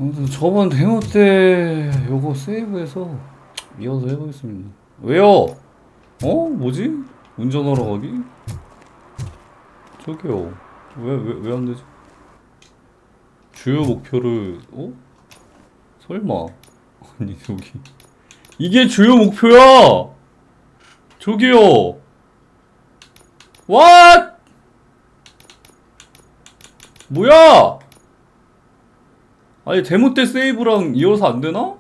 아무튼 저번 데모 때 요거 세이브해서 이어서 해보겠습니다. 왜요? 뭐지? 운전하러 가기? 저기요. 왜 안 되지? 주요 목표를, 설마. 아니, 저기. 이게 주요 목표야! 저기요! What? 뭐야! 아니, 데모 때 세이브랑 이어서 안 되나?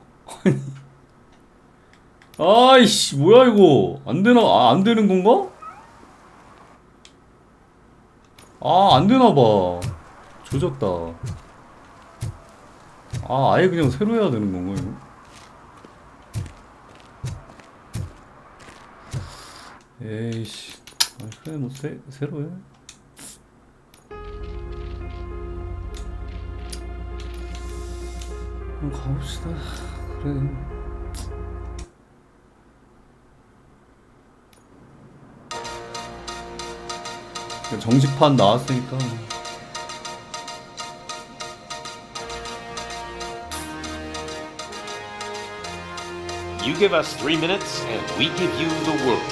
아이씨, 뭐야, 이거. 안 되나? 안 되는 건가? 안 되나 봐. 조졌다. 아예 그냥 새로 해야 되는 건가, 이거? 에이씨. 그래, 뭐, 새로 해. 그럼 가봅시다. 그래. 정식판 나왔으니까. You give us 3 minutes, and we give you the world.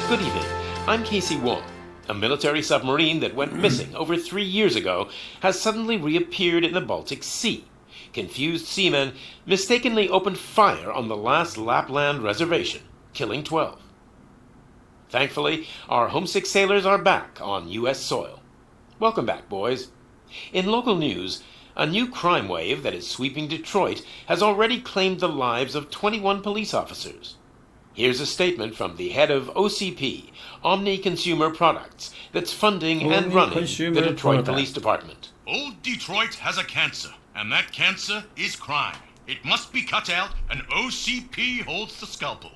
Good evening. I'm Casey Wong. A military submarine that went missing over 3 years ago has suddenly reappeared in the Baltic Sea. Confused seamen mistakenly opened fire on the last Lapland reservation, killing 12. Thankfully, our homesick sailors are back on U.S. soil. Welcome back, boys. In local news, a new crime wave that is sweeping Detroit has already claimed the lives of 21 police officers. Here's a statement from the head of OCP, Omni Consumer Products, that's funding and running the Detroit Police Department. Old Detroit has a cancer, and that cancer is crime. It must be cut out, and OCP holds the scalpel.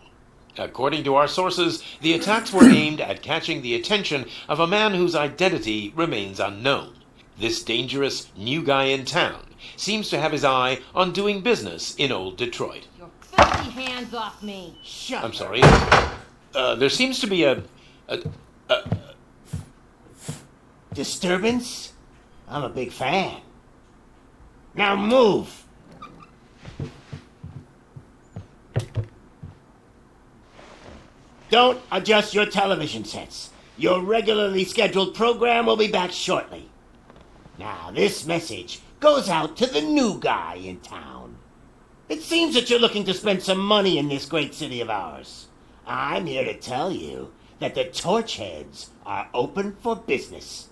According to our sources, the attacks were aimed at catching the attention of a man whose identity remains unknown. This dangerous new guy in town seems to have his eye on doing business in old Detroit. Your filthy hands off me! Shut I'm sorry. There seems to be a disturbance? I'm a big fan. Now move! Don't adjust your television sets. Your regularly scheduled program will be back shortly. Now, this message goes out to the new guy in town. It seems that you're looking to spend some money in this great city of ours. I'm here to tell you that the Torchheads are open for business.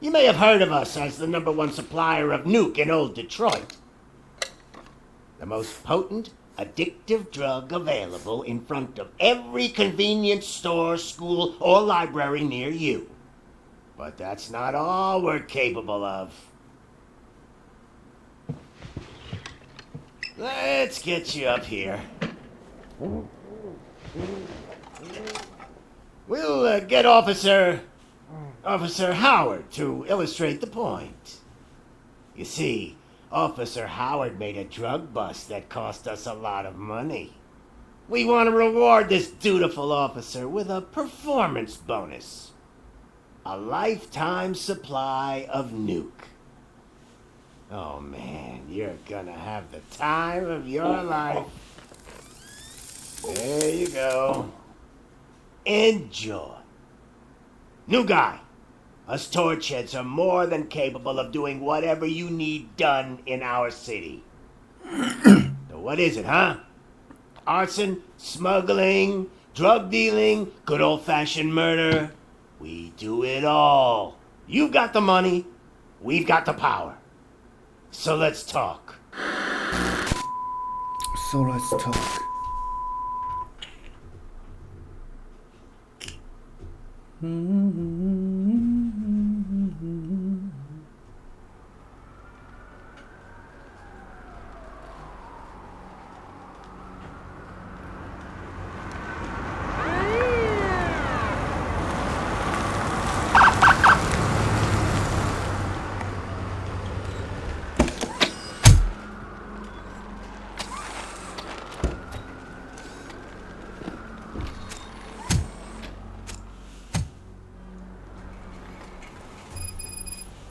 You may have heard of us as the #1 supplier of nuke in old Detroit. The most potent, addictive drug available in front of every convenience store, school, or library near you. But that's not all we're capable of. Let's get you up here. We'll get Officer Howard to illustrate the point. You see, Officer Howard made a drug bust that cost us a lot of money. We want to reward this dutiful officer with a performance bonus. A lifetime supply of nuke. Oh man, you're gonna have the time of your life. There you go. Enjoy. New guy. Us Torchheads are more than capable of doing whatever you need done in our city. So what is it, huh? Arson, smuggling, drug dealing, good old-fashioned murder. We do it all. You've got the money, we've got the power. So let's talk. So let's talk.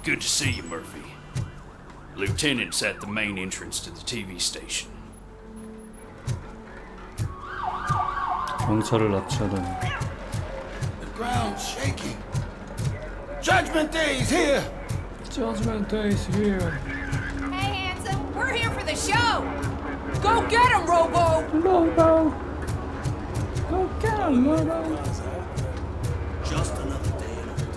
Good to see you, Murphy. Lieutenant's at the main entrance to the TV station. 경찰을 납치하다니. The ground's shaking. Judgment Day's here. Judgment Day is here. Hey, handsome, we're here for the show. Go get him, Robo. Lobo. Go get him, Lobo. Just another day in old.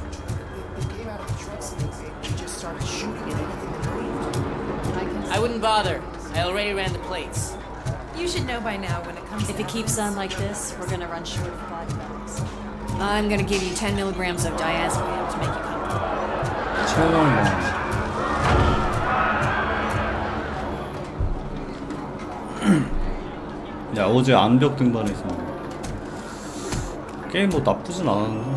We came out of the trucks and we just started shooting at anything that moved. I wouldn't bother. I already ran the plates. You should know by now when it comes If it keeps on like this, we're gonna run short of body bags. I'm gonna give you 10 milligrams of diazepam to make you comfortable. 채널만. 야, 어제 암벽 등반했어. 게임 뭐 나쁘진 않았는데.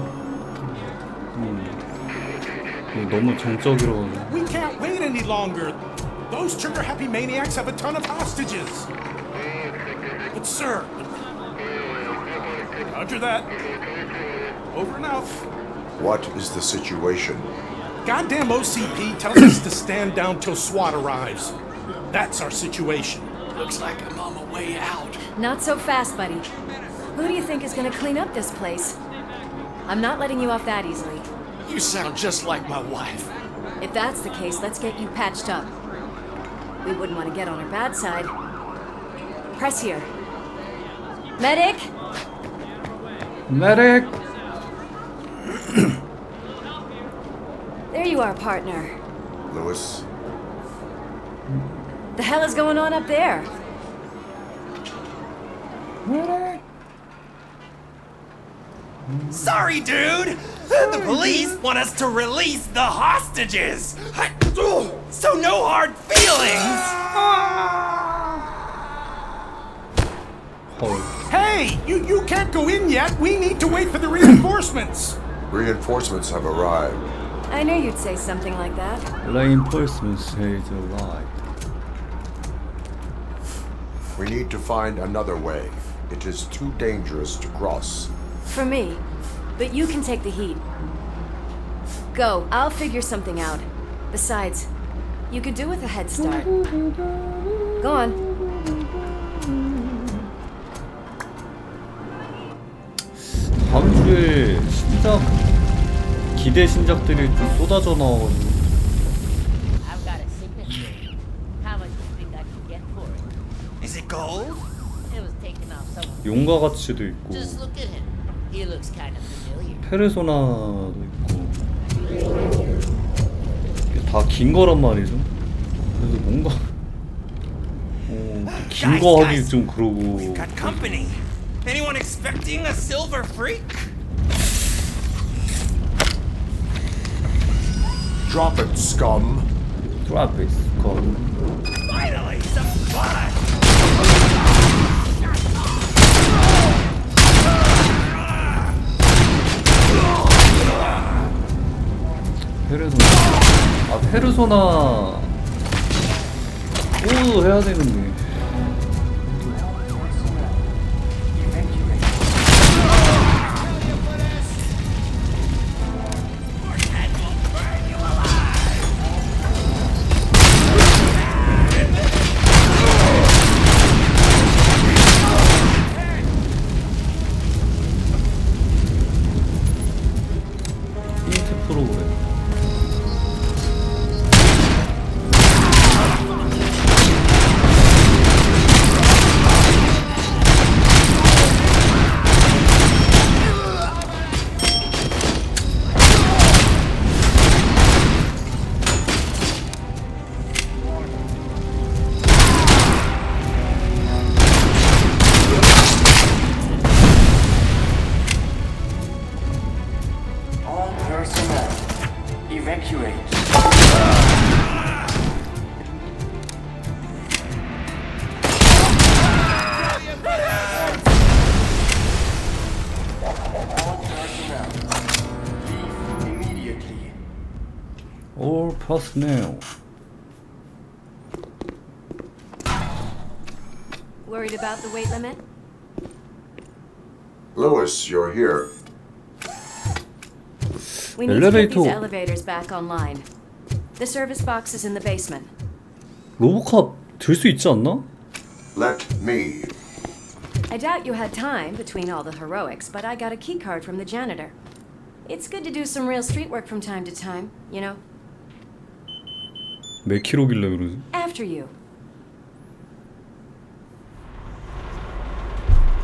너무 정적이라. We can't wait any longer. Those trigger-happy maniacs have a ton of hostages. But sir, roger that. Over and out. What is the situation? Goddamn OCP tells us to stand down till SWAT arrives. That's our situation. Looks like I'm on my way out. Not so fast, buddy. Who do you think is gonna clean up this place? I'm not letting you off that easily. You sound just like my wife. If that's the case, let's get you patched up. We wouldn't want to get on her bad side. Press here. Medic! Medic! There you are, partner. Lewis? The hell is going on up there? Medic! Sorry, dude. The police want us to release the hostages. So no hard feelings. Hey, you can't go in yet. We need to wait for the reinforcements. Reinforcements have arrived. I knew you'd say something like that. Reinforcements has arrived. We need to find another way. It is too dangerous to cross. For me. But you can take the heat. Go, I'll figure something out. Besides, you could do with a head start. Go on. 다음 주에 신작 기대 신작들이 좀 쏟아져 나와가지고. I've got a secret thing. How much do you think I can get for it? Is it gold? It was taken off someone. 용과 가치도 있고. Just look at him. He looks kind of familiar. 페르소나도 있고. 다 긴 거란 말이죠. 그래서 뭔가 긴 거 하기 좀 그러고. We've got company. Anyone expecting a silver freak? Drop it, scum. Drop it, scum. Finally, some fun. 페르소나. 아, 페르소나 또 해야 되는데. 힌트 프로그램. All personnel, evacuate. All personnel, leave immediately. All personnel. Worried about the weight limit? Lewis, you're here. We need to get these Elevator. elevators back online. The service box is in the basement. 로보캅 들 수 있지 않나? Let me. I doubt you had time between all the heroics, but I got a key card from the janitor. It's good to do some real street work from time to time, you know? 몇 킬로길래 그러지? After you.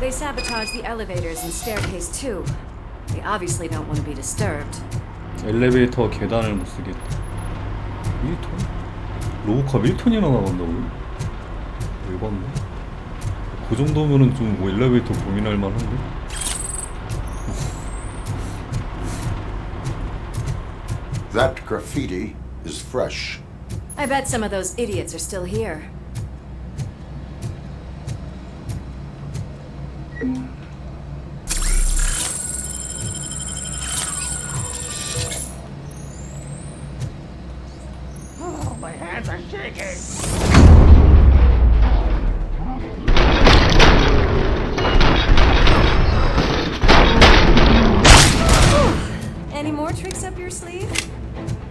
They sabotaged the elevators and staircase too. They obviously don't want to be disturbed. 엘리베이터 계단을 못 쓰겠다. 1톤? 로보캅 1톤이나 나간다고요? 열받네. 그 정도면은 좀 뭐 엘리베이터 고민할 만한데? That graffiti is fresh. I bet some of those idiots are still here. Oh, my hands are shaking. Any more tricks up your sleeve?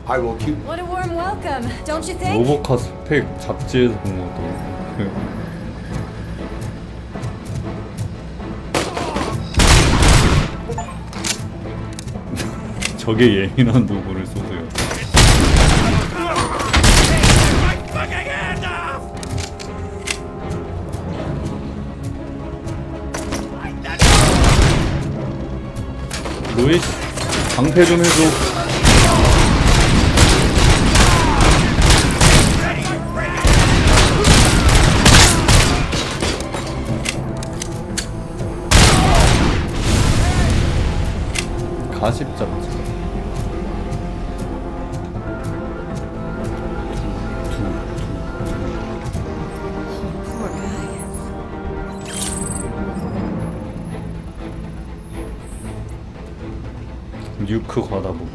I will keep. What a warm welcome, don't you think? 로보캅 스펙 잡지에서 본 것도. 적의 예민한 도구를 쏘세요. 로이스, 방패 좀 해줘. 가십 잡지. Poor guy. 뉴크 과다 보고.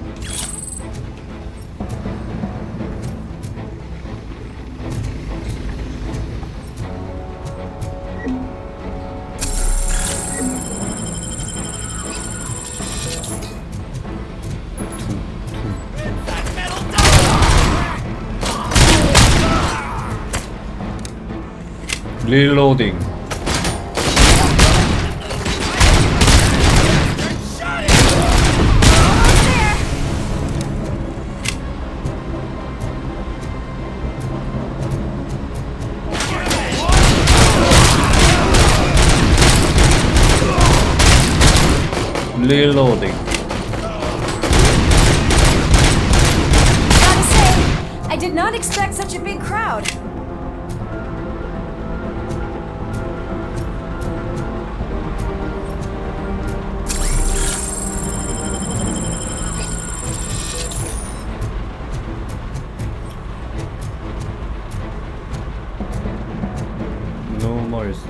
릴로딩. 릴로딩. Gotta say, I did not expect such a big crowd. No mercy.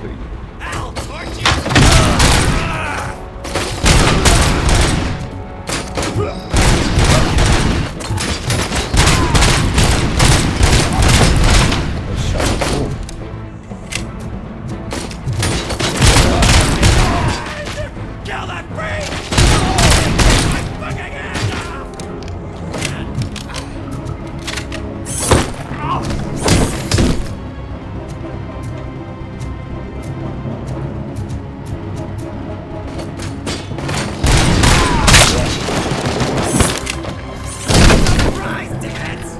Kill that freak! My fucking hands Surprise, dickheads!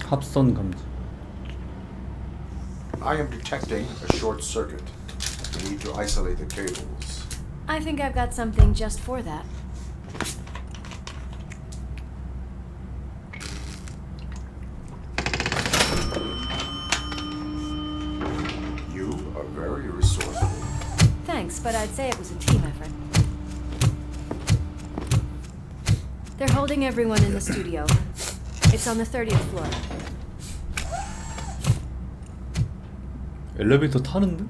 합선 감지. I am detecting a short circuit. We need to isolate the cables. I think I've got something just for that. You are very resourceful. Thanks, but I'd say it was a team effort. They're holding everyone in the studio. It's It's on the 30th floor. 엘리베이터 타는데?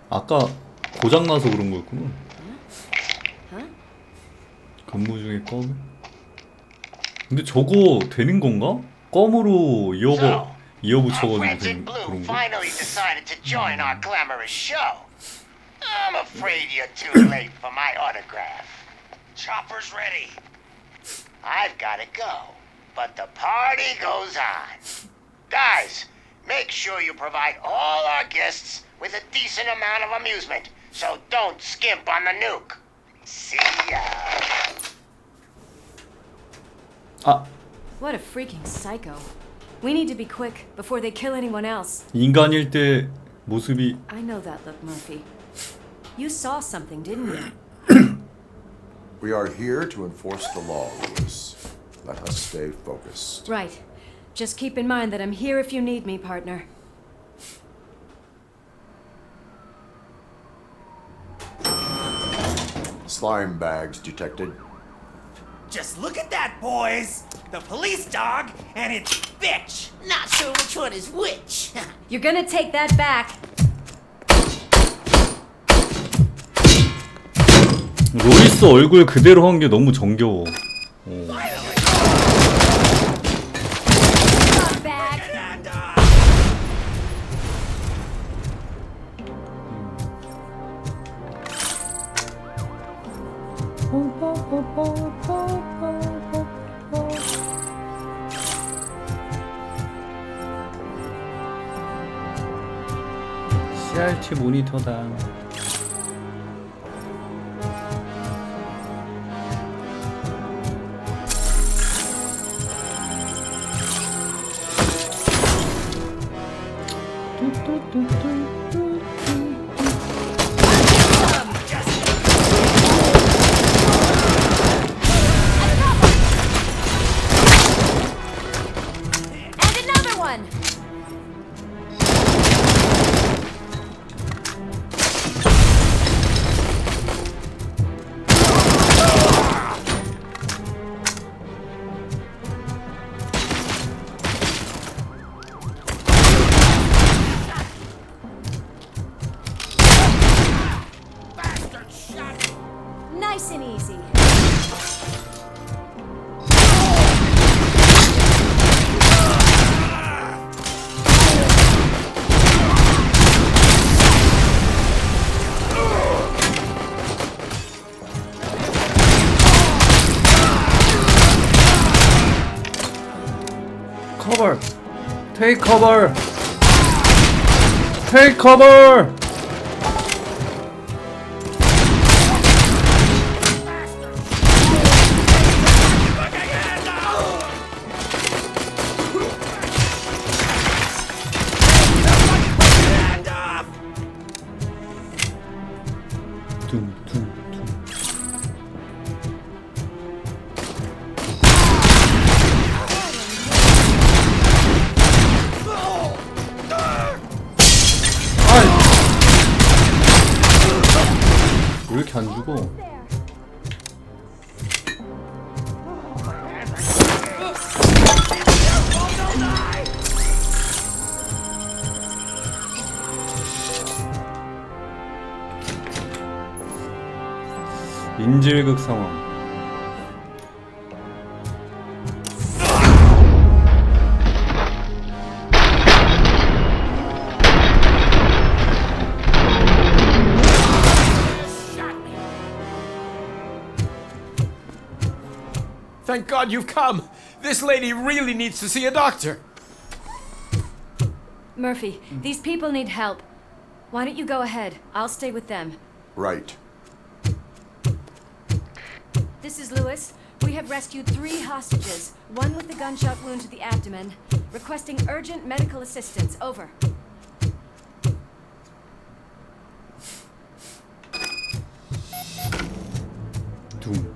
아까 고장나서 그런 거였구나. 근무 중에 껌? 근데 저거 되는 건가? 껌으로 이어붙여가지고 되는 그런 거? Finally decided to join our glamorous show. I'm afraid you're too late for my autograph. Chopper's ready. I've got to go, but the party goes on. Guys, make sure you provide all our guests with a decent amount of amusement, so don't skimp on the nuke. See ya. What a freaking psycho. We need to be quick before they kill anyone else. 인간일 때 모습이. I know that look, Murphy. You saw something, didn't you? We are here to enforce the law, Lewis. Let us stay focused. Right. Just keep in mind that I'm here if you need me, partner. Slime bags detected. Just look at that, boys! The police dog and its bitch! Not sure which one is which. You're gonna take that back. 로이스 얼굴 그대로 한 게 너무 정겨워. CRT 모니터다. Nice and easy. Cover. Take cover. Take cover. 왜 이렇게 안 죽어? 인질극 상황. Thank God you've come! This lady really needs to see a doctor! Murphy, these people need help. Why don't you go ahead? I'll stay with them. Right. This is Lewis. We have rescued 3 hostages, one with a gunshot wound to the abdomen, requesting urgent medical assistance. Over. 둥.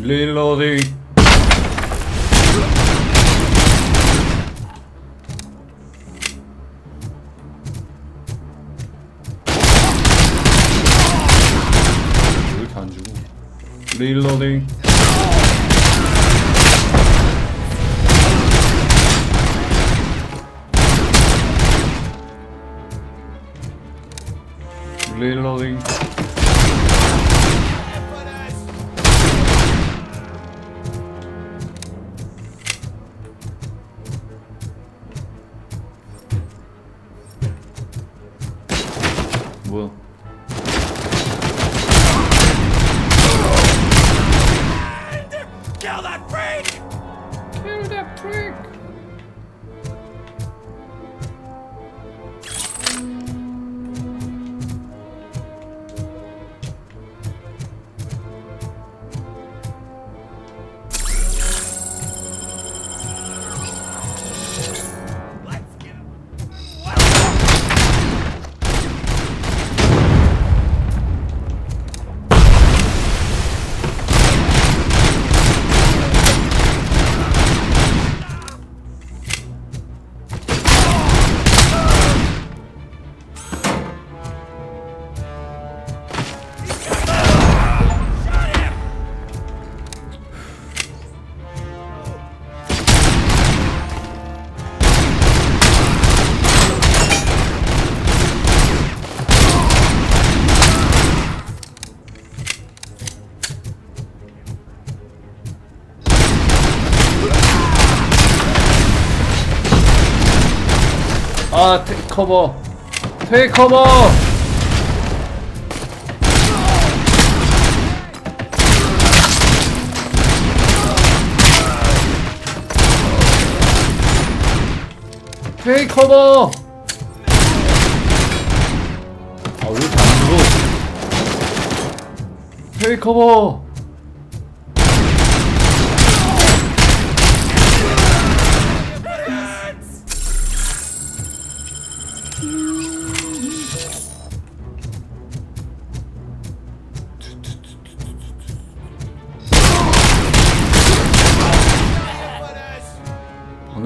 Reloading. 왜 이렇게 안 주고? Reloading. Reloading. 뭐야? Kill that freak! Kill that prick. 아, 커버. 테이커버. 테이커버. 아, 왜 이렇게 안 죽어? 테이커버.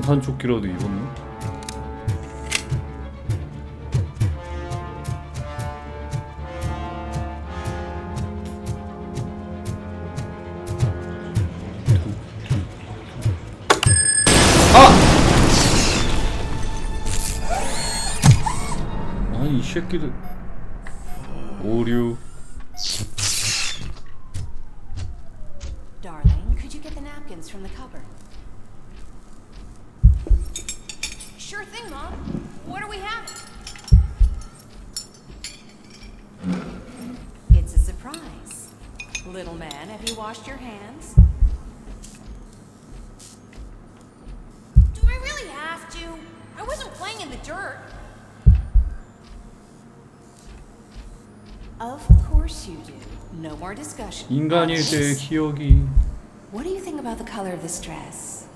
방탄조끼라도 입었네? 아니 이 새끼들 오류. Darling, could you get the napkins from the cupboard? Sure thing, Mom. What are we having? It's a surprise. Little man, have you washed your hands? Do I really have to? I wasn't playing in the dirt. Of course you do. No more discussion. 인간일 때의 기억이. What do you think about the color of this dress?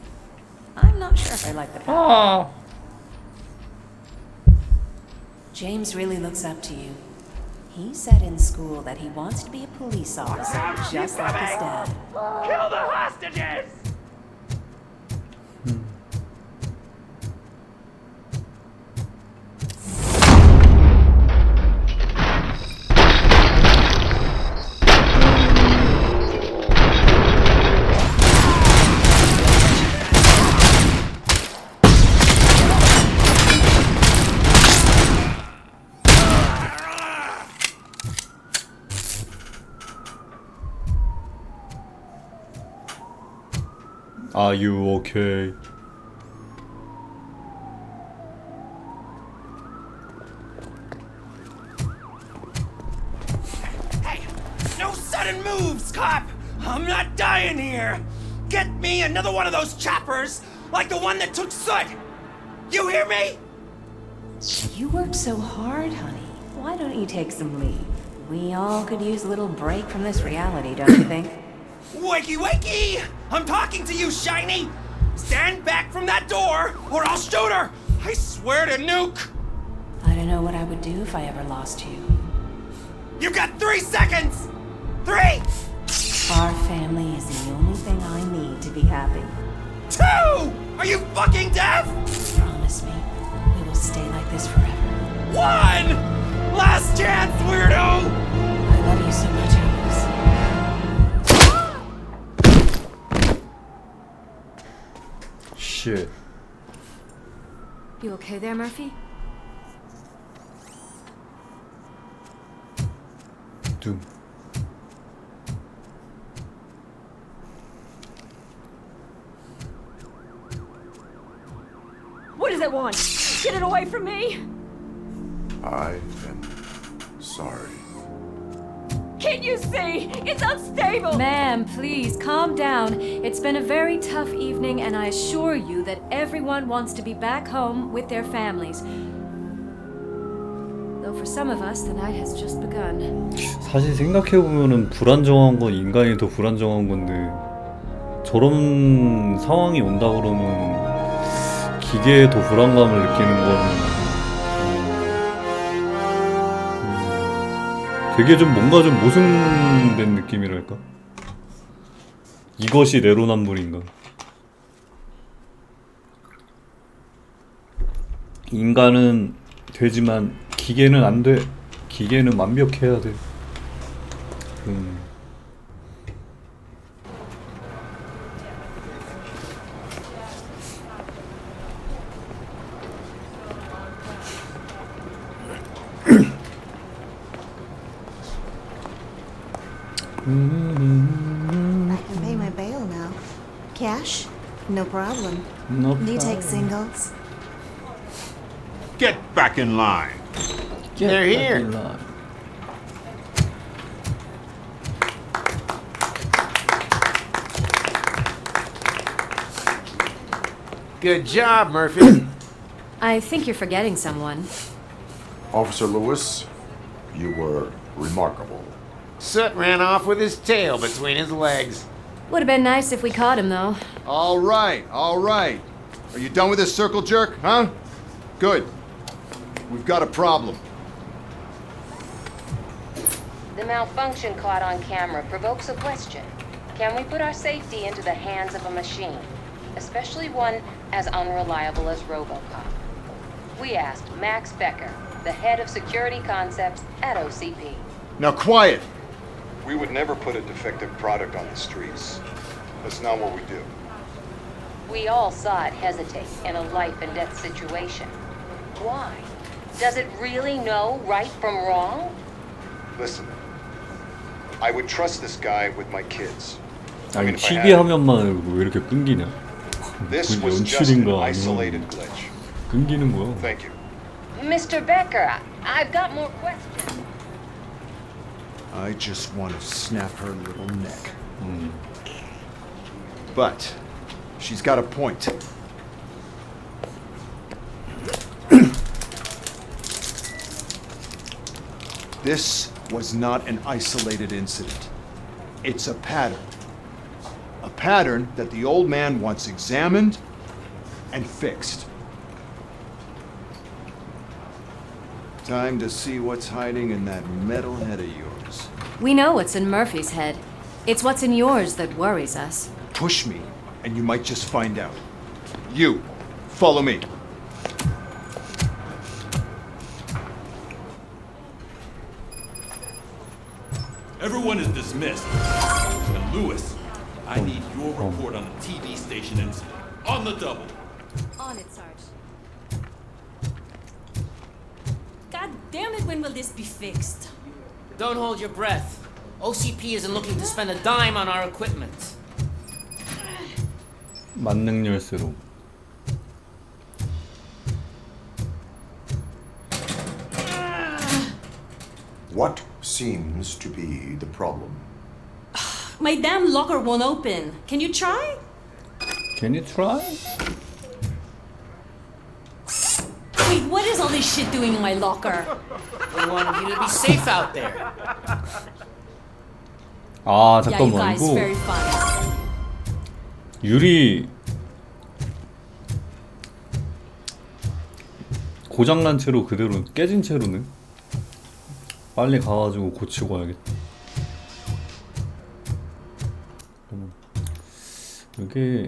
I'm not sure if I like the pattern. James really looks up to you. He said in school that he wants to be a police officer, just like his dad. Kill the hostages! Are you okay? Hey, no sudden moves, cop! I'm not dying here! Get me another one of those choppers, like the one that took Soot! You hear me? You worked so hard, honey. Why don't you take some leave? We all could use a little break from this reality, don't you think? Wakey, wakey! I'm talking to you, Shiny! Stand back from that door, or I'll shoot her! I swear to nuke! I don't know what I would do if I ever lost you. You've got 3 seconds! 3! Our family is the only thing I need to be happy. 2! Are you fucking deaf? Promise me, we will stay like this forever. 1! Last chance, weirdo! I love you so much, Alex. Shit. You okay there, Murphy? Doom. What does it want? Get it away from me! I am sorry. Can't you see? It's unstable! Ma'am, please calm down. It's been a very tough evening, and I assure you that everyone wants to be back home with their families. Though for some of us, the night has just begun. 사실 생각해보면은 불안정한 건 인간이 더 불안정한 건데 저런 상황이 온다 그러면 기계에 더 불안감을 느끼는 거는 되게 좀 뭔가 좀 모순된 느낌이랄까? 이것이 내로남불인가? 인간은 되지만 기계는 안 돼. 기계는 완벽해야 돼. I can pay my bail now. Cash? No problem. No Do you take problem. singles? Get back in line. They're here. Good job, Murphy. I think you're forgetting someone. Officer Lewis, you were remarkable. Soot ran off with his tail between his legs. Would have been nice if we caught him, though. All right, all right. Are you done with this circle jerk, huh? Good. We've got a problem. The malfunction caught on camera provokes a question. Can we put our safety into the hands of a machine, especially one as unreliable as RoboCop? We asked Max Becker, the head of security concepts at OCP. Now quiet! We would never put a defective product on the streets. That's not what we do. We all saw it hesitate in a life and death situation. Why? Does it really know right from wrong? Listen, I would trust this guy with my kids. 아니 TV 화면만 왜 이렇게 끊기냐? This 그 was just an 연출인가 isolated 아니면 glitch. 끊기는 거야? Thank you. Mr. Becker, I've got more questions. I just want to snap her little neck. But she's got a point. This was not an isolated incident. It's a pattern. A pattern that the old man wants examined and fixed. Time to see what's hiding in that metal head of yours. We know what's in Murphy's head. It's what's in yours that worries us. Push me, and you might just find out. You, follow me. Everyone is dismissed. And Lewis, I need your report on the TV station incident. On the double. On it, Sarge. God damn it, when will this be fixed? Don't hold your breath. OCP isn't looking to spend a dime on our equipment. 만능 열쇠로. What seems to be the problem? My damn locker won't open. Can you try? Can you try? Wait, what is all this shit doing in my locker? We wanted you to be safe out there. 아 Yeah, you 잠깐만 guys, 이거 very fun. 유리 고장난 채로 그대로 깨진 채로는 빨리 가가지고 고치고 와야겠다. 이게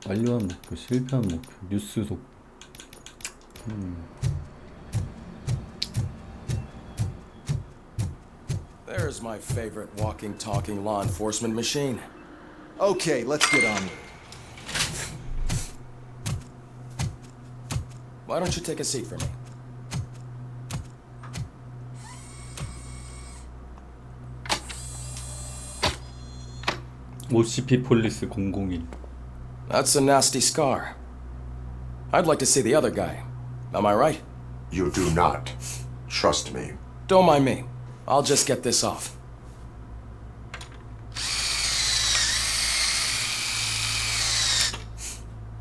완료한 목표, 실패한 목표, 뉴스 속. There's my favorite walking, talking law enforcement machine. Okay, let's get on with it. Why don't you take a seat for me? OCP 폴리스 001. That's a nasty scar. I'd like to see the other guy. Am I right? You do not. Trust me. Don't mind me. I'll just get this off.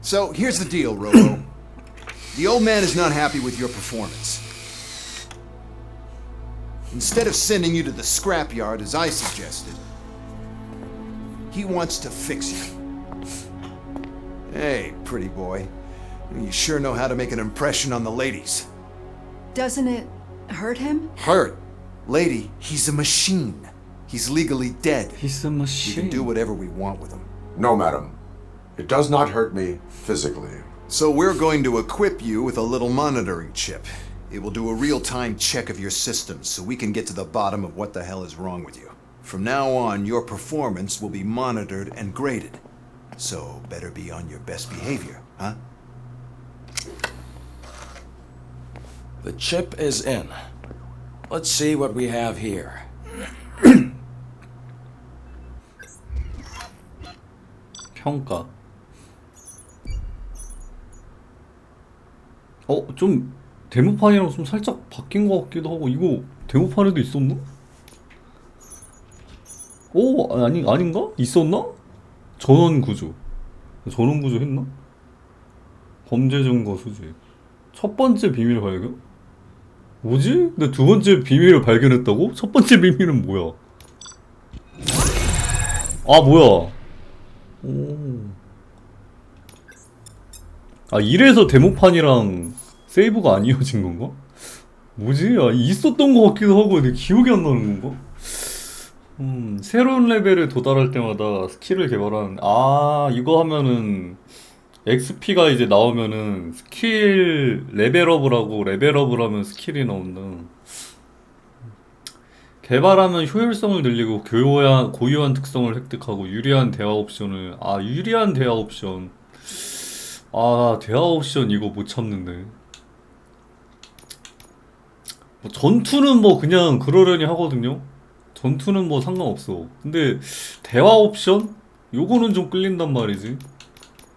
So, here's the deal, Robo. The old man is not happy with your performance. Instead of sending you to the scrapyard as I suggested, he wants to fix you. Hey, pretty boy. You sure know how to make an impression on the ladies. Doesn't it hurt him? Hurt? Lady, he's a machine. He's legally dead. He's a machine. We can do whatever we want with him. No, madam. It does not hurt me physically. So we're going to equip you with a little monitoring chip. It will do a real-time check of your systems so we can get to the bottom of what the hell is wrong with you. From now on, your performance will be monitored and graded. So better be on your best behavior, huh? The chip is in. Let's see what we have here. 평가. 좀 데모판이랑 좀 살짝 바뀐 것 같기도 하고. 이거 데모판에도 있었나? 아닌가? 있었나? 전원 구조 했나? 범죄 증거 수집. 첫 번째 비밀 발견? 뭐지? 근데 두 번째 비밀을 발견했다고? 첫 번째 비밀은 뭐야? 뭐야? 이래서 데모판이랑 세이브가 안 이어진 건가? 뭐지? 있었던 것 같기도 하고 근데 기억이 안 나는 건가? 새로운 레벨에 도달할 때마다 스킬을 개발한. 이거 하면은 XP가 이제 나오면은 스킬 레벨업을 하고 레벨업을 하면 스킬이 나온다. 개발하면 효율성을 늘리고 고유한 특성을 획득하고 유리한 대화 옵션을. 유리한 대화 옵션. 대화 옵션 이거 못 참는데. 전투는 뭐 그냥 그러려니 하거든요. 전투는 뭐 상관없어. 근데 대화 옵션? 요거는 좀 끌린단 말이지.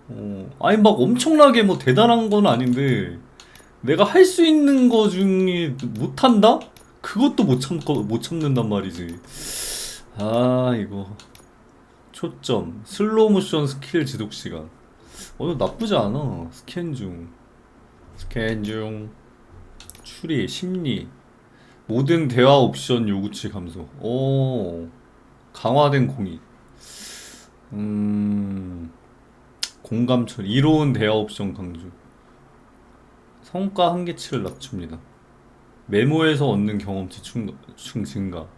막 엄청나게 뭐 대단한 건 아닌데 내가 할 수 있는 거 중에 못한다? 그것도 못 참는단 말이지. 이거 초점 슬로우 모션 스킬 지속 시간. 나쁘지 않아. 스캔 중 추리 심리 모든 대화 옵션 요구치 감소. 강화된 공익. 공감 처리 이로운 대화 옵션 강조. 성과 한계치를 낮춥니다. 메모에서 얻는 경험치 증가.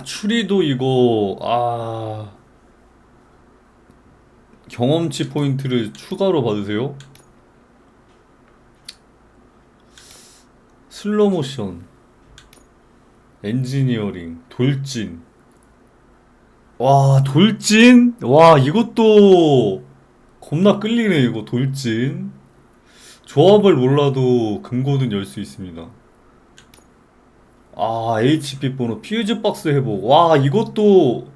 추리도 이거. 경험치 포인트를 추가로 받으세요. 슬로우 모션 엔지니어링 돌진. 돌진? 이것도 겁나 끌리네. 이거 돌진. 조합을 몰라도 금고는 열 수 있습니다. HP 번호 퓨즈 박스 회복. 이것도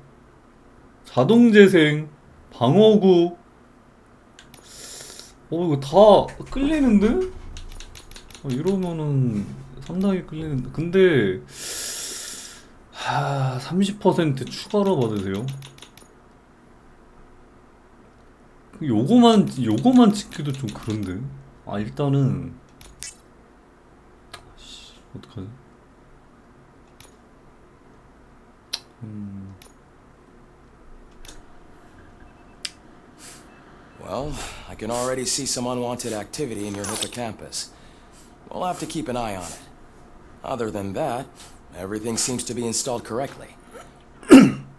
자동 재생 방어구. 이거 다 끌리는데? 이러면은 상당히 끌리는데. 근데 30% 추가로 받으세요. 요거만 지켜도 좀 그런데. 일단은 어떡하지? Well, I can already see some unwanted activity in your hippocampus. We'll have to keep an eye on it. Other than that, everything seems to be installed correctly.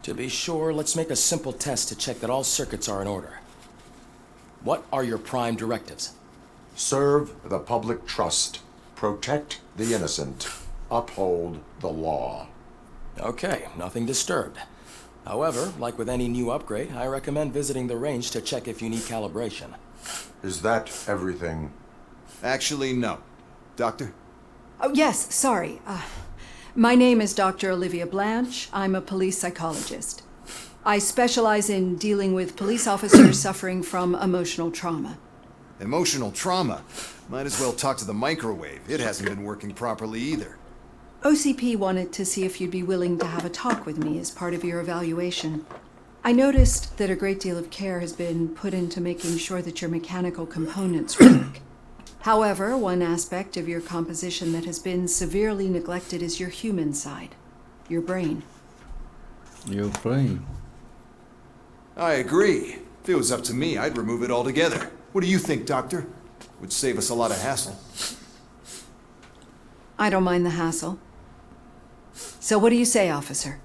To be sure, let's make a simple test to check that all circuits are in order. What are your prime directives? Serve the public trust. Protect the innocent. Uphold the law. Okay, nothing disturbed. However, like with any new upgrade, I recommend visiting the range to check if you need calibration. Is that everything? Actually, no. Doctor? Oh, yes, sorry. My name is Dr. Olivia Blanche. I'm a police psychologist. I specialize in dealing with police officers suffering from emotional trauma. Emotional trauma? Might as well talk to the microwave. It hasn't been working properly either. OCP wanted to see if you'd be willing to have a talk with me as part of your evaluation. I noticed that a great deal of care has been put into making sure that your mechanical components work. However, one aspect of your composition that has been severely neglected is your human side, your brain. Your brain. I agree. If it was up to me, I'd remove it altogether. What do you think, Doctor? Would save us a lot of hassle. I don't mind the hassle. So what do you say, officer?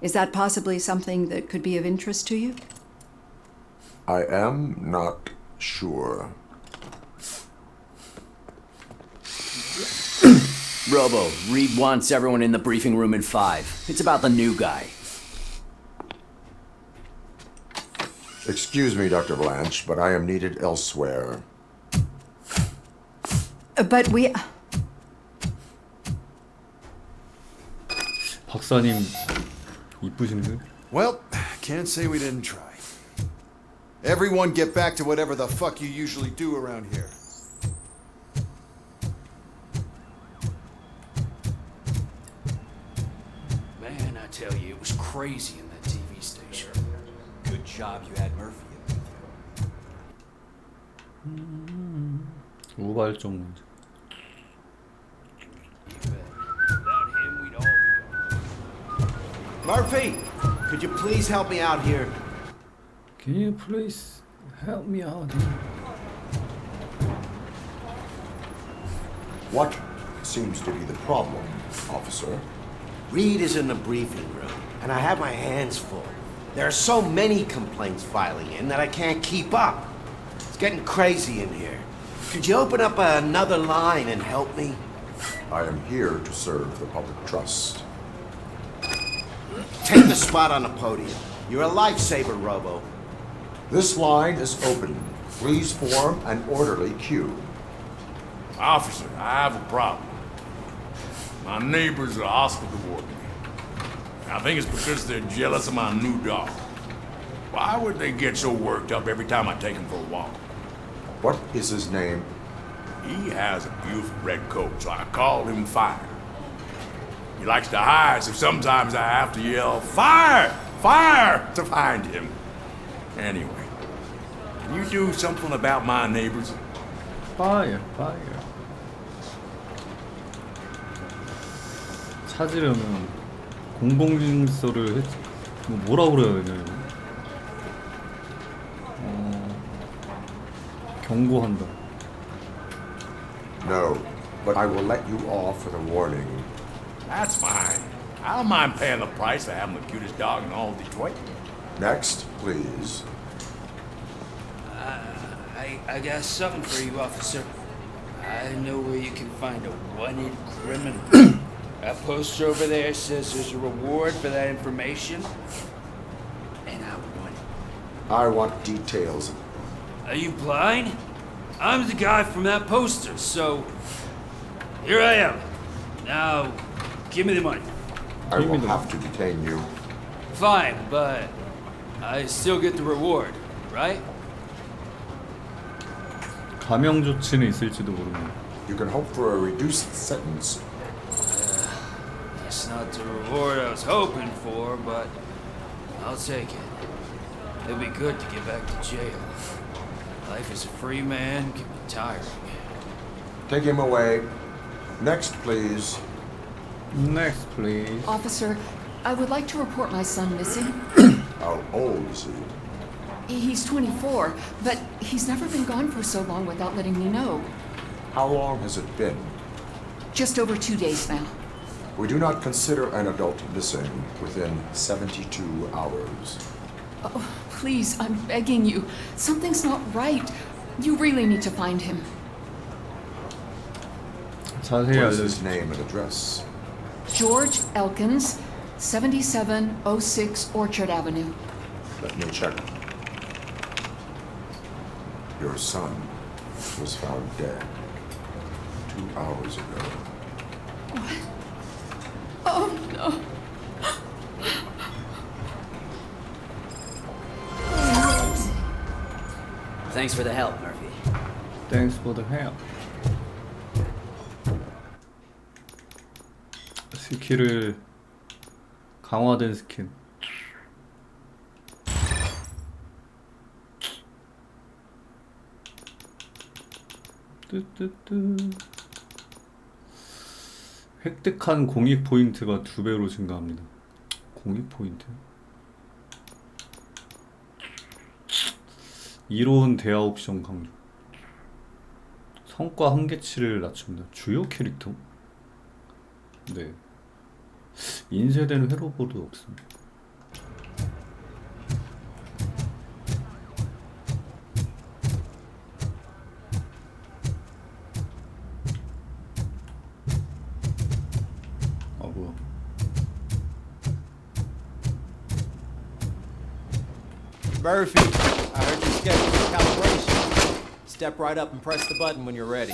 Is that possibly something that could be of interest to you? I am not sure. Robo, Reed wants everyone in the briefing room in 5. It's about the new guy. Excuse me, Dr. Blanche, but I am needed elsewhere. But we... 박사님 이쁘신데? Well, can't say we didn't try. Everyone get back to whatever the fuck you usually do around here. Man, I tell you, it was crazy in that TV station. Good job you had Murphy in there. 우발적 문제. Without him, we'd all be gone. Murphy, could you please help me out here? Can you please help me out? What seems to be the problem, officer? Reed is in the briefing room, and I have my hands full. There are so many complaints filing in that I can't keep up. It's getting crazy in here. Could you open up another line and help me? I am here to serve the public trust. Take the spot on the podium. You're a lifesaver, Robo. This line is open. Please form an orderly queue. Officer, I have a problem. My neighbors are hostile toward me. I think it's because they're jealous of my new dog. Why would they get so worked up every time I take him for a walk? What is his name? He has a beautiful red coat, so I called him Fire. He likes to hide, so sometimes I have to yell, "Fire! Fire!" to find him. Anyway, can you do something about my neighbors? Fire, fire. 찾으려면 공공질서를 뭐라 그래야 되냐 이거? 경고한다. No, but I will let you off with a warning. That's fine. I don't mind paying the price for having the cutest dog in all of Detroit. Next, please. I got something for you, officer. I know where you can find a wanted criminal. That poster over there says there's a reward for that information. And I want it. I want details. Are you blind? I'm the guy from that poster, so here I am. Now, give me the money. I will have to detain you. Fine, but I still get the reward, right? 감형 조치는 있을지도 모르네. You can hope for a reduced sentence. That's not the reward I was hoping for, but I'll take it. It'll be good to get back to jail. Life as a free man can be tiring. Take him away. Next, please. Next, please. Officer, I would like to report my son missing. How old is he? He's 24, but he's never been gone for so long without letting me know. How long has it been? Just over 2 days now. We do not consider an adult missing within 72 hours. Oh, please, I'm begging you. Something's not right. You really need to find him. 자세히 What is his 알려주십시오. name and address? George Elkins, 7706 Orchard Avenue. Let me check. Your son was found dead 2 hours ago. What? Oh, no. Thanks for the help, Murphy. Thanks for the help. 스킬을 강화된 스킨. 뜨뜨뜨. 획득한 공익 포인트가 2배로 증가합니다. 공익 포인트? 이로운 대화 옵션 강조. 성과 한계치를 낮춥니다. 주요 캐릭터? 네. 인쇄된 회로보도 없습니다. 아 뭐야? Murphy, I heard you're scheduled for calibration. Step right up and press the button when you're ready.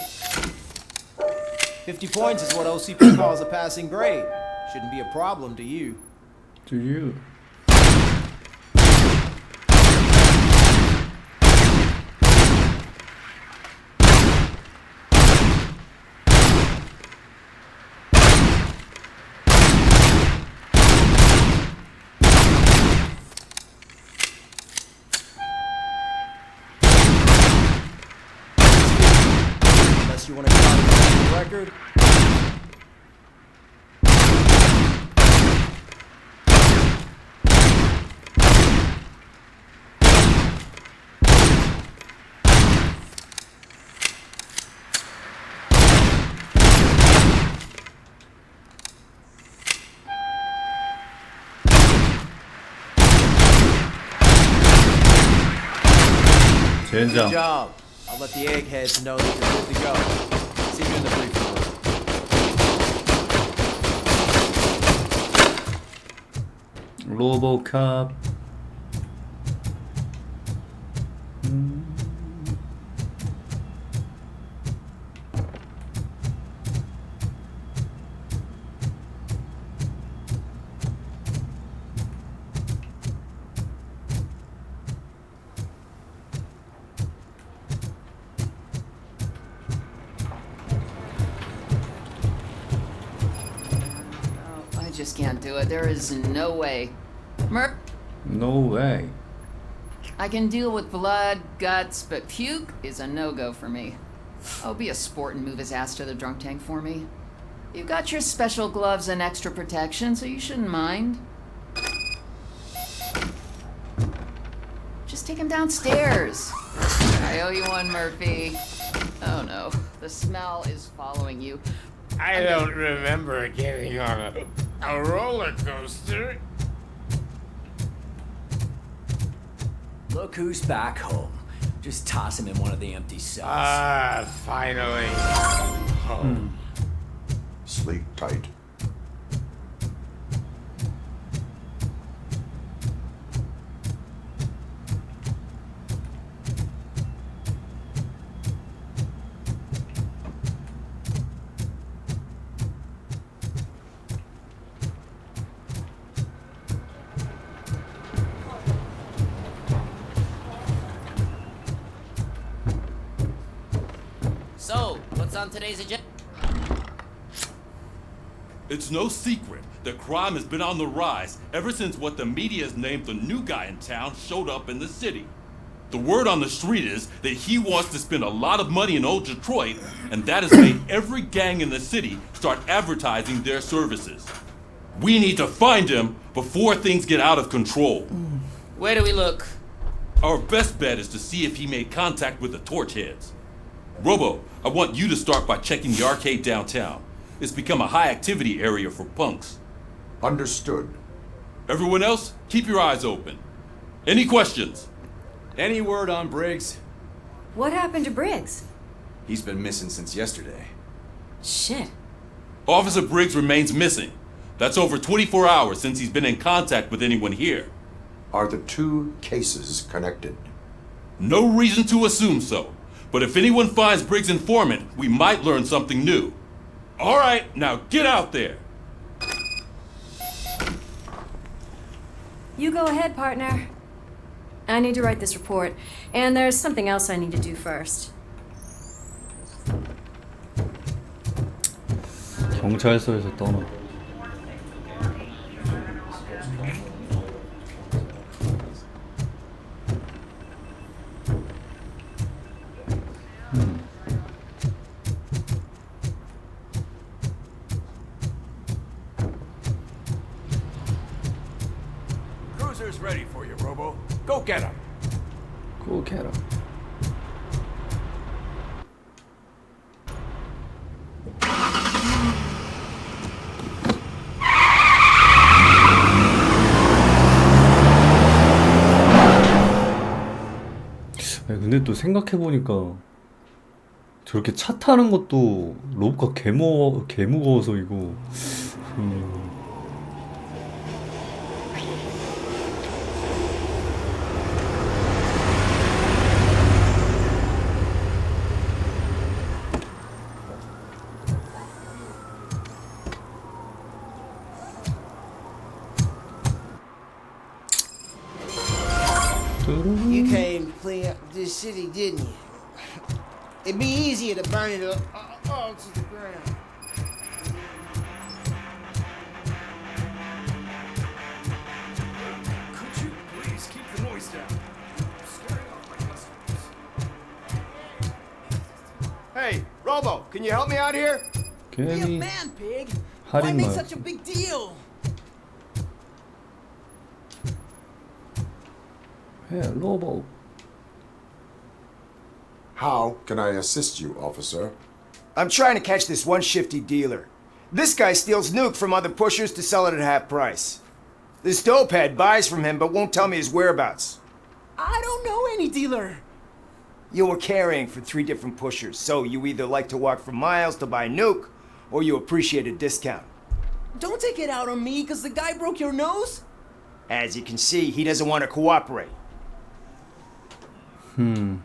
50 points is what OCP calls a passing grade. Shouldn't be a problem to you. To you. Unless you want to try the record. Good 젠장. job. I'll let the eggheads know that you're good to go. See you in the briefing room. 로보캅. I just can't do it. There is no way. No way. I can deal with blood, guts, but puke is a no-go for me. Oh, be a sport and move his ass to the drunk tank for me. You've got your special gloves and extra protection, so you shouldn't mind. Just take him downstairs. I owe you one, Murphy. Oh no, the smell is following you. I don't remember getting on a roller coaster. Look who's back home. Just toss him in one of the empty cells. Ah, finally. Home. Sleep tight. So, what's on today's agenda? It's no secret that crime has been on the rise ever since what the media has named the new guy in town showed up in the city. The word on the street is that he wants to spend a lot of money in old Detroit, and that has made every gang in the city start advertising their services. We need to find him before things get out of control. Where do we look? Our best bet is to see if he made contact with the torch heads. Robo, I want you to start by checking the arcade downtown. it's become a high activity area for punks. Understood. Everyone else, keep your eyes open. Any questions? Any word on Briggs? What happened to Briggs? He's been missing since yesterday. Shit. Officer Briggs remains missing. That's over 24 hours since he's been in contact with anyone here. Are the two cases connected? No reason to assume so. But if anyone finds Briggs' informant, we might learn something new. All right, now get out there. You go ahead, partner. I need to write this report, and there's something else I need to do first. 경찰서에서 떠나. Cruiser's ready for you, Robo. Go get him. Go get him. 아니, 근데 또 생각해보니까 저렇게 차 타는 것도 로브가 개 무거워서 이거 You came to clean up this city, didn't you? It'd be easier to burn it all to the ground. Could you please keep the noise down? Scaring off my customers. Hey, Robo, can you help me out here? Be a 괜히 man, pig. Why 할인 make 말. such a big deal? 해 로보. How can I assist you, officer? I'm trying to catch this one shifty dealer. This guy steals nuke from other pushers to sell it at half price. This dopehead buys from him but won't tell me his whereabouts. I don't know any dealer. You were carrying for 3 different pushers, so you either like to walk for miles to buy nuke, or you appreciate a discount. Don't take it out on me because the guy broke your nose. As you can see, he doesn't want to cooperate. Do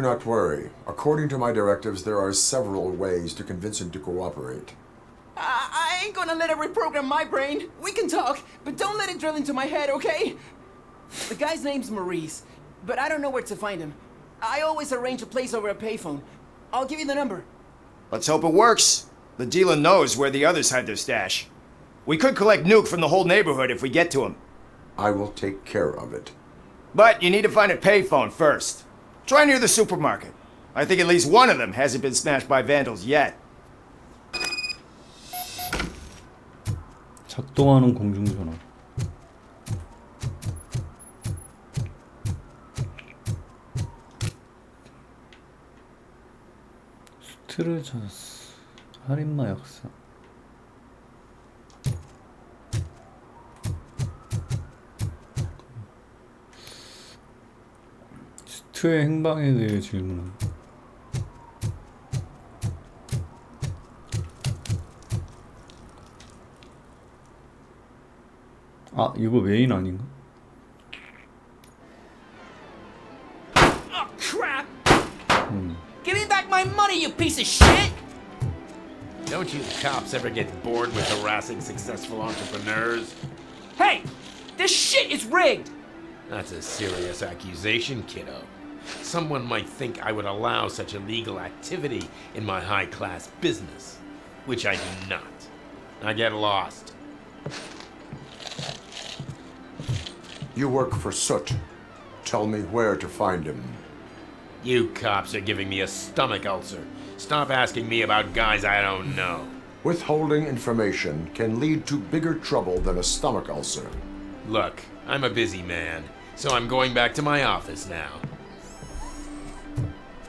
not worry. According to my directives, there are several ways to convince him to cooperate. I ain't gonna let it reprogram my brain. We can talk, but don't let it drill into my head, okay? The guy's name's Maurice, but I don't know where to find him. I always arrange a place over a payphone. I'll give you the number. Let's hope it works. The dealer knows where the others hide their stash. We could collect nuke from the whole neighborhood if we get to him. I will take care of it. But you need to find a payphone first. Try near the supermarket. I think at least one of them hasn't been smashed by vandals yet. 작동하는 공중전화. 수트를 찾았어. 할인마 역사. 수트의 행방에 대해 질문한. 아, 이거 메인 아닌가? Oh, crap! Give me back my money, you piece of shit! Don't you cops ever get bored with harassing successful entrepreneurs? Hey! This shit is rigged! That's a serious accusation, kiddo. Someone might think I would allow such illegal activity in my high-class business, which I do not. I get lost. You work for Soot. Tell me where to find him. You cops are giving me a stomach ulcer. Stop asking me about guys I don't know. Withholding information can lead to bigger trouble than a stomach ulcer. Look, I'm a busy man, so I'm going back to my office now.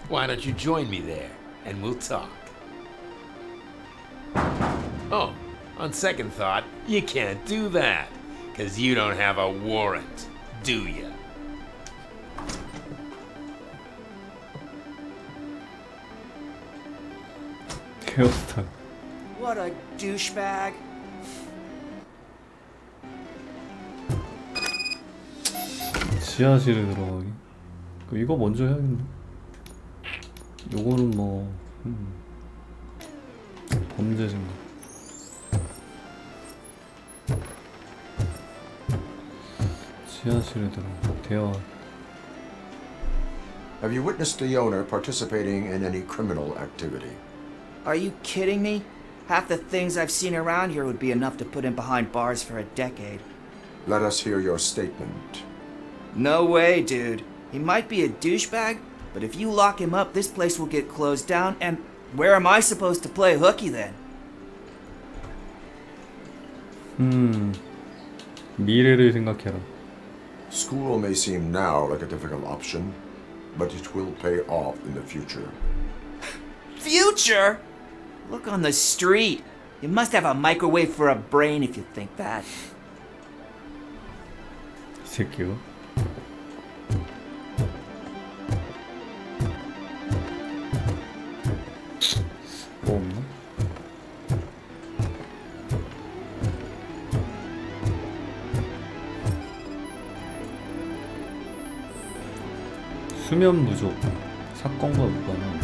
Why don't you join me there and we'll talk. Oh, on second thought, you can't do that, 'cause you don't have a warrant, do ya? 헤어스타일. What a douchebag. 지하실에 들어가기. 이거 먼저 해야겠네. 요거는 뭐 범죄 생각. 지하실에 들어가. 대화. Have you witnessed the owner participating in any criminal activity? Are you kidding me? Half the things I've seen around here would be enough to put him behind bars for a decade. Let us hear your statement. No way, dude. He might be a douchebag, but if you lock him up, this place will get closed down, and where am I supposed to play hooky then? 미래를 생각해라. School may seem now like a difficult option, but it will pay off in the future. Future? Look on the street. You must have a microwave for a brain if you think that. 이 새끼요. 뭐 없나? 수면 부족, 사건과 무관한.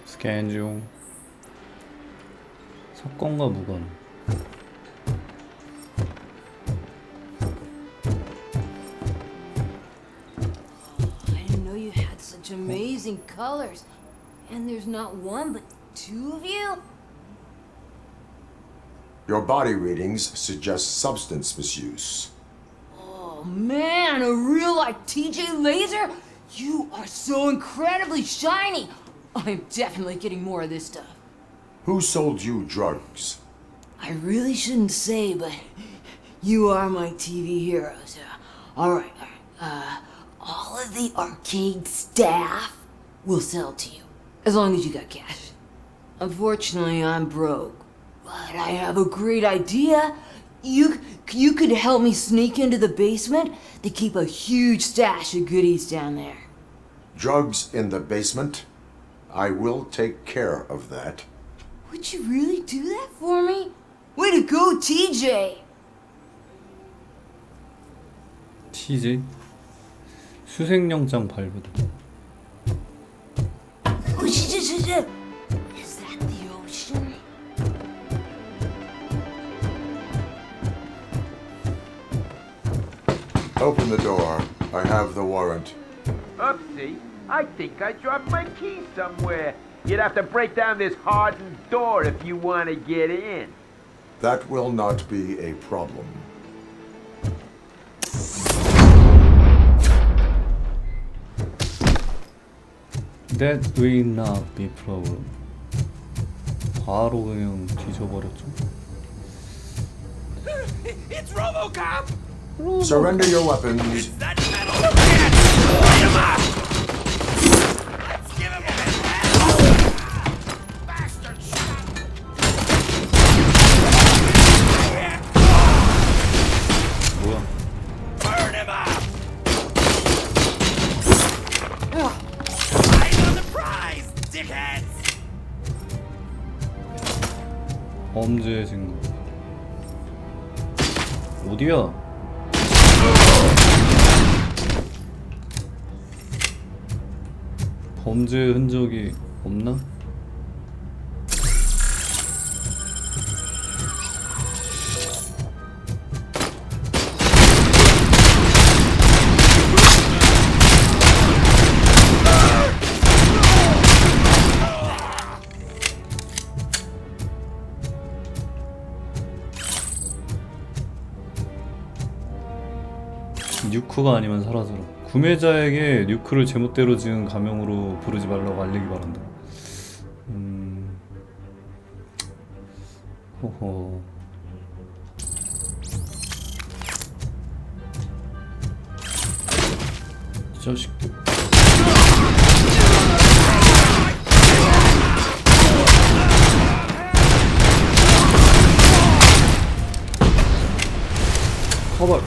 스캔 중. 사건과 무관. I didn't know you had such amazing colors. And there's not one, but two of you? Your body readings suggest substance misuse. Oh man, a real like TJ Laser? You are so incredibly shiny. I'm definitely getting more of this stuff. Who sold you drugs? I really shouldn't say, but you are my TV heroes. Alright. All of the arcade staff will sell to you, as long as you got cash. Unfortunately, I'm broke, but I have a great idea. You could help me sneak into the basement. They keep a huge stash of goodies down there. Drugs in the basement? I will take care of that. Would you really do that for me? Way to go, TJ! TJ? 수색영장 발부다. Oh, shit. Is that the ocean? Open the door. I have the warrant. Oopsie, I think I dropped my key somewhere. You'd have to break down this hardened door if you want to get in. That will not be a problem. That will not be problem. 바로 그냥 뒤져버렸죠. It's RoboCop! Surrender your weapons. That metal man! Light him up! Let's give him a bastard shot! 뭐야? Burn him up! Eyes on the prize, dickheads! 범죄 증거. 어디야? 범죄 흔적이 없나? 뉴크가 아니면 사라져라. 구매자에게 뉴크를 제멋대로 지은 가명으로 부르지 말라고 알리기 바란다. 호호. 자식들. 커버.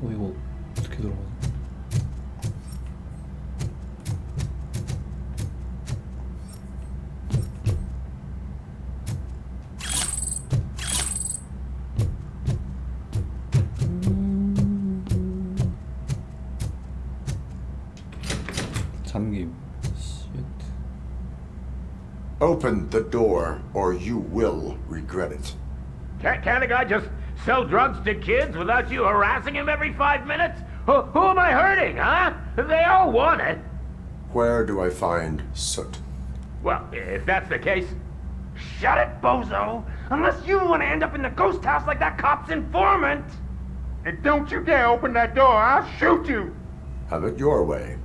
이거 어떻게 들어가지? 잠김. Open the door, or you will regret it. Can't a guy just sell drugs to kids without you harassing him every 5 minutes? Who am I hurting, huh? They all want it. Where do I find soot? Well, if that's the case, shut it, bozo! Unless you want to end up in the ghost house like that cop's informant! And don't you dare open that door, I'll shoot you! Have it your way.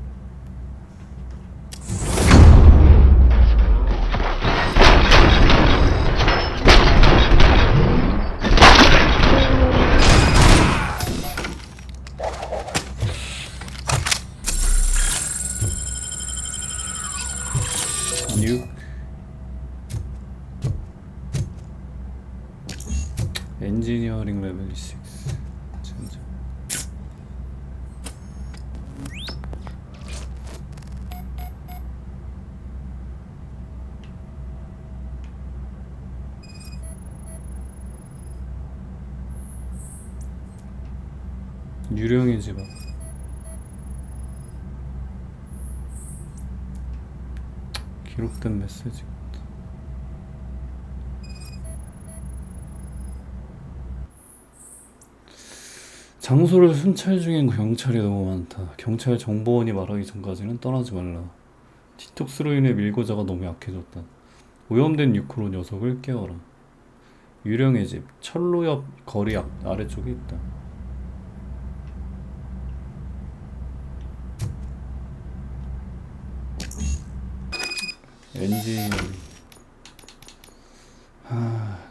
엔지니어링 레벨 6. 진짜. 유령의 집 앞. 기록된 메시지. 장소를 순찰 중인 경찰이 너무 많다. 경찰 정보원이 말하기 전까지는 떠나지 말라. 디톡스로 인해 밀고자가 너무 약해졌다. 오염된 유크로 녀석을 깨워라. 유령의 집, 철로 옆 거리 아래쪽에 있다. 엔지니어링.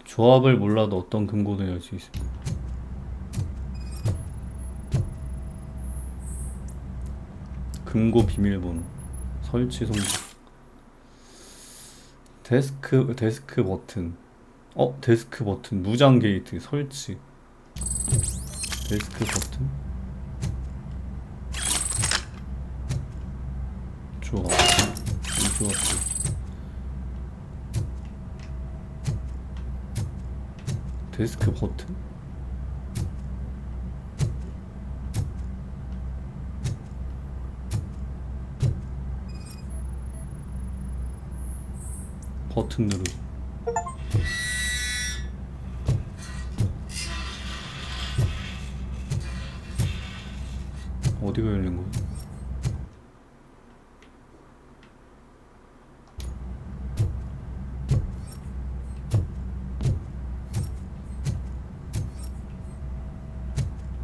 조합을 몰라도 어떤 금고도 열 수 있습니다. 금고 비밀번호, 설치 성공. 데스크 버튼. 데스크 버튼, 무장 게이트 설치. 데스크 버튼. 조합. 이 조합. 데스크 버튼. 버튼 누르기. 어디가 열린 거야?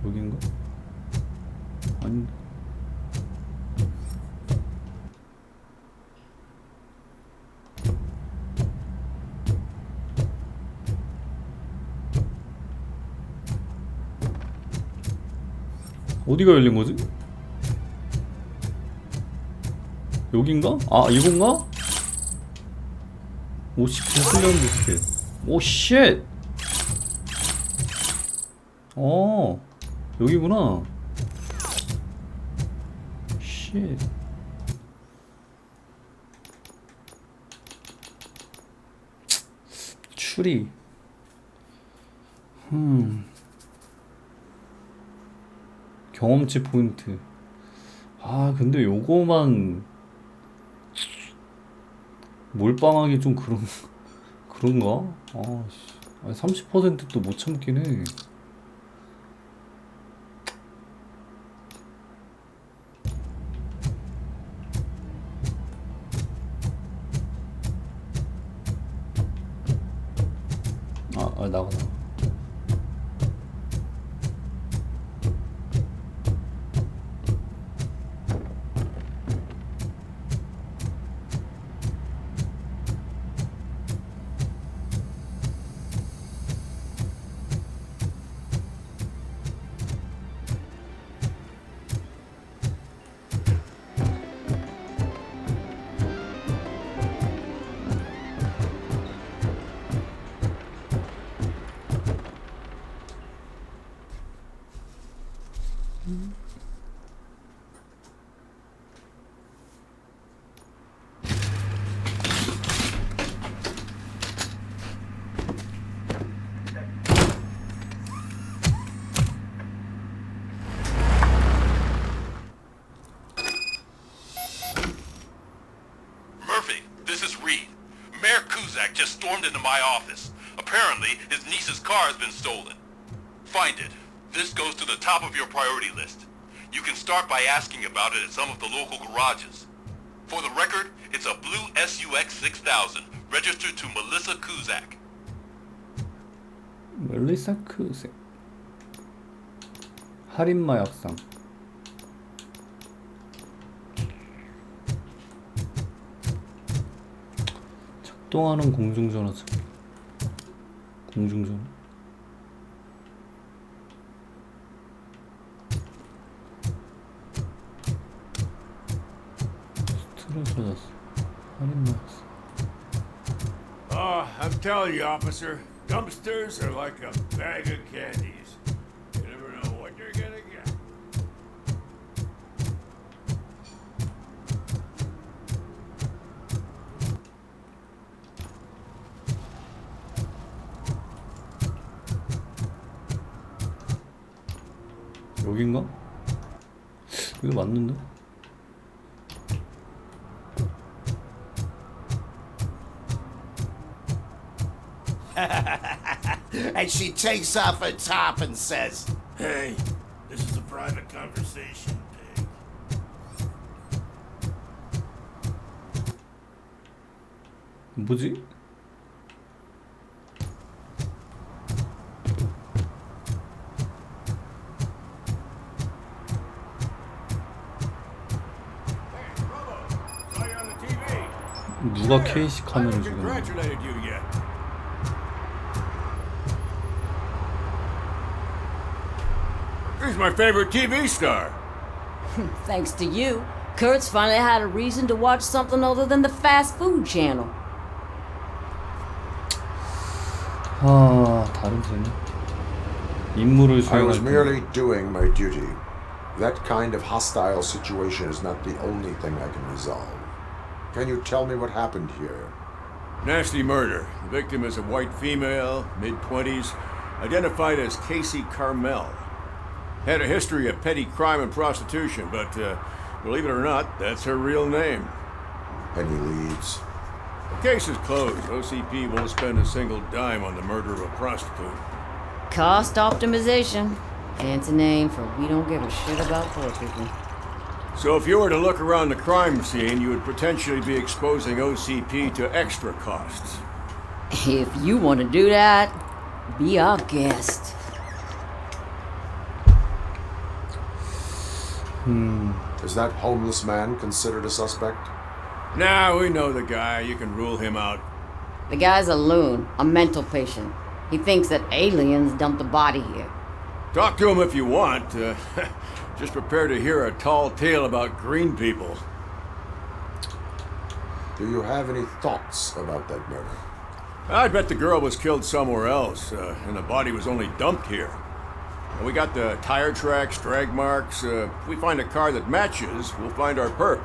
여긴가? 아닌데. 어디가 열린 거지? 여긴가? 아, 이건가? 오씨, 비슬련 디스켓. 오, 쉣! 여기구나. 쉣. 추리. 경험치 포인트. 근데 요거만 몰빵하기 좀 그런가? 30%도 못 참긴 해. 나가. just stormed into my office. Apparently, his niece's car has been stolen. Find it. This goes to the top of your priority list. You can start by asking about it at some of the local garages. For the record, it's a blue SUX 6000, registered to Melissa Kuzak. 멜리사 크세 할인 마약상. 작동하는 공중전화책. 공중전화. 스트레스 받았어. 할인 마약상. Oh, I'm telling you, officer, dumpsters are like a bag of candies. You never know what you're gonna get. 여긴가? 여기 맞는데? And she takes off her top and says, Hey, this is a private conversation, pig. 뭐지? Saw you on the TV. 누가 케이시 I 카메라를 haven't 죽였나? congratulated you yet. He's my favorite TV star. Thanks to you, Kurt's finally had a reason to watch something other than the fast food channel. 아, 다른 쟤네. 임무를 I was 수행할 때. merely doing my duty. That kind of hostile situation is not the only thing I can resolve. Can you tell me what happened here? Nasty murder. The victim is a white female, mid-20s, identified as Casey Carmel. Had a history of petty crime and prostitution, but believe it or not, that's her real name. Any leads? The case is closed. OCP won't spend a single dime on the murder of a prostitute. Cost optimization. Fancy name for we don't give a shit about poor people. So if you were to look around the crime scene, you would potentially be exposing OCP to extra costs. If you want to do that, be our guest. Is that homeless man considered a suspect? Nah, we know the guy. You can rule him out. The guy's a loon, a mental patient. He thinks that aliens dumped the body here. Talk to him if you want. Just prepare to hear a tall tale about green people. Do you have any thoughts about that murder? I bet the girl was killed somewhere else, and the body was only dumped here. We got the tire tracks, drag marks. If we find a car that matches, we'll find our perp.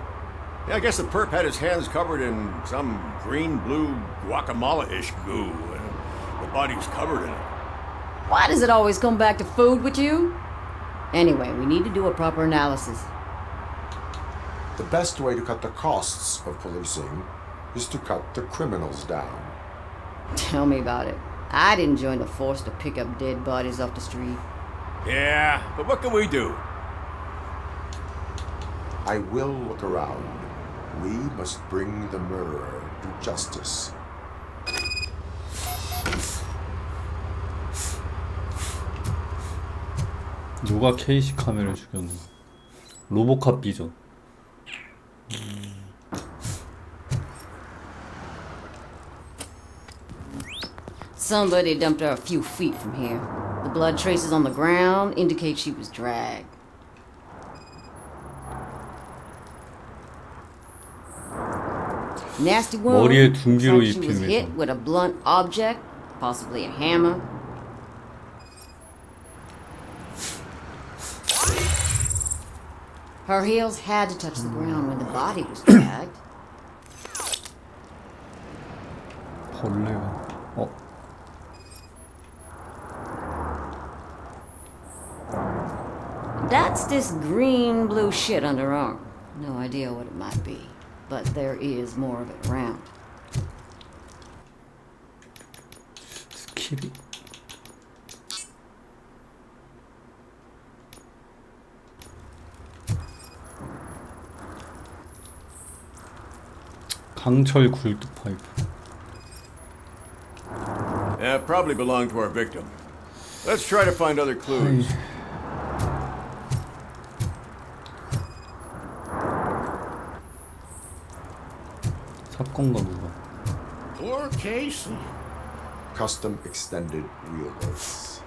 Yeah, I guess the perp had his hands covered in some green-blue guacamole-ish goo. The body was covered in it. Why does it always come back to food with you? Anyway, we need to do a proper analysis. The best way to cut the costs of policing is to cut the criminals down. Tell me about it. I didn't join the force to pick up dead bodies off the street. Yeah, but what can we do? I will look around. We must bring the murderer to justice. 누가 케이시 카메라를 죽였나? 로보캅 비전. Somebody dumped her a few feet from here. The blood traces on the ground indicate she was dragged. Nasty wound. 머리에 둔기로 Looks like she was 입힌 hit with a blunt object, possibly a hammer. Her heels had to touch the ground when the body was dragged. 벌레가. That's this green-blue shit under her arm. No idea what it might be, but there is more of it around. 키리? 강철 굴뚝 파이프. Yeah, probably belonged to our victim. Let's try to find other clues. 사건과 무관. Poor Casey. Custom extended wheelbase.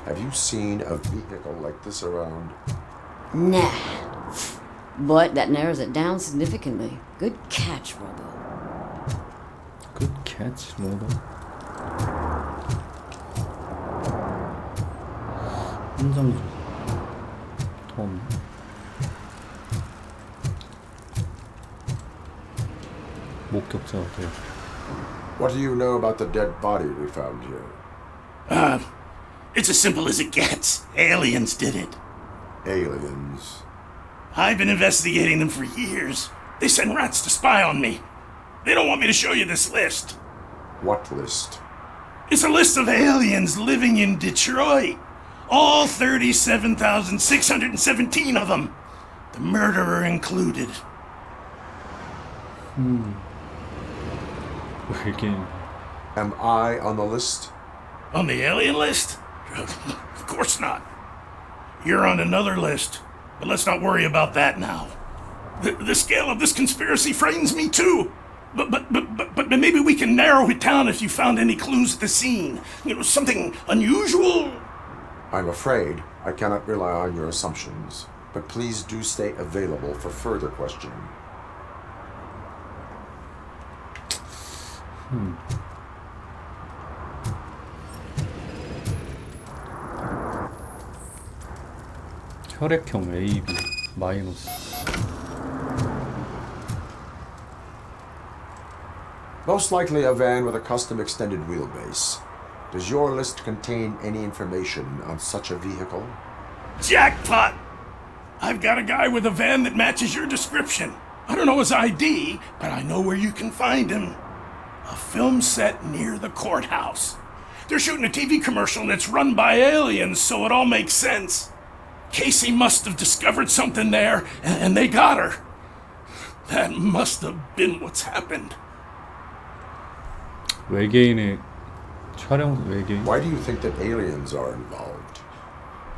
Have you seen a vehicle like this around? Nah. But that narrows it down significantly. Good catch, Robo. Good catch, Robo. 현장 조사. 더 없네. 목격자가 돼요. What do you know about the dead body we found here? It's as simple as it gets. Aliens did it. Aliens? I've been investigating them for years. They send rats to spy on me. They don't want me to show you this list. What list? It's a list of aliens living in Detroit. All 37,617 of them. The murderer included. Am I on the list? On the alien list? Of course not. You're on another list. But let's not worry about that now. The scale of this conspiracy frightens me too. But maybe we can narrow it down if you found any clues at the scene. You know, something unusual. I'm afraid I cannot rely on your assumptions, but please do stay available for further questioning. 혈액형 AB 마이너스. Most likely a van with a custom extended wheelbase. Does your list contain any information on such a vehicle? Jackpot! I've got a guy with a van that matches your description. I don't know his ID, but I know where you can find him. A film set near the courthouse. They're shooting a TV commercial and it's run by aliens, so it all makes sense. Casey must have discovered something there, and they got her. That must have been what's happened. 외계인의 촬영 외계인. Why do you think that aliens are involved?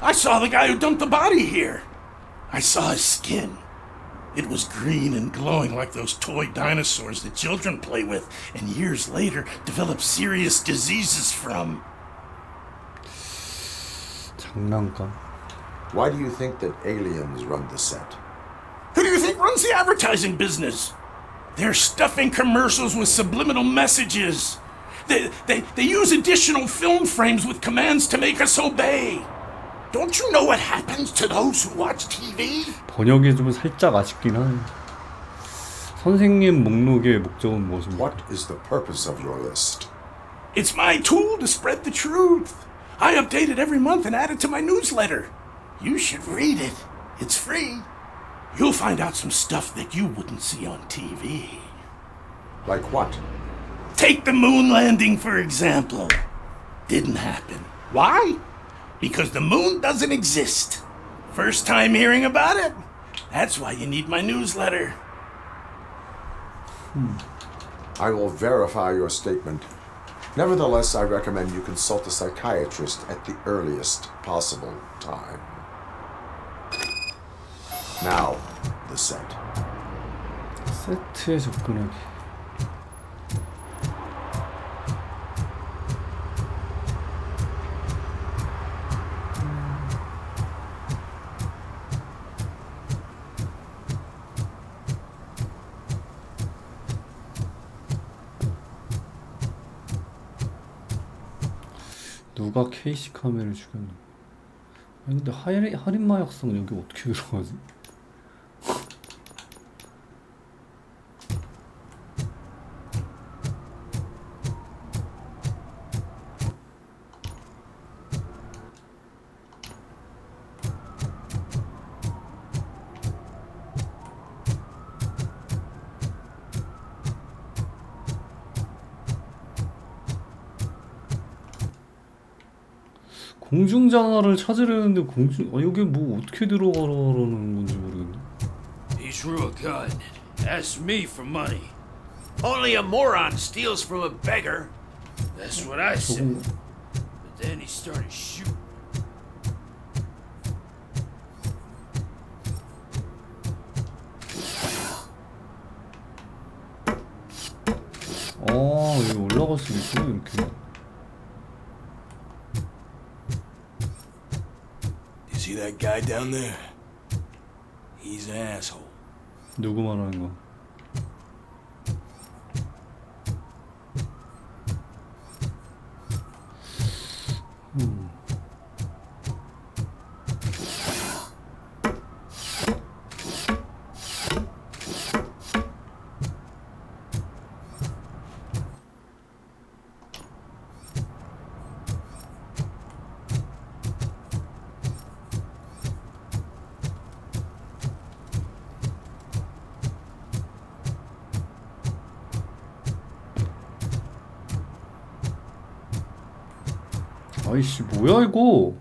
I saw the guy who dumped the body here. I saw his skin. It was green and glowing like those toy dinosaurs that children play with, and years later develop serious diseases from. 장난감. Why do you think that aliens run the set? Who do you think runs the advertising business? They're stuffing commercials with subliminal messages. They use additional film frames with commands to make us obey. Don't you know what happens to those who watch TV? 번역이 좀 살짝 아쉽긴 하네. 선생님 목록의 목적은 무엇입니까? What is the purpose of your list? It's my tool to spread the truth. I update it every month and add it to my newsletter. You should read it. It's free. You'll find out some stuff that you wouldn't see on TV. Like what? Take the moon landing, for example. Didn't happen. Why? Because the moon doesn't exist. First time hearing about it? That's why you need my newsletter. I will verify your statement. Nevertheless, I recommend you consult a psychiatrist at the earliest possible time. Now, the set. 세트에 접근하기. 누가 케이시 카메를 죽였나? 아니 근데 할인 마약성 여기 어떻게 들어가지? 공중전화를 찾으려는데 여기 뭐 어떻게 들어가라는 건지 모르겠네. He's real good. Ask me for money. Only a moron steals from a beggar. That's what I said. But then he started shooting. 여기 올라갈 수 있구나, 이렇게. You see that guy down there? He's an asshole. 누구 말하는 거? 아이씨 뭐야 이거.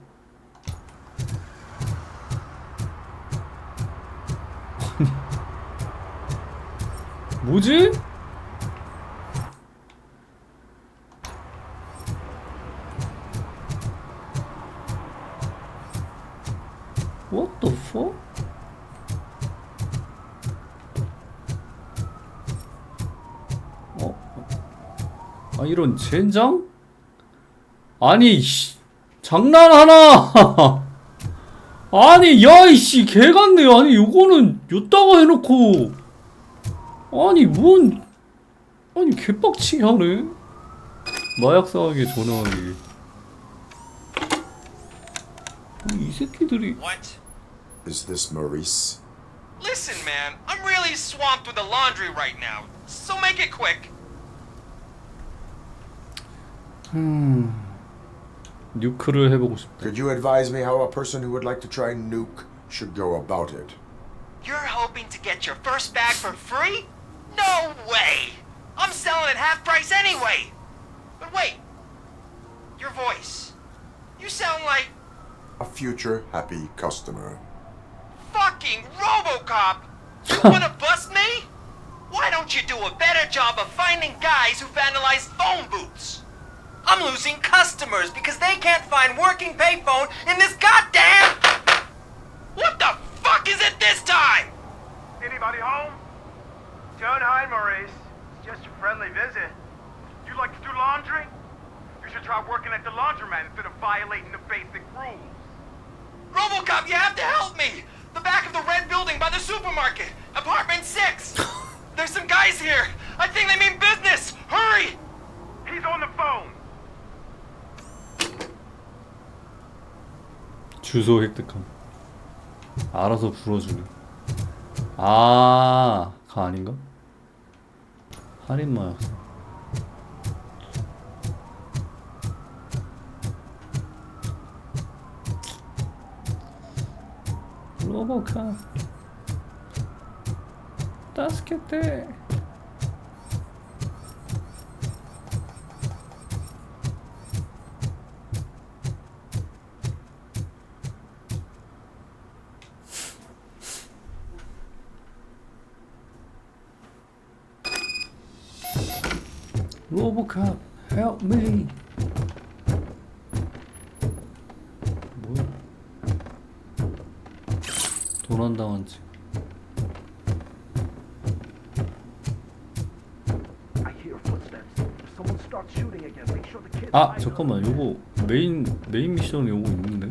뭐지? What the fuck? 아 이런 젠장? 아니 씨, 장난하나? 아니 야이씨 개같네. 아니 요거는 요따가 해놓고 아니 뭔 아니 개빡치게 하네. 마약상하게 전화하기. 이 새끼들이. What? Is this Maurice? Listen, man, I'm really swamped with the laundry right now, so make it quick. 뉴크를 해보고 싶다. Could you advise me how a person who would like to try nuke should go about it? You're hoping to get your first bag for free? No way! I'm selling at half price anyway! But wait, your voice. You sound like... A future happy customer. fucking RoboCop! You wanna bust me? Why don't you do a better job of finding guys who vandalize phone booths? I'm losing customers because they can't find working payphone in this goddamn... What the fuck is it this time? Anybody home? Don't hide, Maurice. It's just a friendly visit. You like to do laundry? You should try working at the laundromat instead of violating the basic rules. RoboCop, you have to help me! The back of the red building by the supermarket, apartment 6. There's some guys here. I think they mean business. Hurry! He's on the phone. 주소 획득함. 알아서 불러주네. 아, 가 아닌가? 할인 마약사. 로보카. 助けて. RoboCop, help me. 뭐야? 도난당한지. 아 잠깐만 요거 메인 미션 요거 있는데.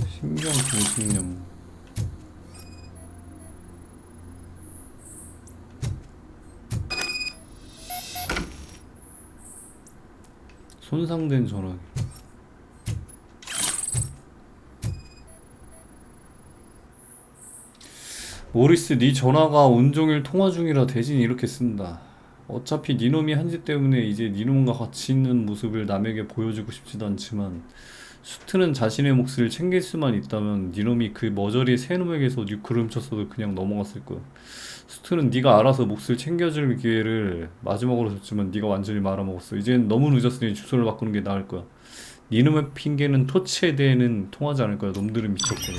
신경 정신염. 손상된 전화기. 모리스, 네 전화가 온종일 통화 중이라 대신 이렇게 쓴다. 어차피 니놈이 한 짓 때문에 이제 니놈과 같이 있는 모습을 남에게 보여주고 싶지도 않지만 수트는 자신의 몫을 챙길 수만 있다면 니놈이 그 머저리 새 놈에게서 뉴크를 훔쳤어도 그냥 넘어갔을 거야. 수트는 네가 알아서 몫을 챙겨줄 기회를 마지막으로 줬지만 네가 완전히 말아먹었어. 이젠 너무 늦었으니 주소를 바꾸는 게 나을 거야. 니놈의 핑계는 토치에 대해는 통하지 않을 거야. 놈들은 미쳤거든.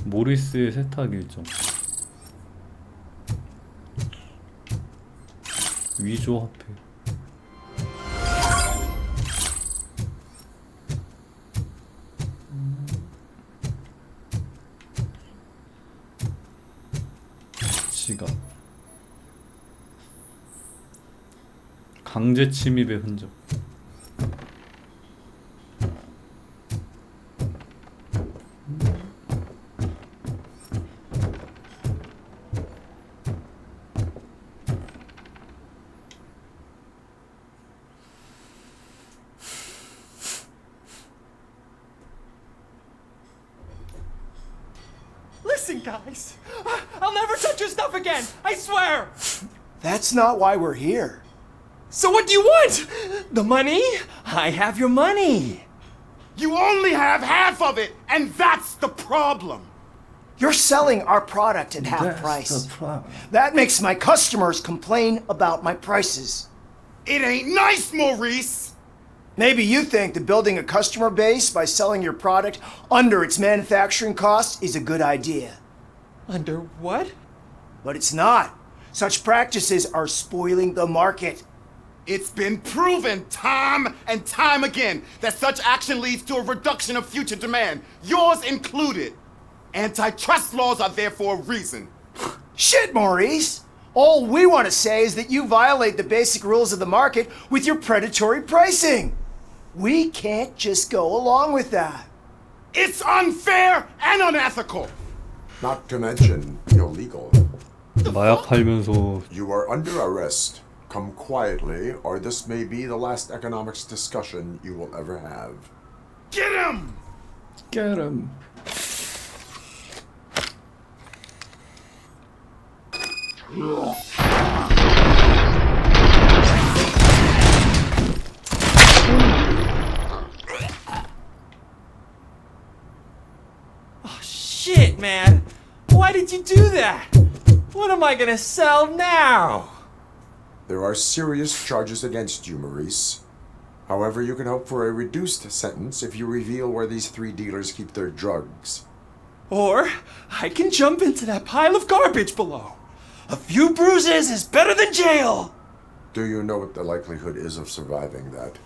모리스의 세탁 일정. 위조 화폐. 지갑. 강제 침입의 흔적. Listen, guys. I'll never touch your stuff again. I swear. That's not why we're here. So what do you want? The money? I have your money. You only have half of it, and that's the problem. You're selling our product at half price. That makes my customers complain about my prices. It ain't nice, Maurice. Maybe you think that building a customer base by selling your product under its manufacturing cost is a good idea. Under what? But it's not. Such practices are spoiling the market. It's been proven time and time again that such action leads to a reduction of future demand, yours included. Antitrust laws are there for a reason. Shit, Maurice! All we want to say is that you violate the basic rules of the market with your predatory pricing. We can't just go along with that. It's unfair and unethical. Not to mention illegal. 마약 팔면서 You are under arrest. Come quietly, or this may be the last economics discussion you will ever have. Get him! Get him. Oh, shit, man. Why did you do that? What am I gonna sell now? There are serious charges against you, Maurice. However, you can hope for a reduced sentence if you reveal where these 3 dealers keep their drugs. Or I can jump into that pile of garbage below. A few bruises is better than jail. Do you know what the likelihood is of surviving that?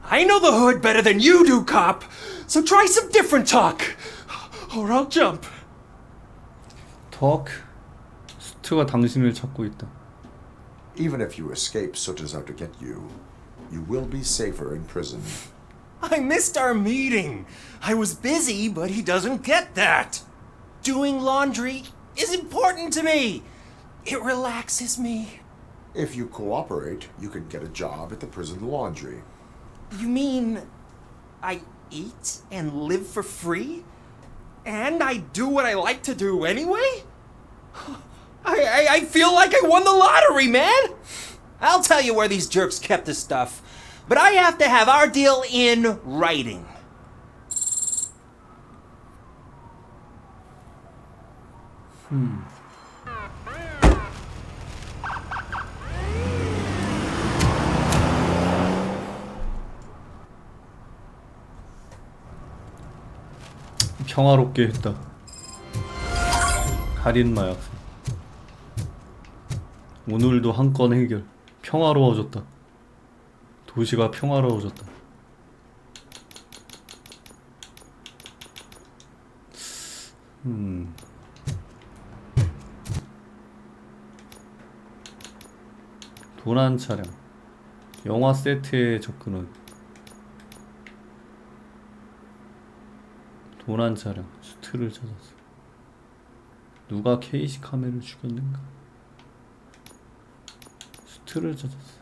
I know the hood better than you do, cop. So try some different talk. Or I'll jump. Talk. 수트가 당신을 찾고 있다. Even if you escape Soot is out to get you, you will be safer in prison. I missed our meeting. I was busy, but he doesn't get that. Doing laundry is important to me. It relaxes me. If you cooperate, you can get a job at the prison laundry. You mean I eat and live for free? And I do what I like to do anyway? I feel like I won the lottery, man! I'll tell you where these jerks kept the stuff, but I have to have our deal in writing. 평화롭게 했다. 할인 마약사. 오늘도 한 건 해결. 평화로워졌다. 도시가 평화로워졌다. 도난 차량. 영화 세트에 접근은. 도난 차량. 수트를 찾았어. 누가 케이시 카메를 죽였는가? 수트를 찾았어.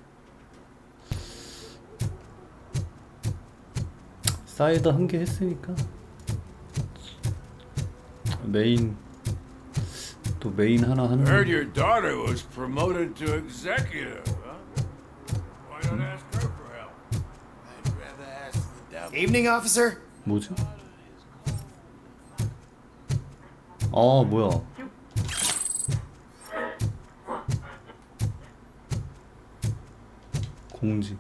사이드 한 개 했으니까 메인 또 메인 하나 하는. Heard your daughter was promoted to executive, huh? Evening, officer. 뭐지? 아, 뭐야. 공지.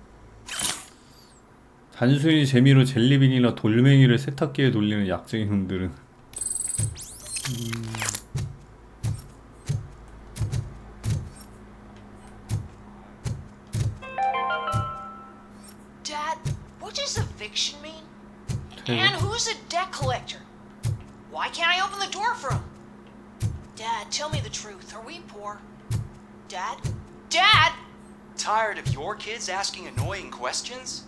단순히 재미로 젤리빈이나 돌멩이를 세탁기에 돌리는 약쟁이 놈들은 Dad, what does eviction mean? And who's a debt collector? Why can't I open the door for him? Dad, tell me the truth. Are we poor? Dad? Dad! Tired of your kids asking annoying questions?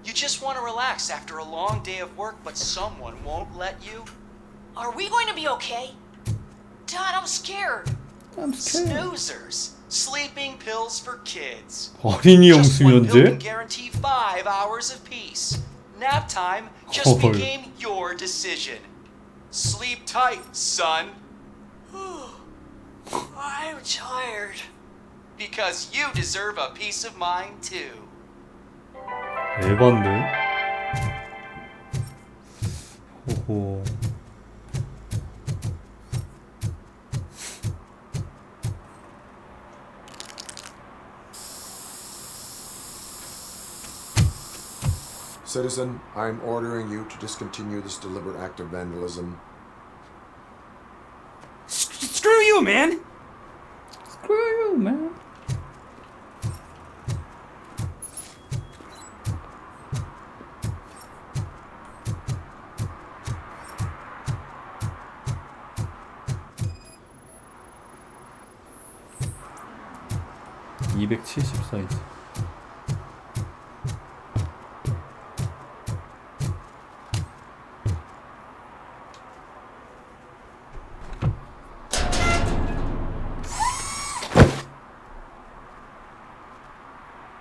You just want to relax after a long day of work, but someone won't let you? Are we going to be okay? Dad, I'm scared. Snoozers. Sleeping pills for kids. 어린이용 Just one pill can 수면제? guarantee 5 hours of peace. Nap time just 헐. became your decision. Sleep tight, son. I'm tired. Because you deserve a peace of mind too. 에반데? 호호. Citizen, I'm ordering you to discontinue this deliberate act of vandalism. Screw you, man! Screw you, man. (270) 사이즈.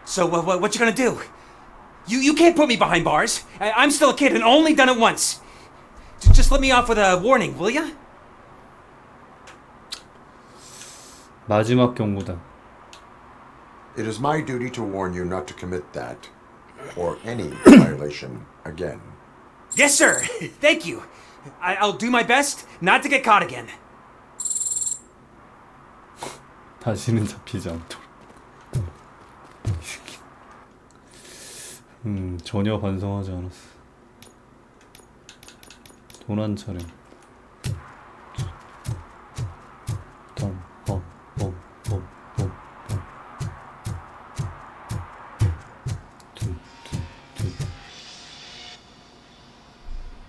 So, what you gonna do? You can't put me behind bars. I'm still a kid and only done it once. Just let me off with a warning, will ya? 마지막 경고다. It is my duty to warn you not to commit that, or any violation, again. Yes, sir. Thank you. I'll do my best not to get caught again. 다시는 잡히지 않도록. 전혀 반성하지 않았어. 도난 차량.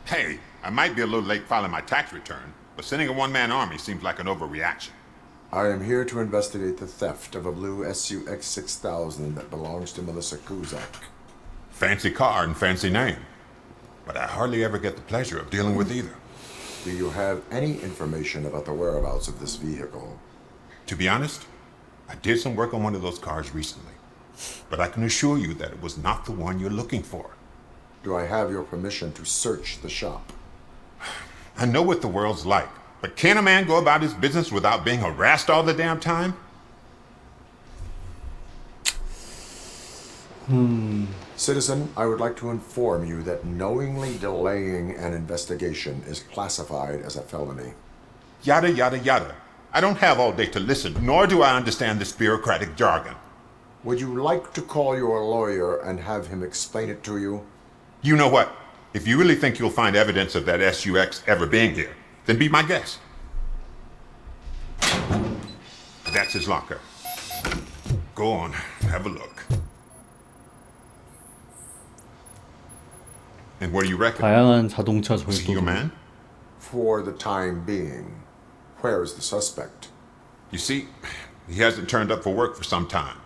Hey, I might be a little late filing my tax return, but sending a one-man army seems like an overreaction. I am here to investigate the theft of a blue SUX 6000 that belongs to Melissa Kuzak. Fancy car and fancy name. But I hardly ever get the pleasure of dealing with either. Do you have any information about the whereabouts of this vehicle? To be honest, I did some work on one of those cars recently. But I can assure you that it was not the one you're looking for. Do I have your permission to search the shop? I know what the world's like, but can a man go about his business without being harassed all the damn time? Citizen, I would like to inform you that knowingly delaying an investigation is classified as a felony. Yada, yada, yada. I don't have all day to listen, nor do I understand this bureaucratic jargon. Would you like to call your lawyer and have him explain it to you? You know what? If you really think you'll find evidence of that SUX ever being here, then be my guest. That's his locker. Go on, have a look. And what do you reckon? 다양한 자동차 Was he your 절도. man? For the time being. Where is the suspect? You see, he hasn't turned up for work for some time.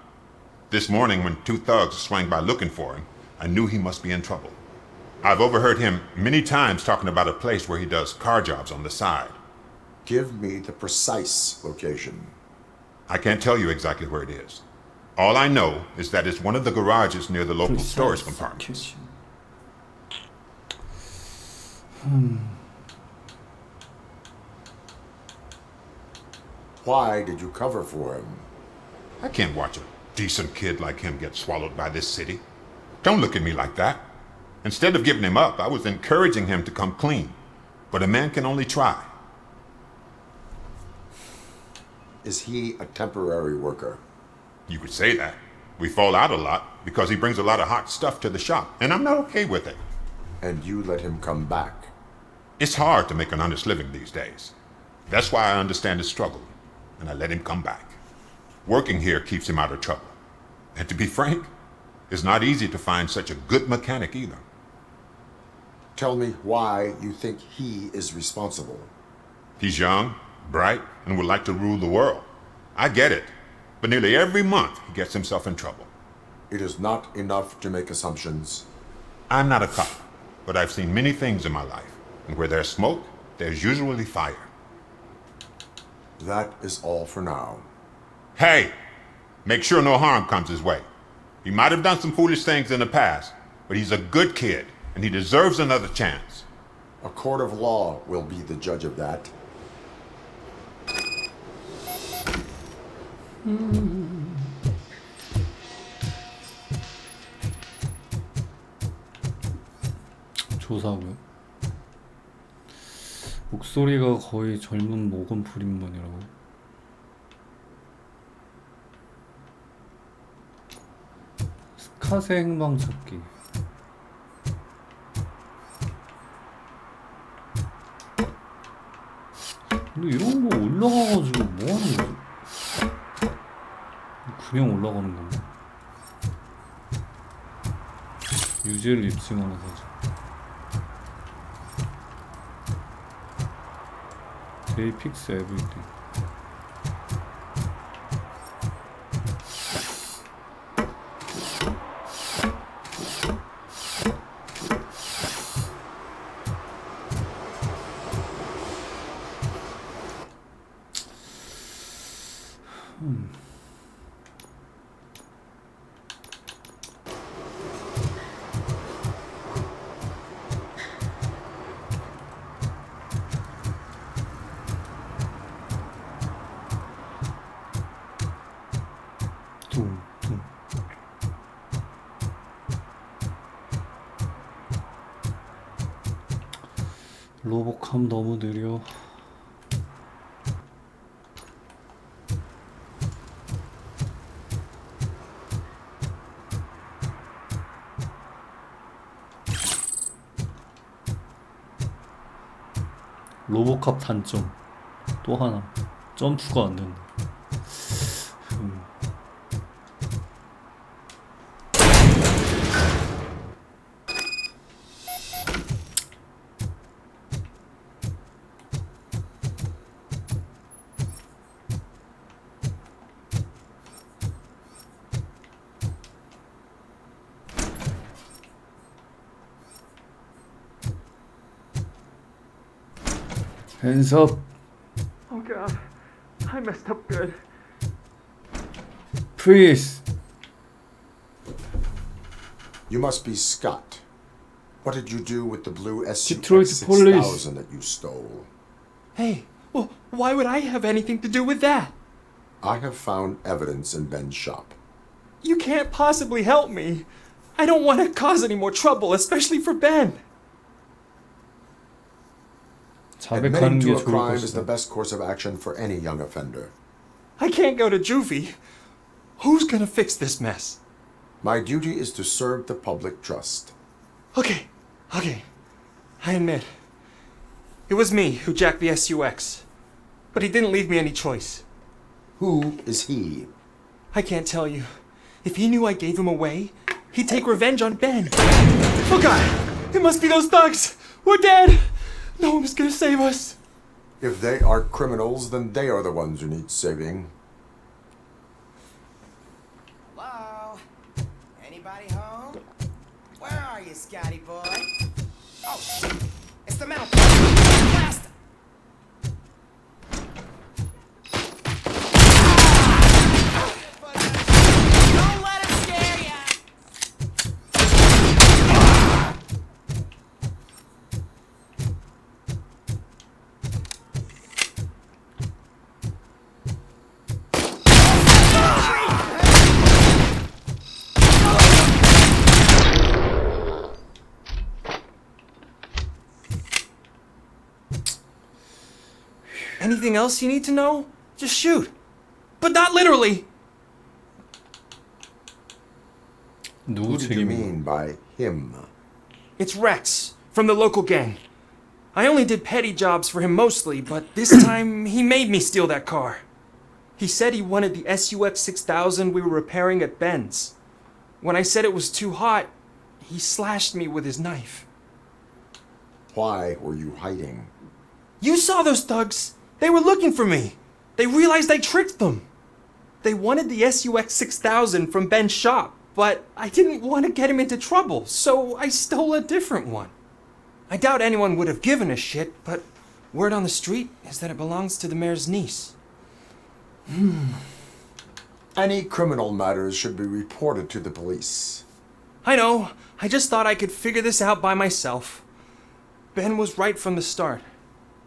This morning, when two thugs swang by looking for him, I knew he must be in trouble. I've overheard him many times talking about a place where he does car jobs on the side. Give me the precise location. I can't tell you exactly where it is. All I know is that it's one of the garages near the local storage compartments. Why did you cover for him? I can't watch a decent kid like him get swallowed by this city. Don't look at me like that. Instead of giving him up, I was encouraging him to come clean. But a man can only try. Is he a temporary worker? You could say that. We fall out a lot because he brings a lot of hot stuff to the shop, and I'm not okay with it. And you let him come back? It's hard to make an honest living these days. That's why I understand his struggle, and I let him come back. Working here keeps him out of trouble. And to be frank, it's not easy to find such a good mechanic either. Tell me why you think he is responsible. He's young, bright, and would like to rule the world. I get it, but nearly every month he gets himself in trouble. It is not enough to make assumptions. I'm not a cop, but I've seen many things in my life, and where there's smoke, there's usually fire. That is all for now. Hey, make sure no harm comes his way. He might have done some foolish things in the past, but he's a good kid, and he deserves another chance. A court of law will be the judge of that. 조사고요. 목소리가 거의 젊은 모건 프리먼이라고. 스카세 행방 찾기. 근데 이런 거 올라가가지고 뭐 하는 거지? 그냥 올라가는 건가? 유젤 립싱하는 사진. 데이 픽스 에브리띵. 로보캅 너무 느려. 로보캅 단점 또 하나, 점프가 안 된다. Hands up. Oh God, I messed up good. Freeze. You must be Scott. What did you do with the blue Detroit SUX police. 6000 that you stole? Hey, well, why would I have anything to do with that? I have found evidence in Ben's shop. You can't possibly help me. I don't want to cause any more trouble, especially for Ben. Admitting to a crime is the best course of action for any young offender. I can't go to juvie. Who's gonna fix this mess? My duty is to serve the public trust. Okay. I admit. It was me who jacked the SUX. But he didn't leave me any choice. Who is he? I can't tell you. If he knew I gave him away, he'd take revenge on Ben. Oh God! It must be those thugs! We're dead! No one's gonna save us. If they are criminals, then they are the ones who need saving. Hello? Anybody home? Where are you, Scotty boy? Oh, shit. It's the metal blast. Don't let him scare ya. Anything else you need to know? Just shoot. But not literally. Who did you mean by him? It's Rex, from the local gang. I only did petty jobs for him mostly, but this time he made me steal that car. He said he wanted the SUX 6000 we were repairing at Ben's. When I said it was too hot, he slashed me with his knife. Why were you hiding? You saw those thugs. They were looking for me. They realized I tricked them. They wanted the SUX 6000 from Ben's shop, but I didn't want to get him into trouble, so I stole a different one. I doubt anyone would have given a shit, but word on the street is that it belongs to the mayor's niece. Any criminal matters should be reported to the police. I know. I just thought I could figure this out by myself. Ben was right from the start.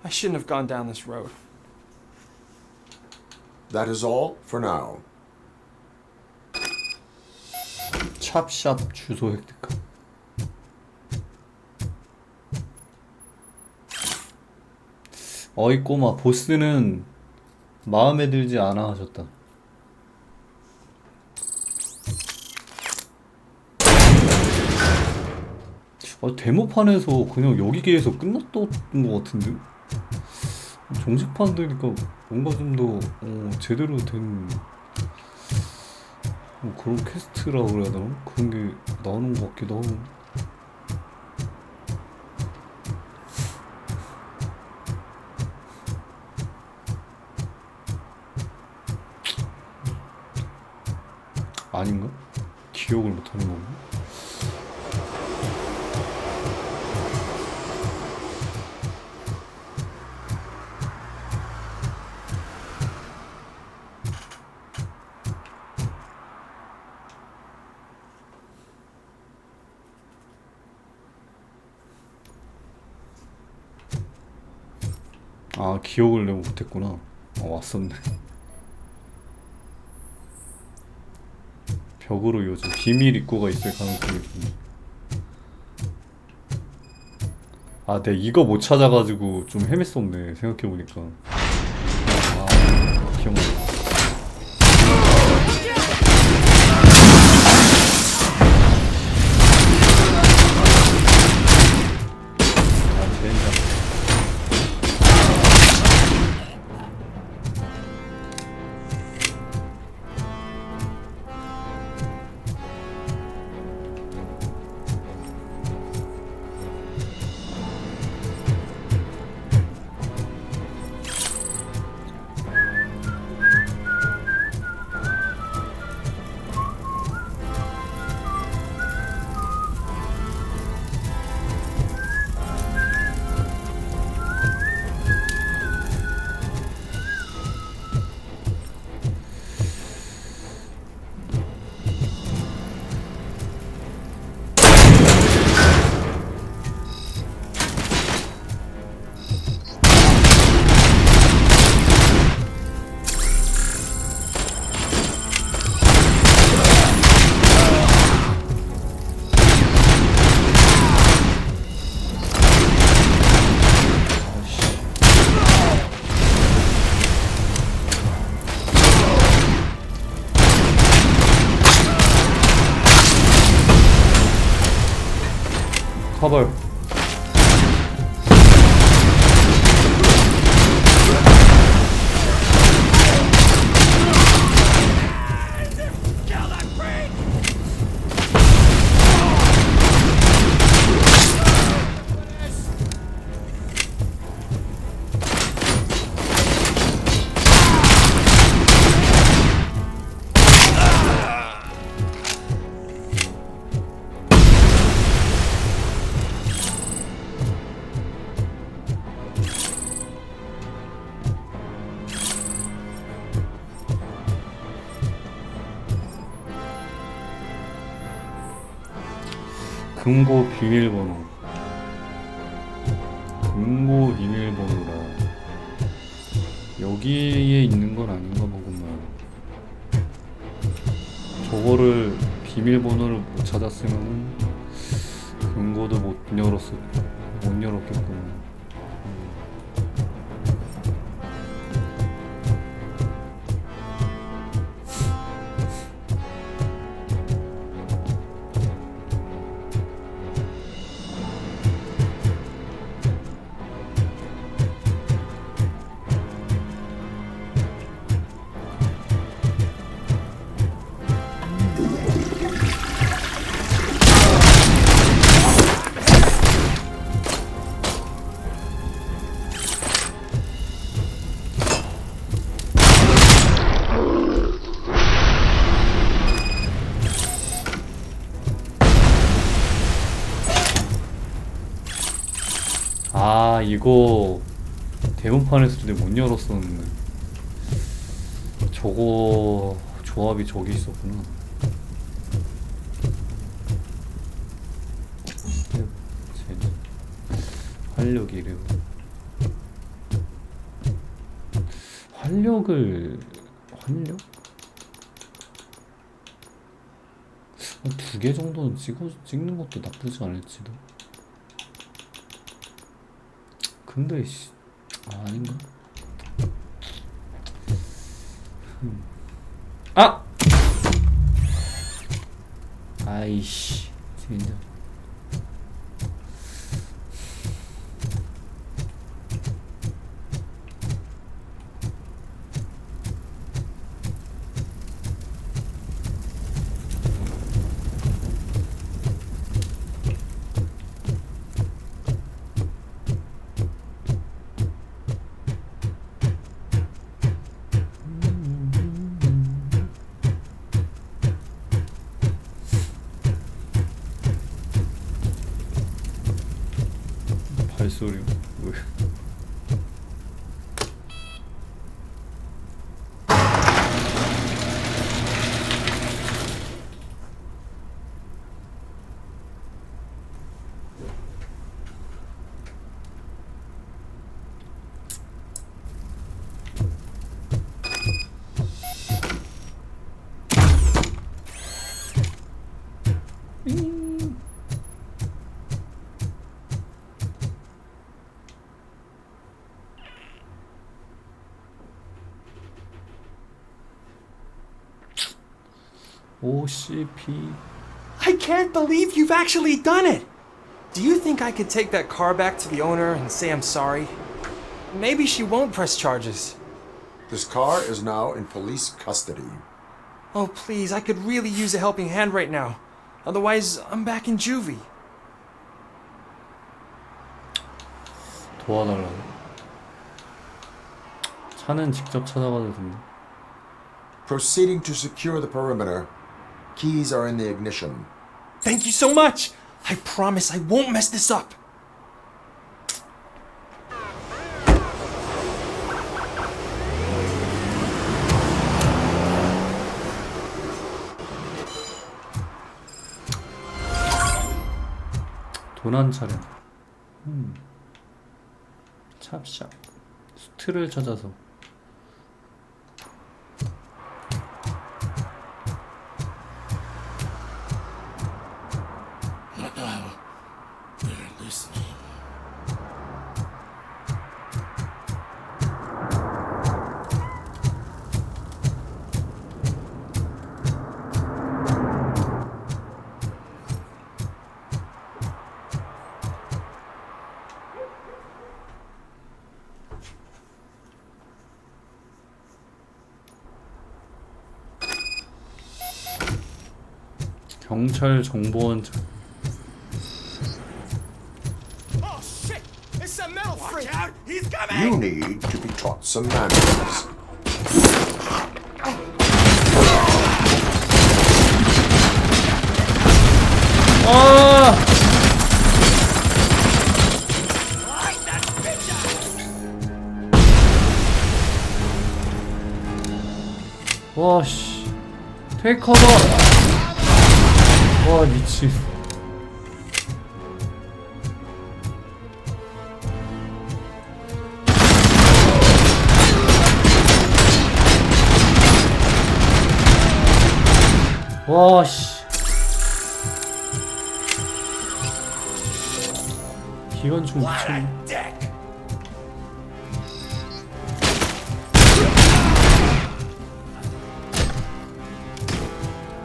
I shouldn't have gone down this road. That is all for now. 찹샵 주소 획득함. 어이 꼬마, 보스는 마음에 들지 않아 하셨다. 데모판에서 그냥 여기에서 끝났던 것 같은데? 정식판 되니까 뭔가 좀 더 제대로 된 그런 퀘스트라고 그래야 되나? 그런 게 나오는 것 같기도 하고. 아닌가? 기억을 못하는 건가? 아, 기억을 내가 못했구나. 왔었네. 벽으로 요즘 비밀 입구가 있을 가능성이 있네. 아, 내가 이거 못 찾아가지고 좀 헤맸었네, 생각해보니까. 아, 기억나. 아, 젠장. 커벌. 금고 비밀번호. 금고 비밀번호라. 여기에 있는 건 아닌가 보구만. 저거를 비밀번호를 못 찾았으면은 금고도 못 열었겠구나. 아 이거 대문판 했을 때 못 열었었는데 저거 조합이 저기 있었구나. 활력이래요. 활력? 두 개 정도는 찍는 것도 나쁘지 않을지도. 근데 아닌가? 아! 아이씨 진짜. 발소리 왜? OCP. I can't believe you've actually done it! Do you think I could take that car back to the owner and say I'm sorry? Maybe she won't press charges. This car is now in police custody. Oh, please, I could really use a helping hand right now. Otherwise, I'm back in juvie. 도와달라고. 차는 직접 찾아가도 된다. Proceeding to secure the perimeter. Keys are in the ignition. Thank you so much! I promise I won't mess this up! 도난 차량. 찹샵. 수트를 찾아서. 경찰 정보원 차. Oh shit! It's a metal freak! Watch out! He's coming! You need to be taught some manners. 와씨 테이커버. 와 미친. 와씨 기관총 미쳤네.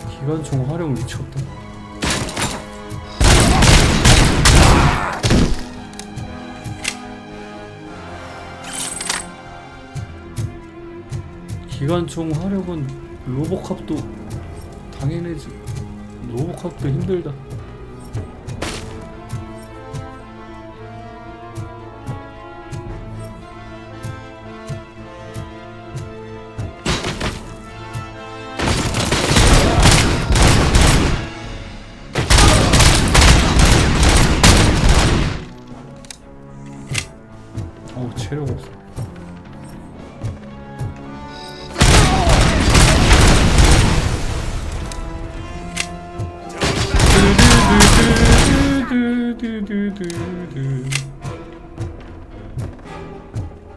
기관총 활용 미쳤다. 기관총 활용은 로보캅도 당연하지. 로보캅도 힘들다. 체력 없어.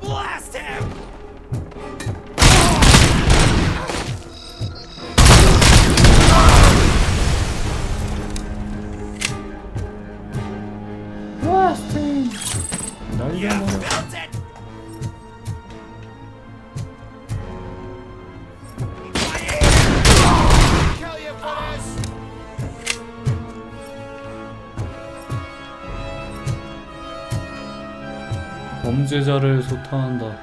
Blast him! 날려버려. 범죄자를 소탕한다.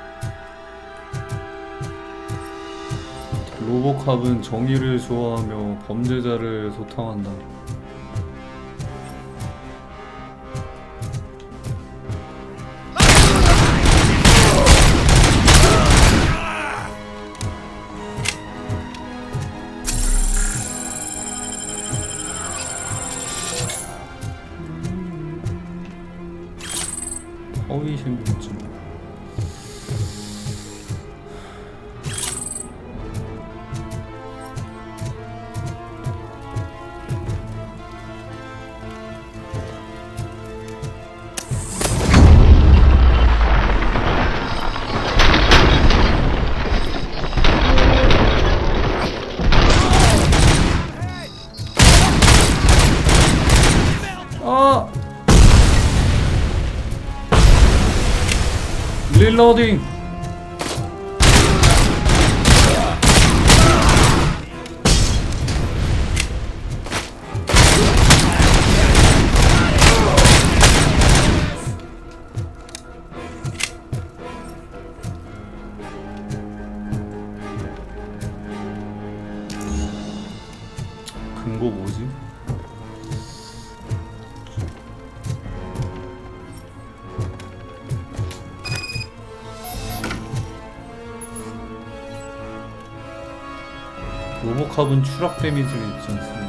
로보캅은 정의를 좋아하며 범죄자를 소탕한다. 허위 신분증. 릴로딩. 근거 뭐지? 로보캅은 추락 데미지가 있지 않습니까?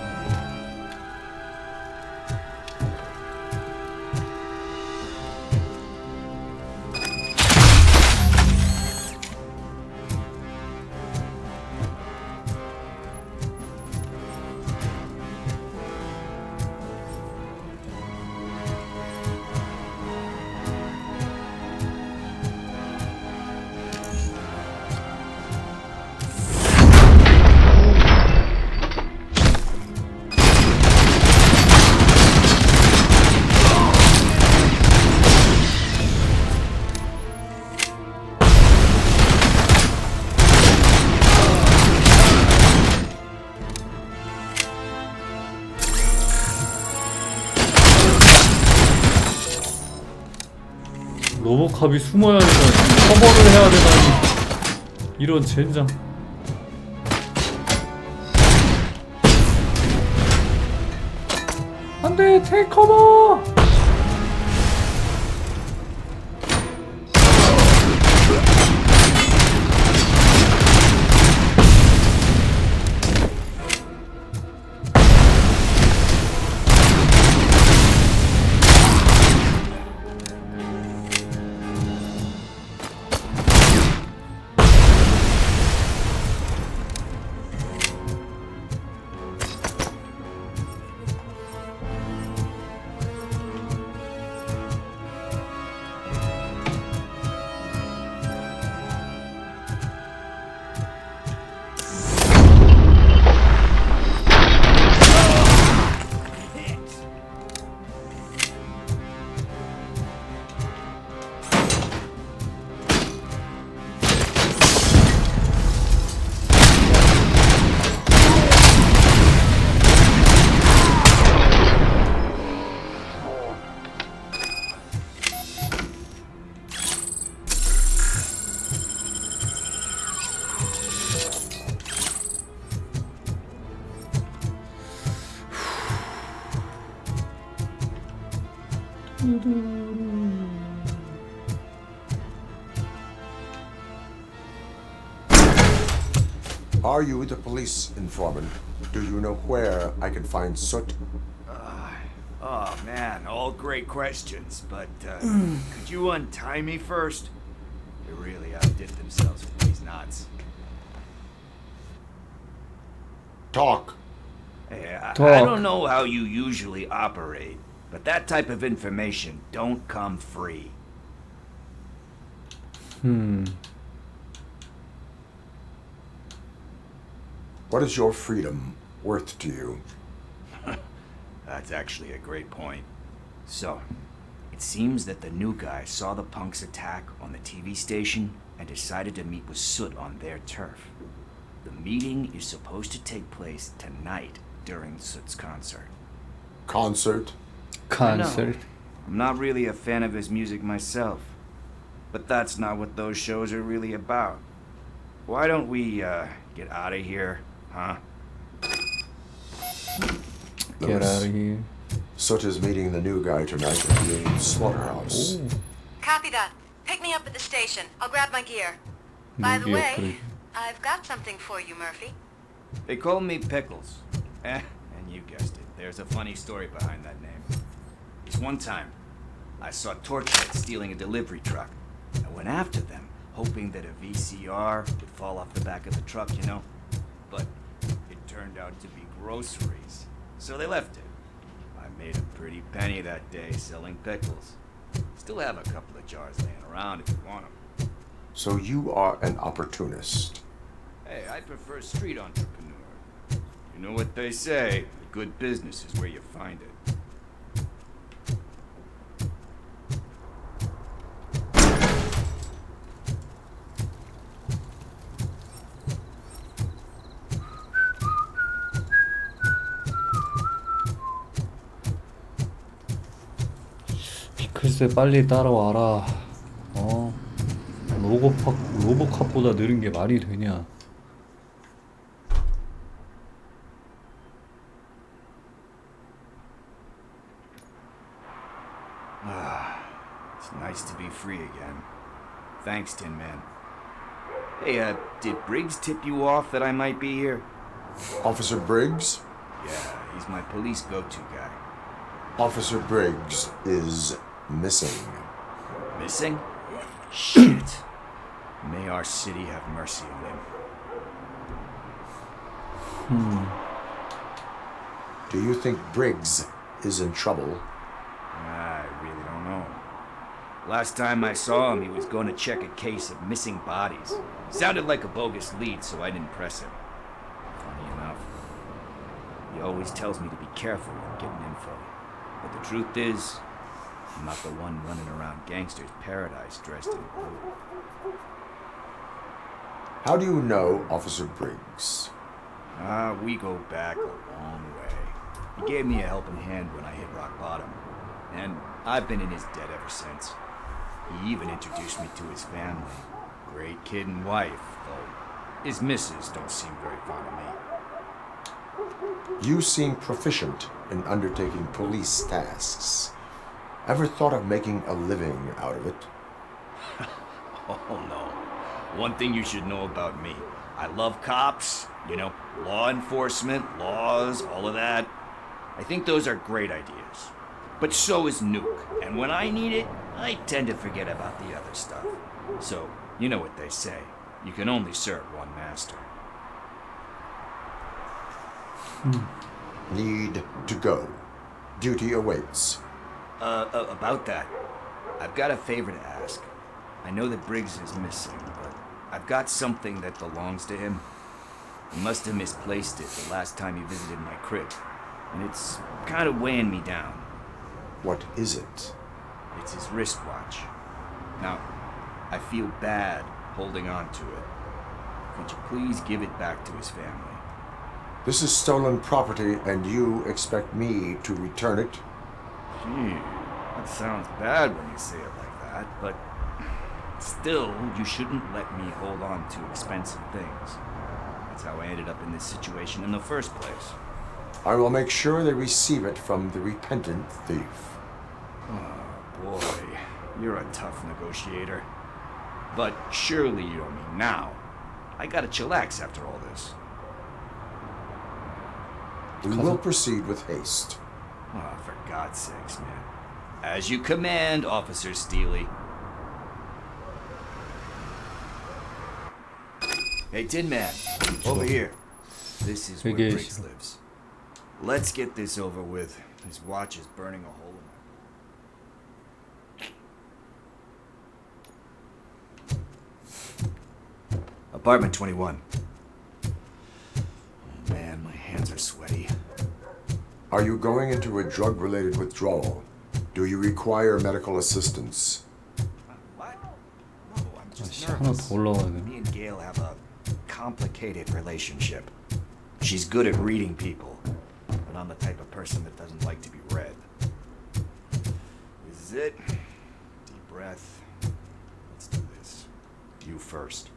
로보캅이 숨어야 되다니, 커버를 해야 되다니, 이런 젠장. 안돼, 테이크 커버. Are you the police informant? Do you know where I can find Soot? Oh man, all great questions, but could you untie me first? They really outdid themselves with these knots. Talk. Hey, I Talk. don't know how you usually operate, but that type of information don't come free. What is your freedom worth to you? That's actually a great point. So, it seems that the new guy saw the punks attack on the TV station and decided to meet with Soot on their turf. The meeting is supposed to take place tonight during Soot's concert. Concert? I know. I'm not really a fan of his music myself, but that's not what those shows are really about. Why don't we, get out of here, huh? Get out of here. Soot is meeting the new guy tonight at the slaughterhouse. Copy that. Pick me up at the station. I'll grab my gear. By the way, I've got something for you, Murphy. They call me Pickles. And you guessed it, there's a funny story behind that name. This one time, I saw Torchlight stealing a delivery truck. I went after them, hoping that a VCR would fall off the back of the truck, you know? But it turned out to be groceries, so they left it. I made a pretty penny that day selling pickles. Still have a couple of jars laying around if you want them. So you are an opportunist. Hey, I prefer street entrepreneur. You know what they say, a good business is where you find it. 글쎄 빨리 따라와라. 로보캅보다 느린 게 말이 되냐? It's nice to be free again. Thanks, Tin Man. Hey, did Briggs tip you off that I might be here? Officer Briggs? Yeah, he's my police go-to guy. Officer Briggs is missing. Missing? Shit. May our city have mercy on him. Do you think Briggs is in trouble? I really don't know. Last time I saw him, he was going to check a case of missing bodies. Sounded like a bogus lead, so I didn't press him. Funny enough. He always tells me to be careful when getting info. But the truth is, I'm not the one running around gangster's paradise dressed in blue. How do you know Officer Briggs? We go back a long way. He gave me a helping hand when I hit rock bottom. And I've been in his debt ever since. He even introduced me to his family. Great kid and wife, though his missus don't seem very fond of me. You seem proficient in undertaking police tasks. Ever thought of making a living out of it? Oh no. One thing you should know about me. I love cops, you know, law enforcement, laws, all of that. I think those are great ideas. But so is Nuke, and when I need it, I tend to forget about the other stuff. So, you know what they say. You can only serve one master. Need to go. Duty awaits. About that, I've got a favor to ask. I know that Briggs is missing, but I've got something that belongs to him. He must have misplaced it the last time he visited my crib, and it's kind of weighing me down. What is it? It's his wristwatch. Now, I feel bad holding on to it. Could you please give it back to his family? This is stolen property, and you expect me to return it? Gee, that sounds bad when you say it like that, but still, you shouldn't let me hold on to expensive things. That's how I ended up in this situation in the first place. I will make sure they receive it from the repentant thief. Oh, boy. You're a tough negotiator. But surely you don't mean now. I gotta chillax after all this. We will proceed with haste. Oh, for God's sakes, man. As you command, Officer Steely. Hey, Tin Man, over here. This is where 케이대시. Briggs lives. Let's get this over with. His watch is burning a hole in it. Apartment 21. Oh, man, my hands are sweaty. Are you going into a drug-related withdrawal? Do you require medical assistance? 아씨 하나 더 올라와야 되네. Me and Gail have a complicated relationship. She's good at reading people, but I'm the type of person that doesn't like to be read. This is it. Deep breath. Let's do this. You first.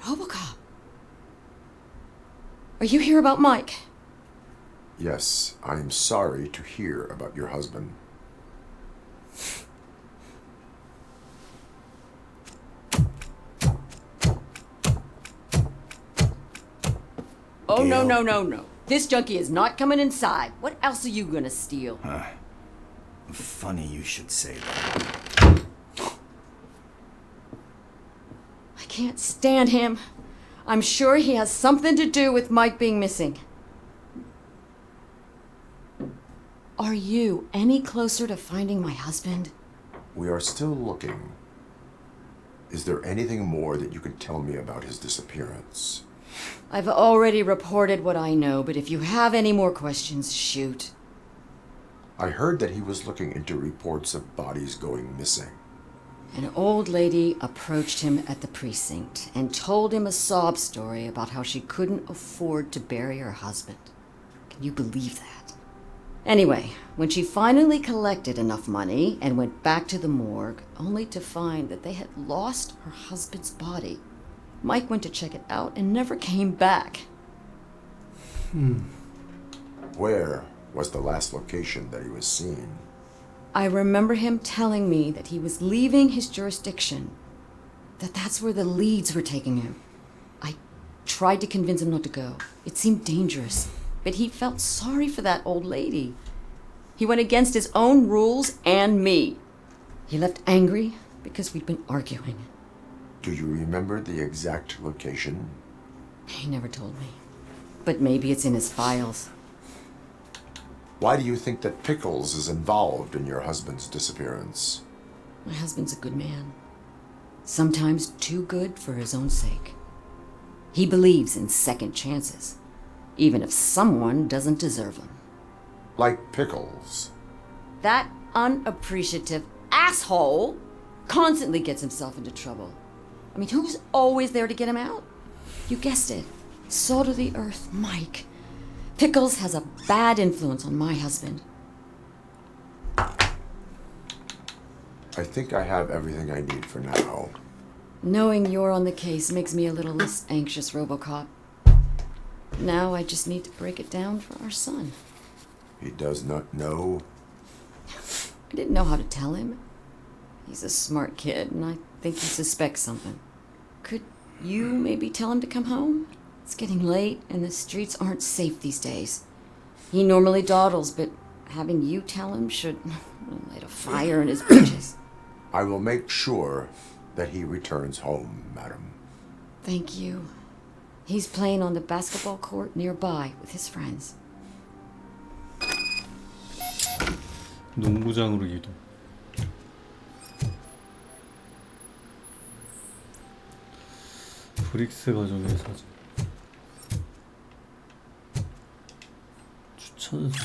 Robocop. Are you here about Mike? Yes, I'm sorry to hear about your husband. Oh, no. This junkie is not coming inside. What else are you gonna steal? Funny you should say that. I can't stand him. I'm sure he has something to do with Mike being missing. Are you any closer to finding my husband? We are still looking. Is there anything more that you can tell me about his disappearance? I've already reported what I know, but if you have any more questions, shoot. I heard that he was looking into reports of bodies going missing. An old lady approached him at the precinct and told him a sob story about how she couldn't afford to bury her husband. Can you believe that? Anyway, when she finally collected enough money and went back to the morgue, only to find that they had lost her husband's body, Mike went to check it out and never came back. Where was the last location that he was seen? I remember him telling me that he was leaving his jurisdiction, that's where the leads were taking him. I tried to convince him not to go. It seemed dangerous, but he felt sorry for that old lady. He went against his own rules and me. He left angry because we'd been arguing. Do you remember the exact location? He never told me, but maybe it's in his files. Why do you think that Pickles is involved in your husband's disappearance? My husband's a good man. Sometimes too good for his own sake. He believes in second chances, even if someone doesn't deserve them. Like Pickles. That unappreciative asshole constantly gets himself into trouble. I mean, who's always there to get him out? You guessed it. Salt of the earth, Mike. Pickles has a bad influence on my husband. I think I have everything I need for now. Knowing you're on the case makes me a little less anxious, Robocop. Now I just need to break it down for our son. He does not know. I didn't know how to tell him. He's a smart kid, and I think he suspects something. Could you maybe tell him to come home? It's getting late, and the streets aren't safe these days. He normally dawdles, but having you tell him should light a fire in his britches. I will make sure that he returns home, madam. Thank you. He's playing on the basketball court nearby with his friends. 농구장으로 이동. 브릭스 가족의 사진. 추천사.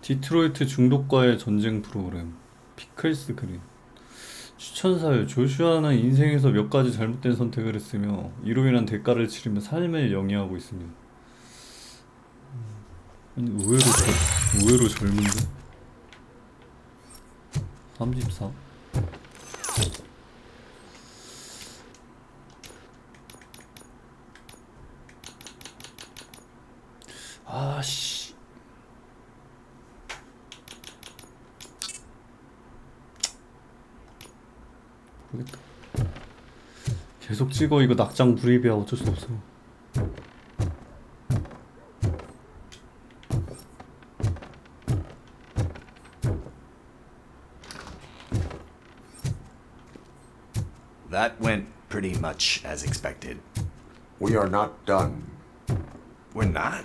디트로이트 중독과의 전쟁 프로그램. 피클스 그린. 추천사요. 조슈아는 인생에서 몇 가지 잘못된 선택을 했으며 이로 인한 대가를 치르며 삶을 영위하고 있습니다. 아니, 의외로 젊은데? 34? 아씨. 모르겠다. 계속 찍어. 이거 낙장 불입이야. 어쩔 수 없어. that went pretty much as expected. We are not done. We're not?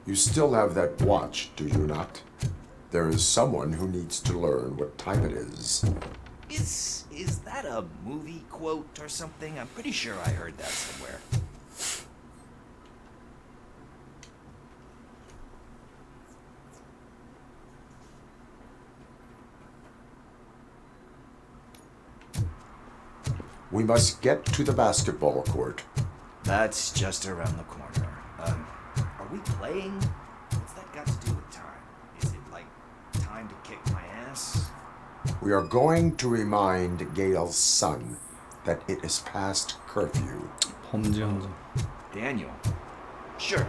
You still have that watch, do you not? There is someone who needs to learn what time it is. Is that a movie quote or something? I'm pretty sure I heard that somewhere. We must get to the basketball court. That's just around the corner. Are we playing? What's that got to do with time? Is it like time to kick my ass? We are going to remind Gail's son that it is past curfew. 범죄 현장. Daniel. Sure.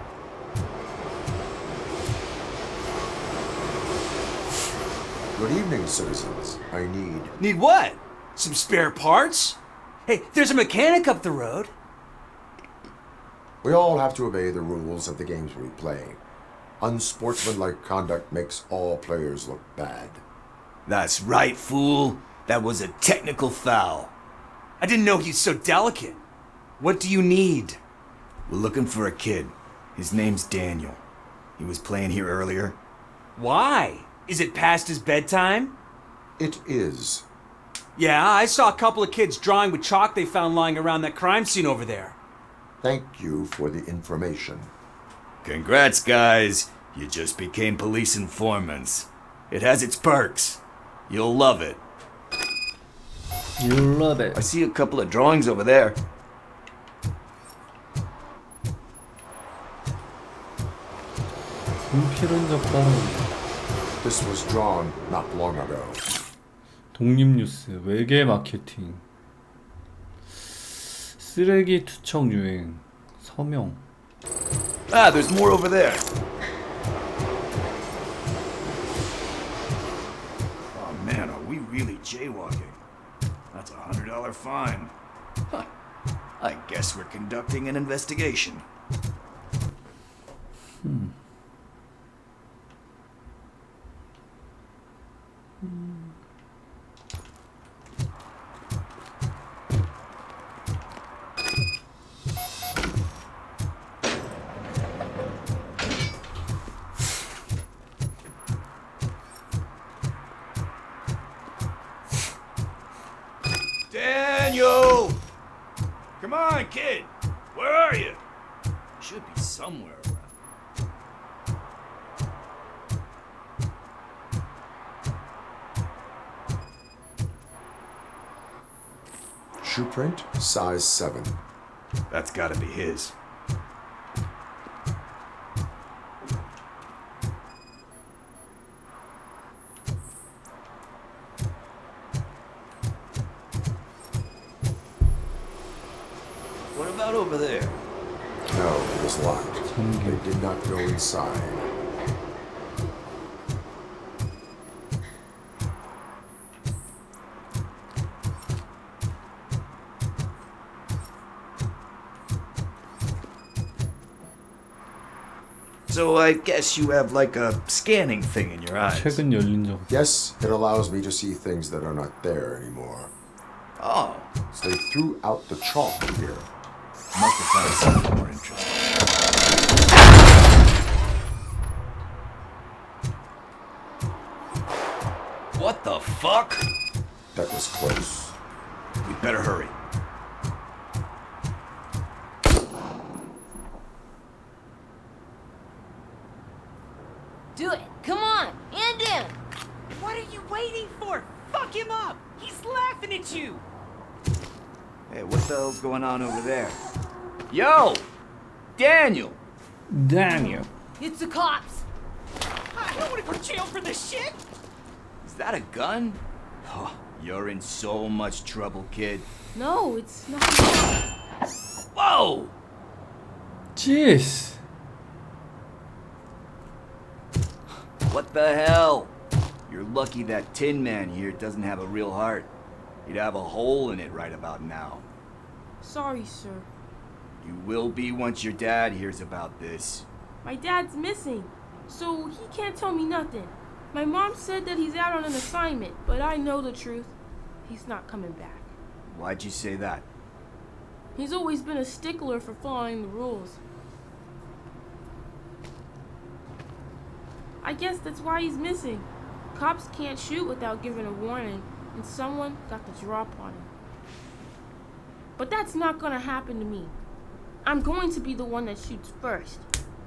Good evening, citizens. I need... Need what? Some spare parts? Hey, there's a mechanic up the road. We all have to obey the rules of the games we play. Unsportsmanlike conduct makes all players look bad. That's right, fool. That was a technical foul. I didn't know he's so delicate. What do you need? We're looking for a kid. His name's Daniel. He was playing here earlier. Why? Is it past his bedtime? It is. Yeah, I saw a couple of kids drawing with chalk they found lying around that crime scene over there. Thank you for the information. Congrats, guys. You just became police informants. It has its perks. You'll love it. You'll love it. I see a couple of drawings over there. 불필요적 따라. This was drawn not long ago. 독립뉴스, 외계 마케팅, 쓰레기 투척 유행, 서명. Ah, there's more over there. Oh man, are we really jaywalking? That's $100 fine. Huh. I guess we're conducting an investigation. Daniel! Come on, kid. Where are you? Should be somewhere around. Shoe print, size 7. That's gotta be his. What about over there? No, it was locked. They did not go inside. So I guess you have like a scanning thing in your eyes. 최근 열린 적. Yes, it allows me to see things that are not there anymore. Oh. So they threw out the chalk here. Must have found something more interesting. What the fuck? That was close. We better hurry. Do it. Come on. Hand in. What are you waiting for? Fuck him up! He's laughing at you! Hey, what the hell's going on over there? Yo! Daniel! Daniel. It's the cops. I don't want to go to jail for this shit! Is that a gun? Oh, you're in so much trouble, kid. No, it's not. Whoa! Jeez. What the hell? You're lucky that Tin Man here doesn't have a real heart. He'd have a hole in it right about now. Sorry, sir. You will be once your dad hears about this. My dad's missing, so he can't tell me nothing. My mom said that he's out on an assignment, but I know the truth. He's not coming back. Why'd you say that? He's always been a stickler for following the rules. I guess that's why he's missing. Cops can't shoot without giving a warning, and someone got the drop on him. But that's not gonna happen to me. I'm going to be the one that shoots first.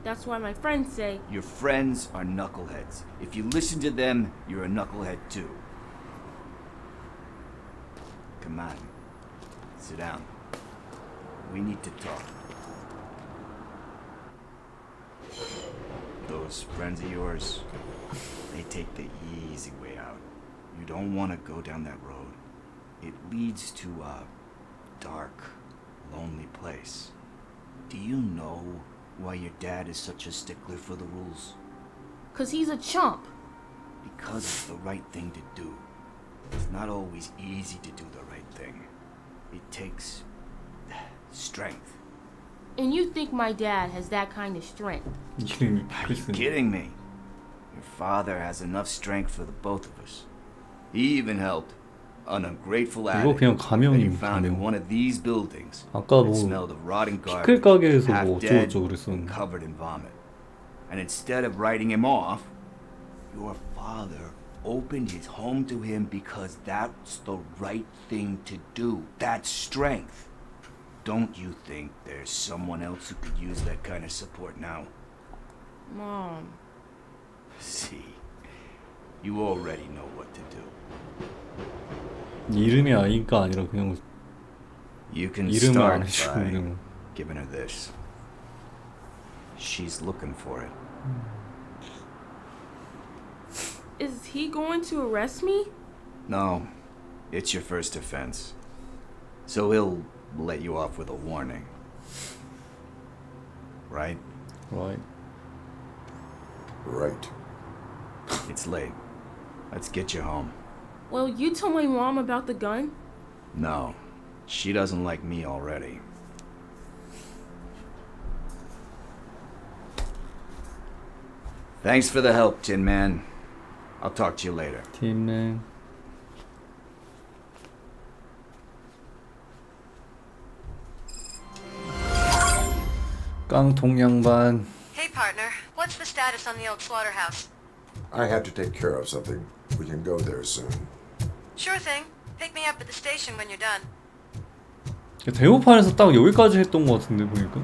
That's why my friends say, Your friends are knuckleheads. If you listen to them, you're a knucklehead too. Come on. Sit down. We need to talk. Those friends of yours, they take the easy way out. You don't want to go down that road. It leads to a dark, lonely place. Do you know why your dad is such a stickler for the rules? 'cause he's a chump. Because it's the right thing to do. It's not always easy to do the right thing. It takes strength. And you think my dad has that kind of strength? Are you kidding me? Your father has enough strength for the both of us. He even helped an ungrateful 이거 addict 그냥 that he 감염입니다. found in 감염. one of these buildings. 아까 It 뭐 smelled of rotting 피클 garbage, 가게에서 half 뭐 dead, 어쩌고저쩌고 and 그랬었는데. covered in vomit. And instead of writing him off, your father opened his home to him because that's the right thing to do. That's strength. Don't you think there's someone else who could use that kind of support now? Mom. See, you already know what to do. 이름이 아이가 아니라 그냥 You can 이름을 안 start 해주고 by 그냥 giving her this. She's looking for it. Is he going to arrest me? No, it's your first offense. So he'll let you off with a warning. Right? Right. Right. It's late. Let's get you home. Well, you told my mom about the gun? No, she doesn't like me already. Thanks for the help, Tin Man. I'll talk to you later. 팀맨. 깡통 양반. Hey, partner. What's the status on the old slaughterhouse? I had to take care of something. We can go there soon. Sure thing. Pick me up at the station when you're done. 데모판에서 딱 여기까지 했던 것 같은데 보니까.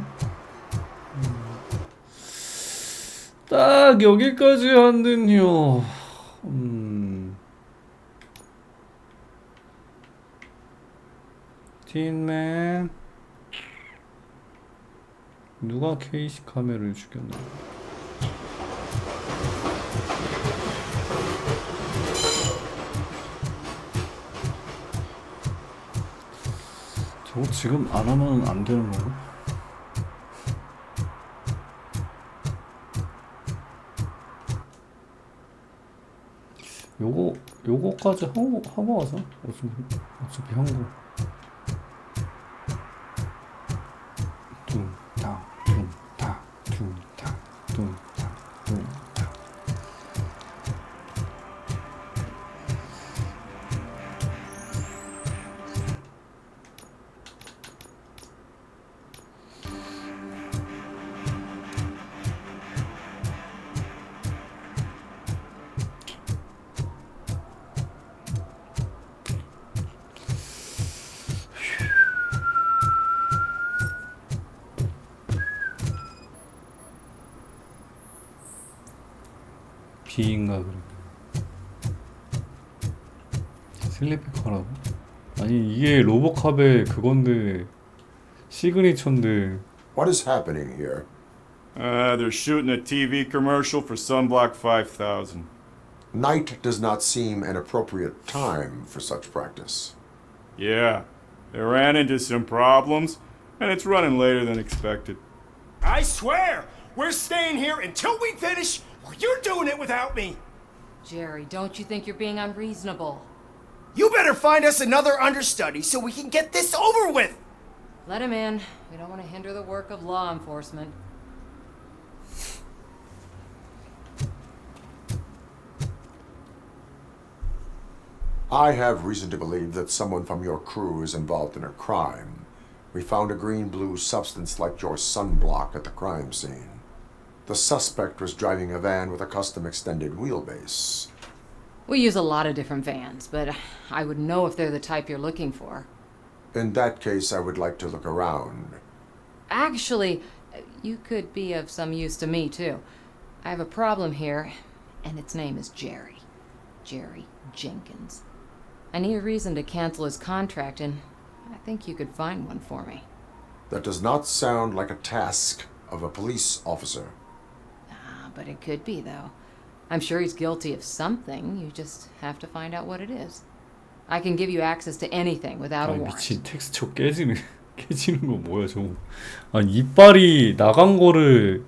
딱 여기까지 한든요. 틴맨. 누가 케이시 카메라를 죽였나? 저거 지금 안 하면 안 되는 건가? 요거까지 하고 와서 어차피 한 거. 둥탕 둥탕 둥탕 둥탕 둥탕. B인가 그러면 슬리피커라고? 아니 이게 로보캅의 그건데 시그니처인데. What is happening here? They're shooting a TV commercial for Sunblock 5000. Night does not seem an appropriate time for such practice. Yeah, they ran into some problems, and it's running later than expected. I swear, we're staying here until we finish, or you're doing it without me. Jerry, don't you think you're being unreasonable? You better find us another understudy so we can get this over with. Let him in. We don't want to hinder the work of law enforcement. I have reason to believe that someone from your crew is involved in a crime. We found a green-blue substance like your sunblock at the crime scene. The suspect was driving a van with a custom extended wheelbase. We use a lot of different vans, but I would know if they're the type you're looking for. In that case, I would like to look around. Actually, you could be of some use to me, too. I have a problem here, and its name is Jerry. Jerry Jenkins. I need a reason to cancel his contract, and I think you could find one for me. That does not sound like a task of a police officer. But it could be, though. I'm sure he's guilty of something. You just have to find out what it is. I can give you access to anything without a warrant. 미친 텍스처 깨지는 거 뭐야 저거. 아니 이빨이 나간 거를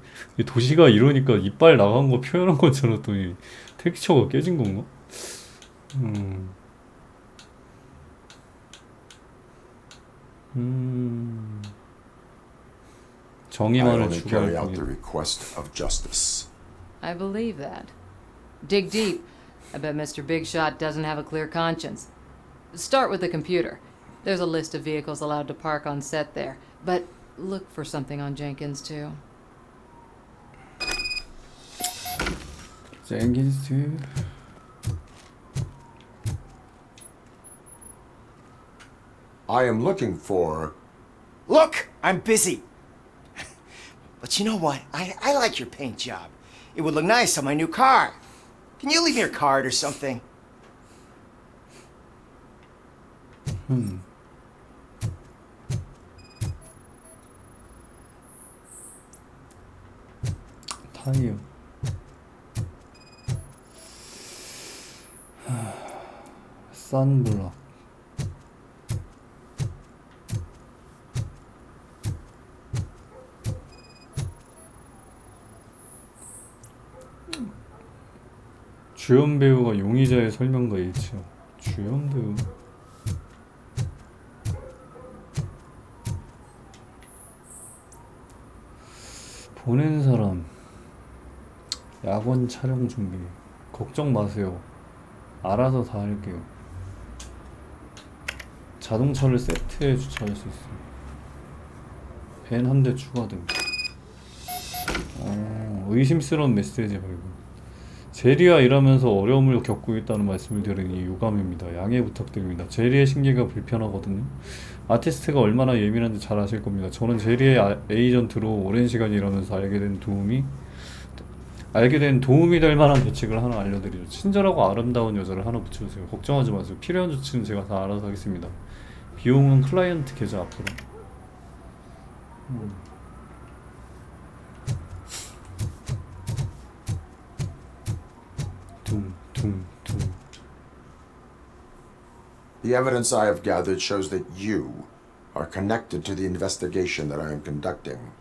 도시가 이러니까 이빨 나간 거 표현한 것처럼 했더니 텍스처가 깨진 건가? 정의만을 carry out 추구할 the request of justice. I believe that. Dig deep. I bet Mr. Big Shot doesn't have a clear conscience. Start with the computer. There's a list of vehicles allowed to park on set there. But look for something on Jenkins, too. Jenkins, too. I am looking for... Look, I'm busy. But you know what? I like your paint job. It would look nice on my new car. Can you leave me your card or something? 타이어. 선블럭. 주연 배우가 용의자의 설명과 일치요. 주연 배우. 보낸 사람. 야권 촬영 준비. 걱정 마세요. 알아서 다 할게요. 자동차를 세트에 주차할 수 있어요. 벤 한 대 추가됨. 의심스러운 메시지 발견. 제리와 일하면서 어려움을 겪고 있다는 말씀을 들으니 유감입니다. 양해 부탁드립니다. 제리의 심기가 불편하거든요. 아티스트가 얼마나 예민한지 잘 아실 겁니다. 저는 제리의 에이전트로 오랜 시간 일하면서 알게 된 도움이 될 만한 대책을 하나 알려드리죠. 친절하고 아름다운 여자를 하나 붙여주세요. 걱정하지 마세요. 필요한 조치는 제가 다 알아서 하겠습니다. 비용은 클라이언트 계좌 앞으로. The evidence I have gathered shows that you are connected to the investigation that I am conducting.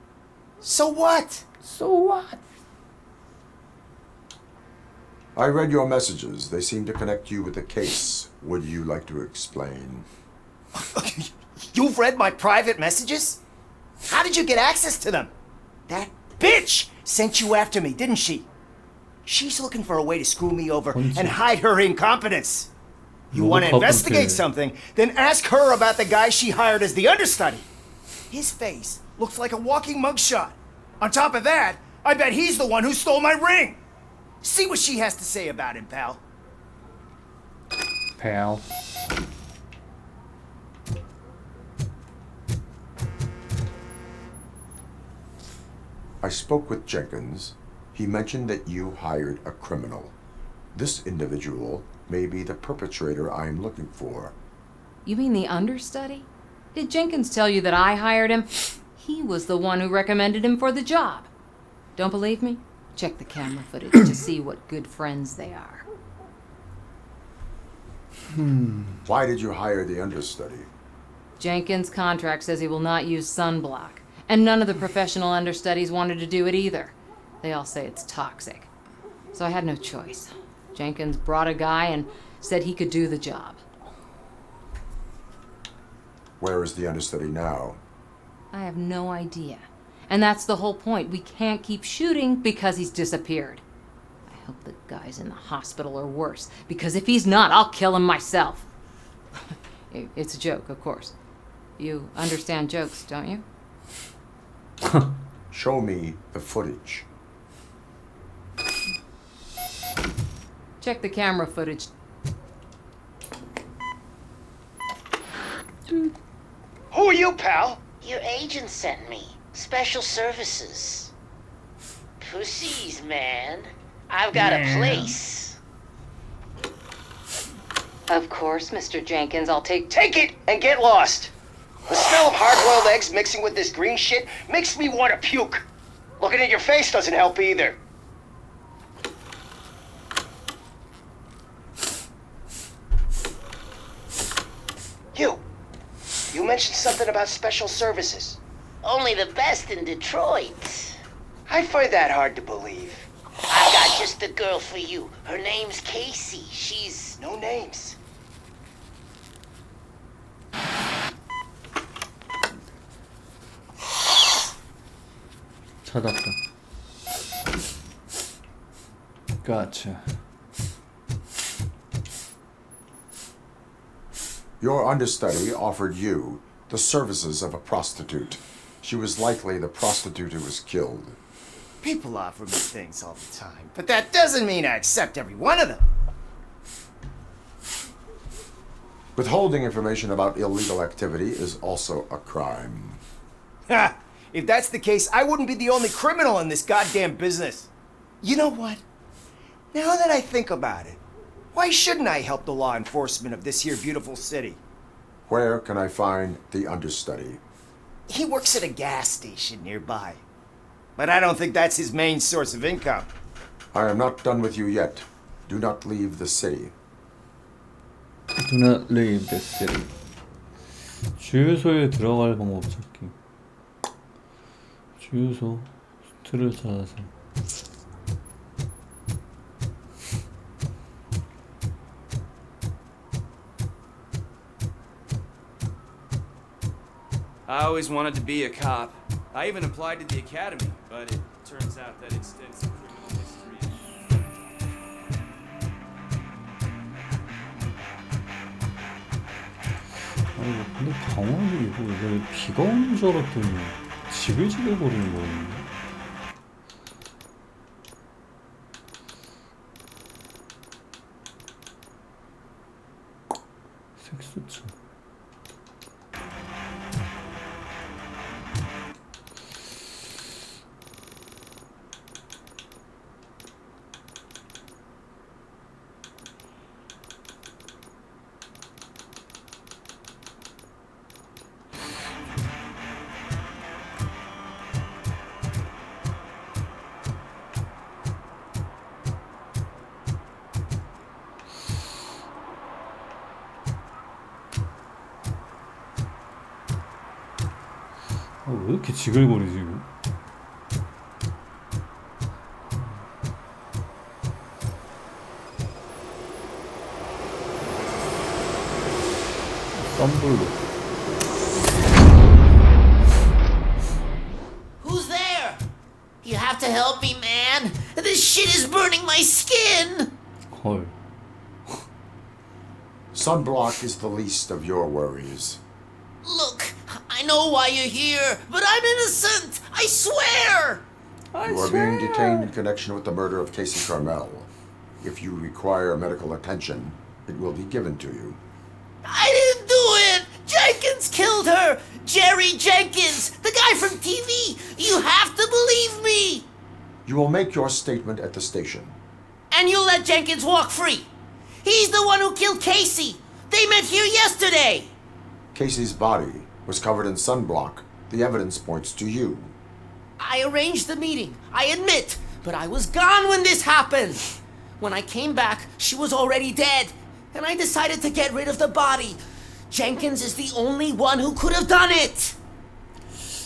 So what? So what? I read your messages. They seem to connect you with the case. Would you like to explain? You've read my private messages? How did you get access to them? That bitch sent you after me, didn't she? She's looking for a way to screw me over and hide her incompetence. You want to investigate something, then ask her about the guy she hired as the understudy. His face looks like a walking mugshot. On top of that, I bet he's the one who stole my ring. See what she has to say about him, pal. Pal. I spoke with Jenkins. He mentioned that you hired a criminal. This individual may be the perpetrator I am looking for. You mean the understudy? Did Jenkins tell you that I hired him? He was the one who recommended him for the job. Don't believe me? Check the camera footage to see what good friends they are. Why did you hire the understudy? Jenkins' contract says he will not use sunblock, and none of the professional understudies wanted to do it either. They all say it's toxic. So I had no choice. Jenkins brought a guy and said he could do the job. Where is the understudy now? I have no idea. And that's the whole point. We can't keep shooting because he's disappeared. I hope the guy's in the hospital or worse, because if he's not, I'll kill him myself. It's a joke, of course. You understand jokes, don't you? Show me the footage. Check the camera footage. Who are you, pal? Your agent sent me. Special services. Pussies, man. I've got a place. Of course, Mr. Jenkins, I'll take it and get lost. The smell of hard-boiled eggs mixing with this green shit makes me want to puke. Looking at your face doesn't help either. You mentioned something about special services. Only the best in Detroit. I find that hard to believe. I've got just the girl for you. Her name's Casey. She's... No names. 찾았다. Gotcha. Your understudy offered you the services of a prostitute. She was likely the prostitute who was killed. People offer me things all the time, but that doesn't mean I accept every one of them. Withholding information about illegal activity is also a crime. Ha! If that's the case, I wouldn't be the only criminal in this goddamn business. You know what? Now that I think about it, why shouldn't I help the law enforcement of this here beautiful city? Where can I find the understudy? He works at a gas station nearby. But I don't think that's his main source of income. I am not done with you yet. Do not leave the city. Do not leave the city. 주유소에 들어갈 방법 찾기. 주유소 스트를 찾아서. I always wanted to be a cop. I even applied to the academy, but it turns out that extensive criminal history... 아니 근데 강원이 이거 왜 비가 오는 줄 알았더니 지글지글 거리는 거였네. 색소차. 왜 이렇게 지글거리지 이거? 썬블로. Who's there? You have to help me, man. This shit is burning my skin. 헐. Sunblock is the least of your worries. Look, I know why you're here, but I'm innocent. I swear. You are being detained in connection with the murder of Casey Carmel. If you require medical attention, it will be given to you. I didn't do it. Jenkins killed her. Jerry Jenkins, the guy from TV. You have to believe me. You will make your statement at the station. And you let Jenkins walk free. He's the one who killed Casey. They met here yesterday. Casey's body was covered in sunblock. The evidence points to you. I arranged the meeting, I admit, but I was gone when this happened. When I came back, she was already dead, and I decided to get rid of the body. Jenkins is the only one who could have done it.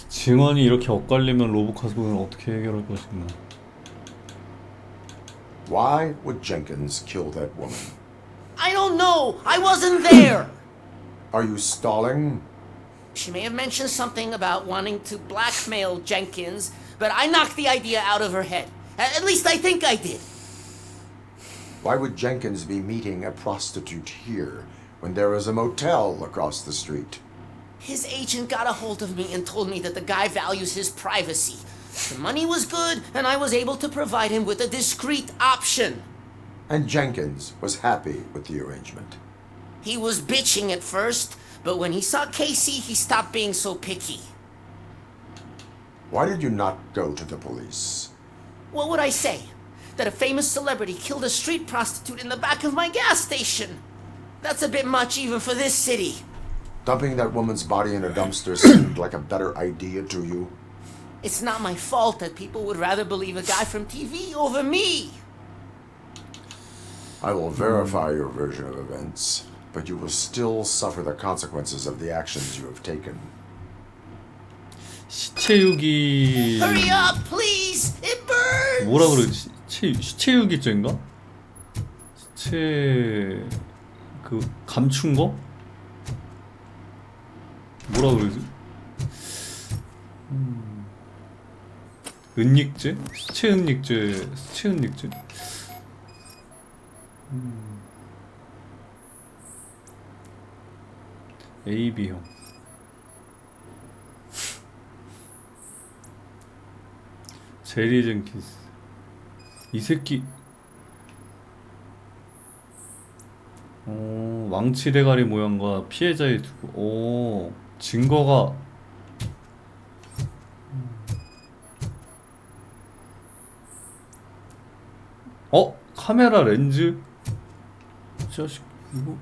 증언이 이렇게 엇갈리면 로보카스는 어떻게 해결할 것인가? Why would Jenkins kill that woman? I don't know. I wasn't there. Are you stalling? She may have mentioned something about wanting to blackmail Jenkins, but I knocked the idea out of her head. At least I think I did. Why would Jenkins be meeting a prostitute here when there is a motel across the street? His agent got a hold of me and told me that the guy values his privacy. The money was good, and I was able to provide him with a discreet option. And Jenkins was happy with the arrangement. He was bitching at first, but when he saw Casey, he stopped being so picky. Why did you not go to the police? What would I say? That a famous celebrity killed a street prostitute in the back of my gas station? That's a bit much even for this city. Dumping that woman's body in a dumpster seemed like a better idea to you? It's not my fault that people would rather believe a guy from TV over me. I will verify your version of events, but you will still suffer the consequences of the actions you have taken. 시체유기 Hurry up, please! It burns! 뭐라 그러지? 시체유기죄인가? 시체 그 감춘 거? 뭐라 그러지? 은닉죄? 시체 은닉죄, 시체 은닉죄. AB형. 제리 젠킨스. 이 새끼. 왕치 대가리 모양과 피해자의 두고. 증거가. 카메라 렌즈? 이 자식 이거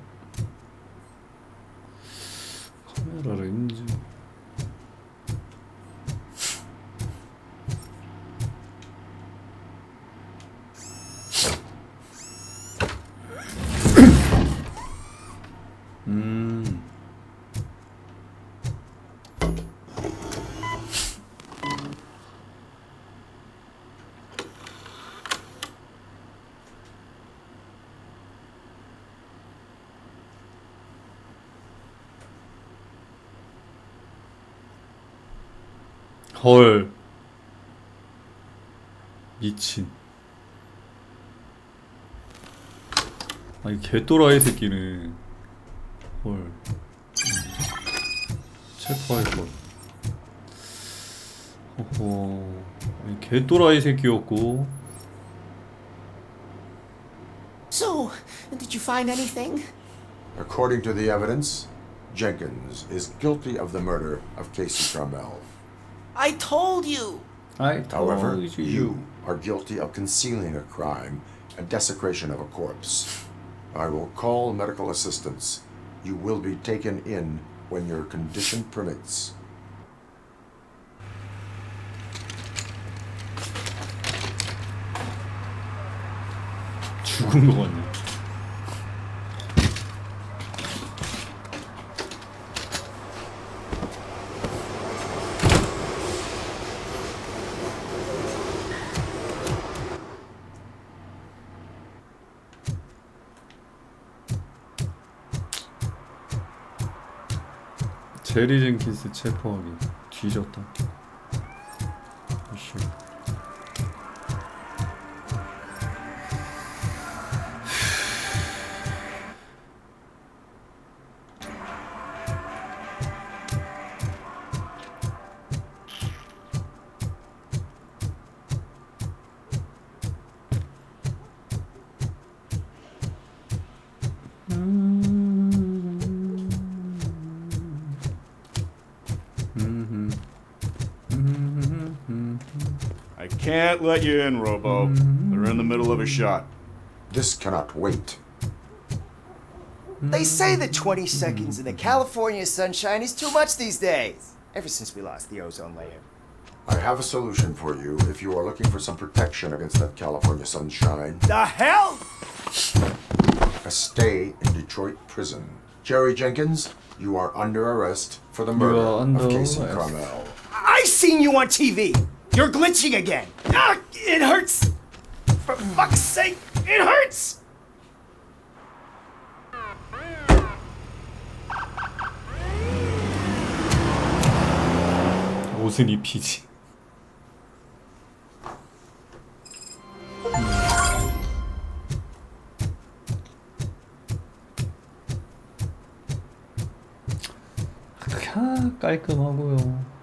카메라 렌즈. 헐. 미친. 아니 개또라이 새끼네. 헐. 체포할 걸. 허허. 아니 개또라이 새끼였고. So, did you find anything? According to the evidence, Jenkins is guilty of the murder of Casey Carmel. I told you! However, you are guilty of concealing a crime and desecration of a corpse. I will call medical assistance. You will be taken in when your condition permits. 죽은 거 같네. 제리 젠킨스 체포하기. 뒤졌다. 이씨. I can't let you in, Robo. They're in the middle of a shot. This cannot wait. They say that 20 seconds in the California sunshine is too much these days. Ever since we lost the ozone layer. I have a solution for you if you are looking for some protection against that California sunshine. The hell? A stay in Detroit prison. Jerry Jenkins, you are under arrest for the murder of Casey Carmel. I seen you on TV. You're glitching again. Ah, it hurts. For fuck's sake, it hurts. 옷은 입히지. 깔끔하고요.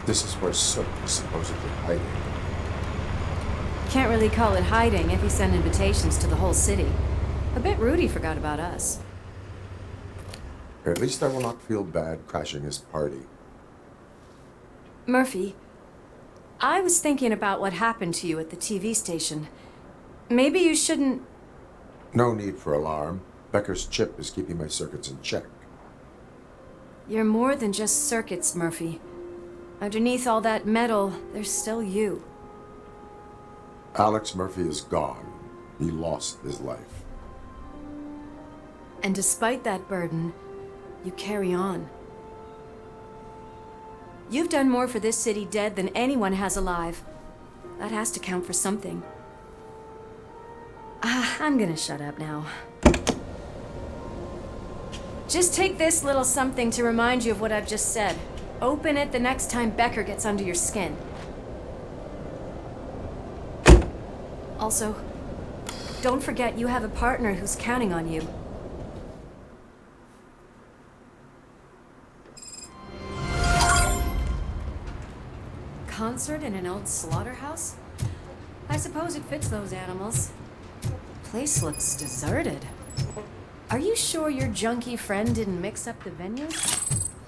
This is where Sook is supposedly hiding. Can't really call it hiding if he sent invitations to the whole city. A bit rude he forgot about us. At least I will not feel bad crashing his party. Murphy, I was thinking about what happened to you at the TV station. Maybe you shouldn't... No need for alarm. Becker's chip is keeping my circuits in check. You're more than just circuits, Murphy. Underneath all that metal, there's still you. Alex Murphy is gone. He lost his life. And despite that burden, you carry on. You've done more for this city dead than anyone has alive. That has to count for something. I'm gonna shut up now. Just take this little something to remind you of what I've just said. Open it the next time Becker gets under your skin. Also, don't forget you have a partner who's counting on you. Concert in an old slaughterhouse? I suppose it fits those animals. Place looks deserted. Are you sure your junkie friend didn't mix up the venue?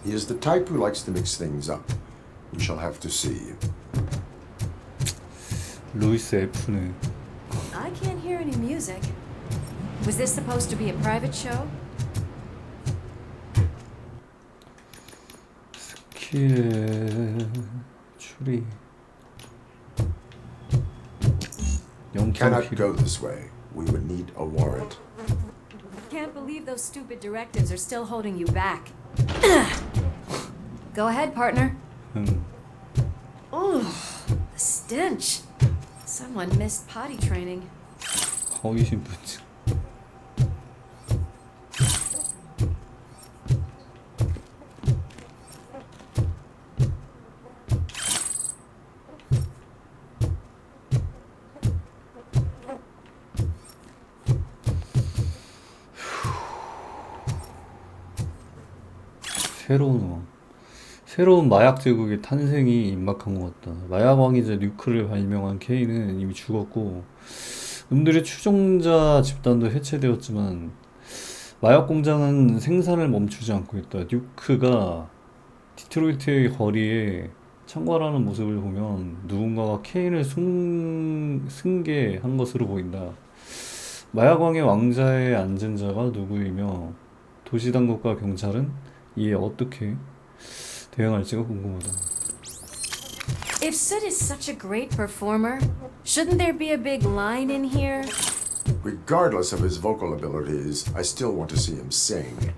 He is the type who likes to mix things up. We shall have to see. 루이스 F네. I can't hear any music. Was this supposed to be a private show? 스킬 추리. Cannot go this way. We would need a warrant. Can't believe those stupid directives are still holding you back. Go ahead, partner. Oh, the stench. Someone missed potty training. 허위신분증. 새로운 마약 제국의 탄생이 임박한 것 같다. 마약 왕이자 뉴크를 발명한 케이는 이미 죽었고 놈들의 추종자 집단도 해체되었지만 마약 공장은 생산을 멈추지 않고 있다. 뉴크가 디트로이트의 거리에 창궐하는 모습을 보면 누군가가 케인을 승계한 것으로 보인다. 마약 왕의 왕자에 앉은 자가 누구이며 도시당국과 경찰은 이에 어떻게 대응할지가 궁금하다. If Sid is such a great performer, shouldn't there be a big line in here? Regardless of his vocal abilities, I still want to see him sing.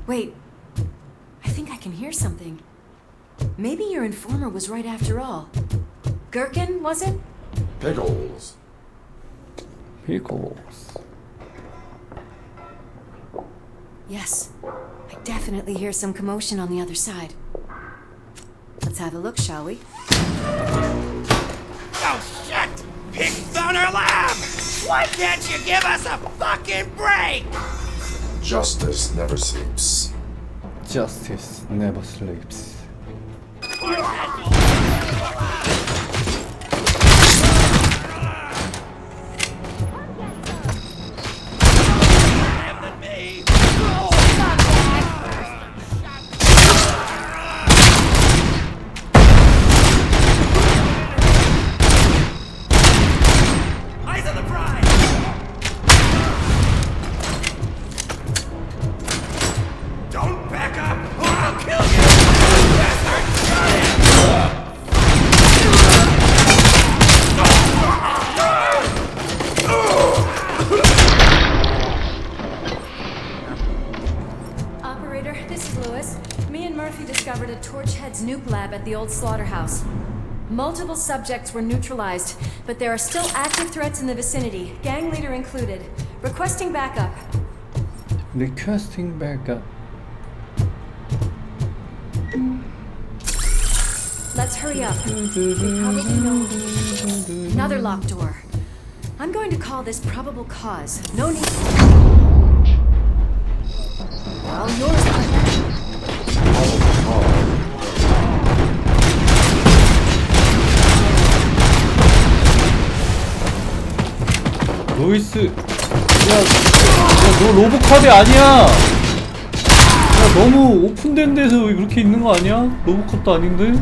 Wait, I think I can hear something. Maybe your informer was right after all. Gherkin, was it? Pickles. Pickles. Yes, I definitely hear some commotion on the other side. Let's have a look, shall we? Oh, shit! Pigs on her lab! Why can't you give us a fucking break? Justice never sleeps. Justice never sleeps. Eyes on the prize! Don't back up or I'll kill you! Bastard! Got him! discovered a Torchhead's nuke lab at the old slaughterhouse. Multiple subjects were neutralized, but there are still active threats in the vicinity, gang leader included. Requesting backup. Requesting backup. Let's hurry up. They probably know. Another locked door. I'm going to call this probable cause. No need. All yours, partner. 로이스, 너 로보캅이 아니야. 야, 너무 오픈된 데서 그렇게 있는 거 아니야? 로보캅도 아닌데?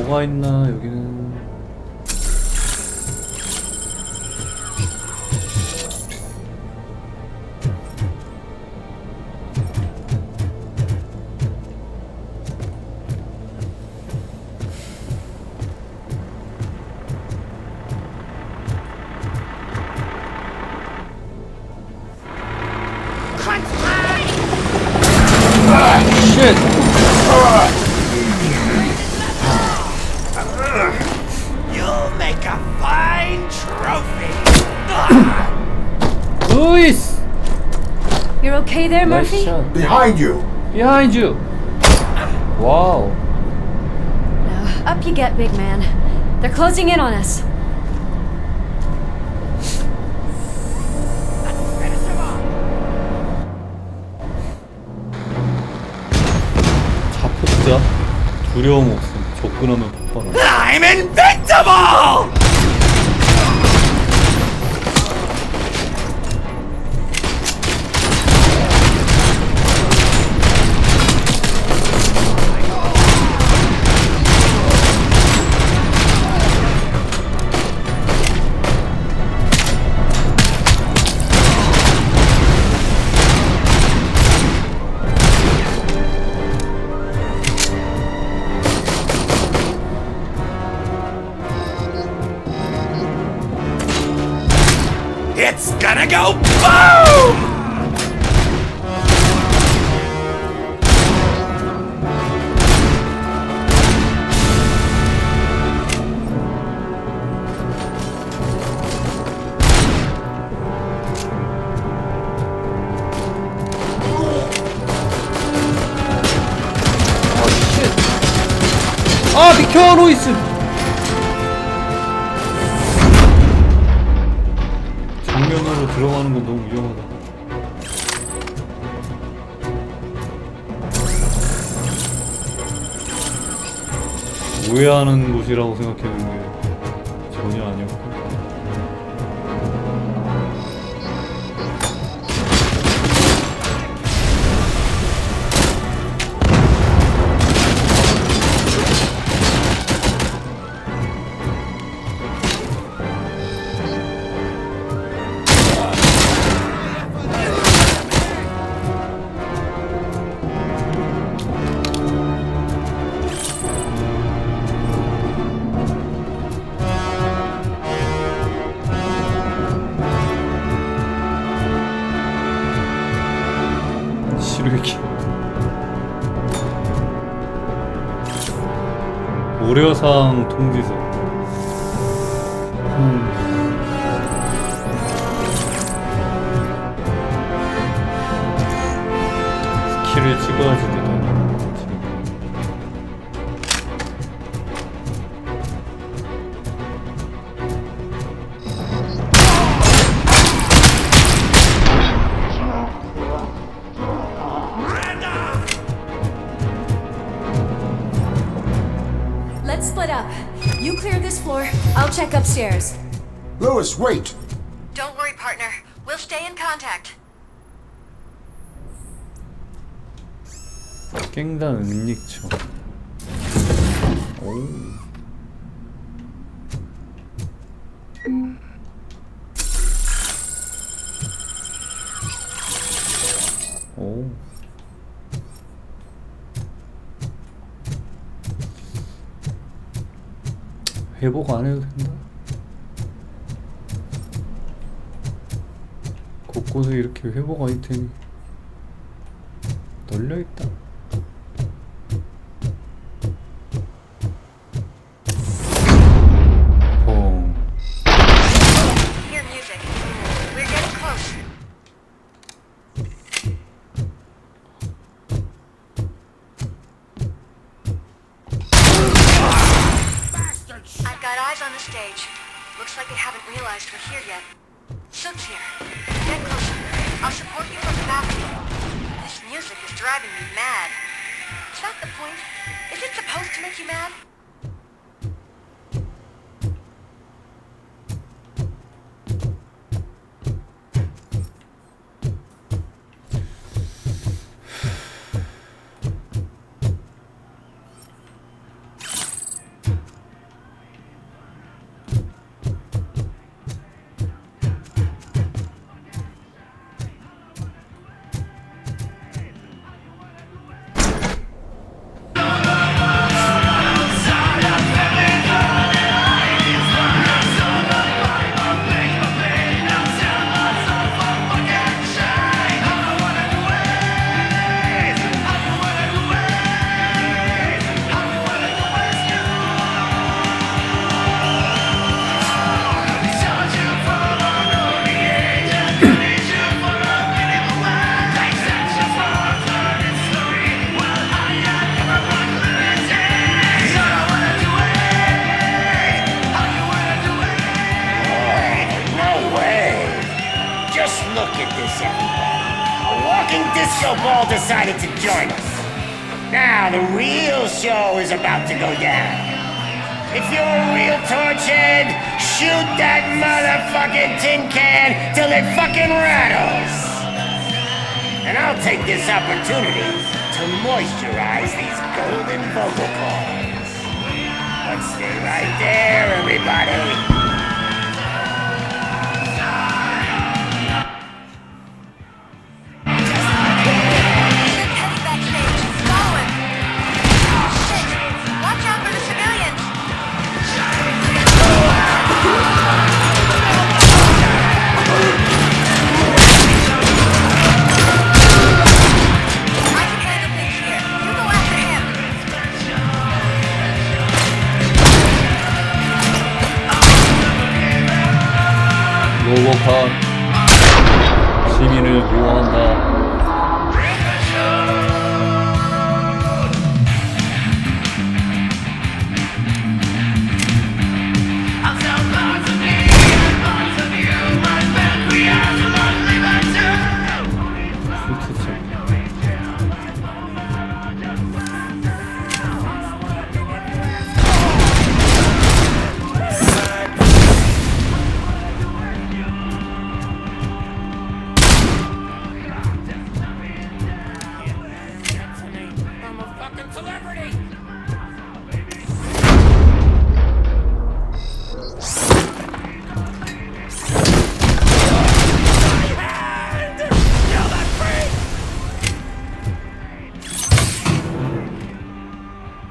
뭐가 있나 여기는. You'll make a fine trophy. Luis! You're okay there, Murphy? Behind you! Behind you! Wow. Now, up you get, big man. They're closing in on us. 자포자 두려움 없음. 접근하면 폭발함. I'm invincible! It's gonna go boom! 아 비켜 로이스. 들어가는 건 너무 위험하다. 오해하는 곳이라고 생각했는데 전혀 아니었고. 시르기 고려상 통지서. 스킬을 찍어야지 되나? Let's split up. You clear this floor, I'll check upstairs. Lewis, wait! Don't worry, partner. We'll stay in contact. 깽단 은닉처. 오. 오. 회복 안 해도 된다. 곳곳에 이렇게 회복 아이템이 널려 있다. Hear music. We're getting close. I've got eyes on the stage. Looks like they haven't realized we're here yet. Sook's here. Get closer. I'll support you from the balcony. This music is driving me mad. Is that the point? Is it supposed to make you mad? Just look at this, everybody. A walking disco ball decided to join us. Now the real show is about to go down. If you're a real torchhead, shoot that motherfucking tin can till it fucking rattles. And I'll take this opportunity to moisturize these golden vocal cords. But stay right there, everybody.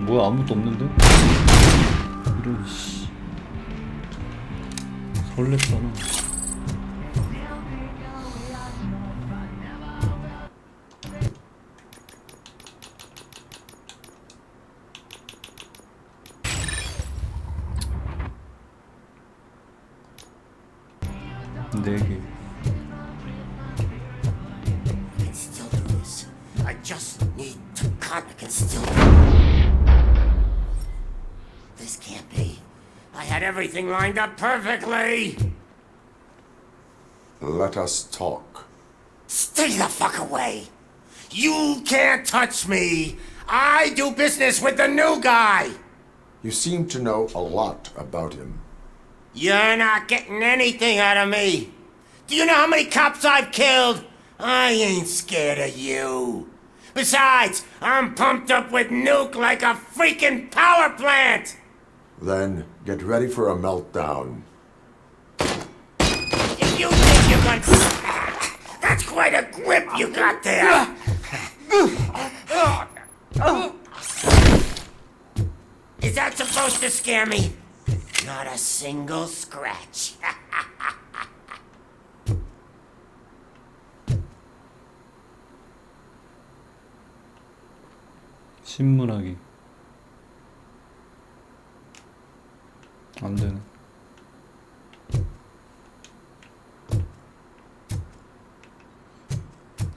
뭐야 아무것도 없는데? 이런 씨 설렜잖아. 네 개. I can still do this. I just need to cut. I can still. This can't be. I had everything lined up perfectly. Let us talk. Stay the fuck away. You can't touch me. I do business with the new guy. You seem to know a lot about him. You're not getting anything out of me. Do you know how many cops I've killed? I ain't scared of you. Besides, I'm pumped up with nuke like a freaking power plant. Then get ready for a meltdown. If you think you're going to... That's quite a grip you got there. Is that supposed to scare me? Not a single scratch. 신문하기 안 되네.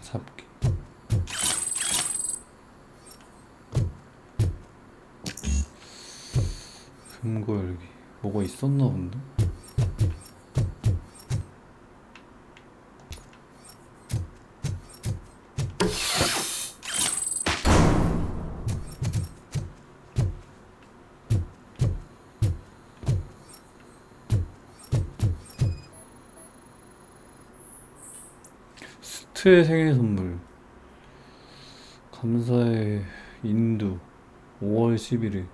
잡기. 금고 열기. 뭐가 있었나 본데? 스트의 생일 선물. 감사의 인두 5월 11일.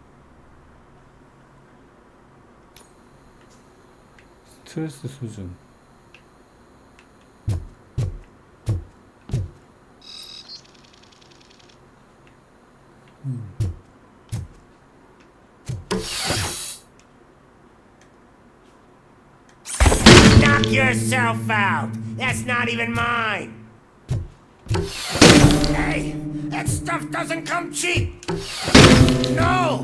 스트레스 수준. Knock yourself out. That's not even mine. Hey, that stuff doesn't come cheap. No,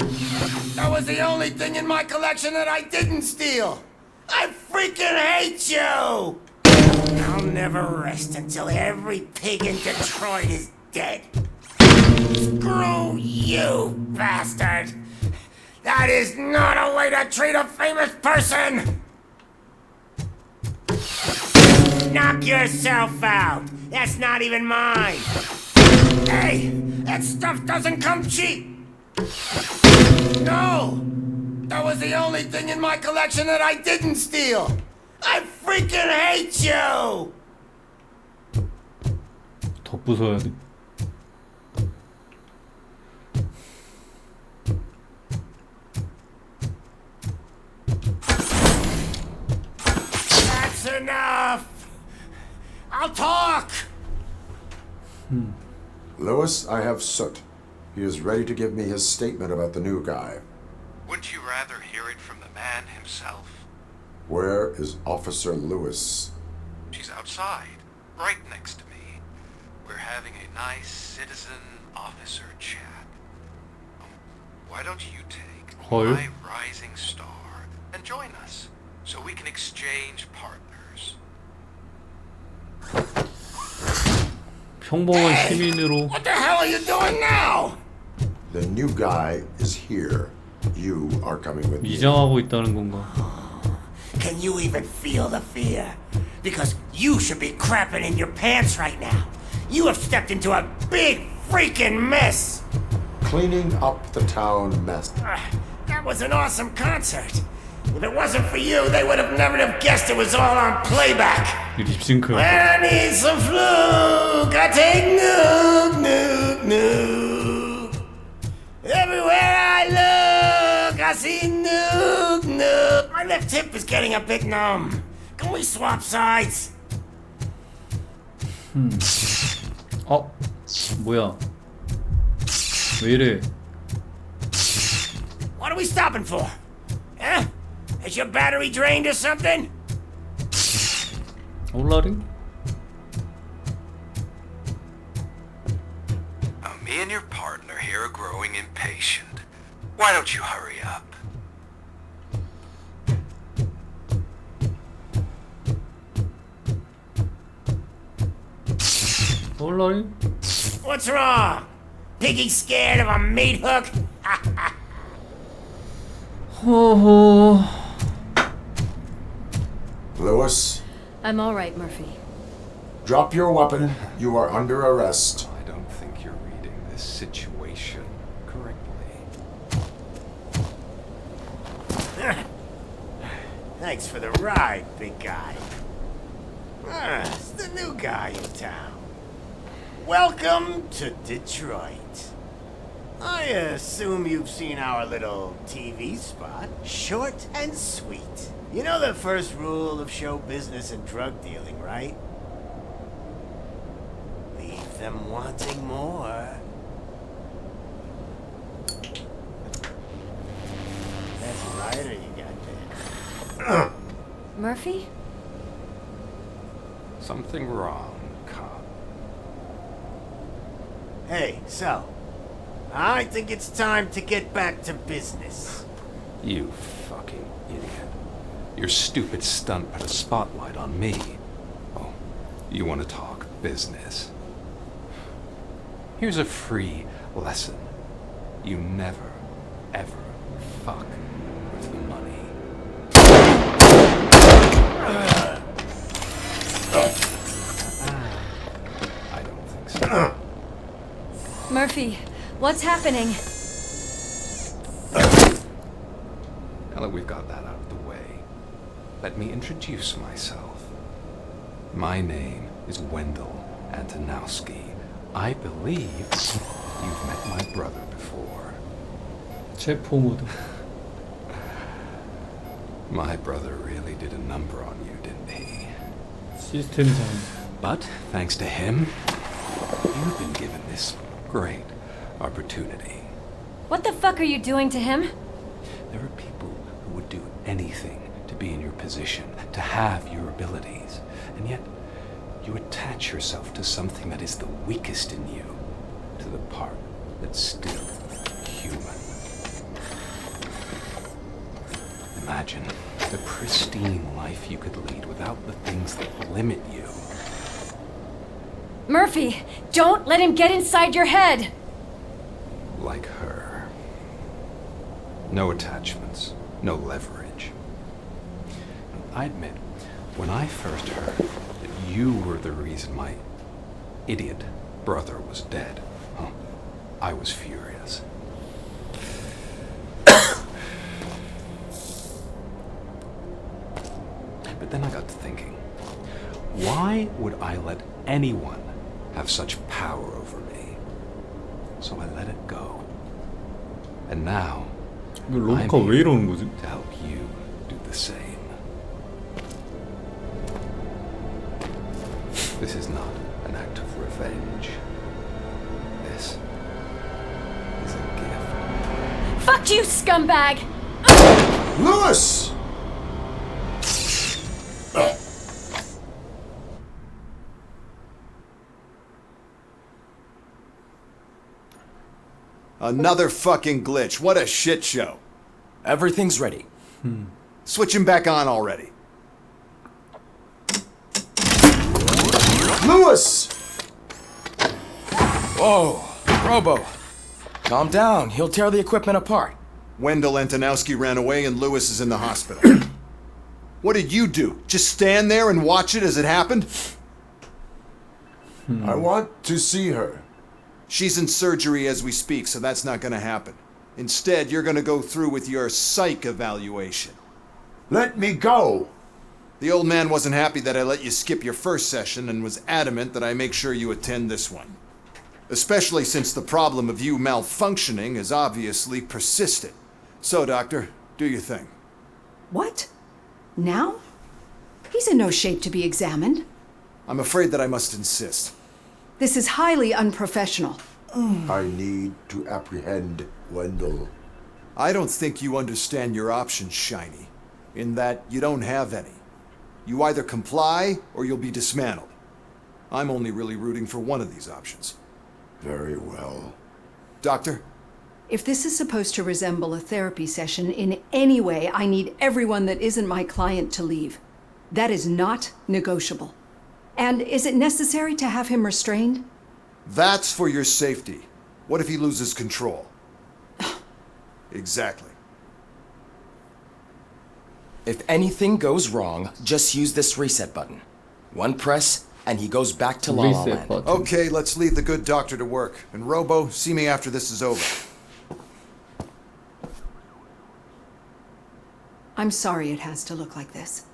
that was the only thing in my collection that I didn't steal. I freaking hate you. I'll never rest until every pig in Detroit is dead. Screw you, bastard. That is not a way to treat a famous person. Knock yourself out. That's not even mine. Hey, that stuff doesn't come cheap. No, that was the only thing in my collection that I didn't steal. I freaking hate you. 더 부숴야 돼. That's enough. I'll talk. Lewis, I have Soot. He is ready to give me his statement about the new guy. Wouldn't you rather hear it from the man himself? Where is Officer Lewis? She's outside, right next to me. We're having a nice citizen-officer chat. Why don't you take my rising star and join us so we can exchange partners? 평범한 시민으로. What the hell are you doing now? The new guy is here. You are coming with me. 미장하고 있다는 건가? Can you even feel the fear? Because you should be crapping in your pants right now. You have stepped into a big freaking mess. Cleaning up the town mess. That was an awesome concert. If it wasn't for you, they would have never have guessed it was all on playback. 립싱크. When I need some fluke, I take nuke, nuke, nuke. Everywhere I look, I see nuke, nuke. My left hip is getting a bit numb. Can we swap sides? 뭐야? 왜 이래? we stopping for? Huh? Is your battery drained or something? 올라리? Me and your partner here are growing impatient. Why don't you hurry up? 올라리? What's wrong? Piggy scared of a meat hook? 호호. Lewis, I'm all right, Murphy. drop your weapon. You are under arrest. I don't think you're reading this situation correctly. Thanks for the ride, big guy. It's the new guy in town. Welcome to Detroit. I assume you've seen our little TV spot. Short and sweet. You know the first rule of show business and drug dealing, right? Leave them wanting more. That's a lighter you got there. Murphy? Something wrong, cop. Hey, so, I think it's time to get back to business. You fucking idiot. Your stupid stunt put a spotlight on me. Oh, you want to talk business? Here's a free lesson. You never, ever fuck with the money. I don't think so. Murphy, what's happening? Now that we've got that out of the way, let me introduce myself. My name is Wendell Antonowski. I believe you've met my brother before. 체포 모드. My brother really did a number on you, didn't he? 시스템장. But thanks to him, you've been given this great opportunity. What the fuck are you doing to him? There are people who would do anything to be in your position, to have your abilities, and yet you attach yourself to something that is the weakest in you, to the part that's still human. Imagine the pristine life you could lead without the things that limit you. Murphy, don't let him get inside your head! Like her. No attachments, no leverage. I admit, when I first heard that you were the reason my idiot brother was dead, I was furious. But then I got to thinking, why would I let anyone have such power over me? So I let it go. And now, 로브카 왜 이러는 거지? to help you do the same. This is not an act of revenge. This is a gift. Fuck you, scumbag! Lewis! Another fucking glitch. What a shit show. Everything's ready. Switch him back on already. Lewis! Whoa, Robo. Calm down. He'll tear the equipment apart. Wendell Antonowski ran away and Lewis is in the hospital. What did you do? Just stand there and watch it as it happened? I want to see her. She's in surgery as we speak, so that's not gonna happen. Instead, you're gonna go through with your psych evaluation. Let me go! The old man wasn't happy that I let you skip your first session and was adamant that I make sure you attend this one. Especially since the problem of you malfunctioning is obviously persistent. So, Doctor, do your thing. What? Now? He's in no shape to be examined. I'm afraid that I must insist. This is highly unprofessional. I need to apprehend Wendell. I don't think you understand your options, Shiny, in that you don't have any. You either comply or you'll be dismantled. I'm only really rooting for one of these options. Very well. Doctor? If this is supposed to resemble a therapy session in any way, I need everyone that isn't my client to leave. That is not negotiable. And is it necessary to have him restrained? That's for your safety. What if he loses control? Exactly. If anything goes wrong, just use this reset button. One press, and he goes back to La La Reset Land. button. Okay, let's leave the good doctor to work. And Robo, see me after this is over. I'm sorry it has to look like this.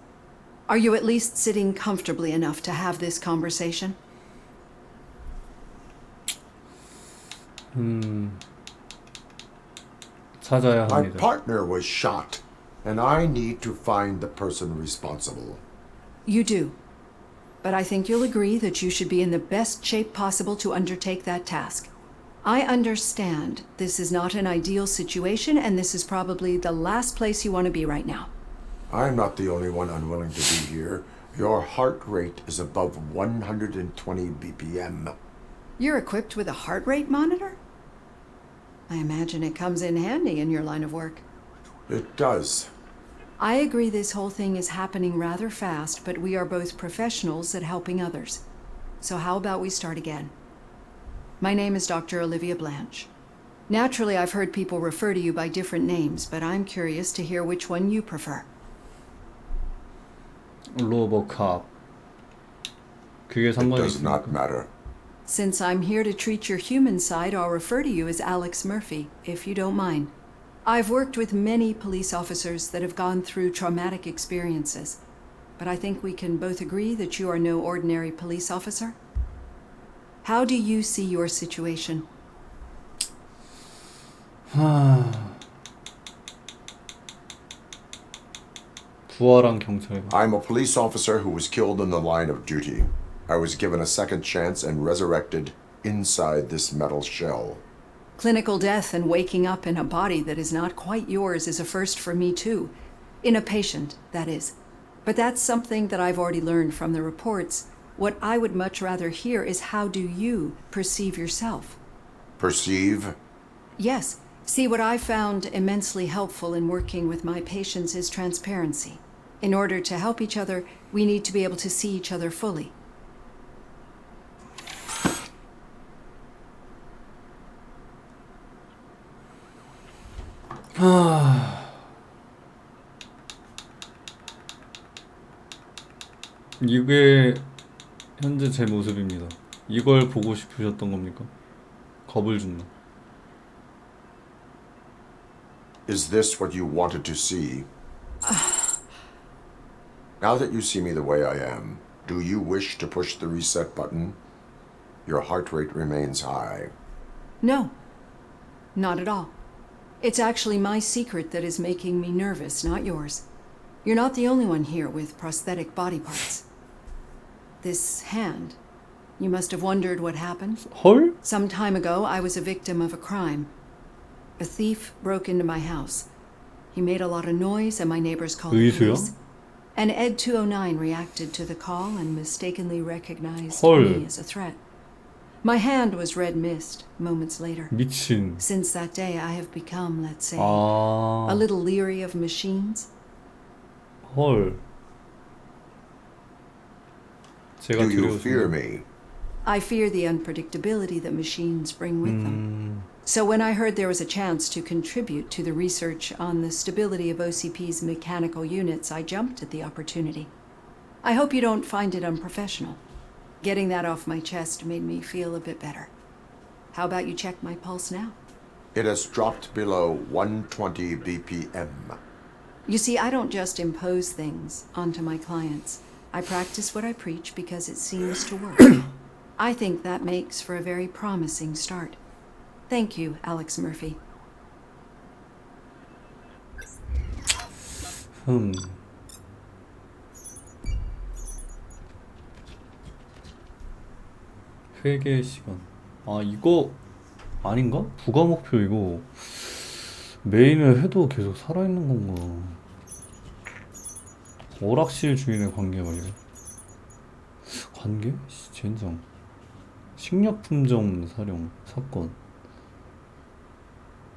Are you at least sitting comfortably enough to have this conversation? 찾아야 My 합니다. partner was shot, and I need to find the person responsible. You do. But I think you'll agree that you should be in the best shape possible to undertake that task. I understand this is not an ideal situation, and this is probably the last place you want to be right now. I'm not the only one unwilling to be here. Your heart rate is above 120 BPM. You're equipped with a heart rate monitor? I imagine it comes in handy in your line of work. It does. I agree this whole thing is happening rather fast, but we are both professionals at helping others. So how about we start again? My name is Dr. Olivia Blanche. Naturally, I've heard people refer to you by different names, but I'm curious to hear which one you prefer. 로보캅. 그게 It 상관이 does not 있습니까? matter. Since I'm here to treat your human side, I'll refer to you as Alex Murphy, if you don't mind. I've worked with many police officers that have gone through traumatic experiences, but I think we can both agree that you are no ordinary police officer. How do you see your situation? 부활한 경찰관. I'm a police officer who was killed in the line of duty. I was given a second chance and resurrected inside this metal shell. Clinical death and waking up in a body that is not quite yours is a first for me too. In a patient, that is. But that's something that I've already learned from the reports. What I would much rather hear is how do you perceive yourself? Perceive? Yes. See, what I found immensely helpful in working with my patients is transparency. In order to help each other, we need to be able to see each other fully. 이게 현재 제 모습입니다. 이걸 보고 싶으셨던 겁니까? 겁을 준다. Is this what you wanted to see? Now that you see me the way I am, do you wish to push the reset button? Your heart rate remains high. No, not at all. It's actually my secret that is making me nervous, not yours. You're not the only one here with prosthetic body parts. This hand, you must have wondered what happened. 헐? Some time ago, I was a victim of a crime. A thief broke into my house. He made a lot of noise and my neighbors called the 의수요? police. And Ed 209 reacted to the call and mistakenly recognized 헐. me as a threat. My hand was red mist moments later. 미친. Since that day, I have become, let's say, 아. a little leery of machines. 헐. 제가 Do you 두려워서. fear me? I fear the unpredictability that machines bring with them. So when I heard there was a chance to contribute to the research on the stability of OCP's mechanical units, I jumped at the opportunity. I hope you don't find it unprofessional. Getting that off my chest made me feel a bit better. How about you check my pulse now? It has dropped below 120 BPM. You see, I don't just impose things onto my clients. I practice what I preach because it seems to work. I think that makes for a very promising start. Thank you, Alex Murphy. 회계 시간. 아, 이거 아닌가? 부가 목표 이거 메인을 해도 계속 살아있는 건가? 오락실 주인의 관계가 이래. 관계? 젠장. 식료품점 사령 사건.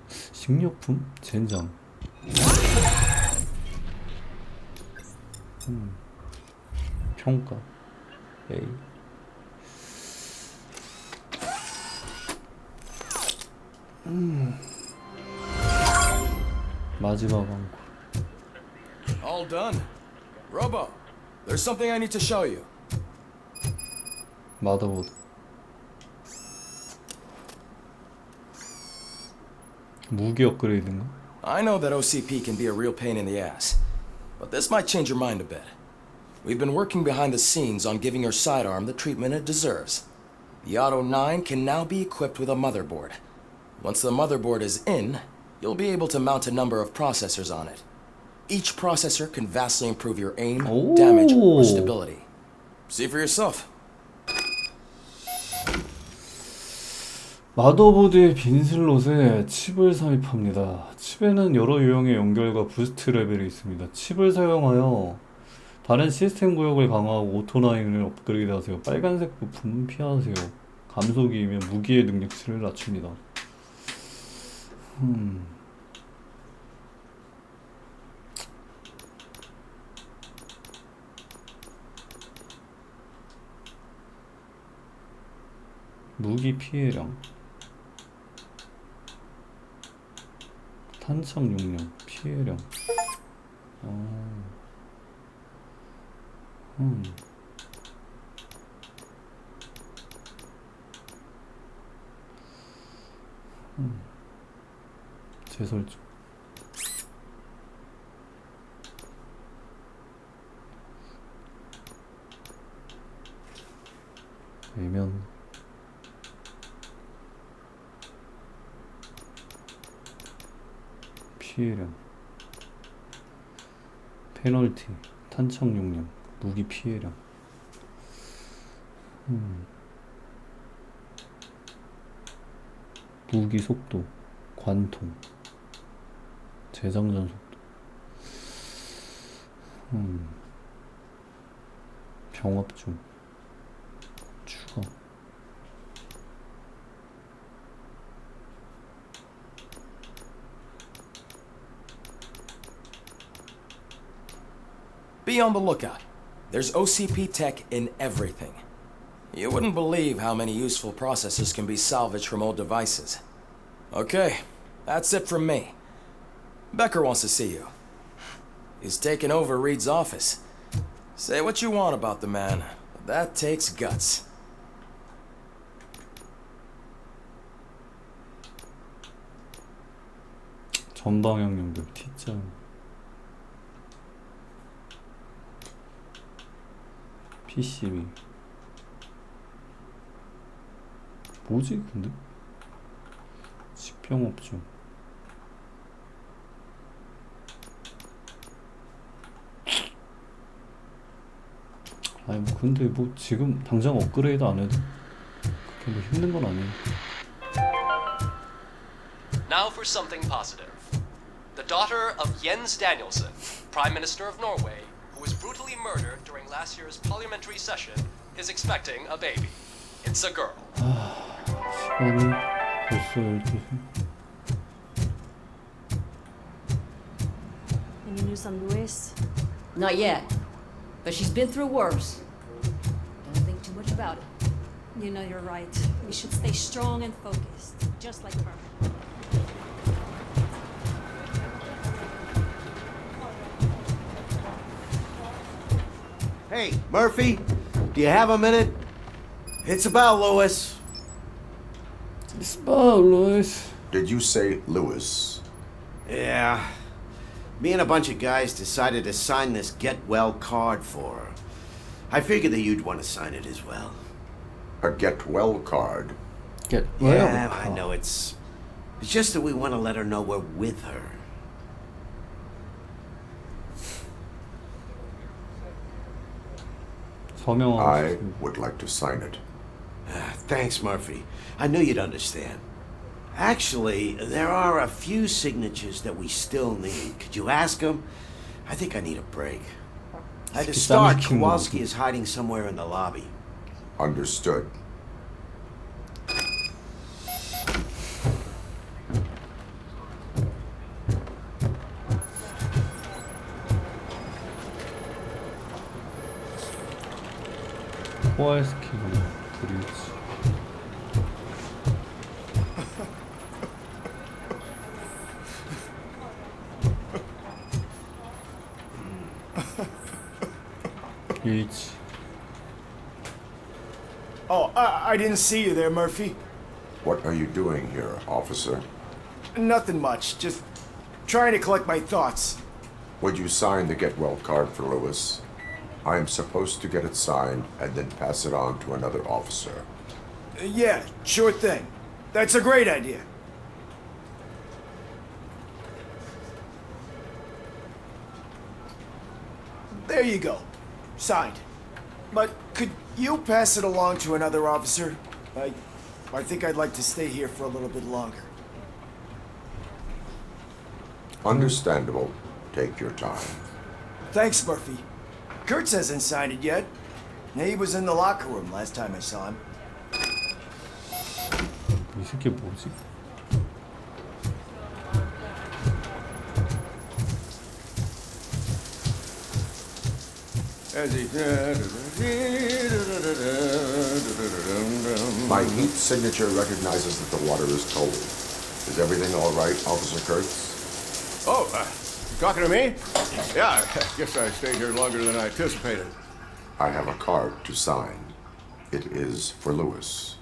식료품? 젠장. 평가 A. 마지막 광고. All done. Robo, there's something I need to show you. 마더보드. 무기 업그레이드인가? I know that OCP can be a real pain in the ass, but this might change your mind a bit. We've been working behind the scenes on giving your sidearm the treatment it deserves. The Auto 9 can now be equipped with a motherboard. Once the motherboard is in, you'll be able to mount a number of processors on it. Each processor can vastly improve your aim, damage, or stability. See for yourself. 마더보드의 빈 슬롯에 칩을 삽입합니다. 칩에는 여러 유형의 연결과 부스트 레벨이 있습니다. 칩을 사용하여 다른 시스템 구역을 강화하고 오토9을 업그레이드하세요. 빨간색 부품은 피하세요. 감속이면 무기의 능력치를 낮춥니다. 무기 피해량, 탄창 용량, 피해량. 재설정. 외면. 피해량, 페널티, 탄창 용량, 무기 피해량. 무기 속도, 관통, 재장전 속도. 병합 중, 추가. Be on the lookout. There's OCP tech in everything. You wouldn't believe how many useful processors can be salvaged from old devices. Okay, that's it from me. Becker wants to see you. He's taken over Reed's office. Say what you want about the man, but that takes guts. 전방향 연결 T자. PCB. 뭐지 근데? 식병업종. 아니 뭐 근데 뭐 지금 당장 업그레이드 안 해도 그렇게 뭐 힘든 건 아니에요. Now for something positive. The daughter of Jens Danielson, Prime Minister of Norway, who was brutally murdered during last year's parliamentary session, is expecting a baby. It's a girl. 시간이 벌써 12시. Any news on Luis? Not yet, but she's been through worse. Don't think too much about it. You know you're right. We should stay strong and focused, just like Carmen. Hey, Murphy, do you have a minute? It's about Lewis. It's about Lewis. Did you say Lewis? Yeah. Me and a bunch of guys decided to sign this get well card for her. I figured that you'd want to sign it as well. A get well card? Get well? Yeah, I know it's just that we want to let her know we're with her. I would like to sign it. Thanks, Murphy. I knew you'd understand. Actually, there are a few signatures that we still need. Could you ask him? I think I need a break. At the start, Kowalski is hiding somewhere in the lobby. Understood. 포괄시키고 그리지. H. Oh, I didn't see you there, Murphy. What are you doing here, officer? Nothing much, just trying to collect my thoughts. Would you sign the get well card for Lewis? I am supposed to get it signed and then pass it on to another officer. Yeah, sure thing. That's a great idea. There you go. Signed. But could you pass it along to another officer? I think I'd like to stay here for a little bit longer. Understandable. Take your time. Thanks, Murphy. Kurtz hasn't signed it yet. He was in the locker room last time I saw him. 이 새끼 뭐지? My heat signature recognizes that the water is cold. Is everything all right, Officer Kurtz? Oh, talking to me? Yeah, I guess I stayed here longer than I anticipated. I have a card to sign. It is for Lewis.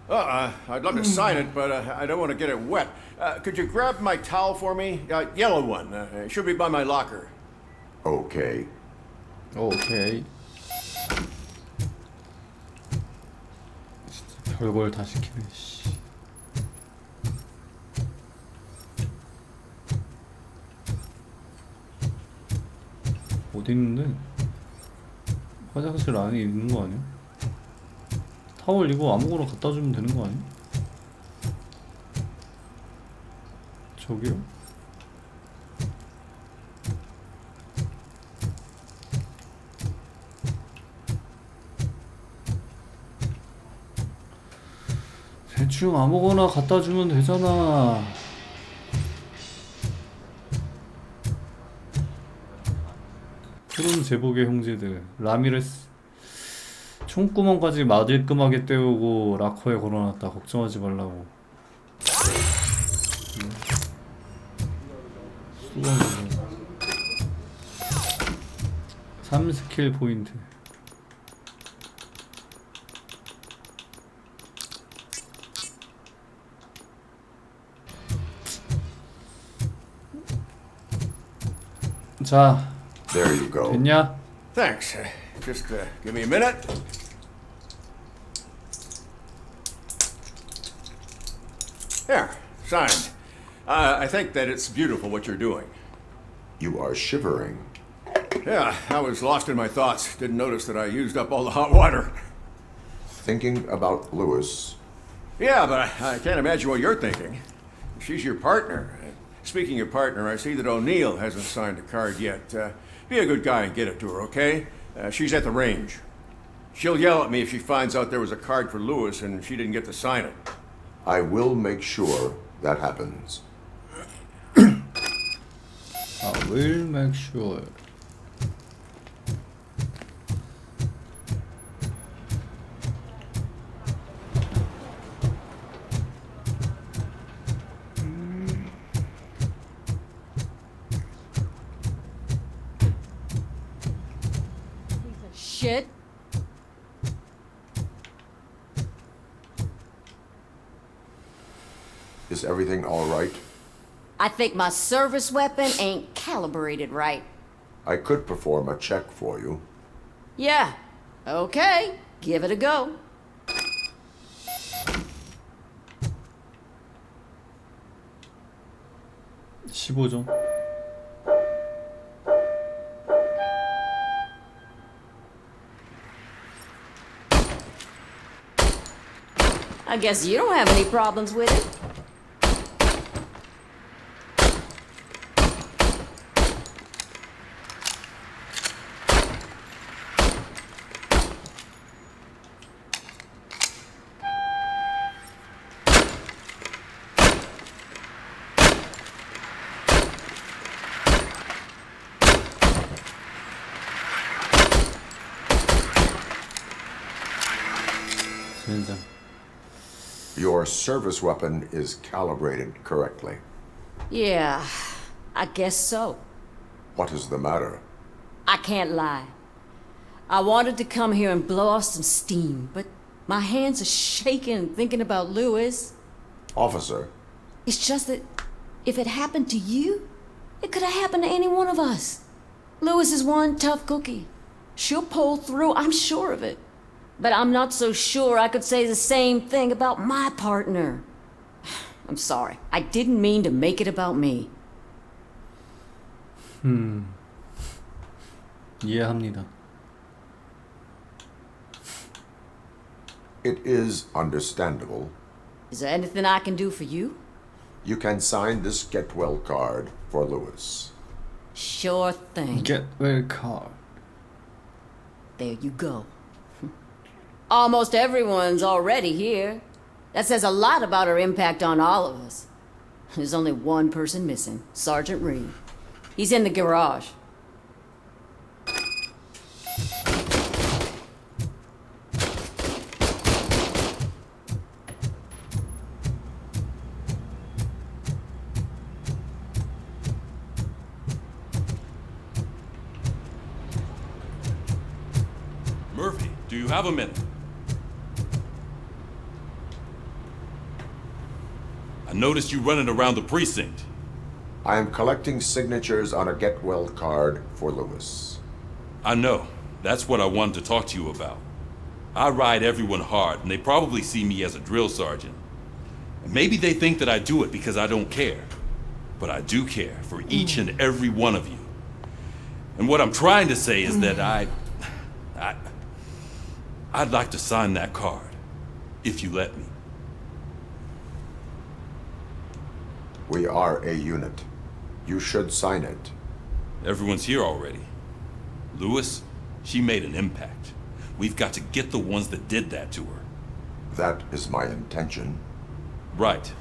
I'd love to sign it, but I don't want to get it wet. Could you grab my towel for me? Yellow one. It should be by my locker. Okay. 오케이. 진짜 별걸 다 시키네. 씨. 어디 있는데? 화장실 안에 있는 거 아니야? 타월 이거 아무거나 갖다 주면 되는 거 아니야? 저기요? 대충 아무거나 갖다 주면 되잖아. 푸른 제복의 형제들 라미레스 총구멍까지 마들끔하게 때우고 락커에 걸어놨다. 걱정하지 말라고. 수건 3스킬 포인트. 자, There you go. 됐냐? Thanks. Just give me a minute. There, signed. I think that it's beautiful what you're doing. You are shivering. Yeah, I was lost in my thoughts. Didn't notice that I used up all the hot water. Thinking about Lewis. Yeah, but I can't imagine what you're thinking. She's your partner. Speaking of partner, I see that O'Neill hasn't signed a card yet. Be a good guy and get it to her, okay? She's at the range. She'll yell at me if she finds out there was a card for Lewis and she didn't get to sign it. I will make sure that happens. I will make sure. Shit. Is everything all right? I think my service weapon ain't calibrated right. I could perform a check for you. Yeah. Okay. Give it a go. (15점) I guess you don't have any problems with it. Your service weapon is calibrated correctly. Yeah, I guess so. What is the matter? I can't lie. I wanted to come here and blow off some steam, but my hands are shaking thinking about Lewis. Officer, It's just that if it happened to you, it could have happened to any one of us. Lewis is one tough cookie. She'll pull through, I'm sure of it. But I'm not so sure I could say the same thing about my partner. I'm sorry. I didn't mean to make it about me. 이해합니다. it is understandable. Is there anything I can do for you? You can sign this get well card for Lewis. Sure thing. Get well card. There you go. Almost everyone's already here. That says a lot about her impact on all of us. There's only one person missing, Sergeant Reed. He's in the garage. Murphy, do you have a minute? I noticed you running around the precinct. I am collecting signatures on a get well card for Lewis. I know. That's what I wanted to talk to you about. I ride everyone hard, and they probably see me as a drill sergeant. And maybe they think that I do it because I don't care. But I do care for each and every one of you. And what I'm trying to say is that I'd like to sign that card, if you let me. We are a unit. You should sign it. Everyone's here already. Lewis, she made an impact. We've got to get the ones that did that to her. That is my intention. Right.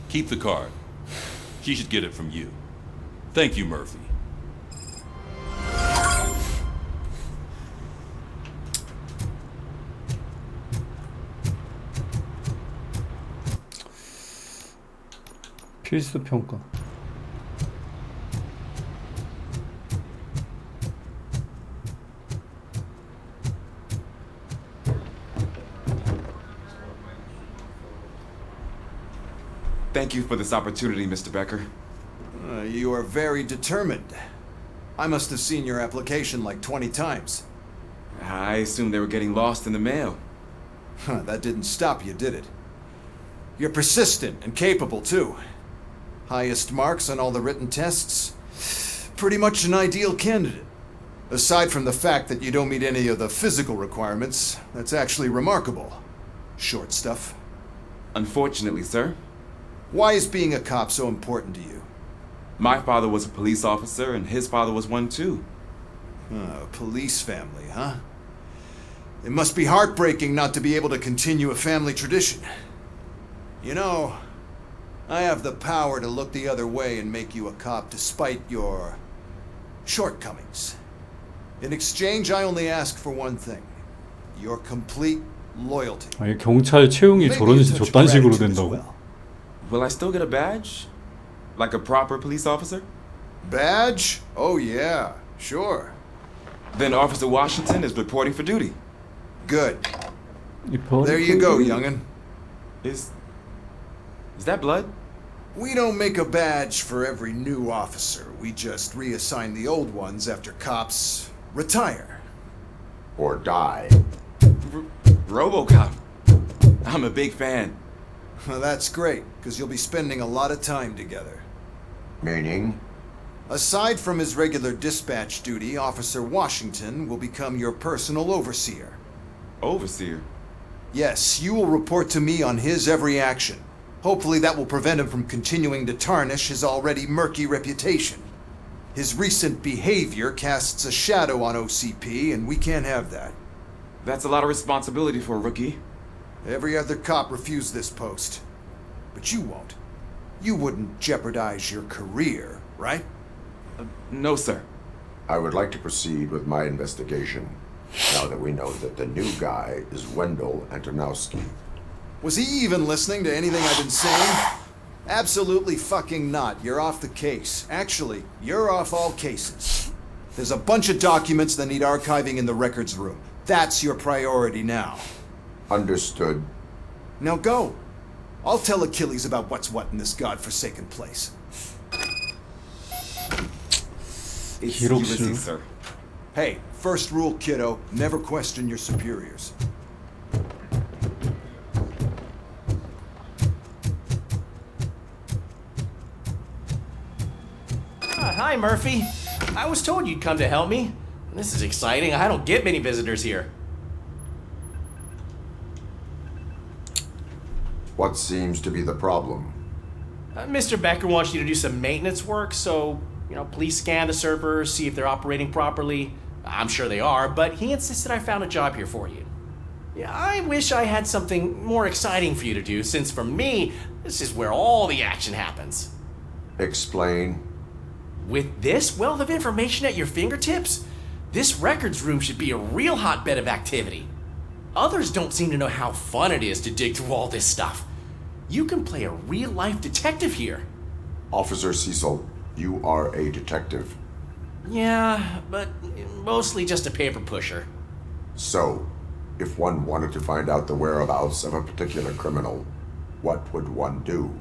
Keep the card. She should get it from you. Thank you, Murphy. 필수 평가. Thank you for this opportunity, Mr. Becker. You are very determined. I must have seen your application like 20 times. I assumed they were getting lost in the mail. That didn't stop you, did it? You're persistent and capable, too. Highest marks on all the written tests. Pretty much an ideal candidate. Aside from the fact that you don't meet any of the physical requirements, that's actually remarkable. Short stuff. Unfortunately, sir. Why is being a cop so important to you? My father was a police officer, and his father was one too. A police family, huh? It must be heartbreaking not to be able to continue a family tradition. You know, I have the power to look the other way and make you a cop despite your shortcomings. In exchange, I only ask for one thing. Your complete loyalty. 아니 경찰 채용이 저런 저딴 식으로 된다고? Will I still get a badge? Like a proper police officer? Badge? Oh yeah, sure. Then Officer Washington is reporting for duty. Good. There you go, young'un. Is that blood? We don't make a badge for every new officer. We just reassign the old ones after cops retire. Or die. RoboCop. I'm a big fan. Well, that's great, because you'll be spending a lot of time together. Meaning? Aside from his regular dispatch duty, Officer Washington will become your personal overseer. Overseer? Yes, you will report to me on his every action. Hopefully that will prevent him from continuing to tarnish his already murky reputation. His recent behavior casts a shadow on OCP, and we can't have that. That's a lot of responsibility for a rookie. Every other cop refused this post. But you won't. You wouldn't jeopardize your career, right? No, sir. I would like to proceed with my investigation, now that we know that the new guy is Wendell Antonowski. Was he even listening to anything I've been saying? Absolutely fucking not. You're off the case. Actually, you're off all cases. There's a bunch of documents that need archiving in the records room. That's your priority now. Understood. Now go. I'll tell Achilles about what's what in this godforsaken place. It's 기록실. Ulysses, sir. Hey, first rule, kiddo, never question your superiors. Hi, Murphy. I was told you'd come to help me. This is exciting. I don't get many visitors here. What seems to be the problem? Mr. Becker wants you to do some maintenance work, so, please scan the servers, see if they're operating properly. I'm sure they are, but he insisted I found a job here for you. Yeah, I wish I had something more exciting for you to do, since for me, this is where all the action happens. Explain. With this wealth of information at your fingertips, this records room should be a real hotbed of activity. Others don't seem to know how fun it is to dig through all this stuff. You can play a real-life detective here. Officer Cecil, you are a detective. Yeah, but mostly just a paper pusher. So, if one wanted to find out the whereabouts of a particular criminal, what would one do?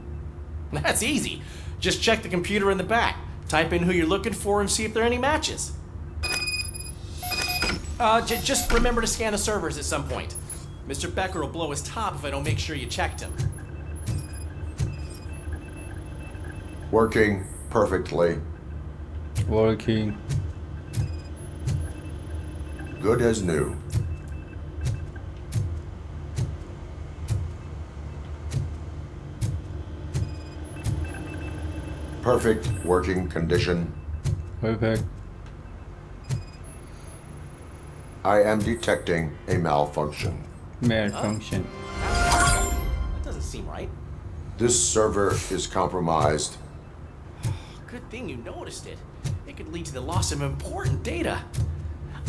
That's easy. Just check the computer in the back. Type in who you're looking for and see if there are any matches. Just remember to scan the servers at some point. Mr. Becker will blow his top if I don't make sure you checked him. Working perfectly. Working. Good as new. Perfect working condition. Perfect. I am detecting a malfunction. Malfunction. That doesn't seem right. This server is compromised. Good thing you noticed it. It could lead to the loss of important data.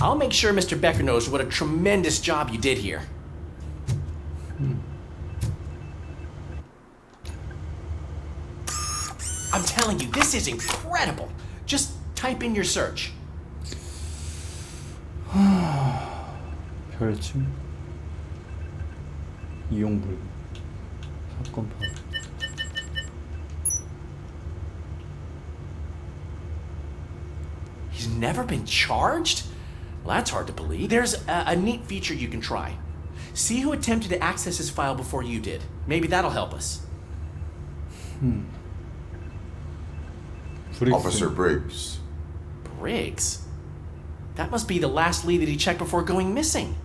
I'll make sure Mr. Becker knows what a tremendous job you did here. I'm telling you, this is incredible. Just type in your search. 별칭 이용 불능 사건 파악. He's never been charged? Well, that's hard to believe. There's a neat feature you can try. See who attempted to access his file before you did. Maybe that'll help us. Officer Briggs. Briggs? That must be the last lead that he checked before going missing.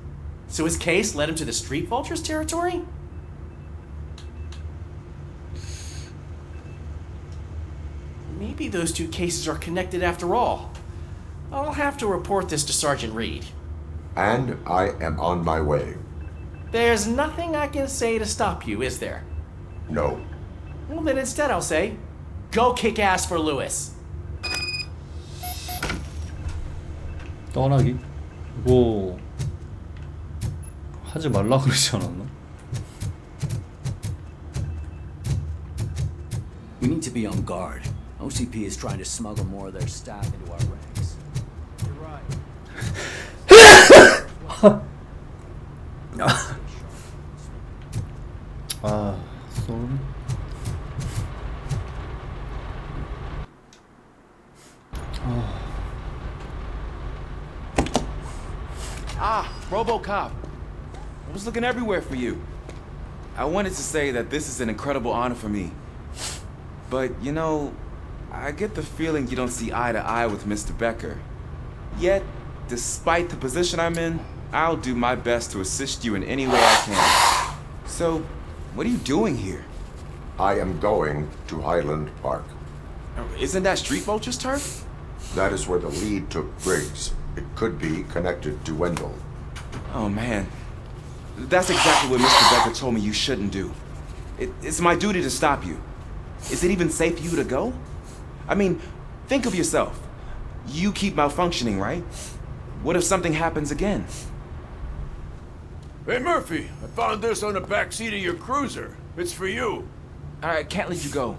So his case led him to the Street Vultures territory? Maybe those two cases are connected after all. I'll have to report this to Sergeant Reed. And I am on my way. There's nothing I can say to stop you, is there? No. Well, then instead I'll say, go kick ass for Lewis. 떠나기? 이거 하지 말라 그러지 않았나? We need to be on guard. OCP is trying to smuggle more of their staff into our ranks. You're right. sorry. RoboCop. I was looking everywhere for you. I wanted to say that this is an incredible honor for me. But, I get the feeling you don't see eye to eye with Mr. Becker. Yet, despite the position I'm in, I'll do my best to assist you in any way I can. So, what are you doing here? I am going to Highland Park. Isn't that Street Vulture's turf? That is where the lead took Briggs. It could be connected to Wendell. Oh, man. That's exactly what Mr. Becker told me you shouldn't do. It's my duty to stop you. Is it even safe for you to go? I mean, think of yourself. You keep malfunctioning, right? What if something happens again? Hey, Murphy, I found this on the back seat of your cruiser. It's for you. I can't let you go.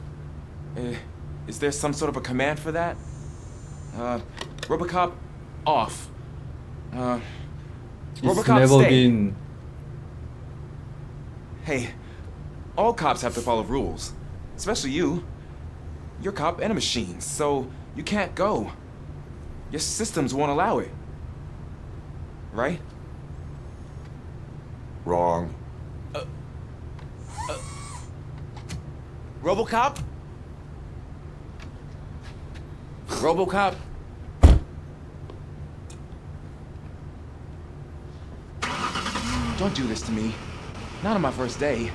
Is there some sort of a command for that? Robocop, off. It's Robocop, never stay. been. Hey, all cops have to follow rules. Especially you. You're a cop and a machine, so you can't go. Your systems won't allow it. Right? Wrong. Robocop? Robocop? Don't do this to me. Not on my first day.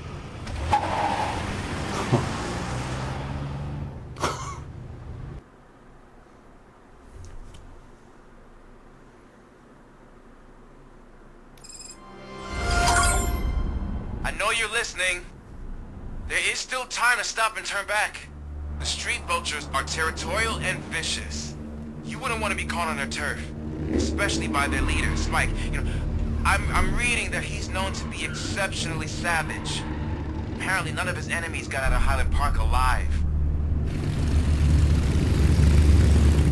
I know you're listening. There is still time to stop and turn back. The street vultures are territorial and vicious. You wouldn't want to be caught on their turf, especially by their leader, Spike. You know, I'm reading that he's known to be exceptionally savage. Apparently none of his enemies got out of Highland Park alive.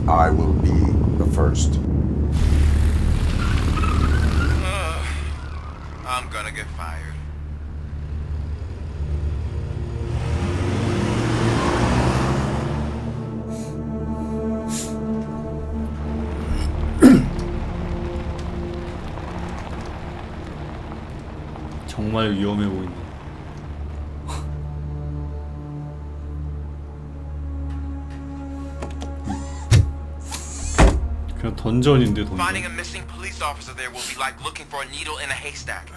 I will be the first. I'm gonna get fired. 정말 위험해 보인다. 그냥 던전인데 던전. Finding a missing police officer there will be like looking for a needle in a haystack.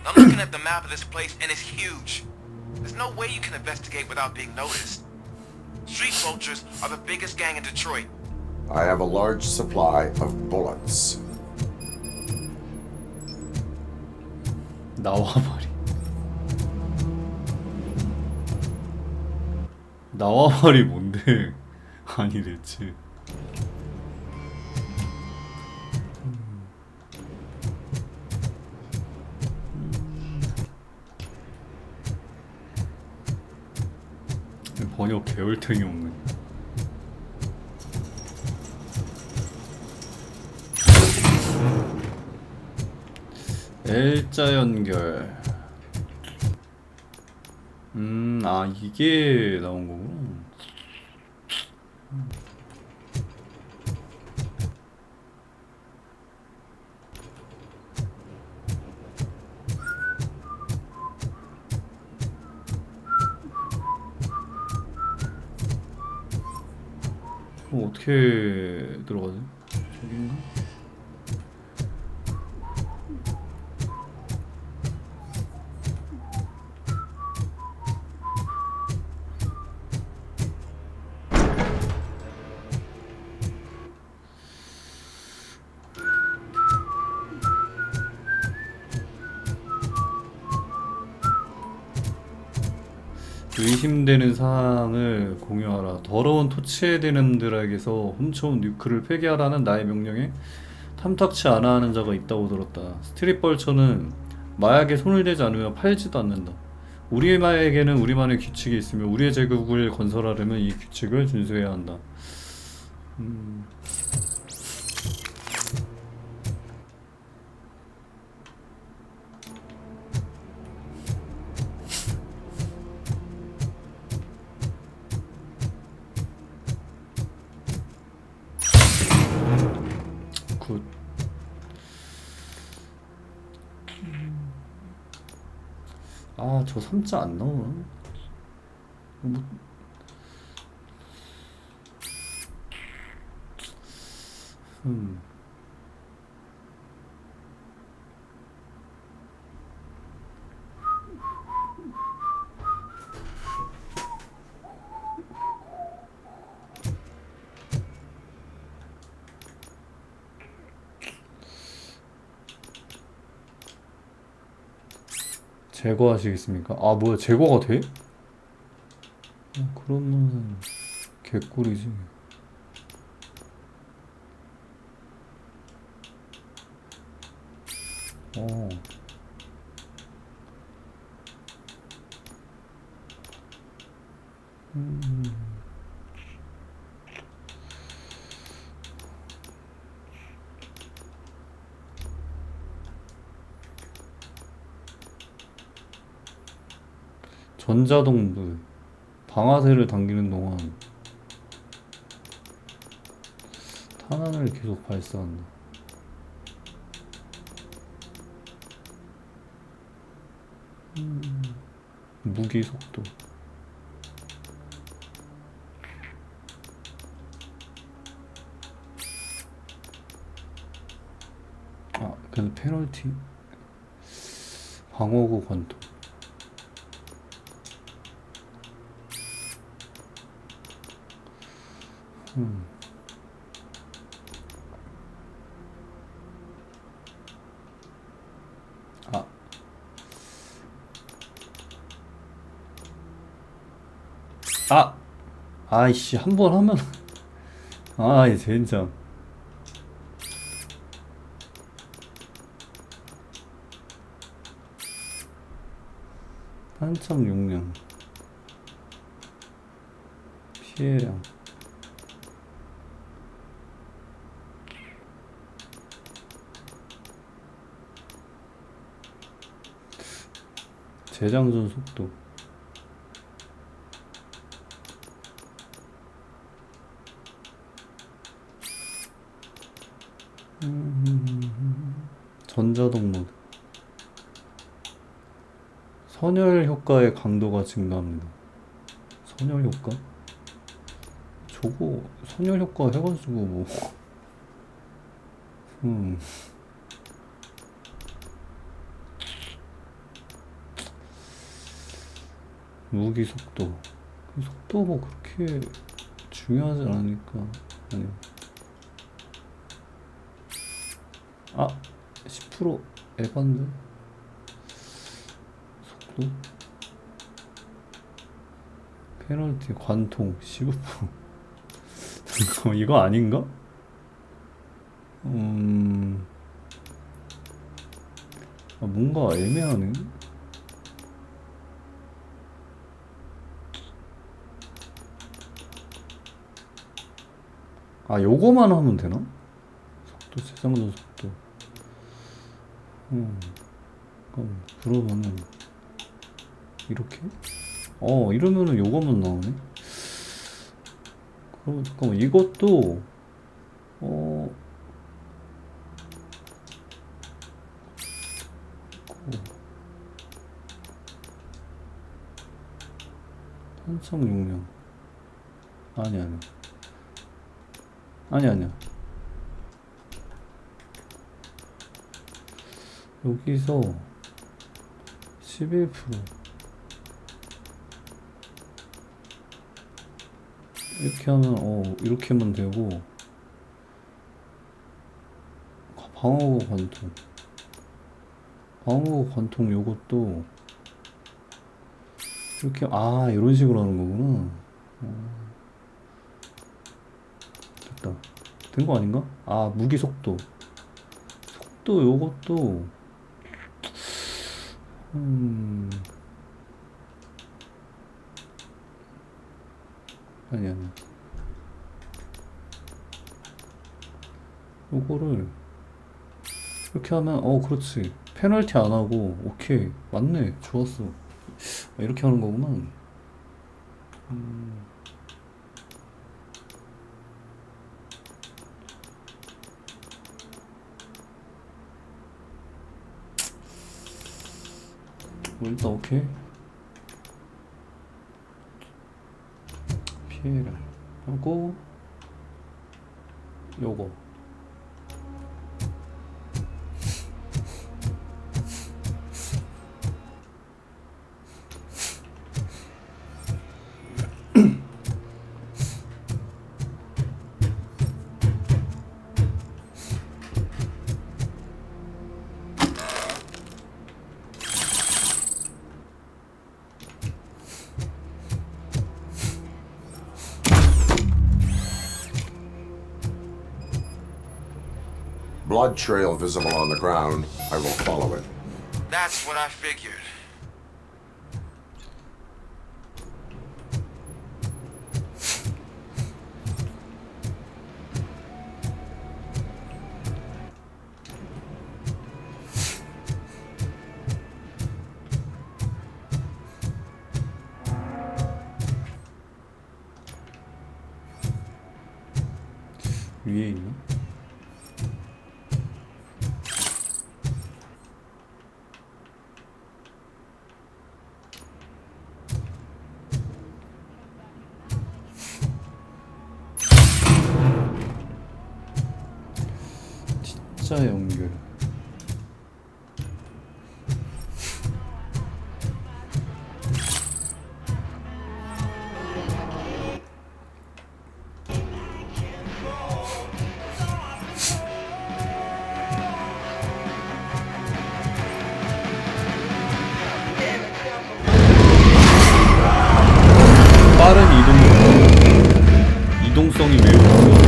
I'm looking at the map of this place and it's huge. There's no way you can investigate without being noticed. Street vultures are the biggest gang in Detroit. I have a large supply of bullets. 나와말이. 나와말이 뭔데? 아니 대체. 번역 개월탱이 없네. L자 연결. 아 이게 나온 거구나. 그럼 어떻게 들어가지? 저긴가? 의심되는 사항을 공유하라. 더러운 토치해대는들에게서 훔쳐온 뉴크를 폐기하라는 나의 명령에 탐탁치 않아 하는 자가 있다고 들었다. 스트릿 벌처는 마약에 손을 대지 않으며 팔지도 않는다. 우리에게는 우리만의 규칙이 있으며 우리의 제국을 건설하려면 이 규칙을 준수해야 한다. 굿. 아, 저 3자 안 나오나? 뭐... 제거하시겠습니까? 아 뭐야 제거가 돼? 그러면 개꿀이지. 전자동부 방아쇠를 당기는 동안 탄환을 계속 발사한다. 무기 속도. 아, 그래서 페널티. 방어구 관통. 아. 아! 아이씨, 한 번 하면. 아이, 젠장. 한참 용량. 피해량. 재장전 속도. 전자동 모드. 선열 효과의 강도가 증가합니다. 선열 효과? 저거 선열 효과 해가지고 뭐 무기 속도. 그 속도 뭐 그렇게 중요하지 않으니까. 아니. 아, 10% 에반데. 속도. 페널티 관통 15%. 잠깐만, 이거 아닌가? 아, 뭔가 애매하네. 아, 요거만 하면 되나? 속도, 재장전 속도. 그러면은 이렇게? 이러면은 요거만 나오네. 그럼 잠깐만, 이것도 한참 용량. 아니야. 여기서 11% 이렇게 하면 이렇게 하면 되고, 방어구 관통 요것도 이렇게, 이런 식으로 하는 거구나. 됐다. 된 거 아닌가? 무기 속도 요것도 아니야. 요거를 이렇게 하면 그렇지. 페널티 안 하고. 오케이, 맞네. 좋았어. 이렇게 하는 거구만. 일단 오케이. 피해를 하고 요거 Blood trail visible on the ground. I will follow it. That's what I figured. 위에 있나? 진짜 연결. 빠른 이동성이 매우 좋아.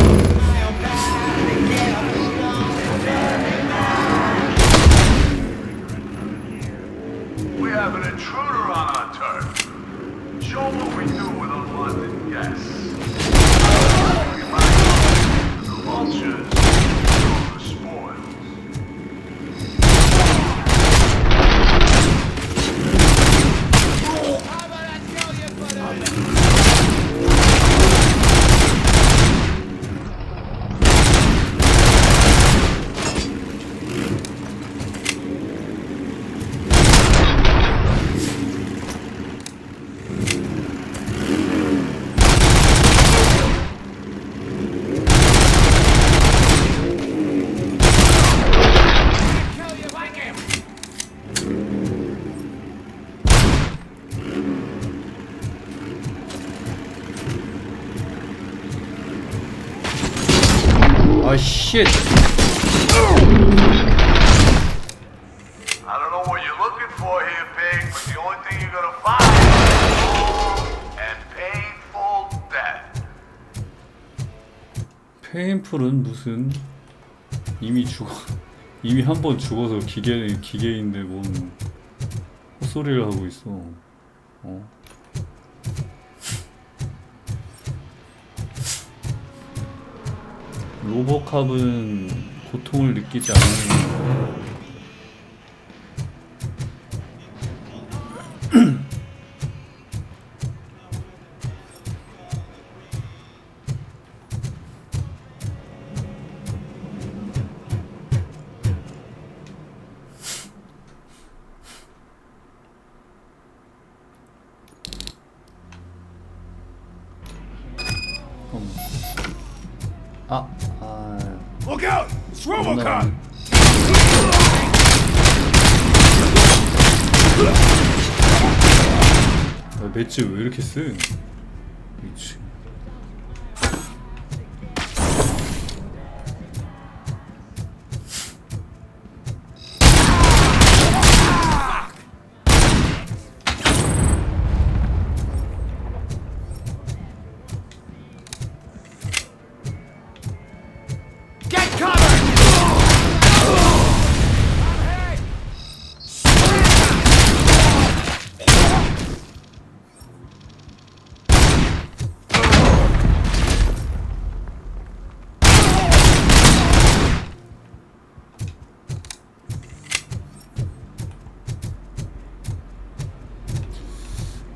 We have an intruder on our turf. Show 'em what we do with unwanted guests. We might the vultures, the spoils. 아, 쉣. I don't know what you're looking for here, Pig, but the only thing you're gonna find is long and painful death. 페인풀은 무슨 이미 이미 한 번 죽어서 기계인데 뭔 헛소리를 하고 있어. 어? 로보캅은 고통을 느끼지 않는. Look out! It's Robocop! 맷지 왜 이렇게 세? 미치.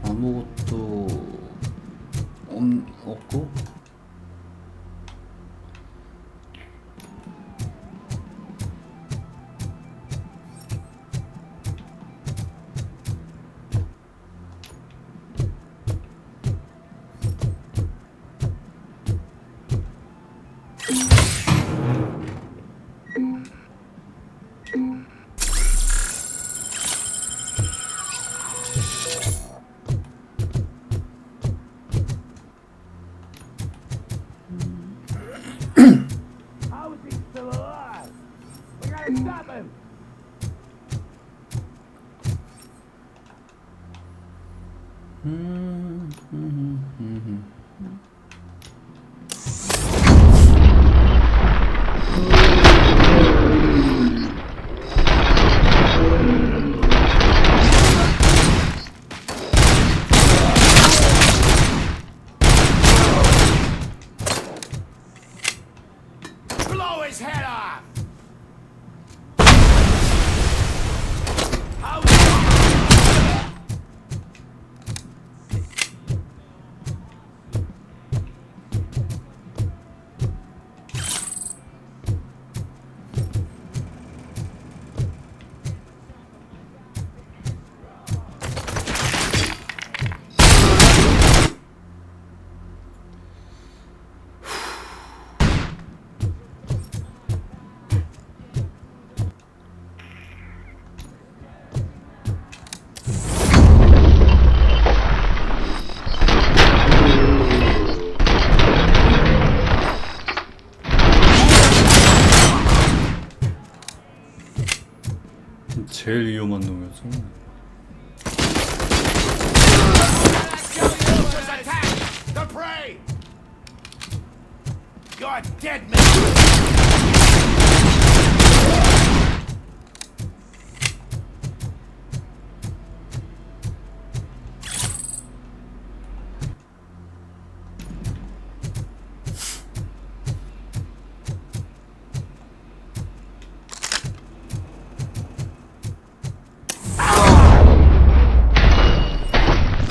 아무것도 없고 Blow his head off! 제일 위험한 놈이었죠. The prey! You're dead, man!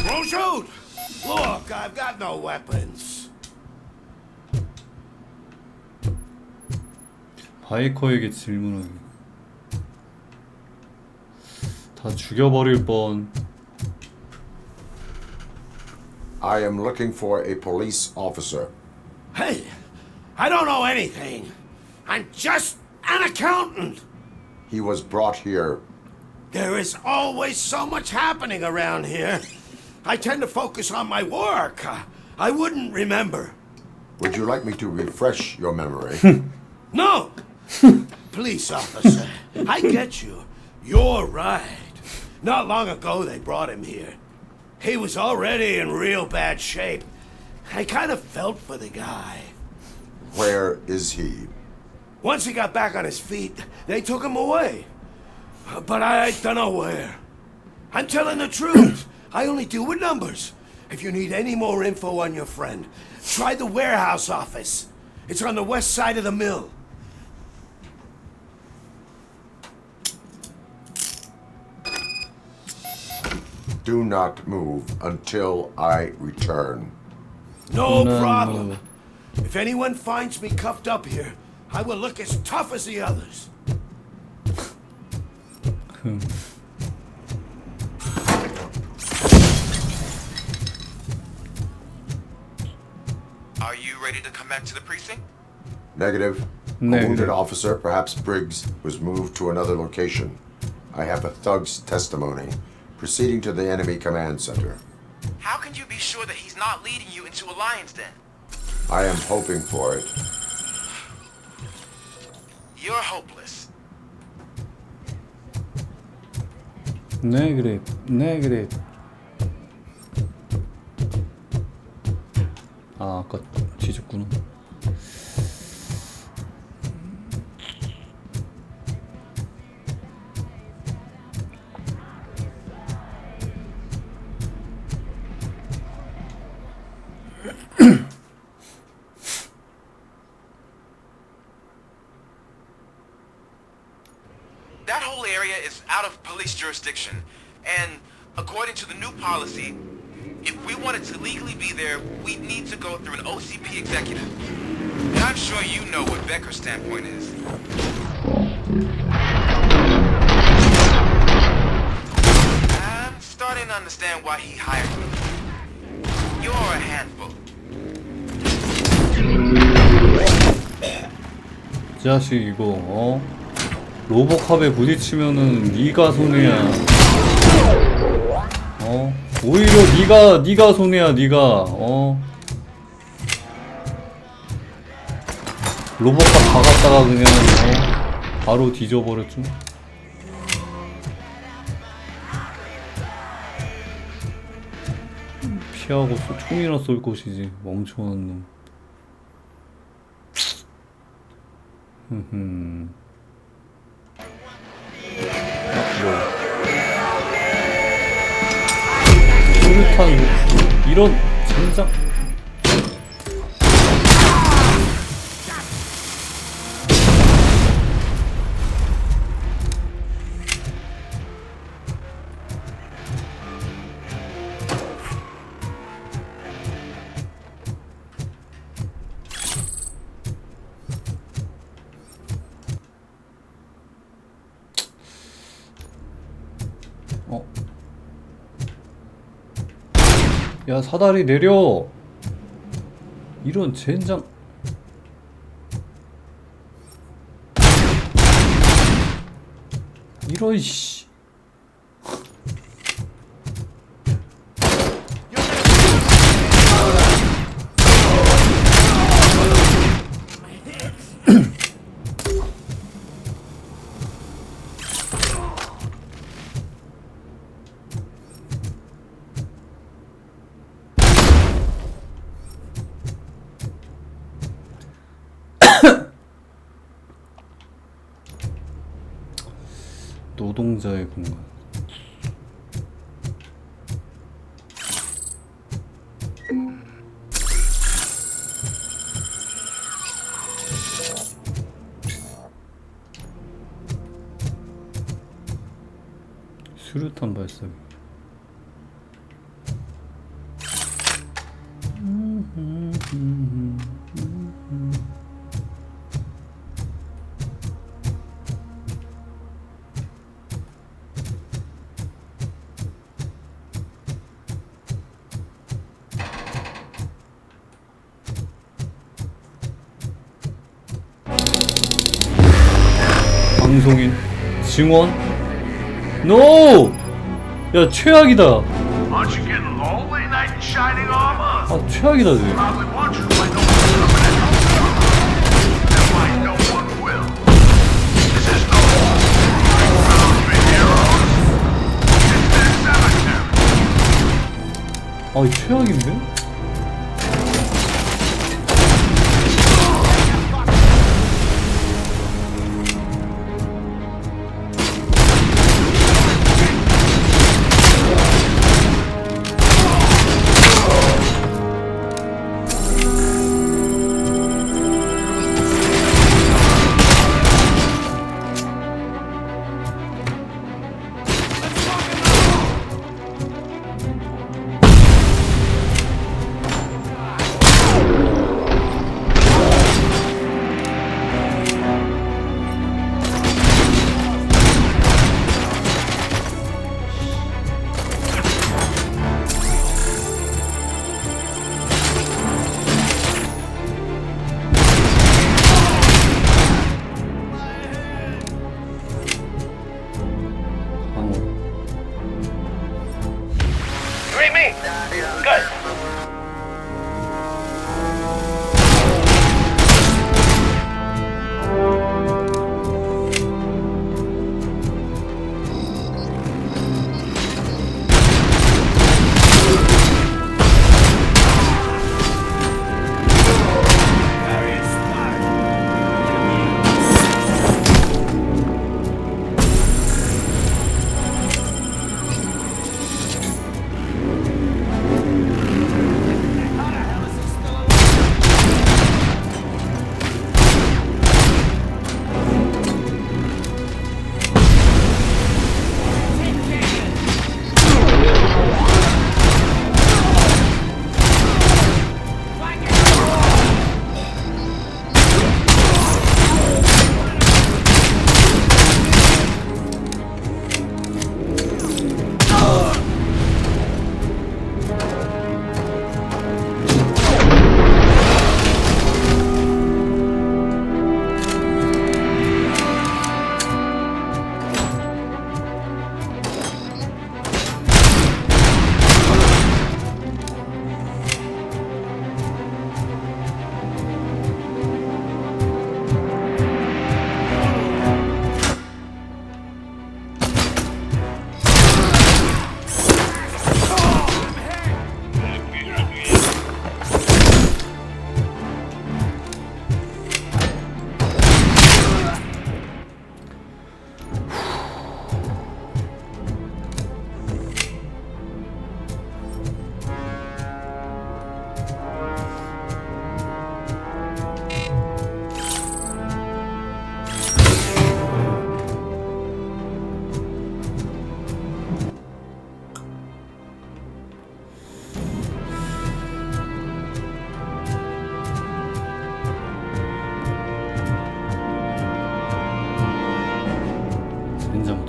Don't shoot! Look, I've got no weapons. 바이커에게 질문하기. 다 죽여버릴 뻔. I am looking for a police officer. Hey, I don't know anything. I'm just an accountant. He was brought here. There is always so much happening around here. I tend to focus on my work. I wouldn't remember. Would you like me to refresh your memory? No! Police officer, I get you. You're right. Not long ago they brought him here. He was already in real bad shape. I kind of felt for the guy. Where is he? Once he got back on his feet, they took him away. But I don't know where. I'm telling the truth. I only deal with numbers. If you need any more info on your friend, try the warehouse office. It's on the west side of the mill. Do not move until I return. No problem. If anyone finds me cuffed up here, I will look as tough as the others. Are you ready to come back to the precinct? Negative. Negative. A wounded officer, perhaps Briggs, was moved to another location. I have a thug's testimony. Proceeding to the enemy command center. How can you be sure that he's not leading you into a lion's den? I am hoping for it. You're hopeless. Negative. Negative. 아, 아까 뒤졌구나. That whole area is out of police jurisdiction, and according to the new policy, if we wanted to legally be there, we'd need to go through an OCP executive. And I'm sure you know what Becker's standpoint is. I'm starting to understand why he hired me. You're a handful. 이 자식 이거 로보캅에 부딪히면은 네가 손해야. 오히려 네가 손해야. 네가 로보캅 박았다가 그냥 바로 뒤져버렸죠. 피하고 총이나 쏠 것이지 멍청한 놈. 수류탄 이런 젠장. 야, 사다리 내려. 이런 젠장. 이런 씨. 노동자의 공간. 수류탄 발사기. 방송인 증원? NO! 야 최악이다. Aren't you getting lonely, knight in shining armor? 아 최악이다 지금. Probably want you by no permanent home. And why no one will. This is no ground for heroes. It's their cemetery. 아 최악인데?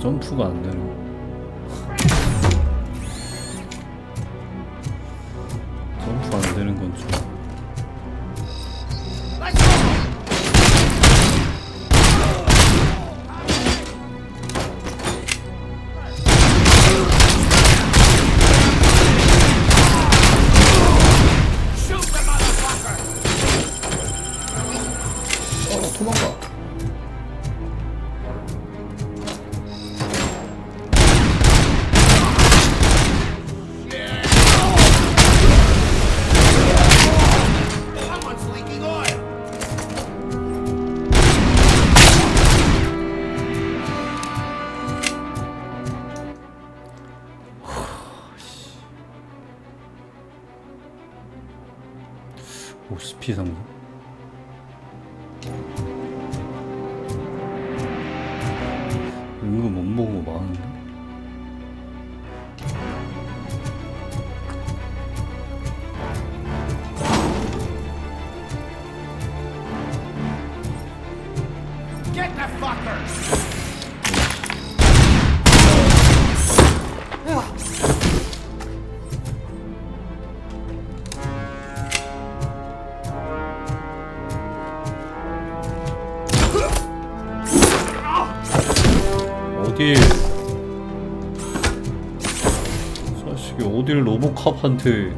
점프가 안 되는. 점프 안 되는 건 좀. 도망가. OCP 상자. 은근 못 먹은 거 많은데. Get the fucker! 어딜 자식이 어딜 로보캅한테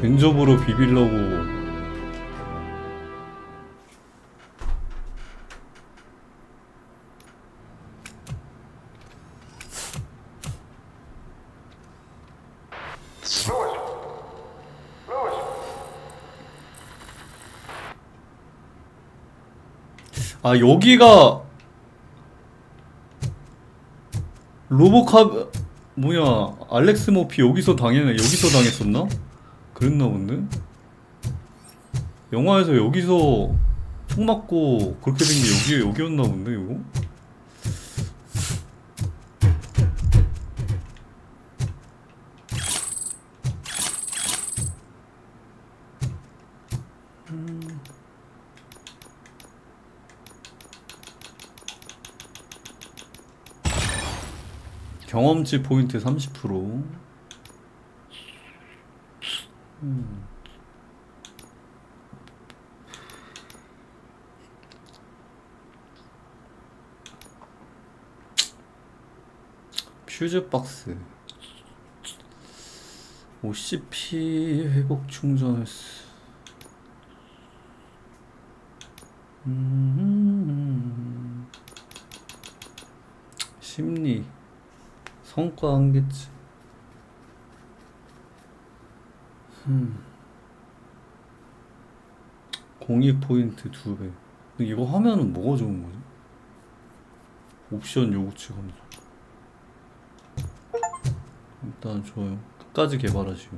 근접으로 비빌려고. 아 여기가 로보캅 뭐냐 알렉스 머피 여기서 당했었나? 그랬나 본데? 영화에서 여기서 총 맞고 그렇게 된 게 여기였나 본데 이거? 경험치 포인트 30%. 퓨즈 박스. OCP 회복 충전했어. 심리. 성과 한계치. 공익 포인트 2배. 근데 이거 하면은 뭐가 좋은 거지? 옵션 요구치 감소. 일단 좋아요. 끝까지 개발하시오.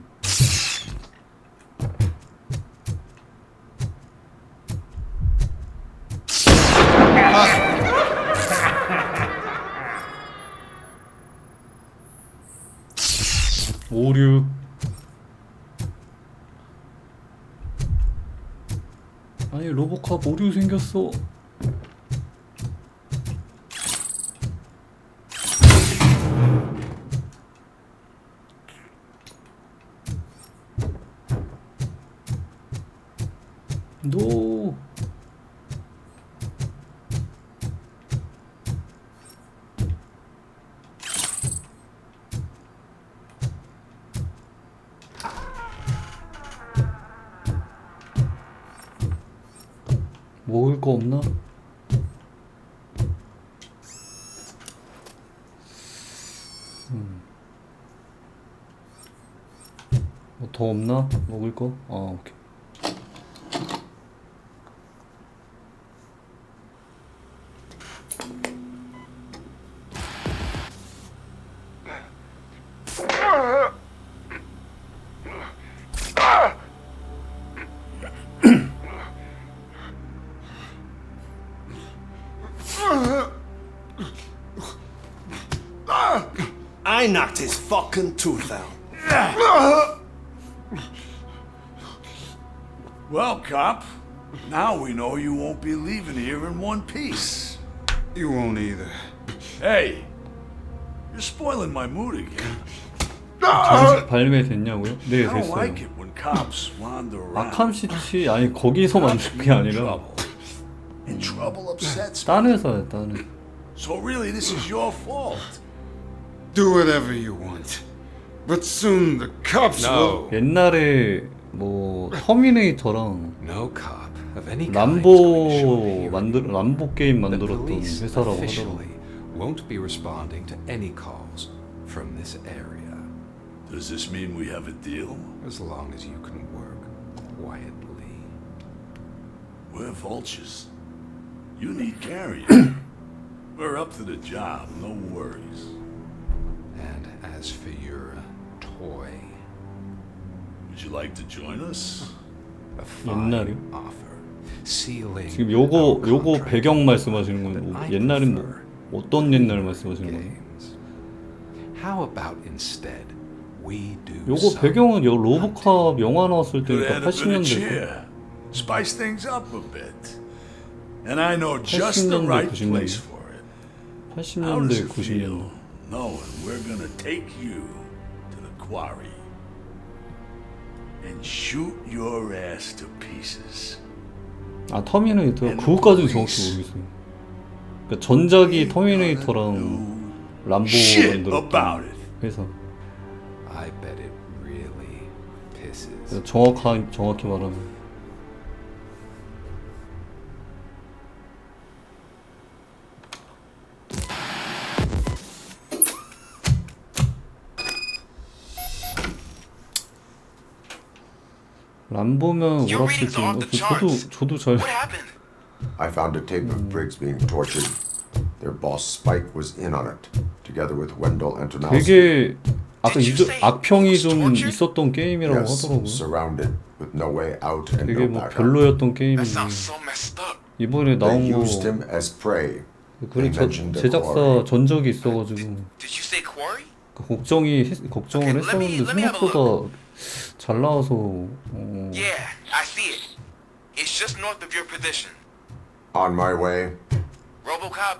오류. 아니 로보캅 오류 생겼어. 노. 먹을 거 없나? 뭐 더 없나? 먹을 거? 아 오케이. I knocked his fucking tooth out. Well, cop, now we know you won't be leaving here in one piece. You won't either. Hey, you're spoiling my mood again. 정식 발매됐냐고요? 네 I don't 됐어요. like it when cops wander around. 아캄 시티 아니 거기서 만든 게 아니라 And trouble upsets me. 딴 회사야 딴 회사. So really, this is your fault. Do whatever you want. But soon the cops will... 옛날에 뭐 터미네이터랑 No cop of any kind 람보 게임 만들었던 police 회사라고 하더라고. officially won't be responding to any calls from this area. Does this mean we have a deal? As long as you can work quietly. We're vultures. You need carrion. We're up to the job, no worries. And as for your toy, Would you like to join us? 옛날이요? offer. Sealing 지금 요거 배경 말씀하시는 건 뭐 옛날인 뭐 어떤 옛날 말씀하시는 거예요? How about instead we do 요거 배경은 요 로보캅 영화 나왔을 Could 때니까 add a bit of 80년대. cheer. Spice things up a bit. And I know just the 80년대, right 90년대. place for it. How does 80년대, it feel 90년대. knowing we're gonna take you to the quarry and shoot your ass to pieces? 아 터미네이터 그거까지는 정확히 모르겠어요. 그러니까 전작이 터미네이터랑 람보 Shit about 만들었던 it. 회사. I bet it really pisses. 정확히 말하면. 람보면 오락실지 저도 잘 I found a tape of Briggs being tortured. Their boss Spike was in on it, together with Wendell Antonowski. 되게 아까 악평이 좀 있었던 게임이라고 Yes, 하더라고요. surrounded with no way out and 되게 no 뭐 backup. 별로였던 게임인데 이번에 They 나온 거 used him as prey. 그래 제작사 전적이 있어가지고 걱정을 했었는데 생각보다 잘 나와서 Yeah, I see it. It's just north of your position. On my way. RoboCop,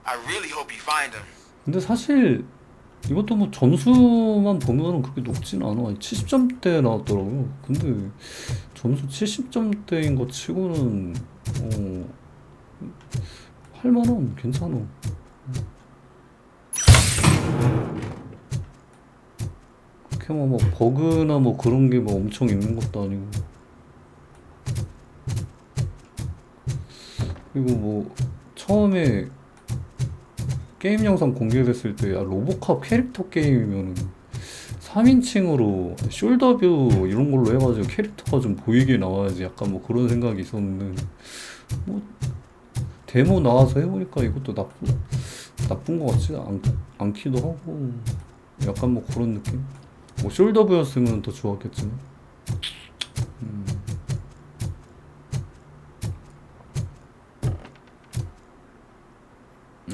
I really hope you find him. 근데 사실 이것도 뭐 점수만 보면은 그렇게 높진 않아. 70점대 나왔더라고요. 근데 점수 70점대인 거 치고는 할만한 괜찮아. 그렇게 뭐 버그나 뭐 그런 게 뭐 엄청 있는 것도 아니고. 그리고 뭐 처음에 게임 영상 공개됐을 때 로보캅 캐릭터 게임이면은 3인칭으로 숄더뷰 이런 걸로 해가지고 캐릭터가 좀 보이게 나와야지 약간 뭐 그런 생각이 있었는데 뭐 데모 나와서 해보니까 이것도 나쁜 것 같지 않기도 하고 약간 뭐 그런 느낌? 뭐 숄더뷰였으면 더 좋았겠지만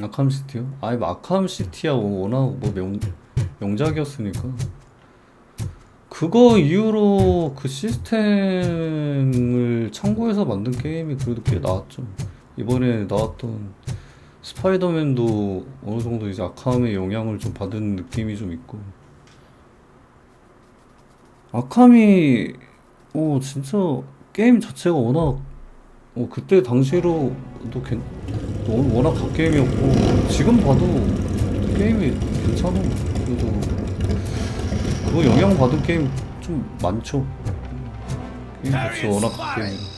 아캄시티요? 아니 뭐 아캄시티야 워낙 뭐 명작이었으니까 그거 이후로 그 시스템을 참고해서 만든 게임이 그래도 꽤 나왔죠. 이번에 나왔던 스파이더맨도 어느 정도 이제 아캄의 영향을 좀 받은 느낌이 좀 있고 아캄이 진짜 게임 자체가 워낙 그때 당시로도 워낙 갓게임이었고 지금 봐도 게임이 괜찮아. 그래도 그거 영향 받은 게임 좀 많죠. 게임 자체가 워낙 갓게임이라.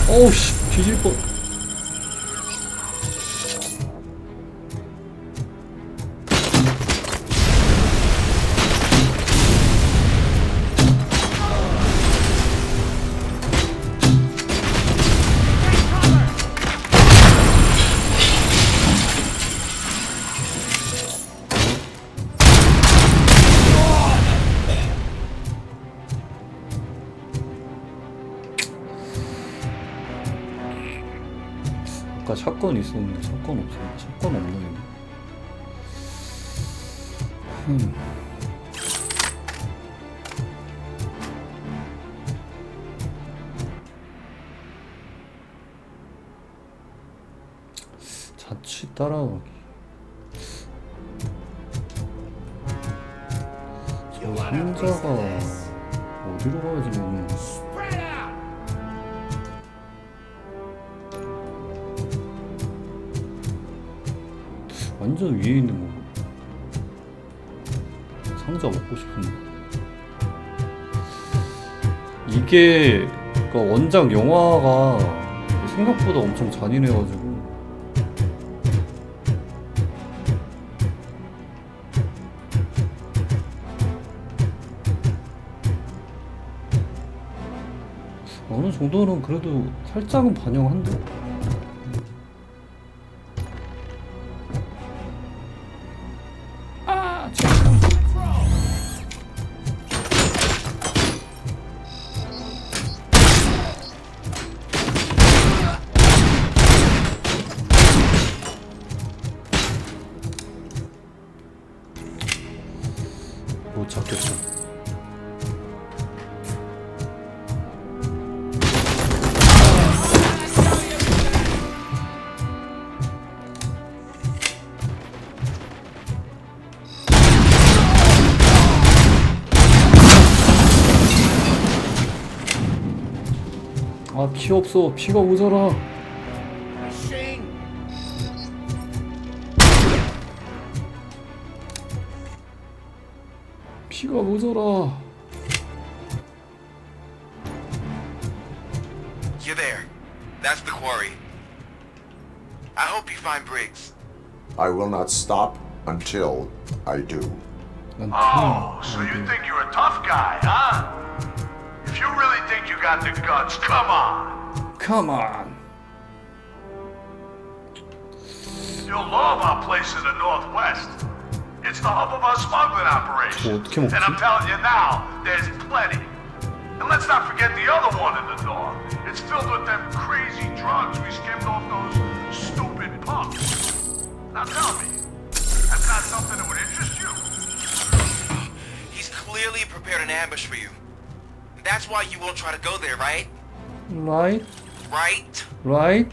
어우씨 뒤질 뻔. 아까 샷건 있었는데 샷건 없어요. 샷건 없나 이거? 자취 따라가기. 저 상자가 어디로 가야지 모르겠네. 완전 위에 있는 거 상자 먹고 싶은데 이게 그러니까 원작 영화가 생각보다 엄청 잔인해가지고 어느 정도는 그래도 살짝은 반영한데. 아, 못 잡겠어. 아, 피 없어. 피가 모자라. 피가 모자라. You're there. That's the quarry. I hope you find Briggs. I will not stop until I do. Oh, so you think you're a tough guy, huh? If you really think you got the guts, come on. Come on. You'll love our place in the Northwest. It's the hub of our smuggling operation. 어떻게 먹지? And I'm telling you now, there's plenty. And let's not forget the other one in the north. It's filled with them crazy drugs we skimmed off those stupid punks. Now tell me, that's not something that would interest you? He's clearly prepared an ambush for you. That's why you won't try to go there, right? Right? Right? Right?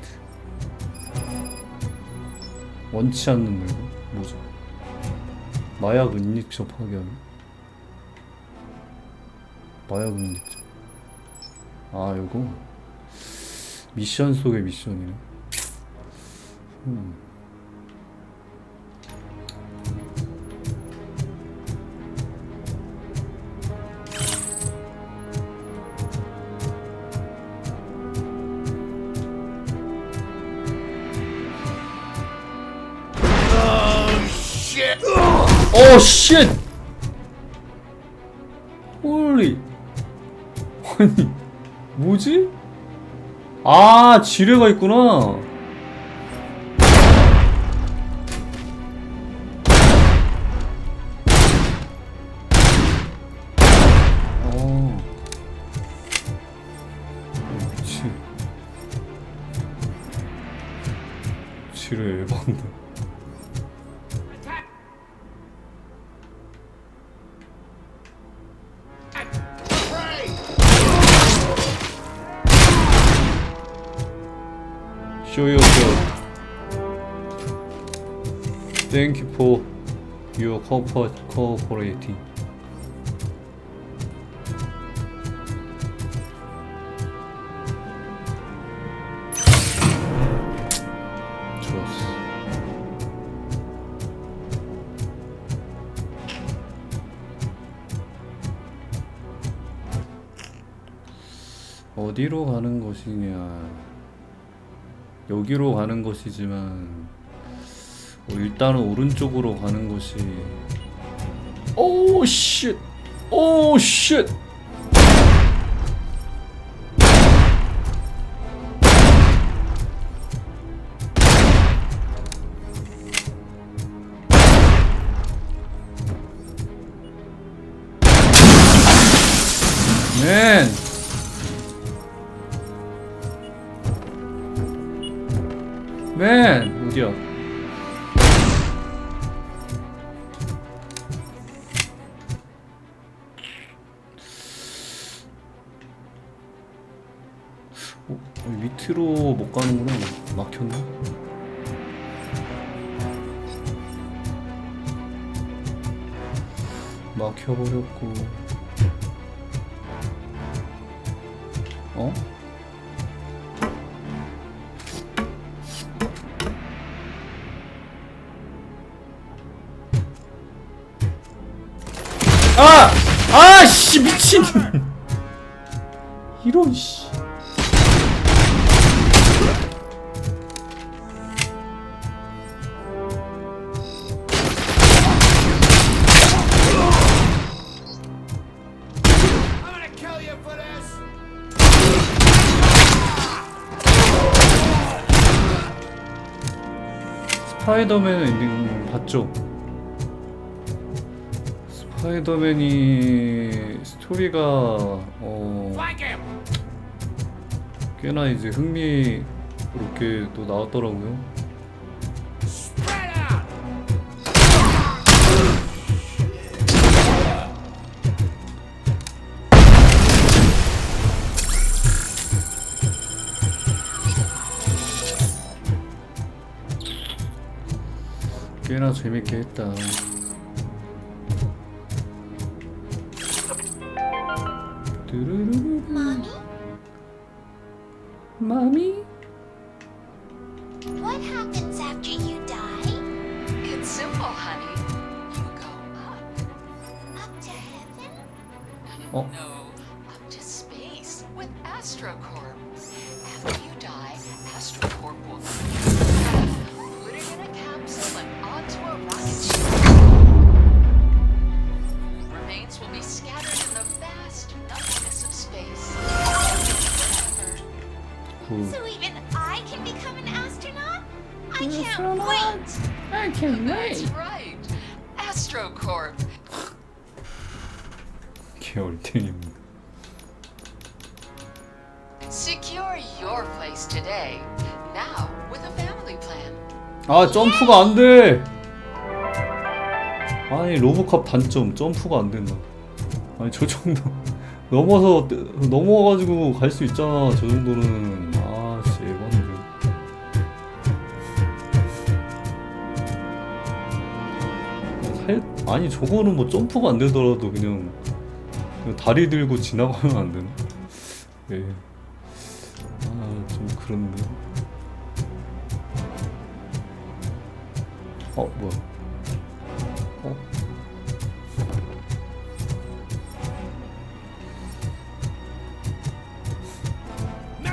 원치 않는 물건? 뭐죠? 마약 은닉처 파괴하기. 마약 은닉처. 아, 요거 미션 속의 미션이네. 오, 쉣! 홀리. 아니, 뭐지? 아, 지뢰가 있구나. 미친. 지뢰 에반데. Show yourself. Thank you for your cooperating. 좋았어. 어디로 가는 것이냐? 여기로 가는 것이지만 일단은 오른쪽으로 가는 것이. 오 쉣! 오 쉣! 맨! 맨! 어디야? 밑으로 못 가는구나. 막혔나? 막혀버렸고. 어? 아! 아, 씨, 미친! 이런, 씨. 스파이더맨 엔딩 봤죠? 스파이더맨이 스토리가 꽤나 이제 흥미롭게 또 나왔더라고요. 꽤나 재밌게 했다. Mommy? 마미? What happens after you die? It's simple, honey. You go up. Up to heaven? Oh. No, up to space with AstroCorp. After you die, AstroCorp will put it in a capsule and onto a rocket ship. Remains will be scattered in the vast nothingness of space. So even I can become an astronaut? I can't wait! I can't That's right. AstroCorp. 개월탱입니다. Secure your place today. Now with a family plan. 아 점프가 안 돼. 아니 로보캅 단점 점프가 안 된다. 아니 저 정도 넘어가지고 갈 수 있잖아. 저 정도는 아 씨 에반데. 아니 저거는 뭐 점프가 안 되더라도 그냥 다리 들고 지나가면 안 되나? 예. 아 좀 그런데. 뭐야?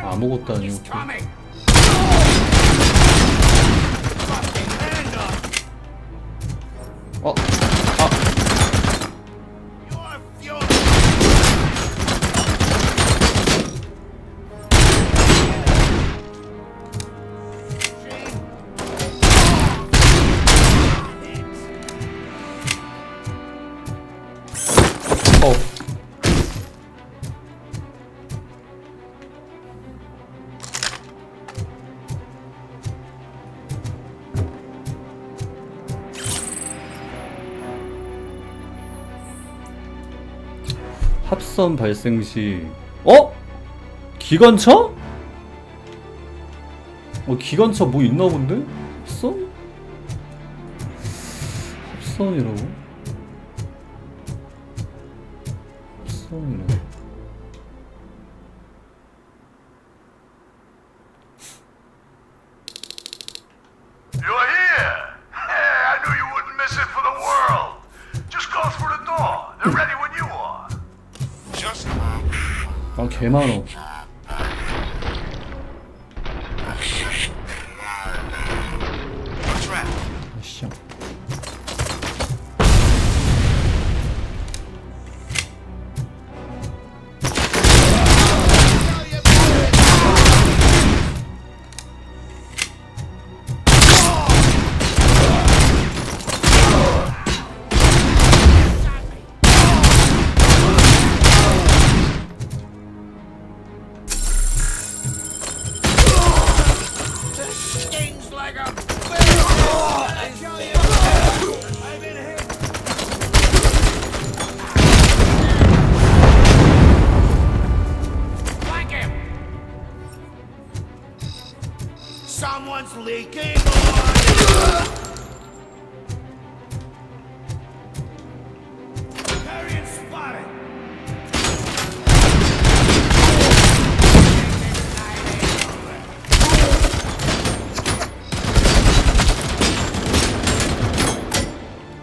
아무것도 아니고. 합선 발생 시 기관차? 기관차 뭐 있나 본데? 합선? 합선이라고? 합선이라고? You're here! Hey, I knew you wouldn't miss it for the world! Just go through the door. They're ready when you are. Just 아 개많어. 아씨. Someone's leaking oil! Variant spotted!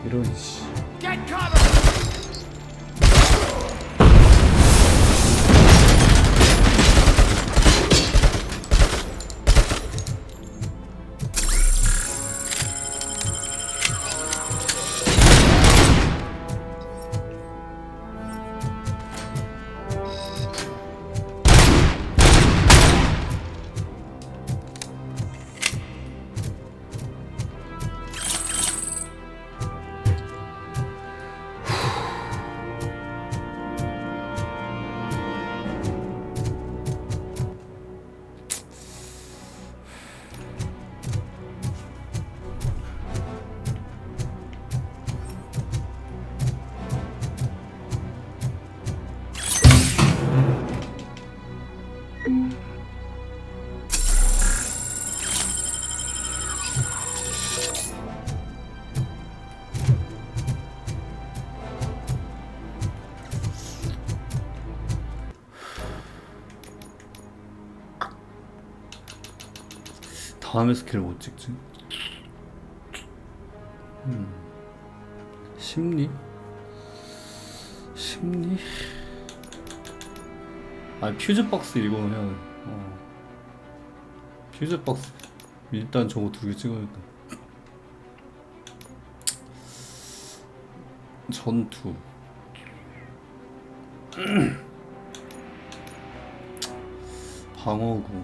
이런 씨. Get cover! 다음에 스킬 못 찍지? 심리? 심리? 아 퓨즈 박스 이거는 해야 돼. 퓨즈 박스 일단 저거 2개 찍어야겠다. 전투. 방어구.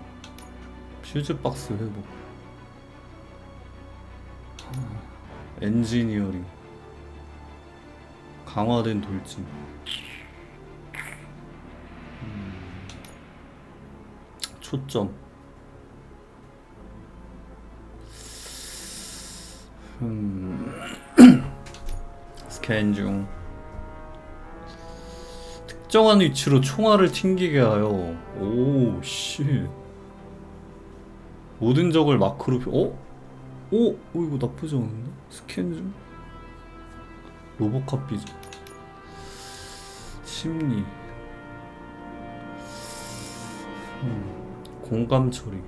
퓨즈 박스 회복. 엔지니어링. 강화된 돌진. 초점. 스캔 중. 특정한 위치로 총알을 튕기게 하여. 오, 씨. 모든 적을 마크로 이거 나쁘지 않은데? 스캔 중. 로보캅 비전. 심리. 공감 처리.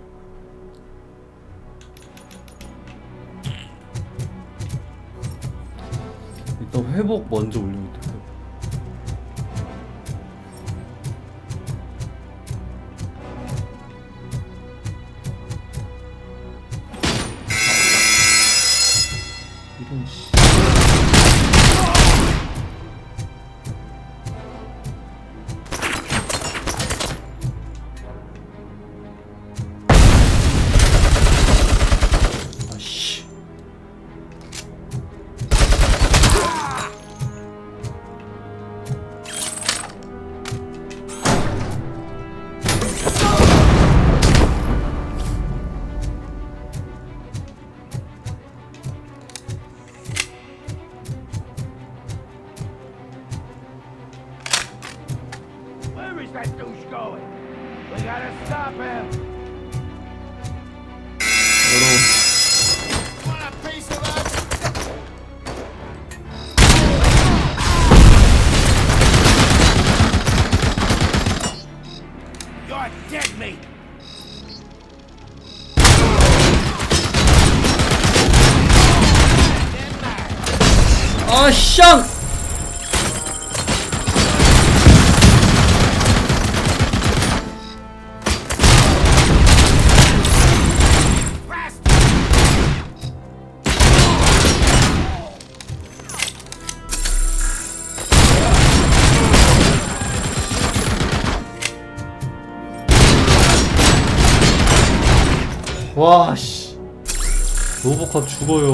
일단 회복 먼저 올려야겠다. 이런 씨. 아씨. Where is that douche going? We gotta stop him. Want a piece of that? You're dead meat. 아, 쌍! 와, 씨. 로보캅 죽어요.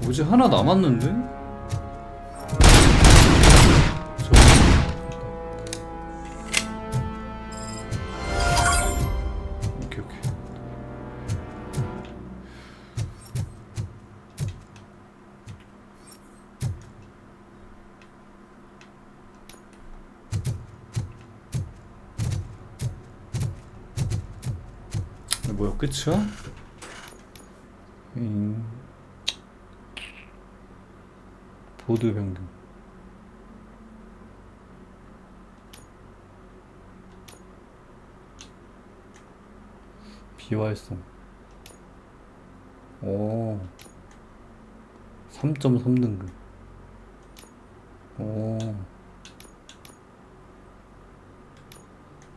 뭐지, 하나 남았는데? 오케이. 뭐야, 끝이야? 보드 변경. 비활성. 오. 3.3등급. 오.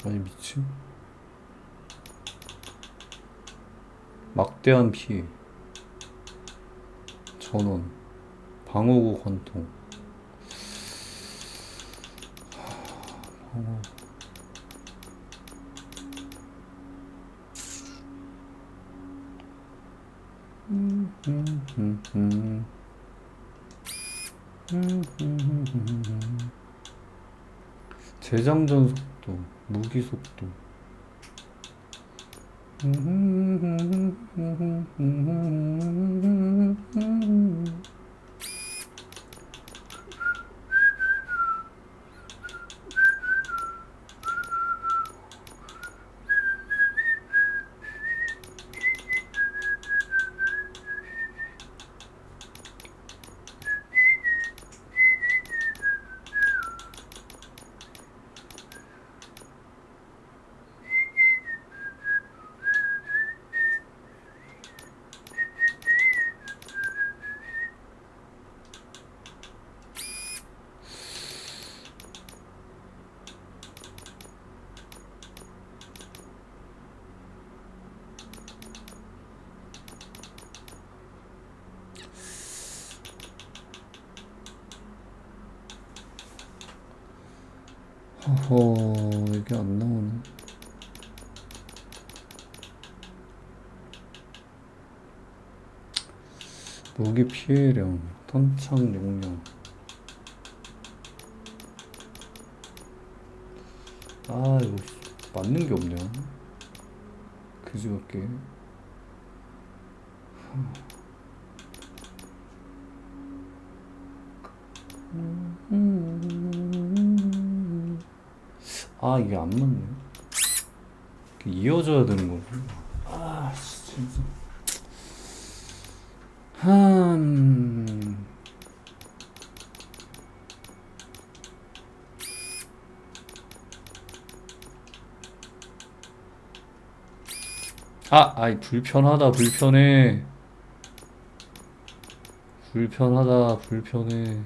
아니 미친. 막대한 피해. 전원. 방어구 관통. 방어. 재장전 속도, 무기 속도. 이게 안 나오네. 무기 피해량, 탄창 용량. 아, 이거 맞는 게 없네요. 그지 같게. 아, 이게 안 맞네. 이어져야 되는 거구나. 아, 진짜. 아이, 불편하다, 불편해. 불편하다, 불편해.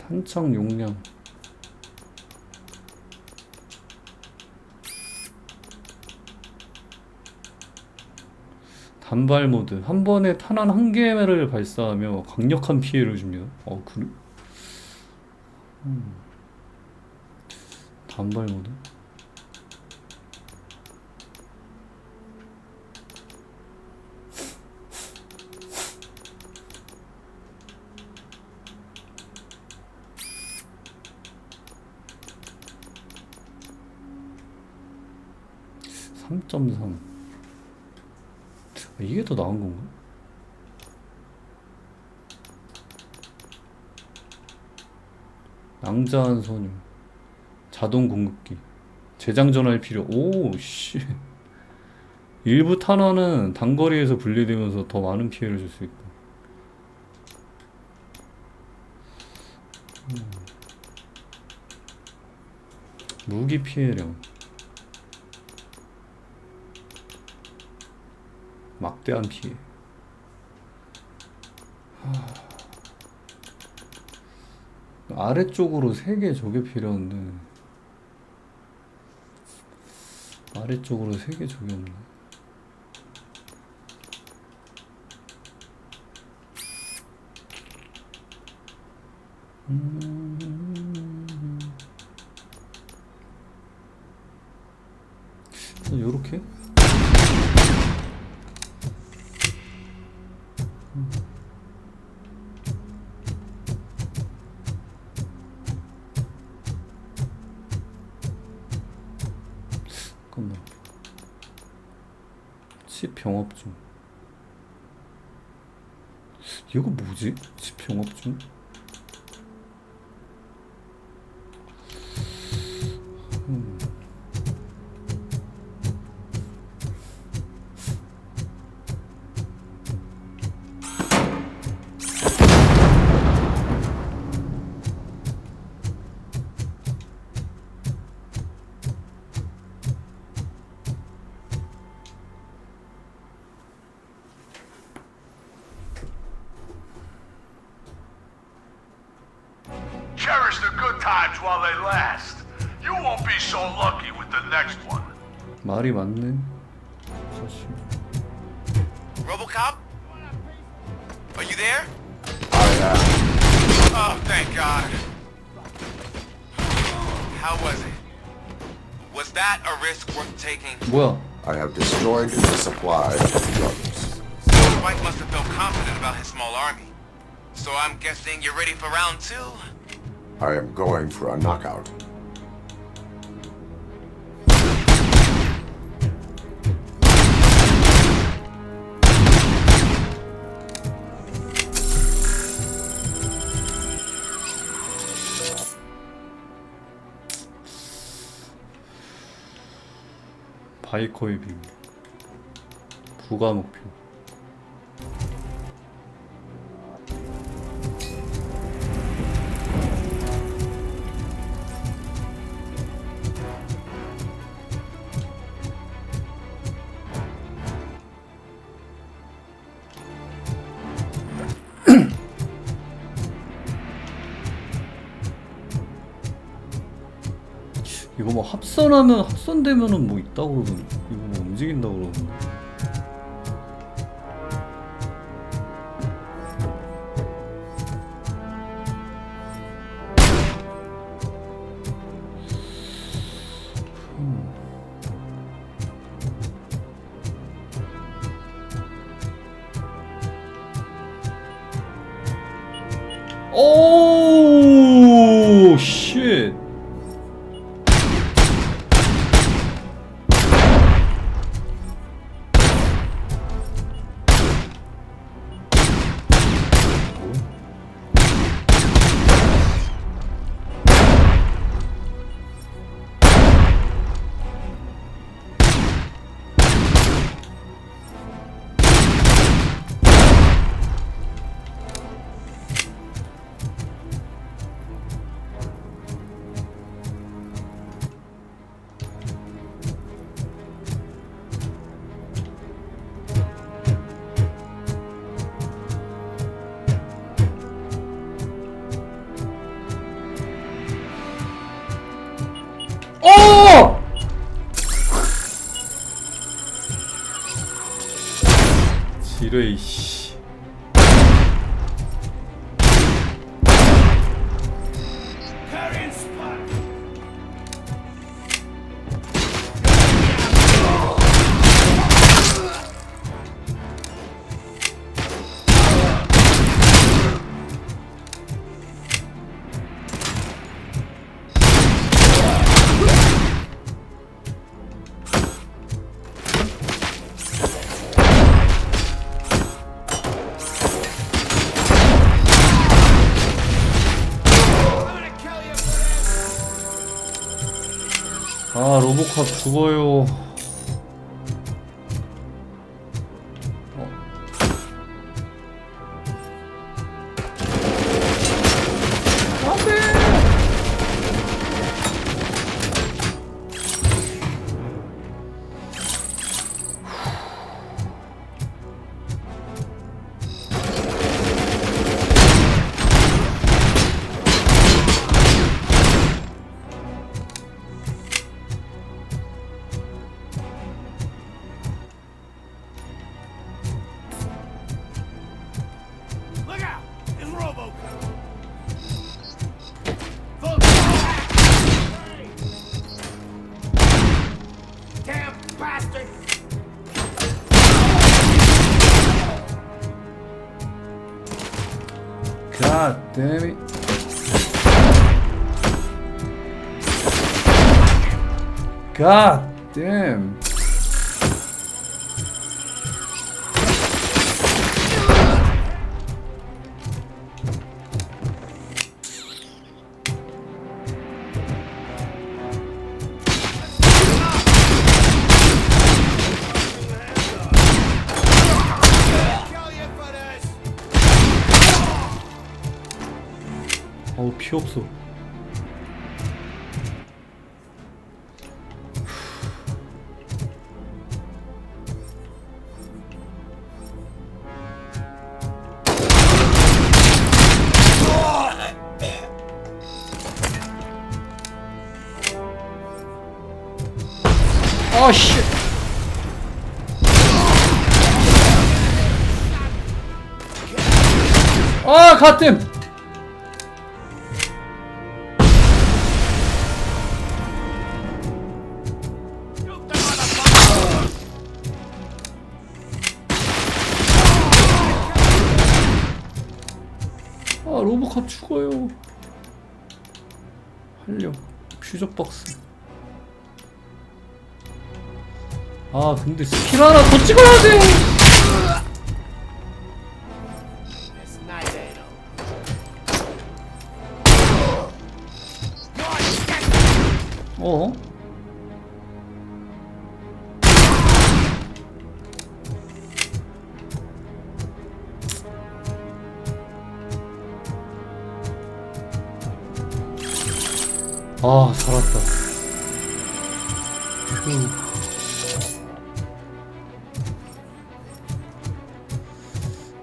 탄창 용량. 단발 모드. 한 번에 탄환 한 개를 발사하며 강력한 피해를 줍니다. 그래? 단발 모드. 이게 더 나은 건가? 낭자한 소녀. 자동 공급기. 재장전할 필요. 오, 씨. 일부 탄환은 단거리에서 분리되면서 더 많은 피해를 줄 수 있다. 무기 피해량. 막대한 피해. 아래쪽으로 3개 저게 필요한데 아래쪽으로 3개 저게 없네. 요렇게? 잠깐만. 칩 병업 중. 이거 뭐지? 칩 병업 중? Cherish the good times while they last. You won't be so lucky with the next one. 말이 맞네. 사실. RoboCop? Are you there? Oh, thank God. How was it? Was that a risk worth taking? 뭐야? I have destroyed the supply of drugs. Spike must have felt confident about his small army. So I'm guessing you're ready for round 2? I am going for a knockout. 바이커의 비밀. 부가 목표. 이거 뭐 합선되면은 뭐 있다고 그러던데. 이거 뭐 움직인다고 그러던데. 오, 쉣. 지뢰 이씨. 아, 로보캅 죽어요. God damn it. God damn. 피 없어. 아, 씨. 아, 갓댐. 아, 로보캅 죽어요. 활력, 퓨저 박스. 아, 근데 스킬 하나 더 찍어야 돼. 어? 아, 살았다. 휴.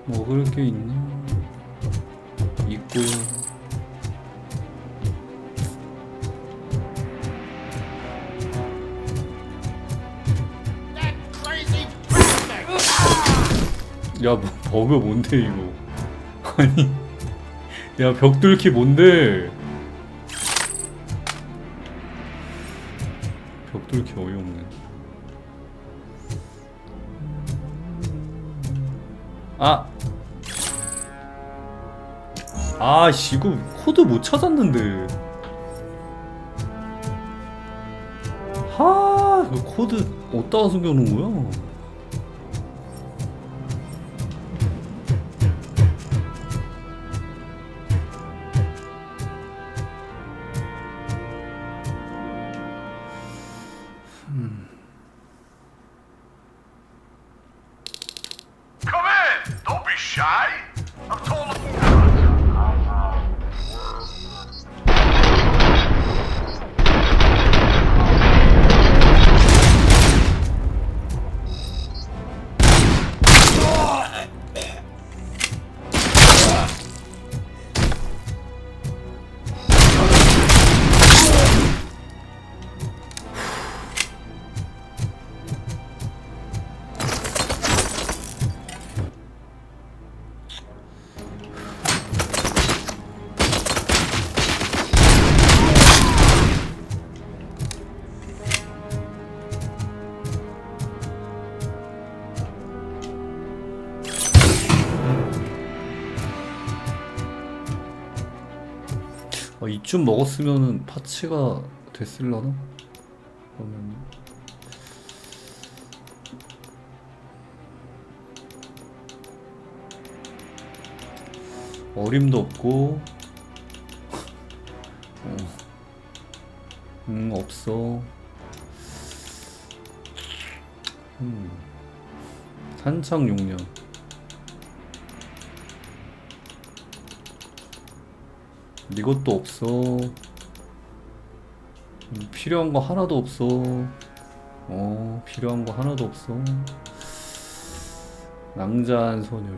먹을 게 있나? 있고요. 야, 뭐, 버그 뭔데 이거? 아니, 야, 벽 뚫기 뭔데? 벽 뚫기 어이없네. 아! 아씨, 이거 코드 못 찾았는데. 하, 이거 코드 어디다가 숨겨놓은 거야? Come in! Don't be shy! I'm told 이쯤 먹었으면은 파츠가 됐을라나? 그러면 어림도 없고 없어. 산창 용량 이것도 없어. 필요한 거 하나도 없어. 필요한 거 하나도 없어. 낭자한 소녀.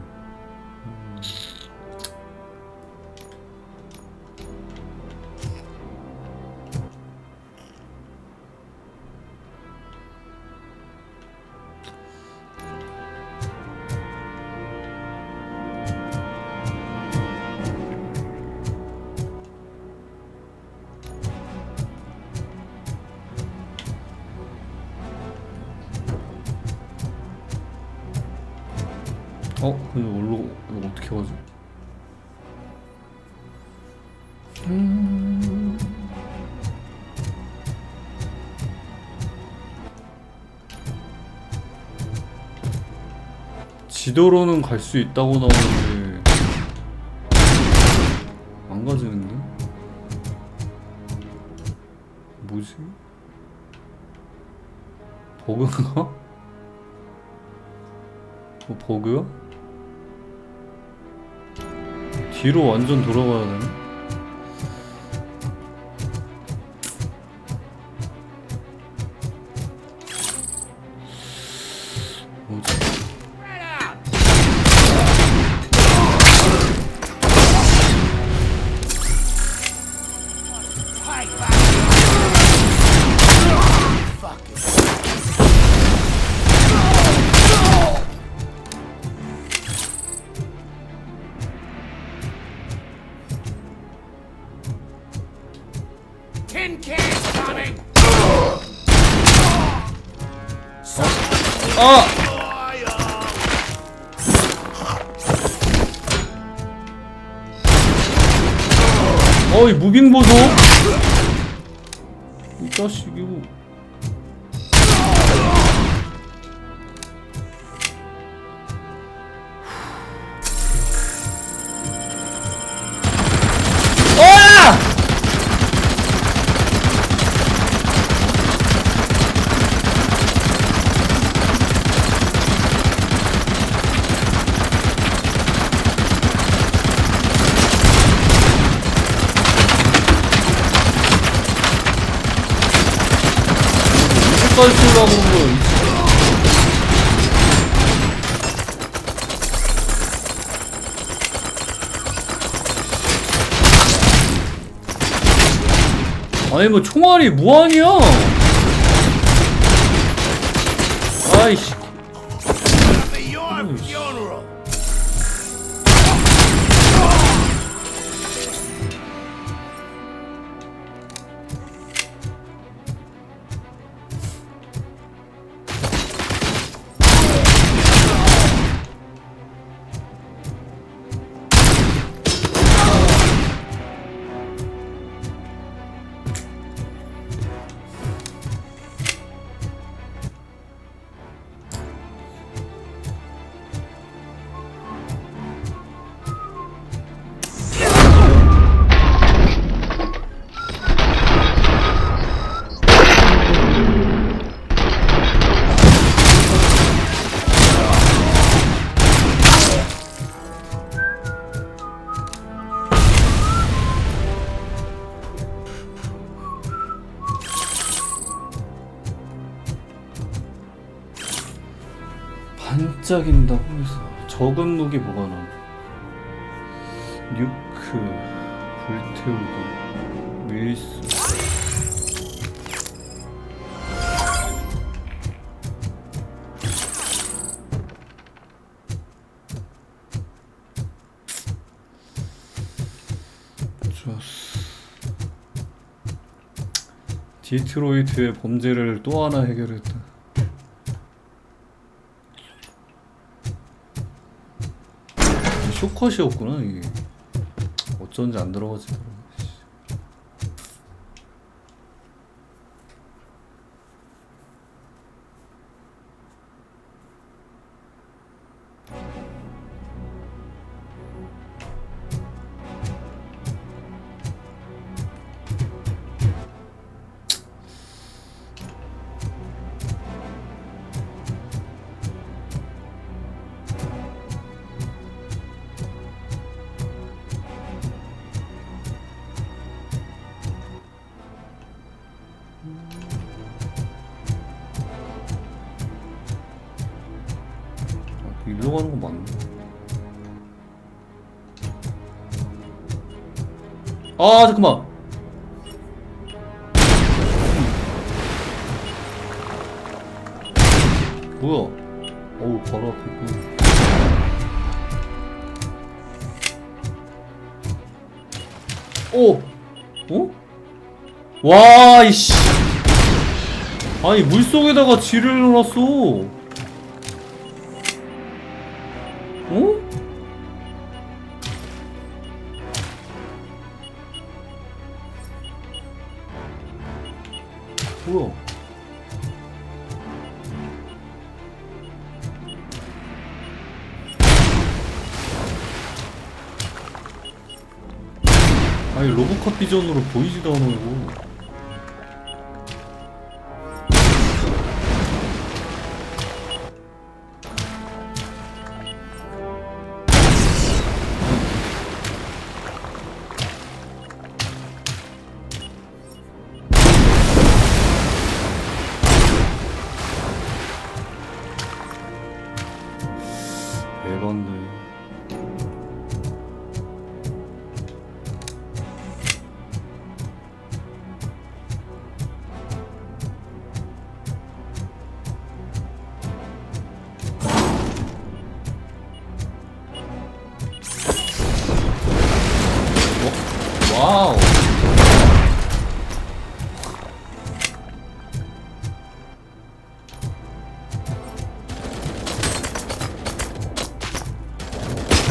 근데 이거 어떻게 하지? 지도로는 갈 수 있다고 나오는데 안 가지는데? 뭐지? 버그인가? 뭐 버그야? 뒤로 완전 돌아가야 되나? 아! 어이 무빙 보소. 이 자식 이거. 끝까지 쏠라고 그런 거. 아니 뭐 총알이 무한이야. 아이씨. 반짝인다고 해서 적은 무기 보관함. 뉴크 불태우기 밀수. 좋았어. 디트로이트의 범죄를 또 하나 해결했다. 쇼컷이었구나 이게. 어쩐지 안 들어가지더라. 일로 가는 거 맞나? 아 잠깐만. 뭐야? 어우 바로 앞에 있고. 오! 어? 와 이씨. 아니 물속에다가 지를 넣어놨어. 어? 뭐야? 아니 로보캅 비전으로 보이지도 않아 이거. 대박네.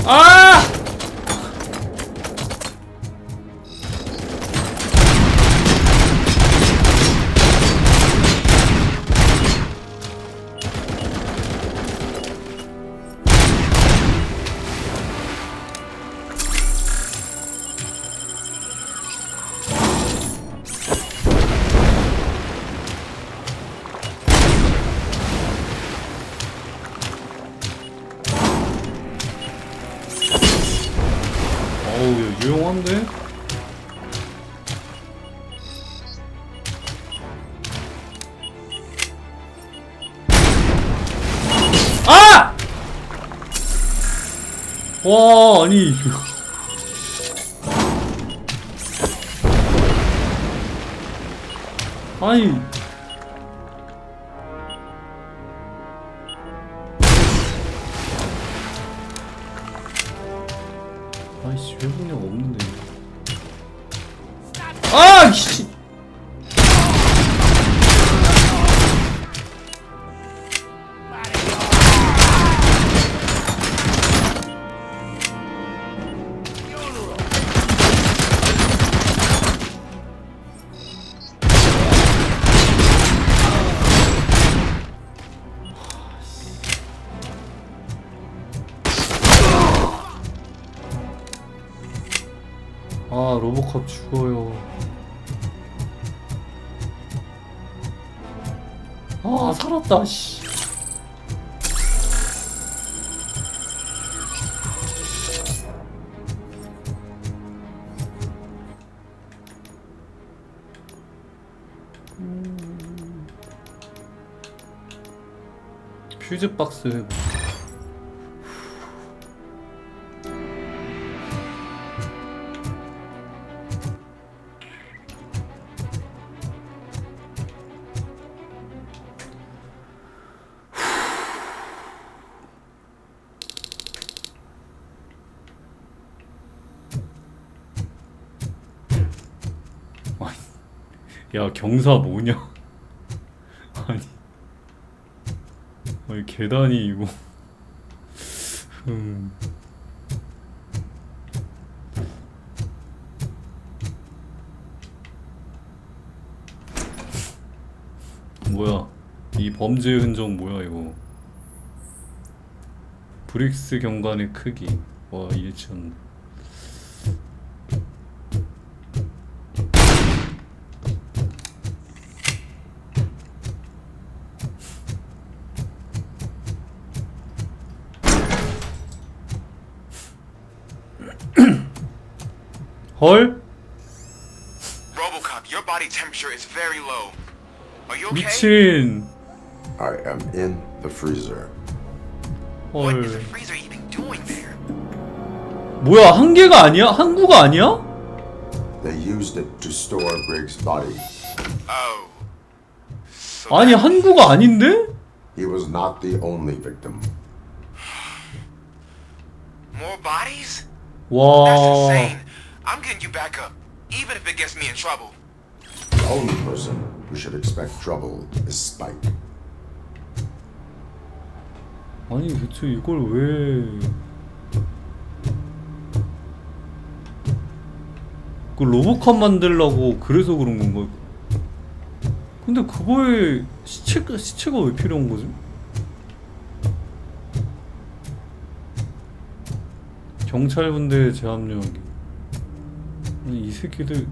아! 어우, 야, 유용한데? 아! 와, 아니. 아니. 아이씨, 회복력 없는데. 아! 씨! 아, 로보캅 죽어요. 아, 살았다, 씨. 퓨즈 박스 회복. 야, 경사 뭐냐? 아니 계단이 이거. 뭐야? 이 범죄의 흔적 뭐야 이거? 브릭스 경관의 크기. 와, 예전. 헐? RoboCop, your body temperature is very low. Are you okay? 미친. I am in the freezer. What is 헐. the freezer even doing there? 뭐야, 한 개가 아니야? 한 구가 아니야? They used it to store Briggs' body. Oh. 아니, 한 구가 아닌데? He was not the only victim. More bodies? 와. That's insane. I'm getting you back up, even if it gets me in trouble. The only person who should expect trouble is Spike. 아니, 대체 이걸 왜? 그 로보캅 만들려고 그래서 그런 건가? 근데 그거에 시체가 왜 필요한 거지? 경찰분대 재합류하기. 아니, 이 새끼들.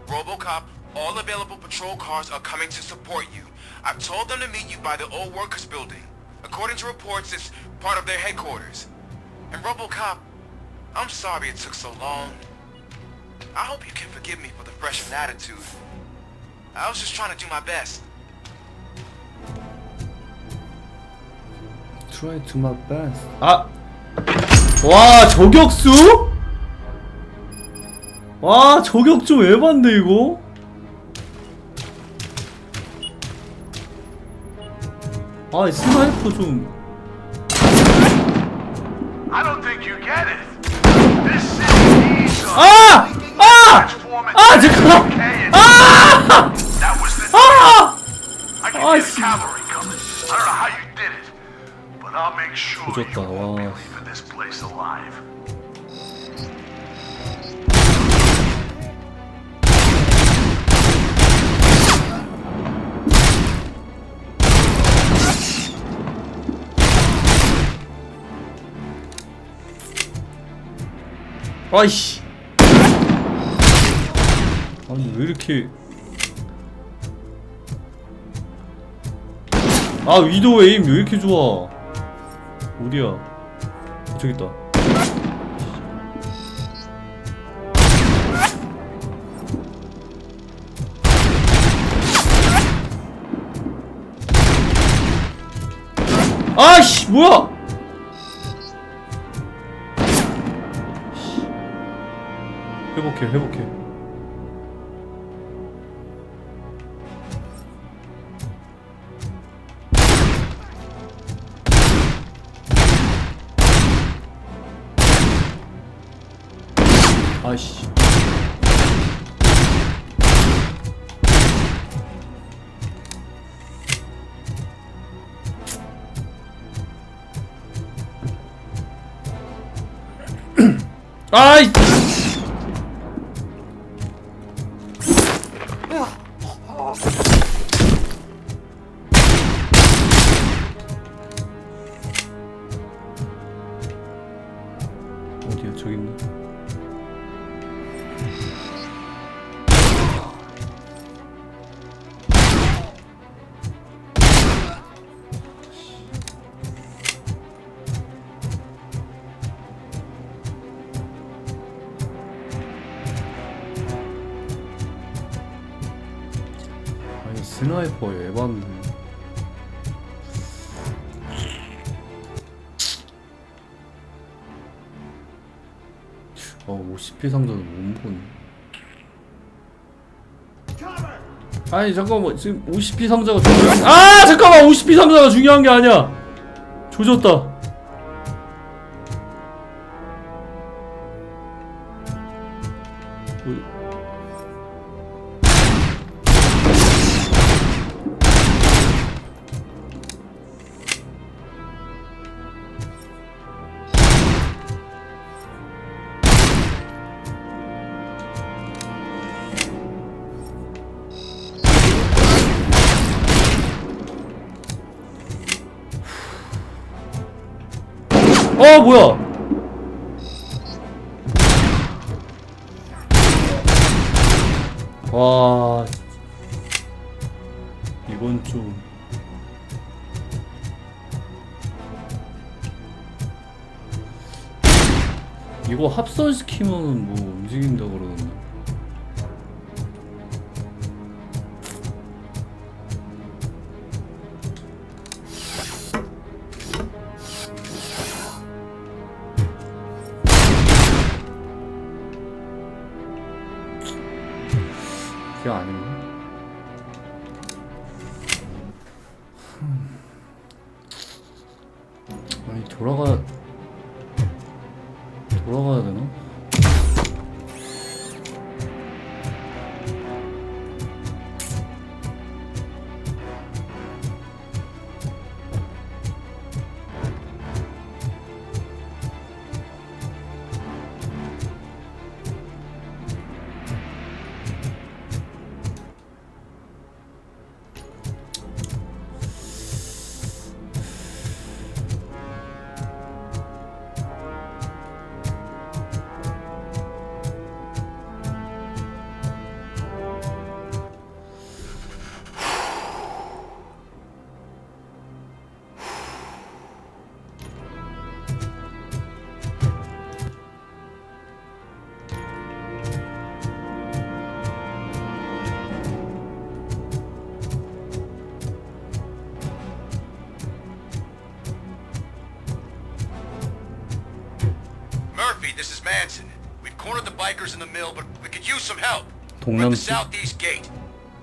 RoboCop, all available patrol cars are coming to support you. I've told them to meet you by the old workers building. According to reports, it's part of their headquarters. And RoboCop, I'm sorry it took so long. I hope you can forgive me for the freshman attitude. I was just trying to do my best. Try to my best. 아! 와, 저격수? 와, 저격 좀 에반데 이거? 아 스나이퍼 좀. I don't think you get it. This city needs a 잠깐만. That was the I can hear the cavalry coming. I don't know how you did it, but I'll make sure 조졌다. you won't be 와. leaving this place alive. 아이씨. 아니 왜 이렇게. 아 위도우 에임 왜 이렇게 좋아. 어디야. 저기 있다. 아이씨 뭐야. 회복해. 아이씨. 아이. 어디야? 저기 있네. 아니 스나이퍼 에반데. 어, 50피 상자는 못 보네. 아니 잠깐만 지금 50피 상자가 중요한. 아 잠깐만 50피 상자가 중요한 게 아니야. 조졌다. 어 뭐야. 와 이건 좀 이거 합선시키면은 뭐 움직인다 그러는데. 그게 아닌가? 아니 돌아가야 되나? This is Manson. We've cornered the bikers in the mill, but we could use some help. We're at the southeast gate.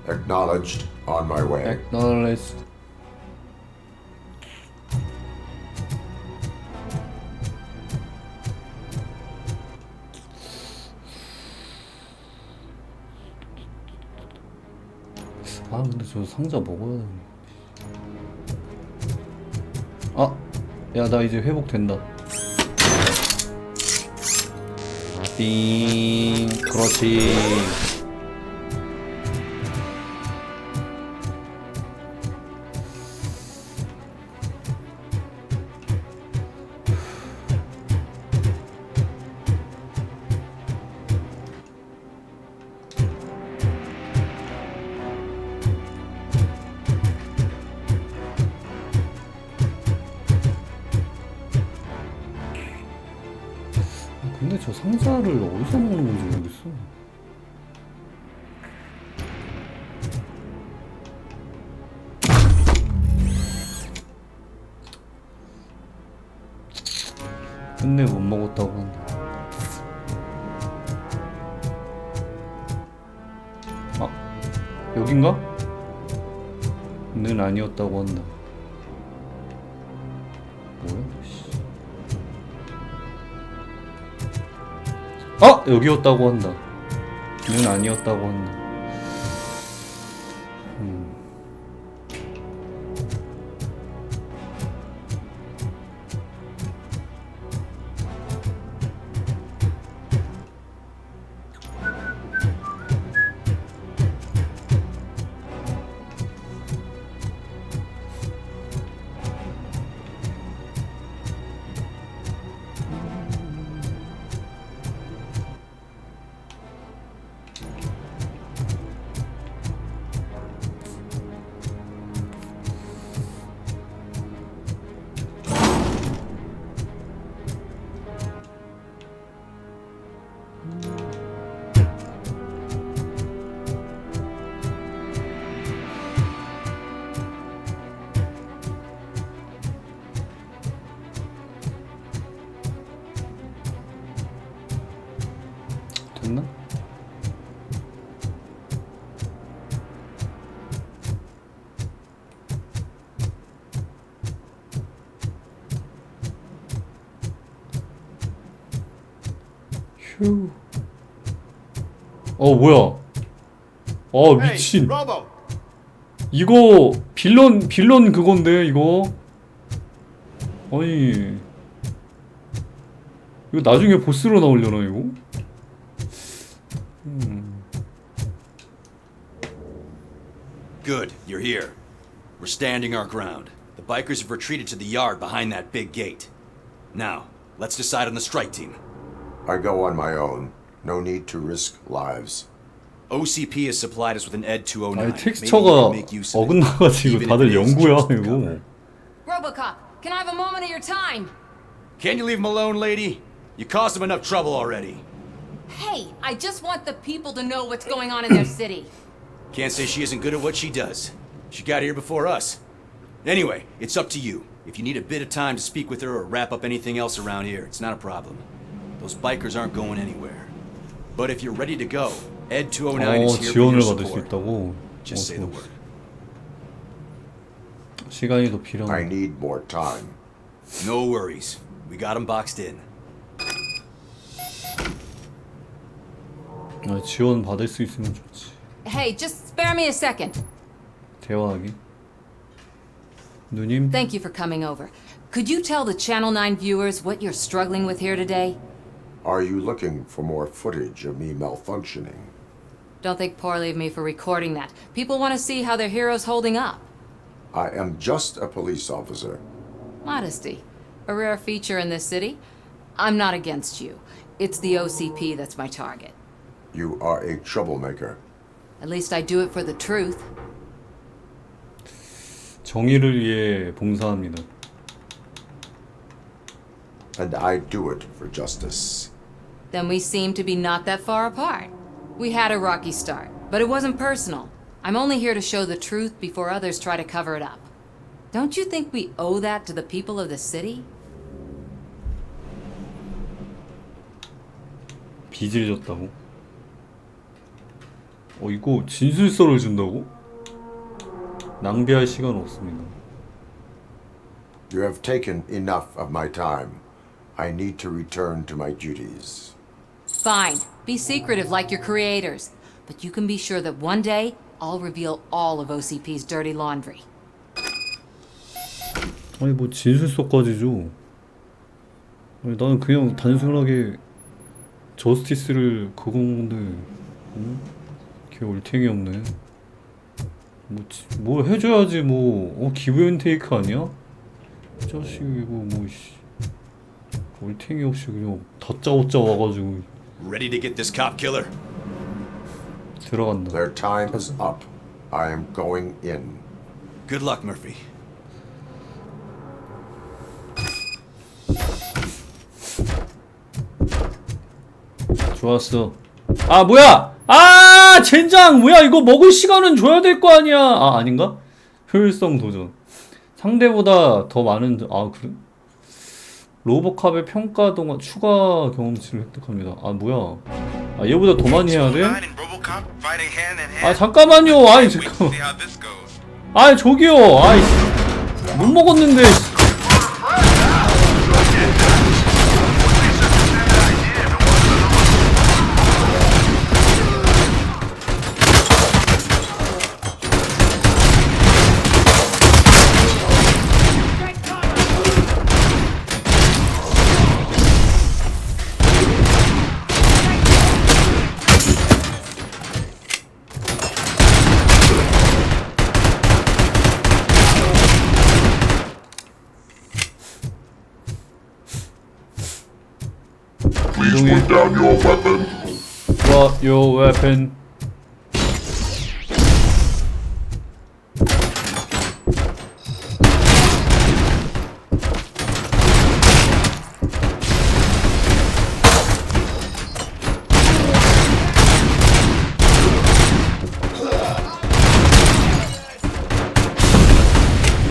Acknowledged. On my way. Acknowledged. 아 근데 저 상자 먹어야 돼. 아, 야 나 이제 회복된다. 띵, 그렇지. 근데 저 상자를 어디서 먹는 건지 모르겠어. 끝내 못 먹었다고 한다. 아, 여긴가? 는 아니었다고 한다. 뭐야? 씨. 아! 여기였다고 한다. 는 아니었다고 한다. 됐나? 휴. 뭐야? 미친. 이거 빌런 그건데 이거. 아니 이거 나중에 보스로 나오려나 이거? Good, you're here. We're standing our ground. The bikers have retreated to the yard behind that big gate. Now, let's decide on the strike team. I go on my own. No need to risk lives. OCP has supplied us with an ED 209. 아니 텍스처가 어긋나가지고 다들 연구야 이거. Robocop, can I have a moment of your time? Can you leave him alone, lady? You caused him enough trouble already. Hey, I just want the people to know what's going on in their city. Can't say she isn't good at what she does. She got here before us. Anyway, it's up to you. If you need a bit of time to speak with her or wrap up anything else around here, it's not a problem. Those bikers aren't going anywhere. But if you're ready to go, ED 209 is here for 지원을 your 받을 수 support. 있다고. Just say the word. 시간이 더 필요한. I need more time. No worries. We got him boxed in. 지원 받을 수 있으면 좋지. Hey, just spare me a second. 대화하기. 누님. Thank you for coming over. Could you tell the Channel 9 viewers what you're struggling with here today? Are you looking for more footage of me malfunctioning? Don't think poorly of me for recording that. People want to see how their hero's holding up. I am just a police officer. Modesty. A rare feature in this city. I'm not against you. It's the OCP that's my target. You are a troublemaker. At least I do it for the truth. 정의를 위해 봉사합니다. And I do it for justice. Then we seem to be not that far apart. We had a rocky start, but it wasn't personal. I'm only here to show the truth before others try to cover it up. Don't you think we owe that to the people of the city? 빚을 졌다고? 이거 진술서를 준다고? 낭비할 시간 없습니다. You have taken enough of my time. I need to return to my duties. Fine. Be secretive like your creators. But you can be sure that one day, I'll reveal all of OCP's dirty laundry. 아니 뭐 진술서까지죠. 아니, 나는 그냥 단순하게 저스티스를 그건데 걔 올탱이 없네. 뭐 해줘야지 뭐 기브 앤 테이크 아니야? 이 자식이 이거 뭐 올탱이 없이 그냥 다짜고짜 와가지고. Ready to get this cop killer? 들어간다. Their time is up. I am going in. Good luck, Murphy. 좋았어. 아 뭐야? 아 젠장 뭐야 이거 먹을 시간은 줘야 될 거 아니야. 아 아닌가? 효율성 도전. 상대보다 더 많은 그래? 로보캅의 평가 동안 추가 경험치를 획득합니다. 아 뭐야? 아 얘보다 더 많이 해야 돼? 아 잠깐만요. 아이 잠깐만. 아이 저기요. 아이 못 먹었는데. Please put down your weapon. Drop your weapon.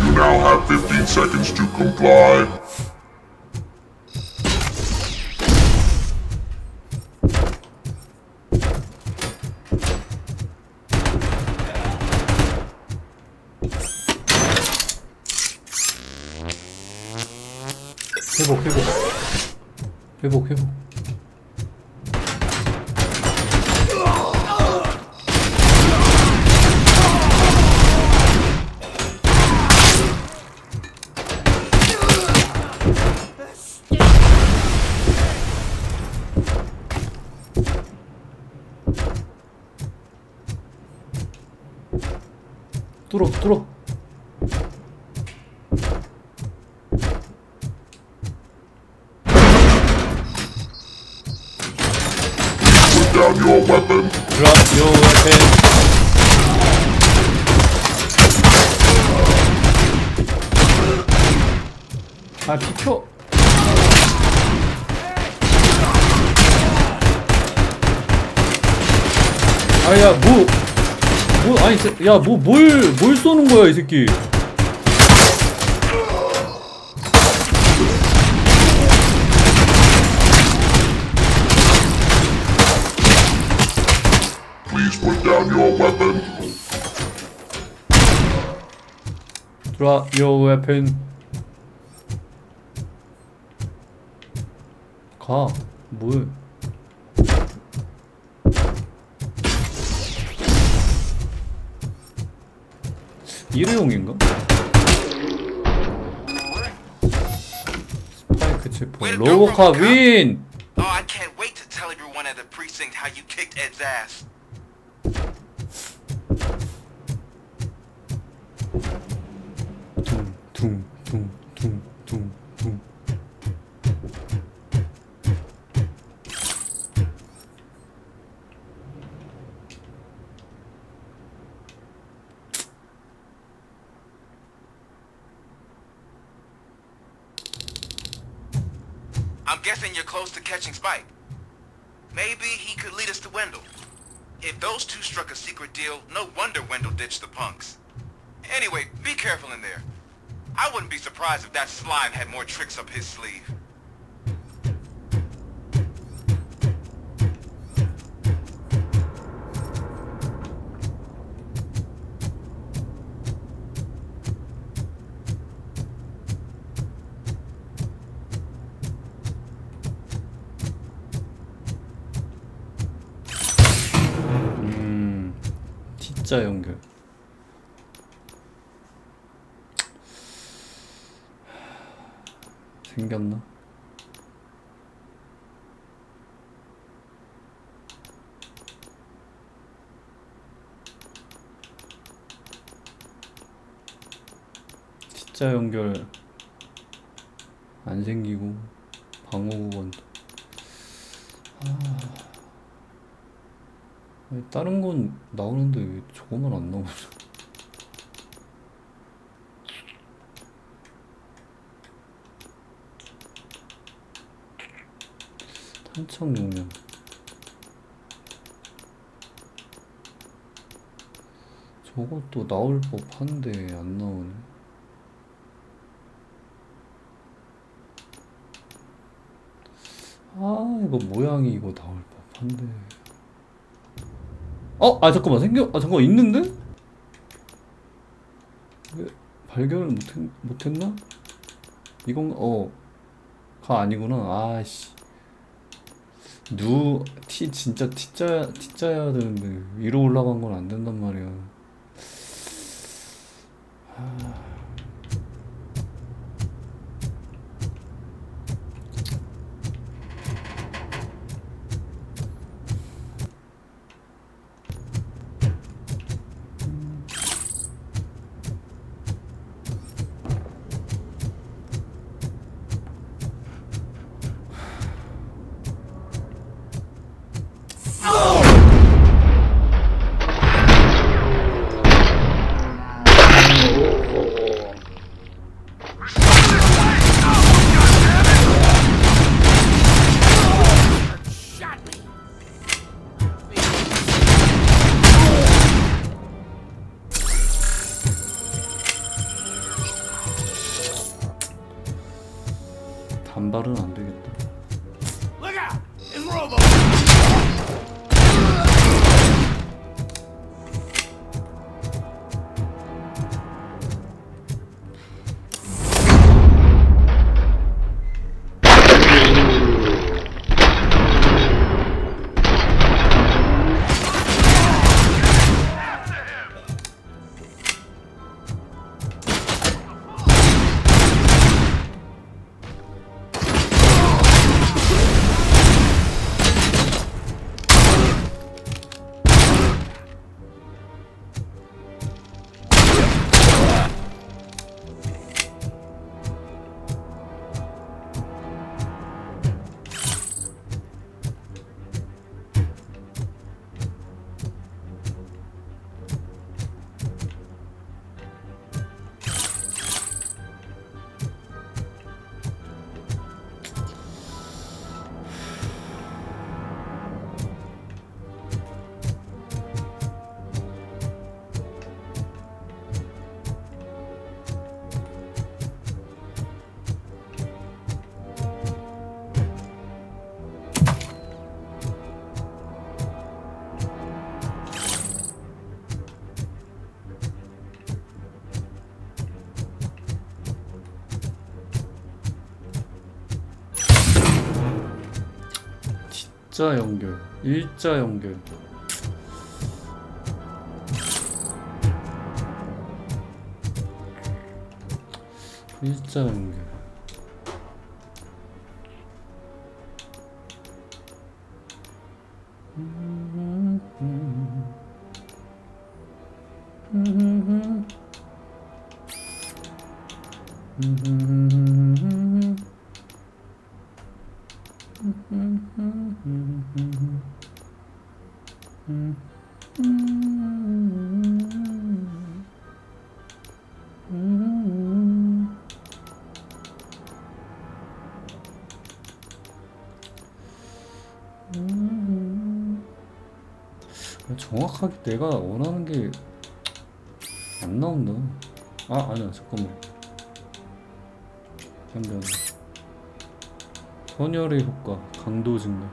You now have 15 seconds to comply. 회복. 뚫어. Down your weapon. Drop your weapon. 아 비켜. 아야 아니 야 뭘 쏘는 거야 이 새끼. Please put down your weapon. Drop your weapon. 가. 뭘. 일회용인가? 스파이크 체포. 로보캅 윈! Oh, I can't wait to tell everyone at the precinct how you kicked Ed's ass. 둥. I'm guessing you're close to catching Spike. Maybe he could lead us to Wendell. If those two struck a secret deal, no wonder Wendell ditched the punks. Anyway, be careful in there. I wouldn't be surprised if that slime had more tricks up his sleeve. 진짜 연결. 생겼나? 진짜 연결 안 생기고 방어구간도 아니, 다른 건 나오는데 왜 저거만 안 나오냐. 탄창 용량 저것도 나올 법한데 안 나오네. 아 이거 모양이 이거 나올 법한데. 아 잠깐만 잠깐만 있는데? 왜 발견을 못했나? 이건 가 아니구나. 아씨 진짜 T자야 되는데 위로 올라간 건 안 된단 말이야. 단발은 안 되겠다. Look out! It's Robo! 진짜 연결, 일자 연결. 일자 연결. 정확하게 내가 원하는 게 안 나온다. 아니야 잠깐만. 잠깐. 선열의 효과, 강도 증가.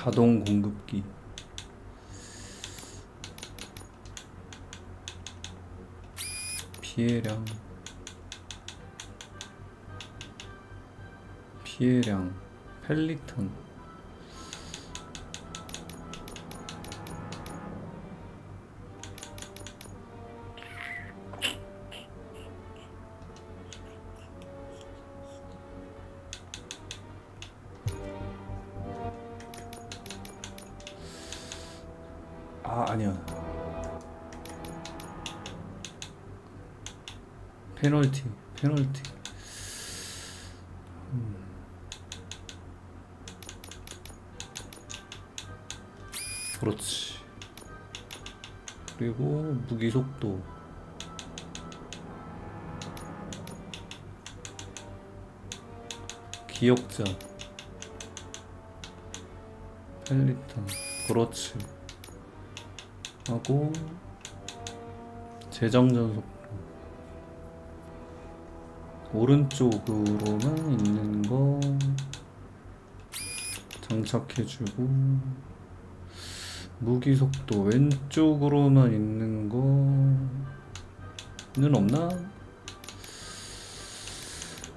자동 공급기. 피해량. 피해량. 펠리턴. 아니야. 페널티. 그렇지. 그리고 무기 속도. 기억자. 펠리턴. 그렇지. 하고 재정전 속도. 오른쪽으로만 있는 거 장착해주고, 무기 속도 왼쪽으로만 있는 거는 없나?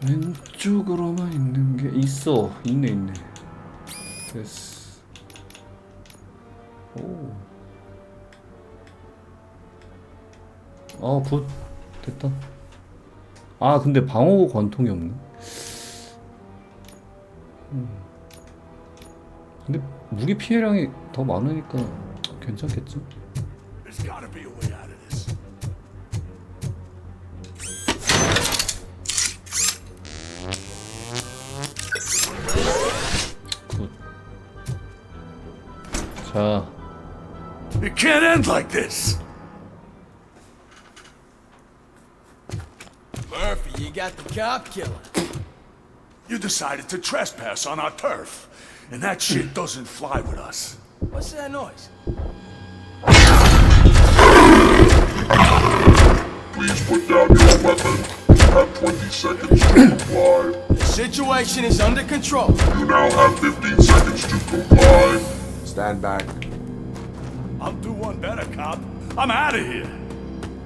왼쪽으로만 있는 게 있네. 됐어. 오. 굿. 됐다. 근데 방어 관통이 없네. 근데 무기 피해량이 더 많으니까 괜찮겠죠? There's gotta be a way out of this. 굿. 자. It can't end like this. Murphy, you got the cop killer. You decided to trespass on our turf, and that shit doesn't fly with us. What's that noise? Please put down your weapon. You have 20 seconds to comply. The situation is under control. You now have 15 seconds to comply. Stand back. I'll do one better, cop. I'm out of here.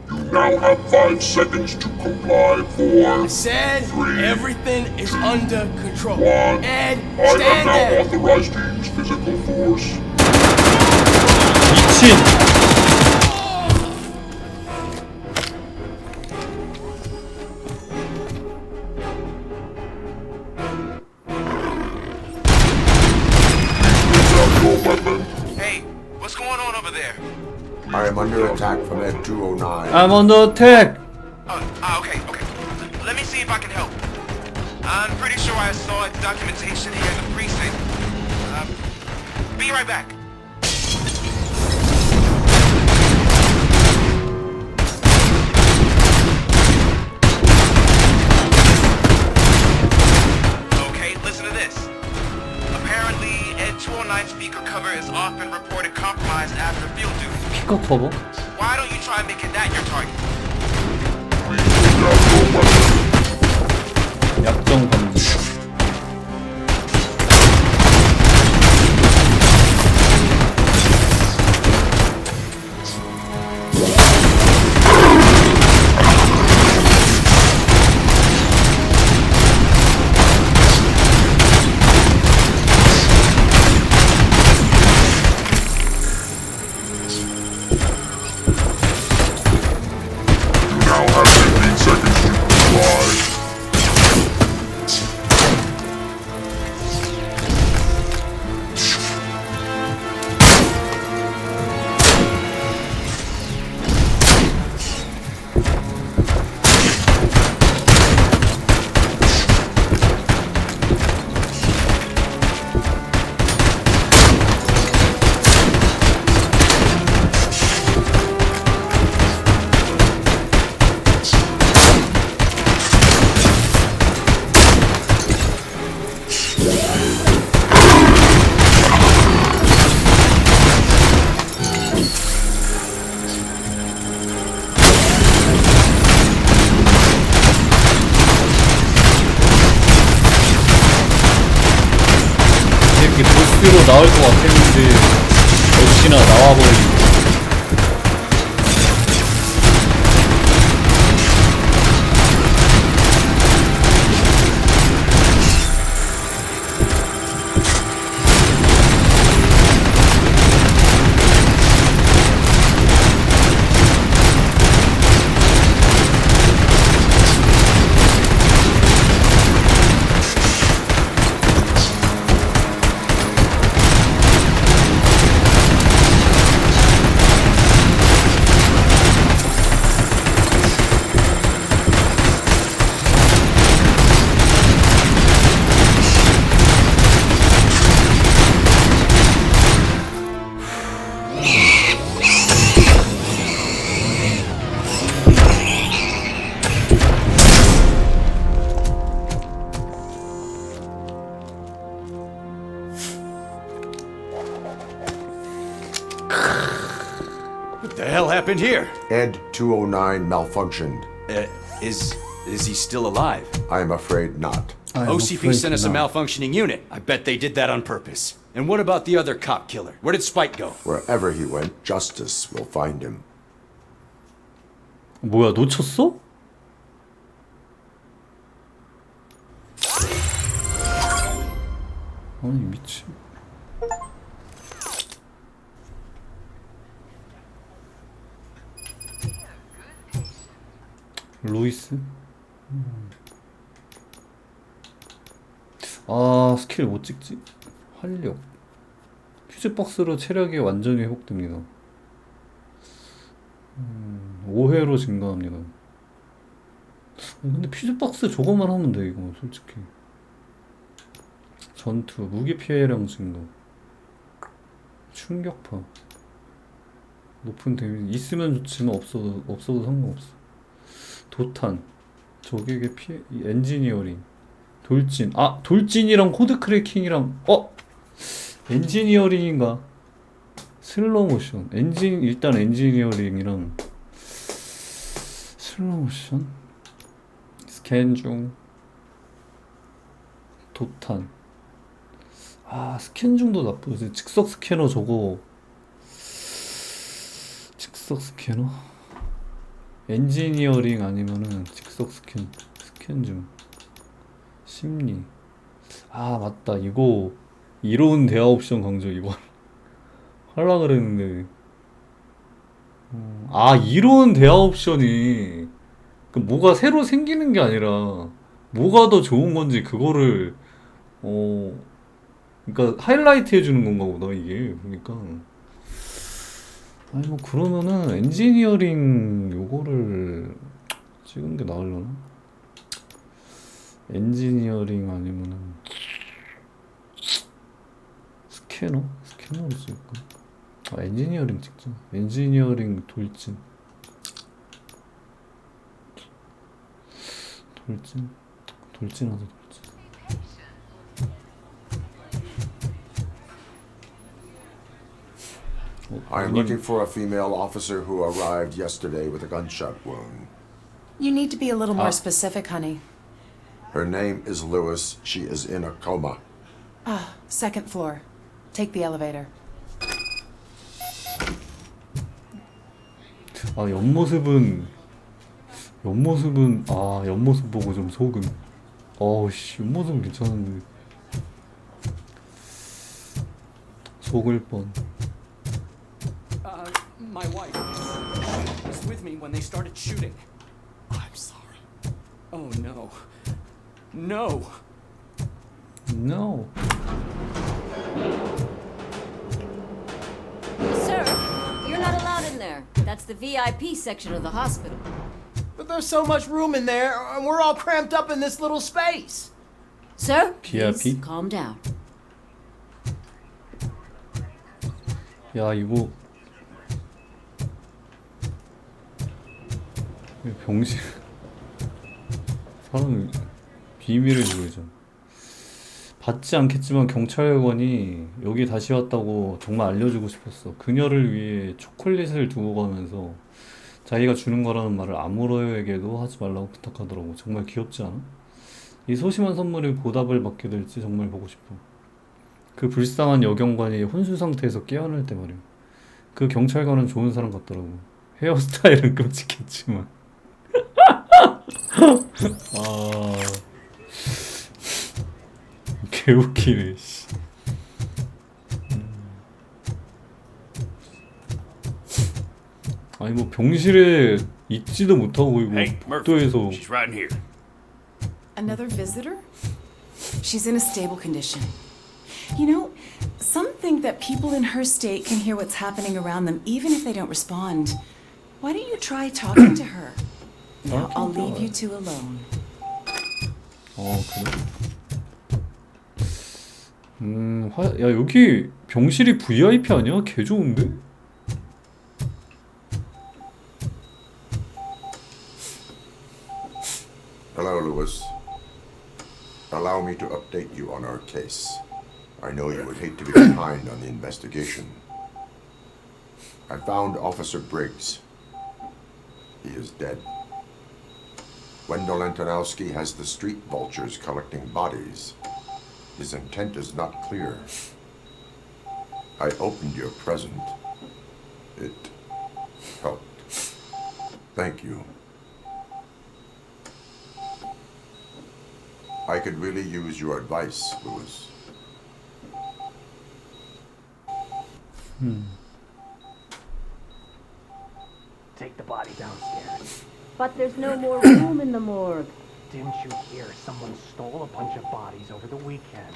You now have 5 seconds to comply. 4, I said 3, everything is under control. 1. Ed, I stand am now there. authorized to use physical force. 미친. Hey, what's going on over there? I am under attack from Ed 209. I'm under attack. Okay. Let me see if I can help. I'm pretty sure I saw documentation here in the precinct. Be right back. Okay, listen to this. Apparently, Ed 209 speaker cover is often reported compromised after field duty. 피커 커버? Why don't you try making that your target? 약정 감지. You now have 15 seconds to comply. 이벤트로 나올 것 같았는데 역시나 나와버리고. What the hell happened here? Ed 209 malfunctioned. Is he still alive? I am afraid not. OCP sent us a malfunctioning unit. I bet they did that on purpose. And what about the other cop killer? Where did Spike go? Wherever he went, justice will find him. 뭐야, 놓쳤어? 아니 미친. 루이스? 아, 스킬 못 찍지? 활력. 퓨즈박스로 체력이 완전히 회복됩니다. 5회로 증가합니다. 근데 퓨즈박스 저거만 하면 돼, 이거 솔직히. 전투, 무기 피해량 증가, 충격파, 높은 데미지. 있으면 좋지만 없어도 상관없어. 도탄, 적에게 피해, 엔지니어링, 돌진. 아, 돌진이랑 코드 크래킹이랑 엔지니어링인가? 슬로우 모션. 일단 엔지니어링이랑 슬로우 모션. 스캔 중. 도탄. 아, 스캔 중도 나쁘지. 즉석 스캐너 저거. 즉석 스캐너? 엔지니어링 아니면은 즉석 스캔 중. 심리. 아, 맞다. 이거 이로운 대화 옵션 강조 이거 하려고 그랬는데. 아, 이로운 대화 옵션이 그 뭐가 새로 생기는 게 아니라 뭐가 더 좋은 건지 그거를 그러니까 하이라이트 해주는 건가 보다 이게. 그러니까 아니 뭐 그러면은 엔지니어링 요거를 찍은 게 나으려나? 엔지니어링 아니면은 스캐너로 찍을까? 아, 엔지니어링 찍자. 엔지니어링 돌진 하자. I am looking for a female officer who arrived yesterday with a gunshot wound. You need to be a little more specific, honey. Her name is Lewis. She is in a coma. Second floor. Take the elevator. 아, 옆모습은 옆모습 보고 좀 속음. 씨, 옆모습은 괜찮은데 속을 뻔. My wife was with me when they started shooting. I'm sorry. Oh no. No. Sir, you're not allowed in there. That's the VIP section of the hospital. But there's so much room in there, and we're all cramped up in this little space. Sir, VIP? please calm down. 야, 이거 병신 사람 비밀을 보이죠. 받지 않겠지만 경찰관이 여기 다시 왔다고 정말 알려주고 싶었어. 그녀를 위해 초콜릿을 두고 가면서 자기가 주는 거라는 말을 아무로에게도 하지 말라고 부탁하더라고. 정말 귀엽지 않아? 이 소심한 선물이 보답을 받게 될지 정말 보고 싶어. 그 불쌍한 여경관이 혼수 상태에서 깨어날 때 말이야. 그 경찰관은 좋은 사람 같더라고. 헤어스타일은 끔찍했지만. 아, 개웃기네. 씨. 아니 뭐 병실에 있지도 못하고 이거 복도에서. She's right here. Another visitor? She's in a stable condition. You know, some think that people in her state can hear what's happening around them even if they don't respond. Why don't you try talking to her? Now, I'll leave you two alone. 그래? 야 여기 병실이 VIP 아니야? 개 좋은데? Hello, Lewis. Allow me to update you on our case. I know you would hate to be behind on the investigation. I found Officer Briggs. He is dead. Wendell Antonowski has the street vultures collecting bodies. His intent is not clear. I opened your present. It helped. Thank you. I could really use your advice, Lewis. Take the body downstairs. But there's no more room in the morgue. Didn't you hear someone stole a bunch of bodies over the weekend?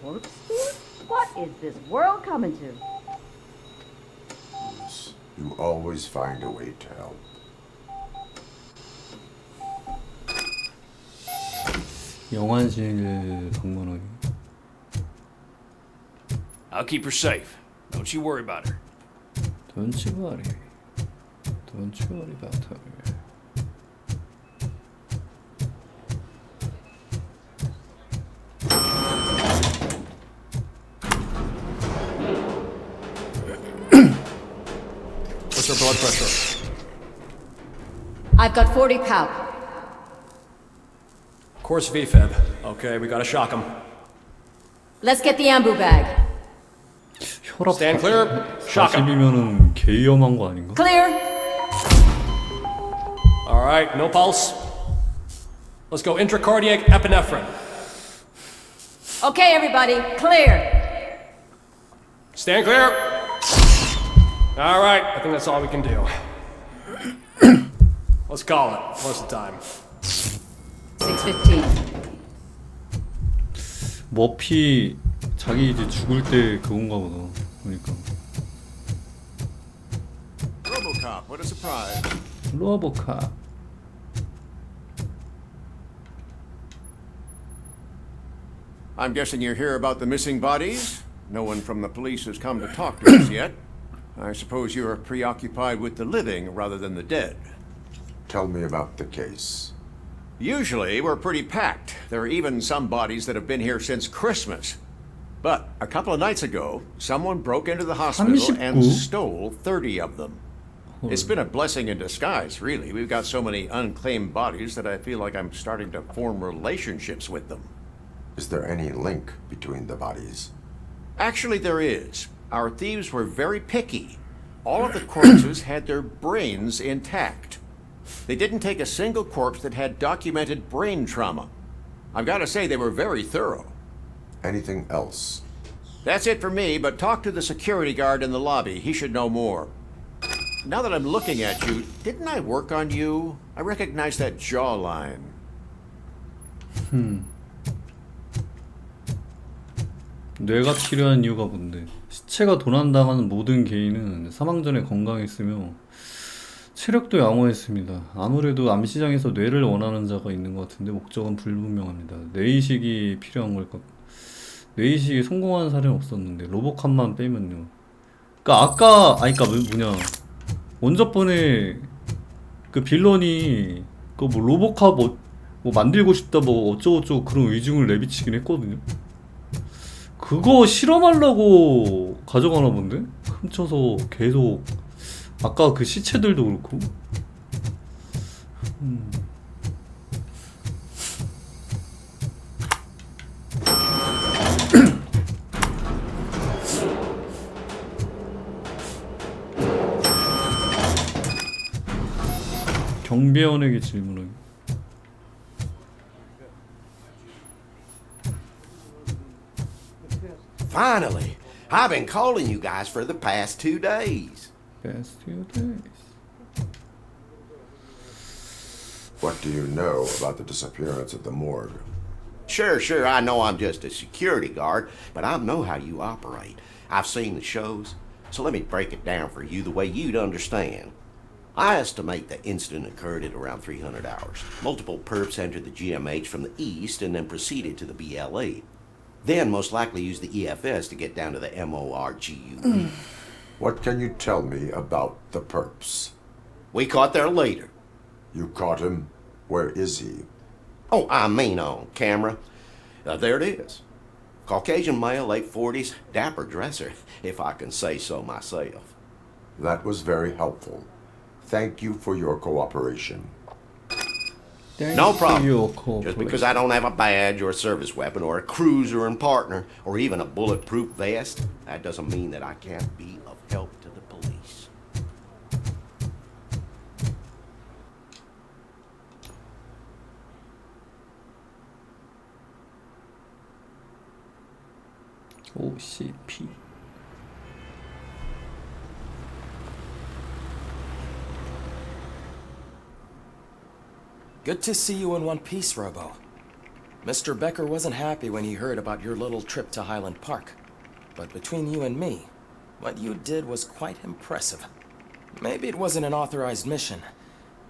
Corpse steal? What is this world coming to? Lewis, you always find a way to help. 영화실 방문하기. I'll keep her safe. Don't you worry about her. Don't you worry. Don't you worry about her. What's her blood pressure? I've got 40 pow. Course VFib. Okay, we gotta shock him. Let's get the ambu bag. 혈압 Stand clear. Shock him. 40이면은 개 위험한 거 아닌가? Clear. All right, no pulse. Let's go intracardiac epinephrine. Okay, everybody, clear. Stand clear. All right, I think that's all we can do. Let's call it. What's the time? 6:15. 머피 자기 이제 죽을 때 그건가 보다. 그러니까. RoboCop, what a surprise. 로보카. I'm guessing you're here about the missing bodies? No one from the police has come to talk to us yet. I suppose you are preoccupied with the living rather than the dead. Tell me about the case. Usually, we're pretty packed. There are even some bodies that have been here since Christmas. But a couple of nights ago, someone broke into the hospital and stole 30 of them. It's been a blessing in disguise, really. We've got so many unclaimed bodies that I feel like I'm starting to form relationships with them. Is there any link between the bodies? Actually, there is. Our thieves were very picky. All of the corpses had their brains intact. They didn't take a single corpse that had documented brain trauma. I've got to say, they were very thorough. Anything else? That's it for me, but talk to the security guard in the lobby. He should know more. Now that I'm looking at you, didn't I work on you? I recognize that jawline. 뇌가 필요한 이유가 뭔데? 시체가 도난당하는 모든 개인은 사망 전에 건강했으며 체력도 양호했습니다. 아무래도 암시장에서 뇌를 원하는 자가 있는 것 같은데 목적은 불분명합니다. 뇌이식이 필요한 걸까? 뇌이식이 성공한 사례는 없었는데 로보캅만 빼면요. 그러니까 뭐냐 원저번에 그 빌런이 그 뭐 로보캅 뭐 만들고 싶다 뭐 어쩌고저쩌고 그런 의중을 내비치긴 했거든요. 그거 실험하려고 가져가나 본데? 훔쳐서 계속 아까 그 시체들도 그렇고. 경비원에게 질문하기. Finally, I've been calling you guys for the past 2 days. Past 2 days. What do you know about the disappearance at the morgue? Sure, I know I'm just a security guard, but I know how you operate. I've seen the shows, so let me break it down for you the way you'd understand. I estimate the incident occurred at around 300 hours. Multiple perps entered the GMH from the east and then proceeded to the BLE. Then most likely used the EFS to get down to the MORGU. What can you tell me about the perps? We caught their leader. You caught him? Where is he? Oh, I mean on camera. There it is. Caucasian male, late 40s, dapper dresser, if I can say so myself. That was very helpful. Thank you for your cooperation. No problem. Just because I don't have a badge or a service weapon or a cruiser and partner or even a bulletproof vest, that doesn't mean that I can't be of help to the police. OCP. Good to see you in one piece, Robo. Mr. Becker wasn't happy when he heard about your little trip to Highland Park. But between you and me, what you did was quite impressive. Maybe it wasn't an authorized mission,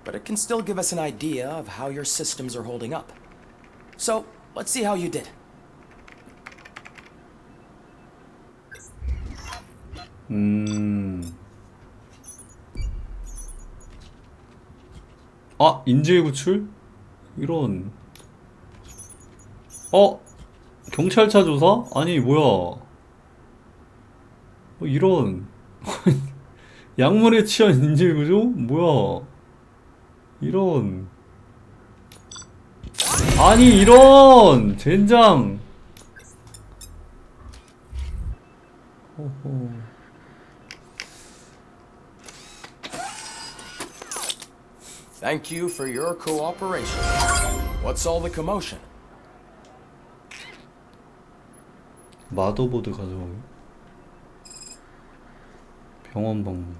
but it can still give us an idea of how your systems are holding up. So, let's see how you did. 아, 인질 구출? 이런. 경찰차 조사? 아니, 뭐야. 이런. 약물에 취한 인질 구조? 뭐야. 이런. 아니, 이런! 젠장! 호호. Thank you for your cooperation. What's all the commotion? 마더보드 가져가요. 병원 방문.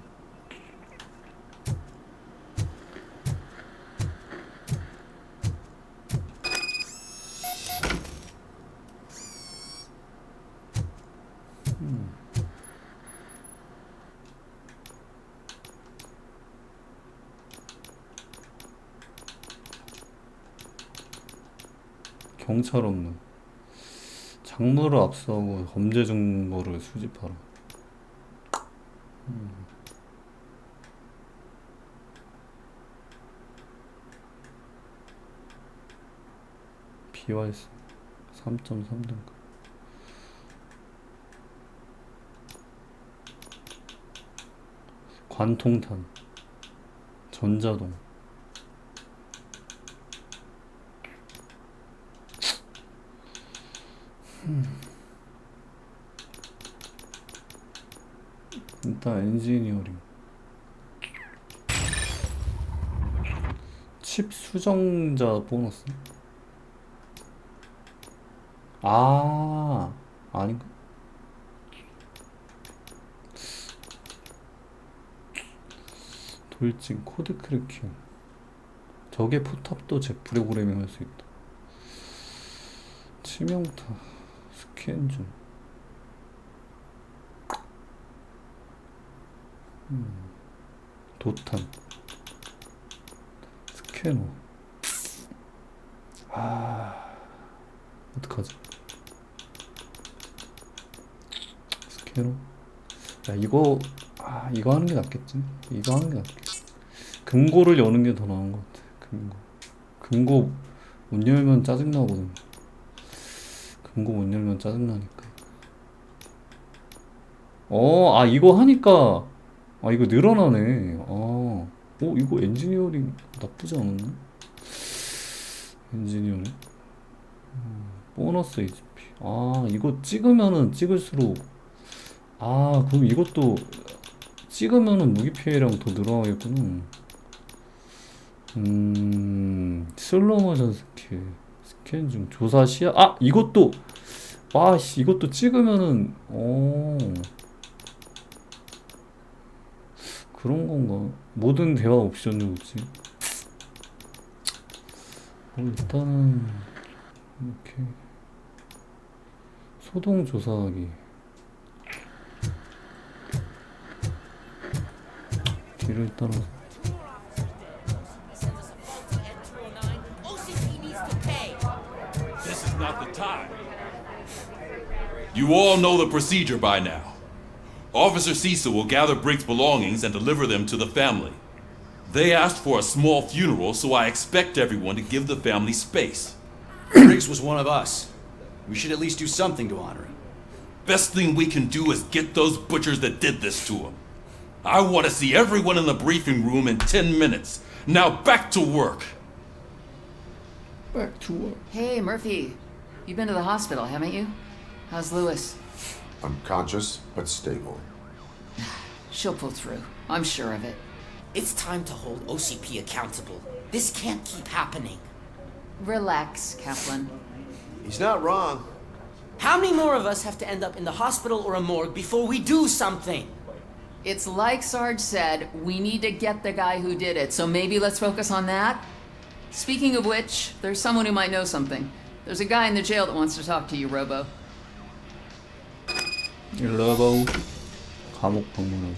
경찰 업무. 작물을 압수하고 범죄 증거를 수집하라. BYS 3.3등급. 관통탄. 전자동. 일단 엔지니어링. 칩 수정자 보너스. 아닌가? 돌진 코드 크래킹. 적의 포탑도 재프로그래밍 할 수 있다. 치명타 스캔 중. 도탄 스캐너. 어떡하지? 스캐너. 야, 이거 하는 게 낫겠지? 이거 하는 게 낫겠지. 금고를 여는 게 더 나은 것 같아. 금고 못 열면 짜증나거든. 금고 못 열면 짜증나니까. 이거 하니까 이거 늘어나네. 이거 엔지니어링 나쁘지 않았네. 엔지니어링. 보너스 HP. 이거 찍으면은 찍을수록. 그럼 이것도 찍으면은 무기 피해량 더 늘어나겠구나. 슬로우 모션 스캔 중 조사 시야. 아, 이것도 와씨, 이것도 찍으면은 그런 건가? 모든 대화 옵션이 뭐지? 일단은 이렇게 소동 조사하기. 뒤를 따라서. This is not the time. You all know the procedure by now. Officer Cecil will gather Brink's belongings and deliver them to the family. They asked for a small funeral, so I expect everyone to give the family space. Briggs was one of us. We should at least do something to honor him. Best thing we can do is get those butchers that did this to him. I want to see everyone in the briefing room in 10 minutes. Now back to work. Back to work. Hey, Murphy. You've been to the hospital, haven't you? How's Lewis? Unconscious, but stable. She'll pull through. I'm sure of it. It's time to hold OCP accountable. This can't keep happening. Relax, Kaplan. He's not wrong. How many more of us have to end up in the hospital or a morgue before we do something? It's like Sarge said, we need to get the guy who did it, so maybe let's focus on that? Speaking of which, there's someone who might know something. There's a guy in the jail that wants to talk to you, Robo. 로보 감옥 방문하고.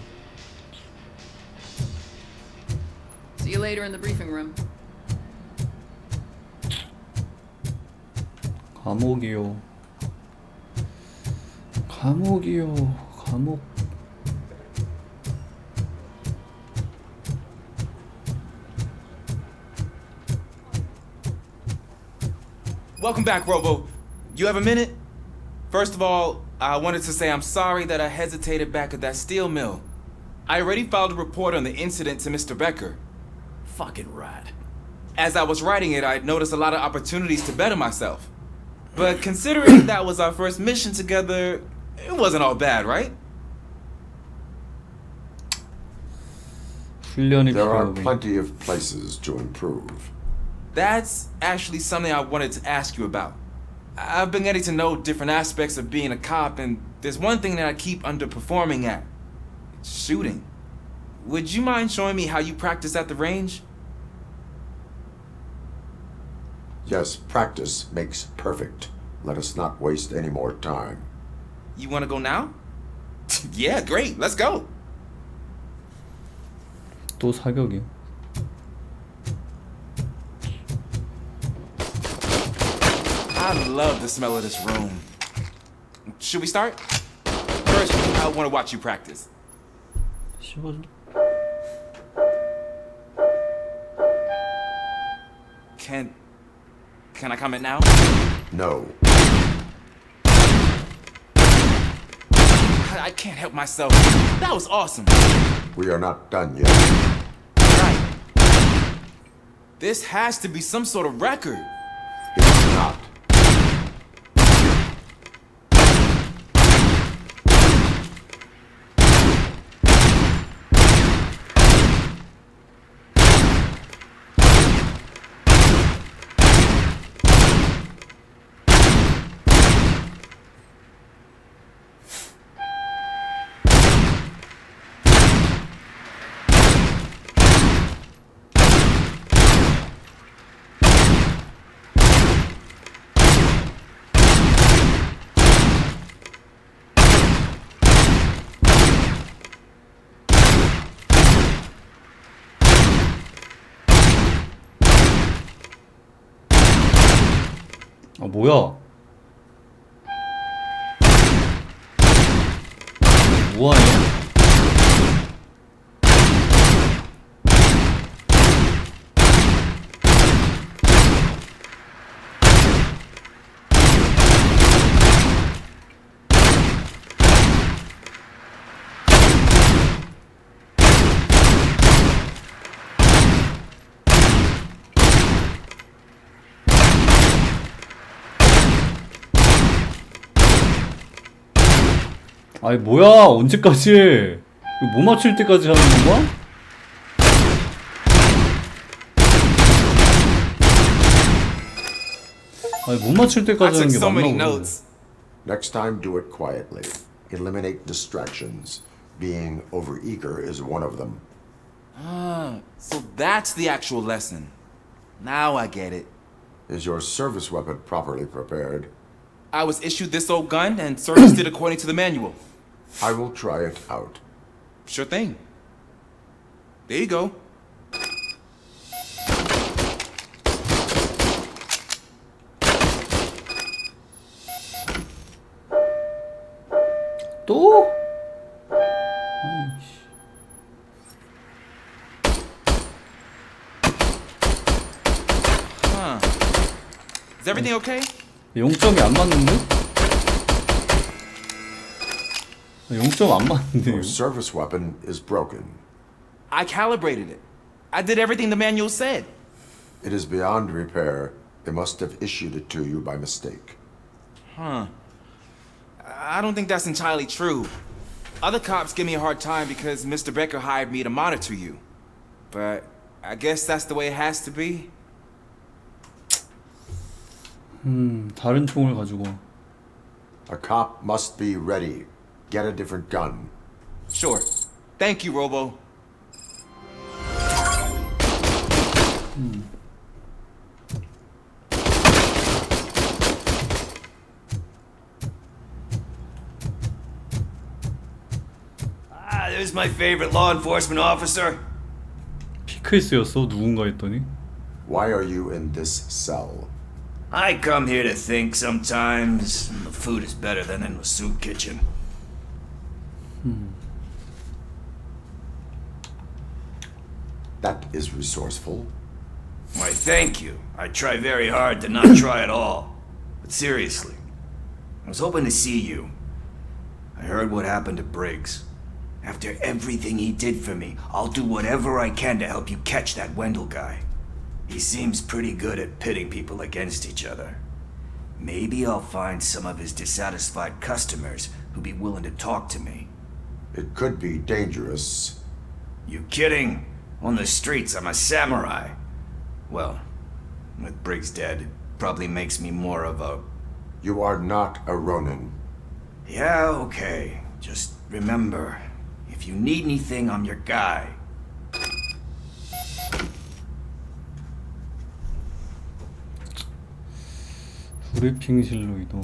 See you later in the briefing room. 감옥이요. 감옥이요. 감옥. Welcome back, Robo. You have a minute? First of all, I wanted to say I'm sorry that I hesitated back at that steel mill. I already filed a report on the incident to Mr. Becker. Fucking rat. As I was writing it, I'd noticed a lot of opportunities to better myself. But considering that was our first mission together, it wasn't all bad, right? There are plenty of places to improve. That's actually something I wanted to ask you about. I've been getting to know different aspects of being a cop, and there's one thing that I keep underperforming at. It's shooting. Would you mind showing me how you practice at the range? Yes, practice makes perfect. Let us not waste any more time. You want to go now? Yeah, great. Let's go. 또 사격이야. I love the smell of this room. Should we start? First, I want to watch you practice. Can I comment now? No. I can't help myself. That was awesome. We are not done yet. Right. This has to be some sort of record. It's not. 아, 뭐야? 뭐하냐? 아니 뭐야, 언제까지 해? 이거 못 맞출 때까지 하는 건가? 아니 못 맞출 I 때까지 하는 took 게 so 맞나 many 보네. notes. Next time, do it quietly. Eliminate distractions. Being overeager is one of them. Ah, so that's the actual lesson. Now I get it. Is your service weapon properly prepared? I was issued this old gun and serviced it according to the manual. I will try it out. Sure thing. There you go. 또? Huh. Is everything okay? 0점이 안 맞는데? 0점 안 맞는데. Your service weapon is broken. I calibrated it. I did everything the manual said. It is beyond repair. They must have issued it to you by mistake. Huh. I don't think that's entirely true. Other cops give me a hard time because Mr. Becker hired me to monitor you. But I guess that's the way it has to be. 다른 총을 가지고. A cop must be ready. Get a different gun. Sure. Thank you, Robo. Ah, there's my favorite law enforcement officer. 피클스였어? 누군가 했더니. Why are you in this cell? I come here to think sometimes. The food is better than in the soup kitchen. That is resourceful. Why, thank you. I try very hard to not try at all. But seriously, I was hoping to see you. I heard what happened to Briggs. After everything he did for me, I'll do whatever I can to help you catch that Wendell guy. He seems pretty good at pitting people against each other. Maybe I'll find some of his dissatisfied customers who'd be willing to talk to me. It could be dangerous. You kidding? On the streets, I'm a samurai. Well, with Briggs dead, it probably makes me more of a... You are not a Ronin. Yeah, okay. Just remember, if you need anything, I'm your guy. 브리핑실로 이동.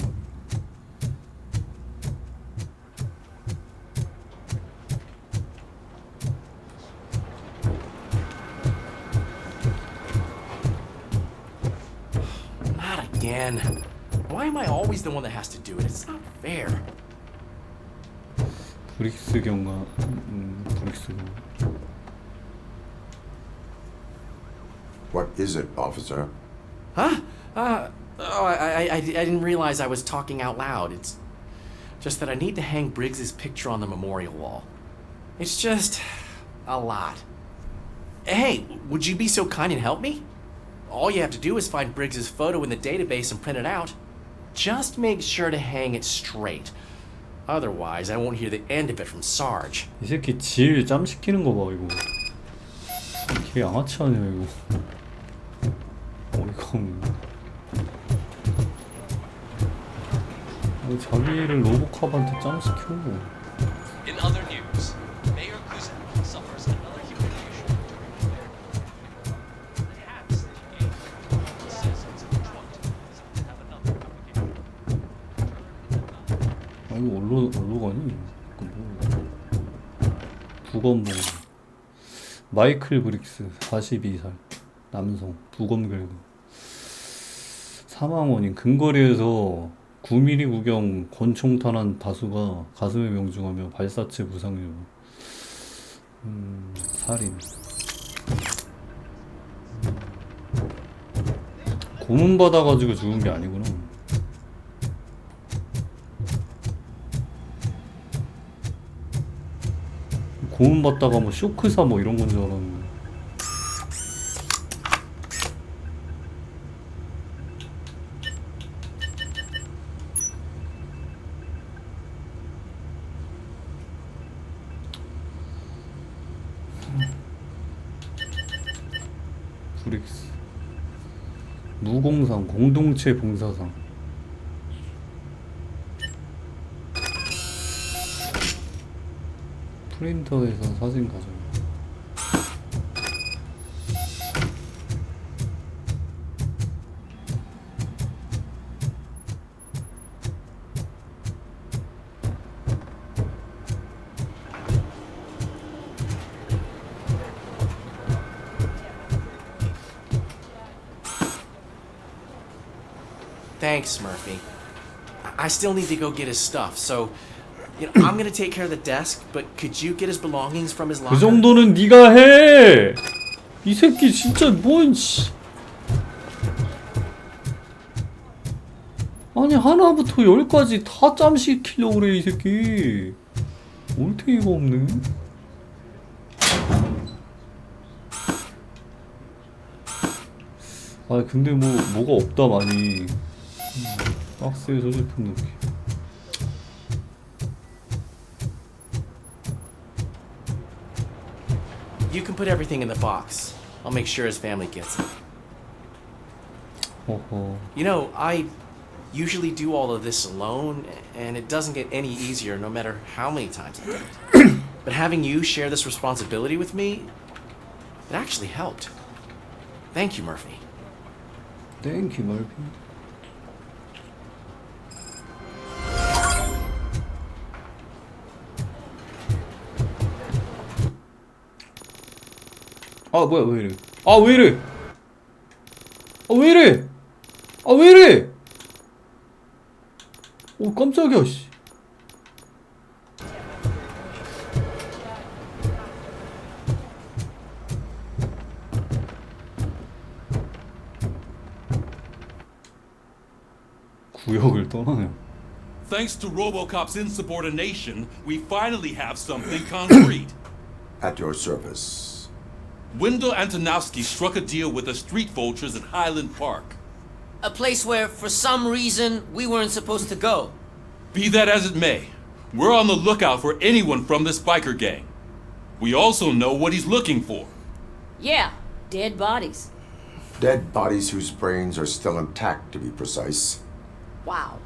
Not again. Why am I always the one that has to do it? It's not fair. 브릭스 경가. 브릭스 경가. What is it, officer? Huh? I didn't realize I was talking out loud. It's just that I need to hang Briggs's picture on the memorial wall. It's just a lot. Hey, would you be so kind and help me? All you have to do is find Briggs's photo in the database and print it out. Just make sure to hang it straight. Otherwise, I won't hear the end of it from Sarge. 이 새끼 질 짬 시키는 거 봐 이거. 개 양아치 아니야 이거. 어이가 없네. 자기를 로보캅한테 짬 시켜. In other news, Mayor Kuzak suffers another humiliation. It happens that he gave citizens of Detroit to have another 아 이거 어디로 가니? 부검봉. 마이클 브릭스 42살 남성 부검 결과 사망 원인 근거리에서 9mm 구경 권총탄환 다수가 가슴에 명중하며 발사체 부상류. 살인. 고문 받아가지고 죽은 게 아니구나. 고문 받다가 뭐 쇼크사 뭐 이런 건 줄 알았는데. 브릭스 무공상 공동체 봉사상. 프린터에서 사진 가져. Thanks, Murphy. I still need to go get his stuff, so I'm gonna take care of the desk, but could you get his belongings from his 그 locker? 정도는 네가 해. 이 새끼 진짜 뭔 씨. 아니 하나부터 열까지 다 짬시키려고 그래 이 새끼. 올테이가 없네. 아 근데 뭐가 없다 많이. 박스에 소지품 넣기. You can put everything in the box. I'll make sure his family gets it. You know, I usually do all of this alone, and it doesn't get any easier no matter how many times I do it. But having you share this responsibility with me, it actually helped. Thank you, Murphy. Thank you, Murphy. 아 뭐야 왜 이래? 아 왜 이래? 아 왜 이래? 아 왜 이래? 오 깜짝이야 씨. 구역을 떠나요. Thanks to RoboCop's insubordination, we finally have something concrete. At your service. Wendell Antonowski struck a deal with the street vultures at Highland Park. A place where, for some reason, we weren't supposed to go. Be that as it may, we're on the lookout for anyone from this biker gang. We also know what he's looking for. Yeah, dead bodies. Dead bodies whose brains are still intact, to be precise. Wow,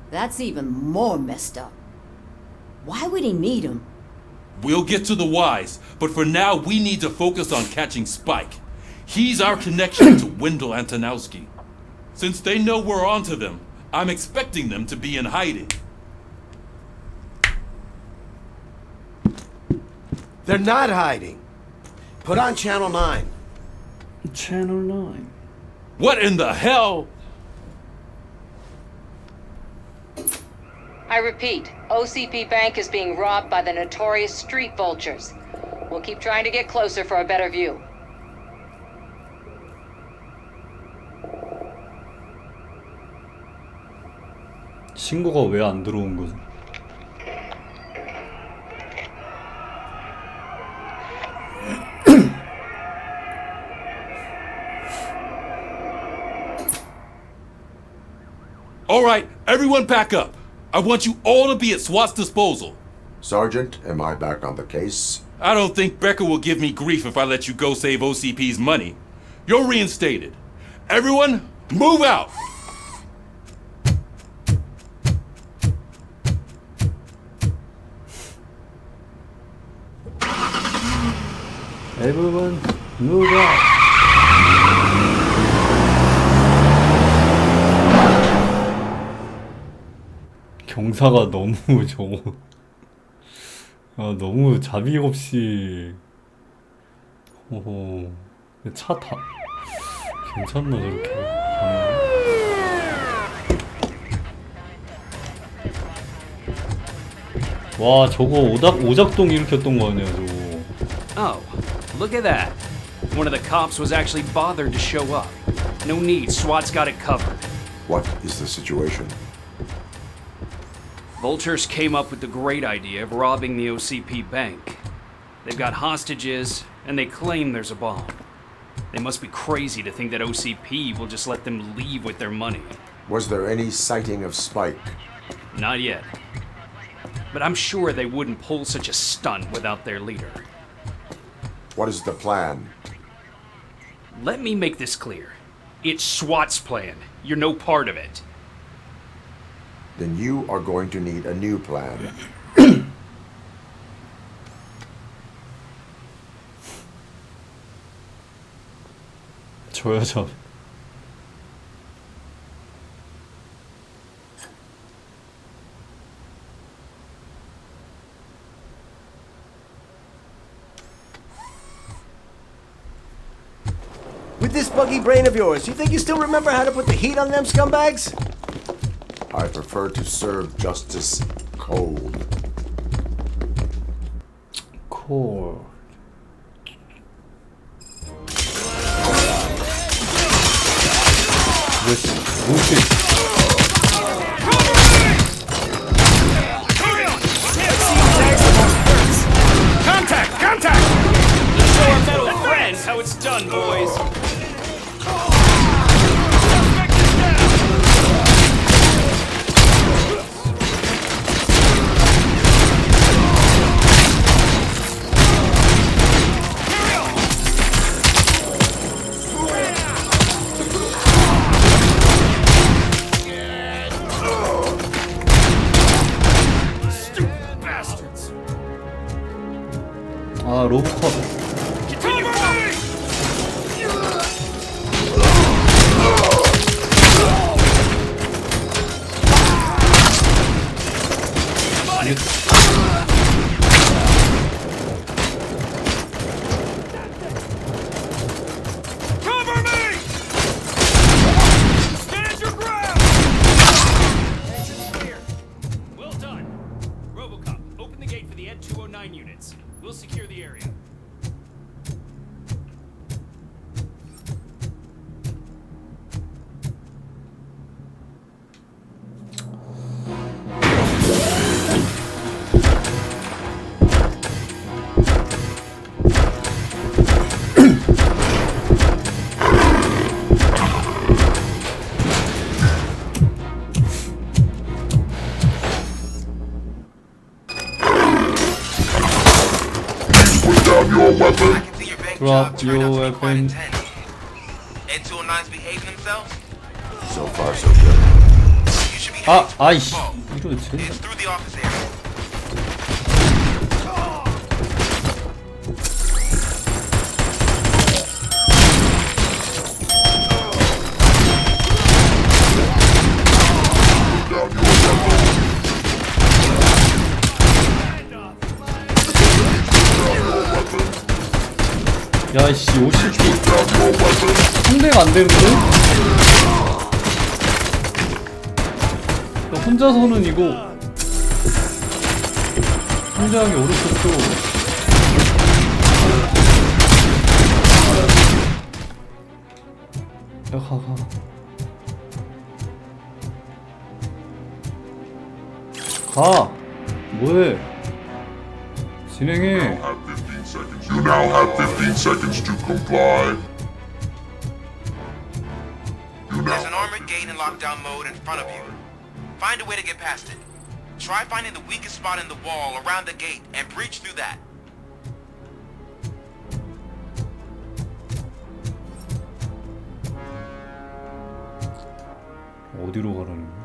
that's even more messed up. Why would he need them? We'll get to the whys, but for now we need to focus on catching Spike. He's our connection to Wendell Antonowski. Since they know we're onto them, I'm expecting them to be in hiding. They're not hiding. Put on Channel 9. Channel 9. What in the hell? I repeat, OCP Bank is being robbed by the notorious street vultures. We'll keep trying to get closer for a better view. 신고가 왜 안 들어온 거지? All right, everyone back up. I want you all to be at SWAT's disposal. Sergeant, am I back on the case? I don't think Becker will give me grief if I let you go save OCP's money. You're reinstated. Everyone, move out! Everyone, move out. 경사가 너무 저거. 아 너무 자비 없이. 어허. 차 다. 괜찮나 저렇게. 와 저거 오작동 일으켰던 거 아니야 저거. Oh, look at that. One of the cops was actually bothered to show up. No need, SWAT's got it covered. What is the situation? Vultures came up with the great idea of robbing the OCP bank. They've got hostages, and they claim there's a bomb. They must be crazy to think that OCP will just let them leave with their money. Was there any sighting of Spike? Not yet. But I'm sure they wouldn't pull such a stunt without their leader. What is the plan? Let me make this clear. It's SWAT's plan. You're no part of it. Then you are going to need a new plan. 저 여자. With this buggy brain of yours, you think you still remember how to put the heat on them scumbags? I prefer to serve justice cold. Cool. Contact! Contact! Let's show our metal friends how it's done, boys. 아, 로봇. Cover me! Stand your ground! Entrance clear. Well done. RoboCop, open the gate for the Ed 209 units. We'll secure the area. Drop your weapon. Ed 209's behaving themselves? So far, so good. 아, 아이씨. 이거 쟤. Through the office area. 야이씨, 50피. 상대가 안 되는데? 야, 혼자서는 이거 상대하기 어렵겠죠. 야, 가. 가! 뭐해? 진행해. You now have 15 seconds to comply. There's an armored gate in lockdown mode in front of you. Find a way to get past it. Try finding the weakest spot in the wall around the gate and breach through that. 어디로 가라는 거야?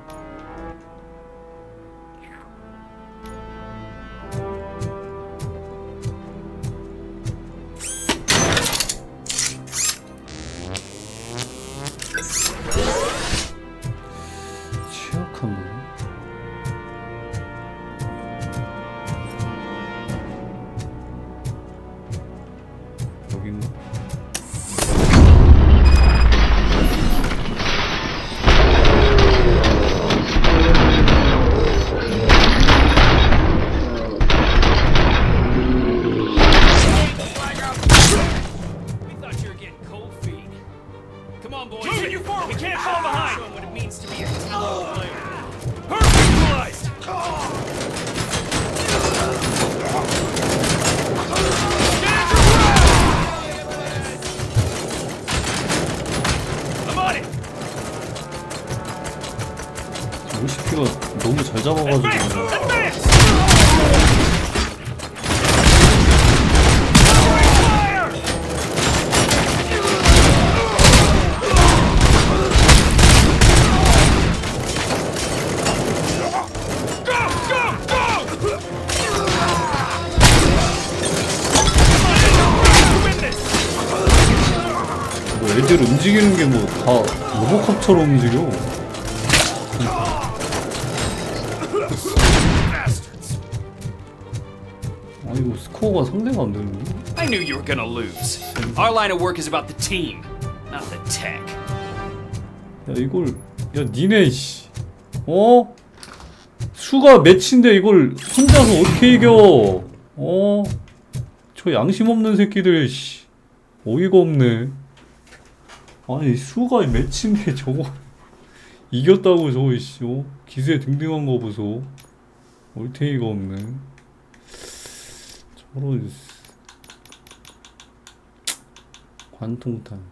취약한 거. 여긴 애들 움직이는 게 뭐 다 로보캅처럼 움직여. 아 이거 스코어가 상대가 안 되는데? I knew you were gonna lose. Our line of work is about the team, not the tech. 야 이걸 야 니네 씨 어? 수가 매치인데 이걸 혼자서 어떻게 이겨? 어? 저 양심 없는 새끼들 씨 어이가 없네. 아니 수가 매치인데 저거 이겼다고 저거 씨 어? 기세 등등한 거 보소. 얼탱이가 없네. 저런 관통탄.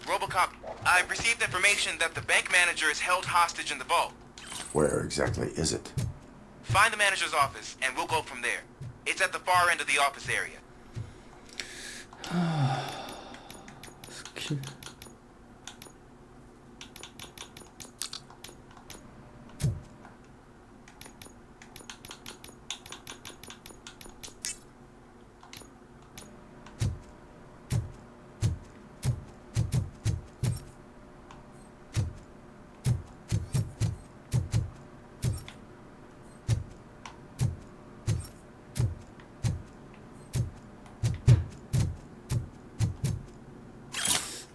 Robocop, I've received information that the bank manager is held hostage in the vault. Where exactly is it? Find the manager's office, and we'll go from there. It's at the far end of the office area. 스킬.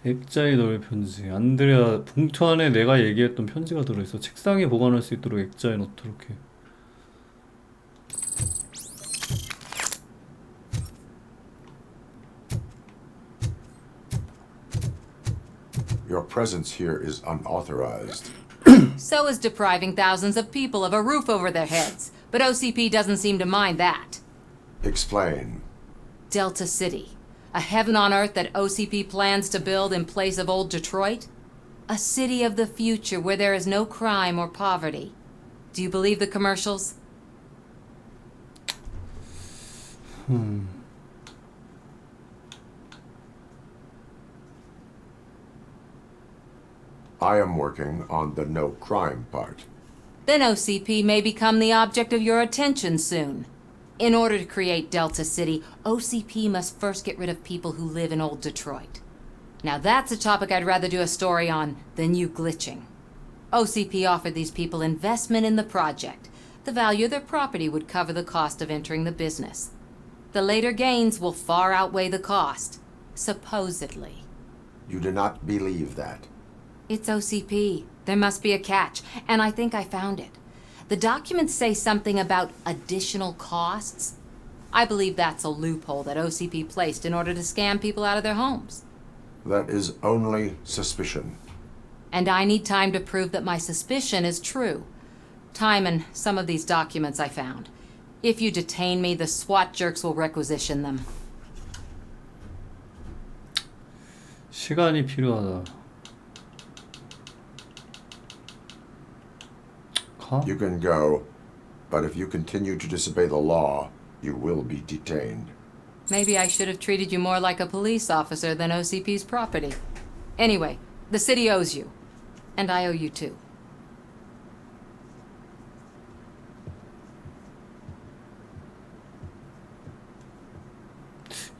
액자에 넣을 편지. 안드레아 봉투 안에 내가 얘기했던 편지가 들어있어. 책상에 보관할 수 있도록 액자에 넣도록 해. Your presence here is unauthorized. So is depriving thousands of people of a roof over their heads. But OCP doesn't seem to mind that. Explain. Delta City. A heaven on earth that OCP plans to build in place of old Detroit? A city of the future where there is no crime or poverty. Do you believe the commercials? I am working on the no crime part. Then OCP may become the object of your attention soon. In order to create Delta City, OCP must first get rid of people who live in old Detroit. Now that's a topic I'd rather do a story on than you glitching. OCP offered these people investment in the project. The value of their property would cover the cost of entering the business. The later gains will far outweigh the cost, supposedly. You do not believe that. It's OCP. There must be a catch, and I think I found it. The documents say something about additional costs. I believe that's a loophole that OCP placed in order to scam people out of their homes. That is only suspicion. And I need time to prove that my suspicion is true. Time and some of these documents I found. If you detain me, the SWAT jerks will requisition them. 시간이 필요하다. You can go, but if you continue to disobey the law, you will be detained. Maybe I should have treated you more like a police officer than OCP's property. Anyway, the city owes you. And I owe you too.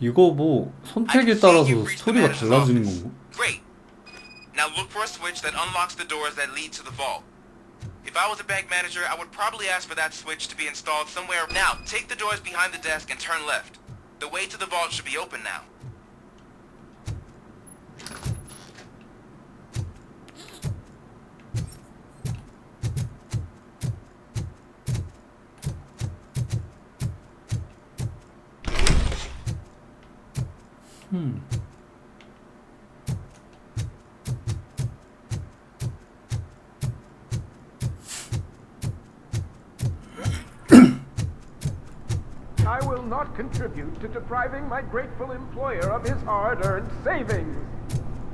이거 뭐 선택에 따라서 스토리가 달라지는 건가? Great. Now look for a switch that unlocks the doors that lead to the vault. If I was a bank manager, I would probably ask for that switch to be installed somewhere. Now, take the doors behind the desk and turn left. The way to the vault should be open now. I will not contribute to depriving my grateful employer of his hard-earned savings.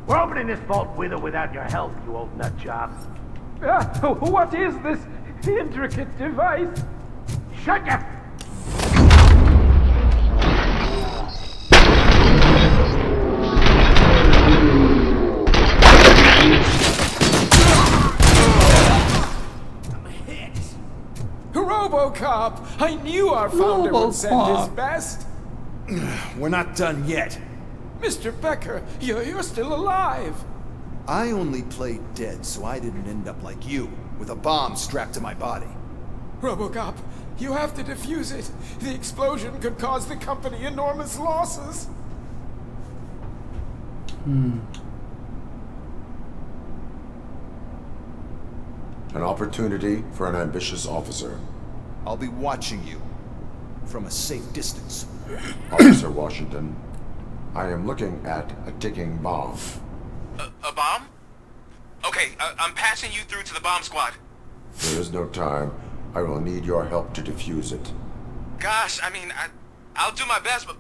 We're opening this vault with or without your help, you old nut job. What is this intricate device? Shut your... Hurrah! RoboCop! I knew our founder would send his best! We're not done yet. Mr. Becker, you're still alive! I only played dead so I didn't end up like you, with a bomb strapped to my body. RoboCop, you have to defuse it. The explosion could cause the company enormous losses. An opportunity for an ambitious officer. I'll be watching you from a safe distance. Officer Washington, I am looking at a ticking bomb. A bomb? Okay, I'm passing you through to the bomb squad. There is no time. I will need your help to defuse it. Gosh, I mean, I'll do my best, but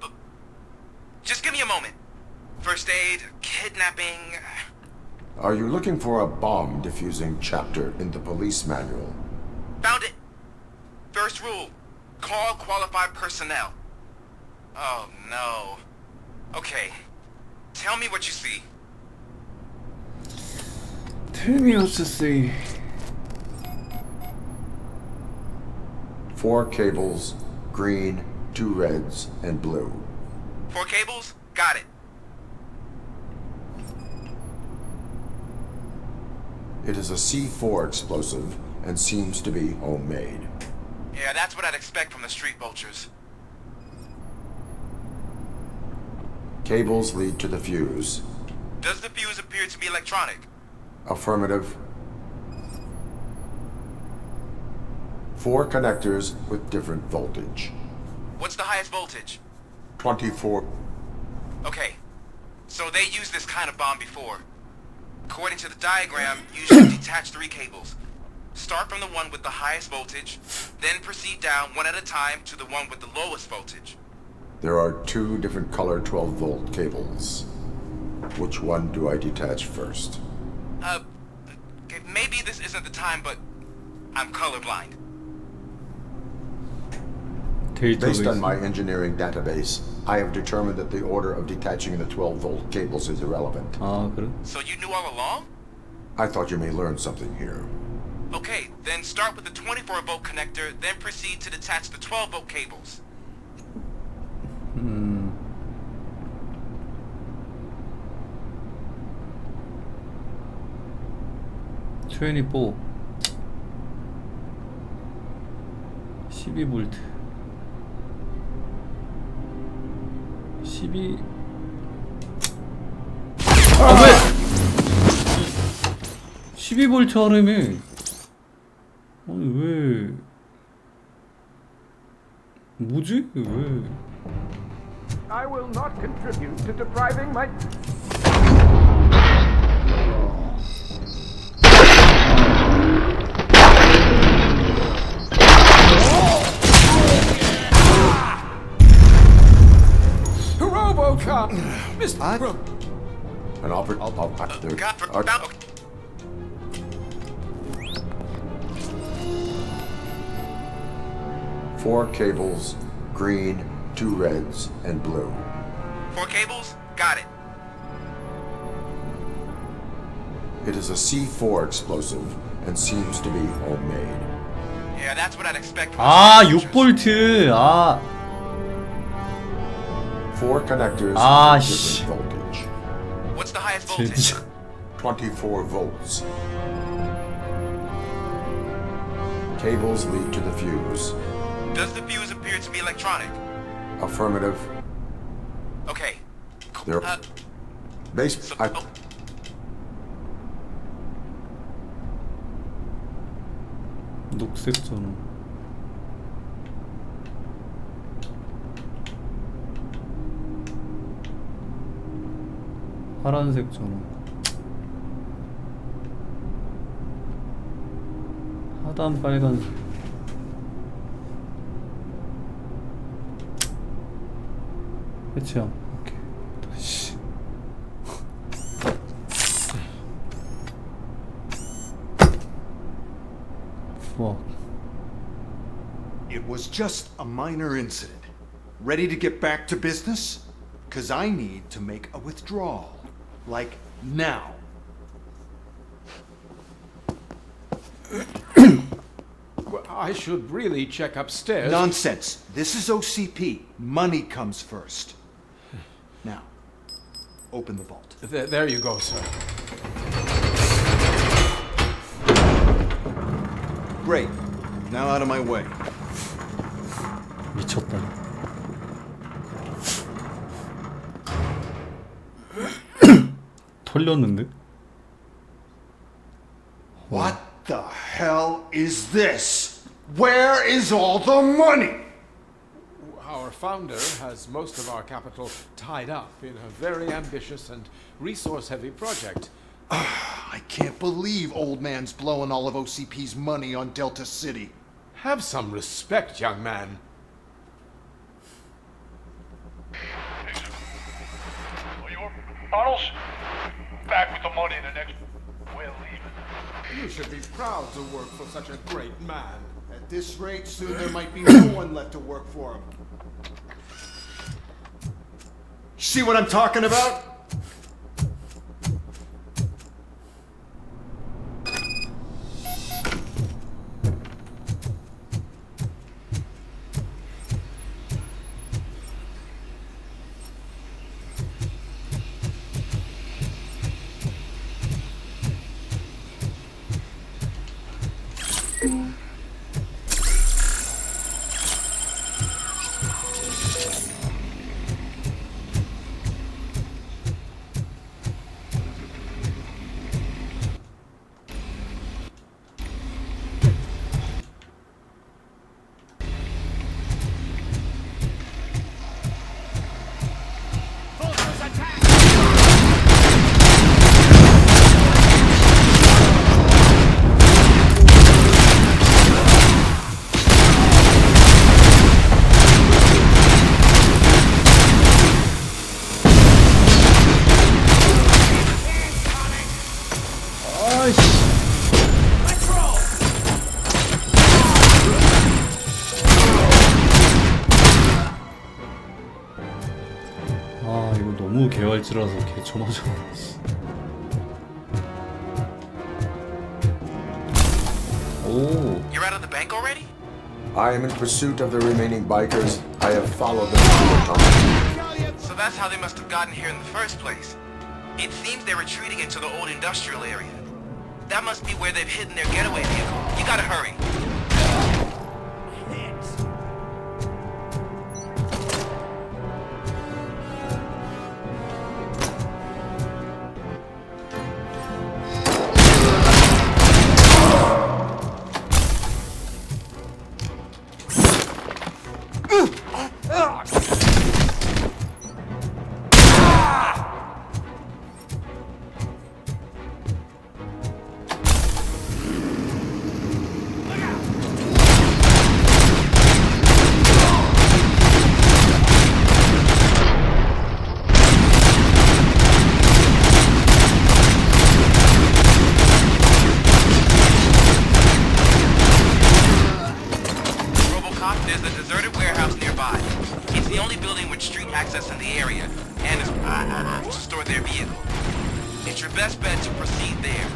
just give me a moment. First aid, kidnapping... Are you looking for a bomb defusing chapter in the police manual? Found it! First rule, call qualified personnel. Oh, no. Okay, tell me what you see. Tell me what to see. 4 cables, green, 2 reds, and blue. 4 cables? Got it. It is a C4 explosive and seems to be homemade. Yeah, that's what I'd expect from the street vultures. Cables lead to the fuse. Does the fuse appear to be electronic? Affirmative. 4 connectors with different voltage. What's the highest voltage? 24. Okay, so they used this kind of bomb before. According to the diagram, you should detach 3 cables. Start from the one with the highest voltage, then proceed down one at a time to the one with the lowest voltage. There are 2 different color 12-volt cables. Which one do I detach first? Okay, maybe this isn't the time, but I'm colorblind. Based on my engineering database, I have determined that the order of detaching the 12-volt cables is irrelevant. So you knew all along? I thought you may learn something here. Okay, then start with the 24-volt connector, then proceed to detach the 12-volt cables. 24 12V 12 아 왜 12V 하라며 아니 왜 뭐지? 왜 I will not contribute to depriving my... RoboCop! Mr. An opportunity. Four cables, green, 2 reds, and blue. 4 cables? Got it. It is a C4 explosive and seems to be homemade. Yeah, that's what I'd expect from 아 6V 아 4 connectors 아 with 씨 different voltage. What's the highest voltage? 24 volts. Cables lead to the fuse. Does the fuse appear to be electronic? Affirmative. Okay. There. Base. 녹색 전원 파란색 전원 하단 빨간색 해체함 오케이 씨 It was just a minor incident. Ready to get back to business? 'Cause I need to make a withdrawal. Like now. Well, I should really check upstairs. Nonsense. This is OCP. Money comes first. Now, open the vault. There you go, sir. Great. Now out of my way. 미쳤다. 털렸는데? What the hell is this? Where is all the money? Our founder has most of our capital tied up in a very ambitious and resource-heavy project. I can't believe old man's blowing all of OCP's money on Delta City. Have some respect, young man. Bottles? Back with the money in the next... We're leaving. You should be proud to work for such a great man. At this rate, soon there might be no one left to work for him. See what I'm talking about? 아 이거 너무 개활지라서 개쳐맞았네. 오. You're out of the bank already? I am in pursuit of the remaining bikers. I have followed them to the tunnel. So that's how they must have gotten here in the first place. It seems they're retreating into the old industrial area. That must be where they've hidden their getaway vehicle. You gotta hurry. There's a deserted warehouse nearby. It's the only building with street access in the area, and it's to store their vehicle. It's your best bet to proceed there.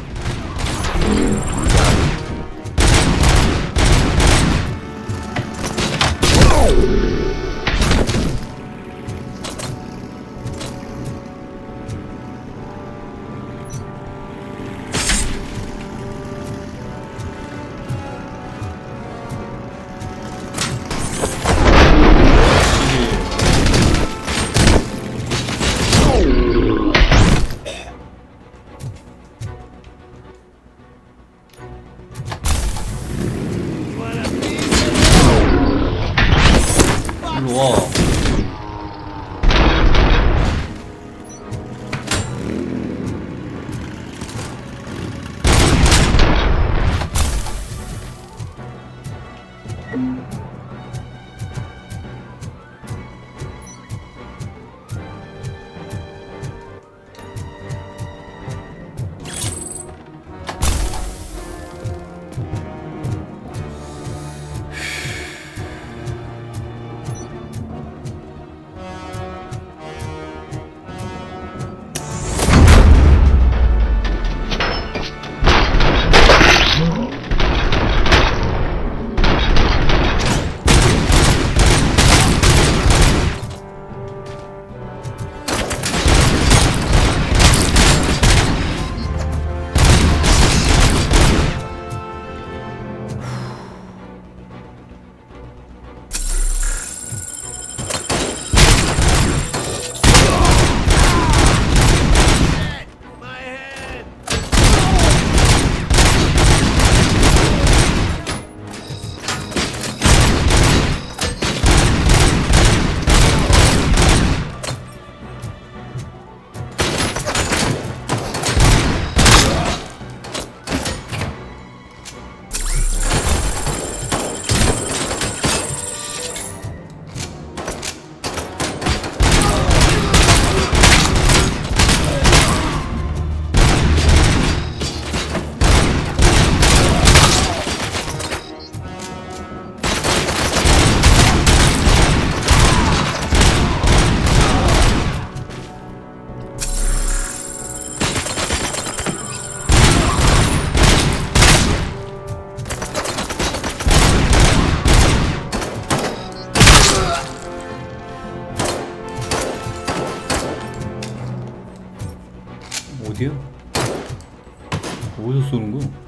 어디서 쏘는 거야?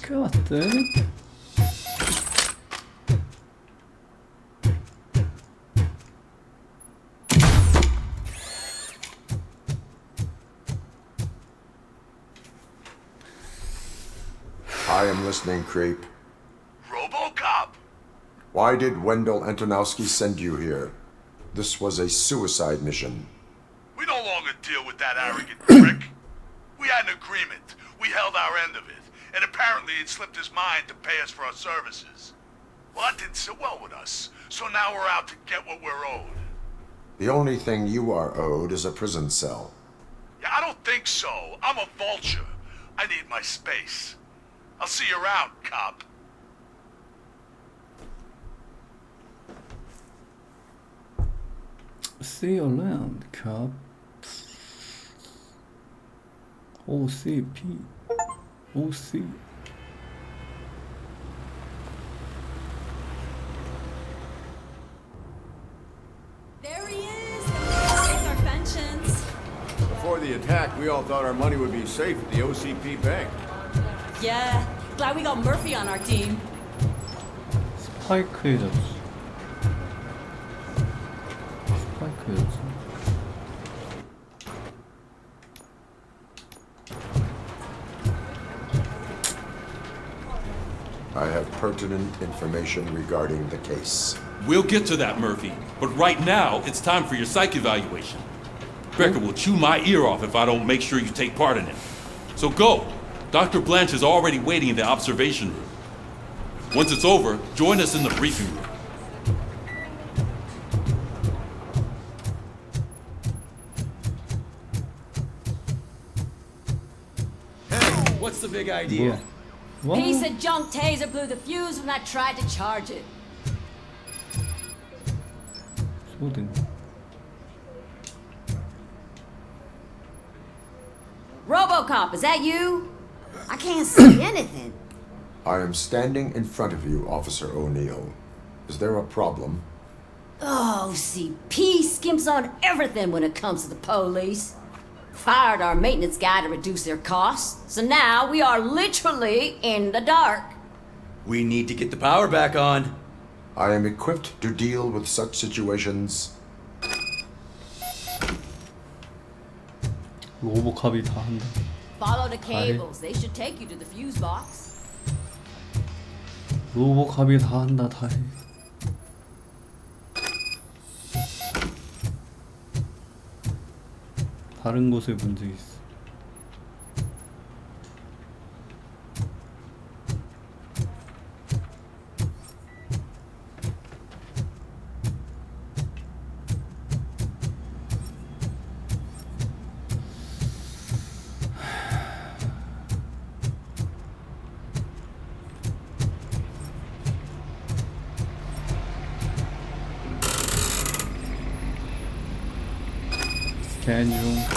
God damn it. I am listening, creep. RoboCop! Why did Wendell Antonowski send you here? This was a suicide mission. We no longer deal with that arrogant prick. We had an agreement. We held our end of it. And apparently it slipped his mind to pay us for our services. Well, that didn't sit well with us. So now we're out to get what we're owed. The only thing you are owed is a prison cell. Yeah, I don't think so. I'm a vulture. I need my space. I'll see you around, cop. See you around, cop. OCP. OC. There he is! With our pensions. Before the attack, we all thought our money would be safe at the OCP bank. Yeah, glad we got Murphy on our team. 스파이크의 잡수. 스파이크의 잡수. I have pertinent information regarding the case. We'll get to that, Murphy. But right now, it's time for your psych evaluation. Becker will chew my ear off if I don't make sure you take part in it. So go. Dr. Blanche is already waiting in the observation room. Once it's over, join us in the briefing room. What's the big idea? Piece of junk taser blew the fuse when I tried to charge it. 소등. RoboCop, is that you? I can't see anything. I am standing in front of you, Officer O'Neill. Is there a problem? Oh, CP skimps on everything when it comes to the police. Fired our maintenance guy to reduce their costs, so now we are literally in the dark. We need to get the power back on. I am equipped to deal with such situations. 로보캅이 다 한다. Follow the cables. They should take you to the fuse box. 로보캅이 다 한다, 다 해. 다른 곳에 문제 있어. 스캔 중.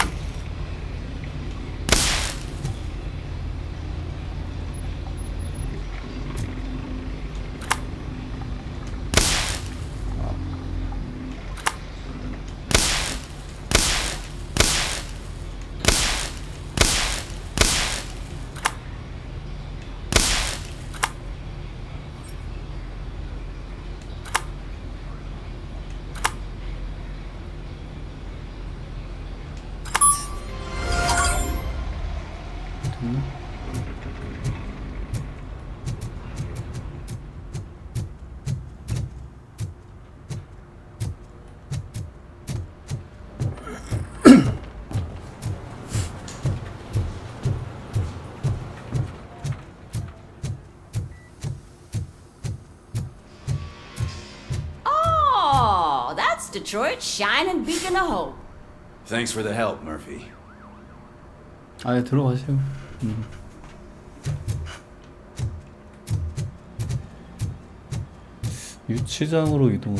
Detroit's shining beacon of hope. Thanks for the help, Murphy. 아예 들어가세요. 유치장으로 이동.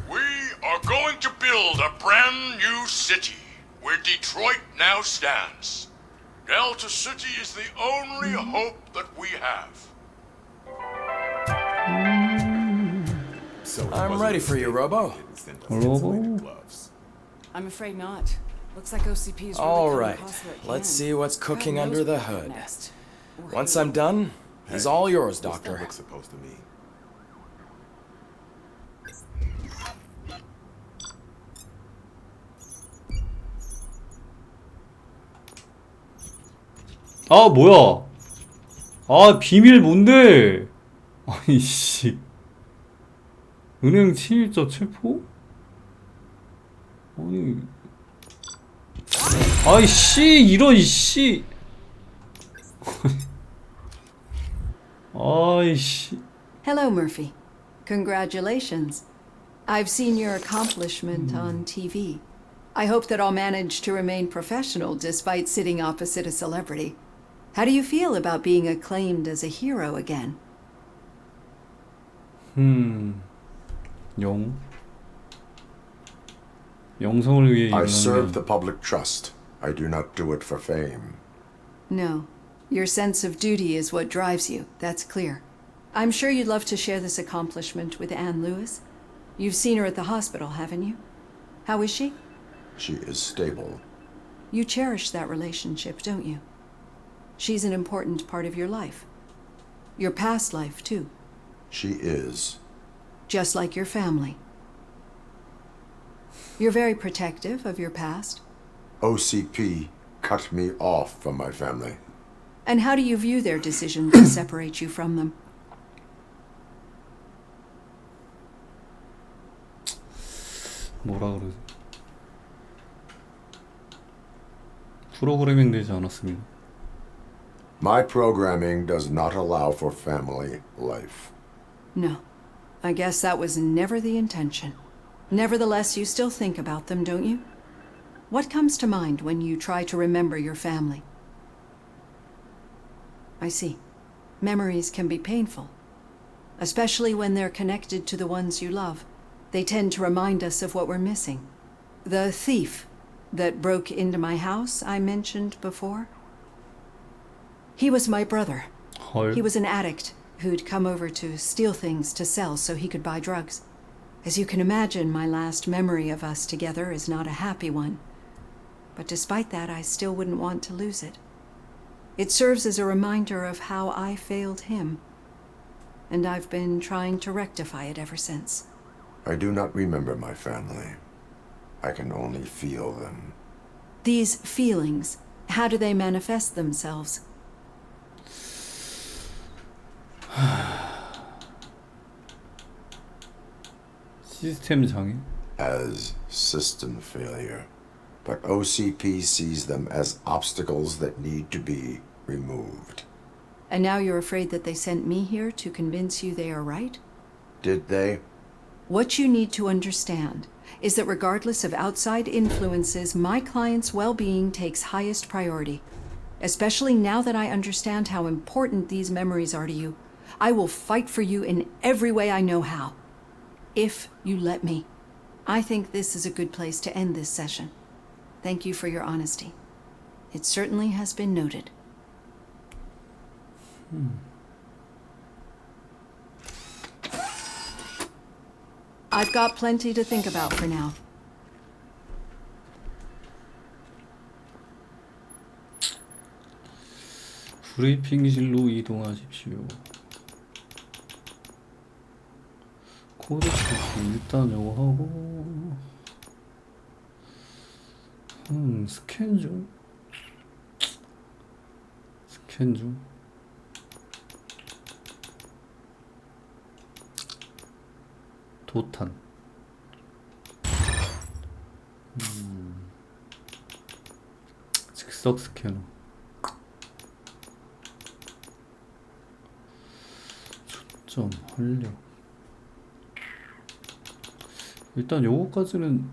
We are going to build a brand new city where Detroit now stands. Delta City is the only hope that we have. I'm ready for you, Robo. Robo? I'm afraid not. Looks like OCP is really All coming right, across where it let's can. see what's God cooking knows under the what happened hood. next. Once I'm done, he's all yours, Doctor. supposed to mean? 아 뭐야? 아 비밀 뭔데? 아니 씨. 은행 침입자 체포? 아니. 아이씨 이런 씨. 아이씨. Hello, Murphy. Congratulations. I've seen your accomplishment on TV. I hope that I'll manage to remain professional despite sitting opposite a celebrity. How do you feel about being acclaimed as a hero again? 영성을 위해 I 일하는 serve the public trust. I do not do it for fame. No. Your sense of duty is what drives you. That's clear. I'm sure you'd love to share this accomplishment with Anne Lewis. You've seen her at the hospital, haven't you? How is she? She is stable. You cherish that relationship, don't you? She's an important part of your life. Your past life, too. She is. Just like your family. You're very protective of your past. OCP cut me off from my family. And how do you view their decision to separate you from them? 뭐라 그러지? 프로그래밍 되지 않았습니다. My programming does not allow for family life. No. I guess that was never the intention. Nevertheless, you still think about them, don't you? What comes to mind when you try to remember your family? I see. Memories can be painful, especially when they're connected to the ones you love. They tend to remind us of what we're missing. The thief that broke into my house I mentioned before? He was my brother. He was an addict who'd come over to steal things to sell so he could buy drugs. As you can imagine, my last memory of us together is not a happy one. But despite that, I still wouldn't want to lose it. It serves as a reminder of how I failed him. And I've been trying to rectify it ever since. I do not remember my family. I can only feel them. These feelings, how do they manifest themselves? 시스템 장애? As system failure. But OCP sees them as obstacles that need to be removed. And now you're afraid that they sent me here to convince you they are right? Did they? What you need to understand is that regardless of outside influences, my client's well-being takes highest priority. Especially now that I understand how important these memories are to you. I will fight for you in every way I know how. If you let me. I think this is a good place to end this session. Thank you for your honesty. It certainly has been noted. I've got plenty to think about for now. 브리핑실로 이동하십시오. 코드 체크 일단 요거 하고 스캔 중 도탄 즉석 스캐너 초점 활력 일단 요거까지는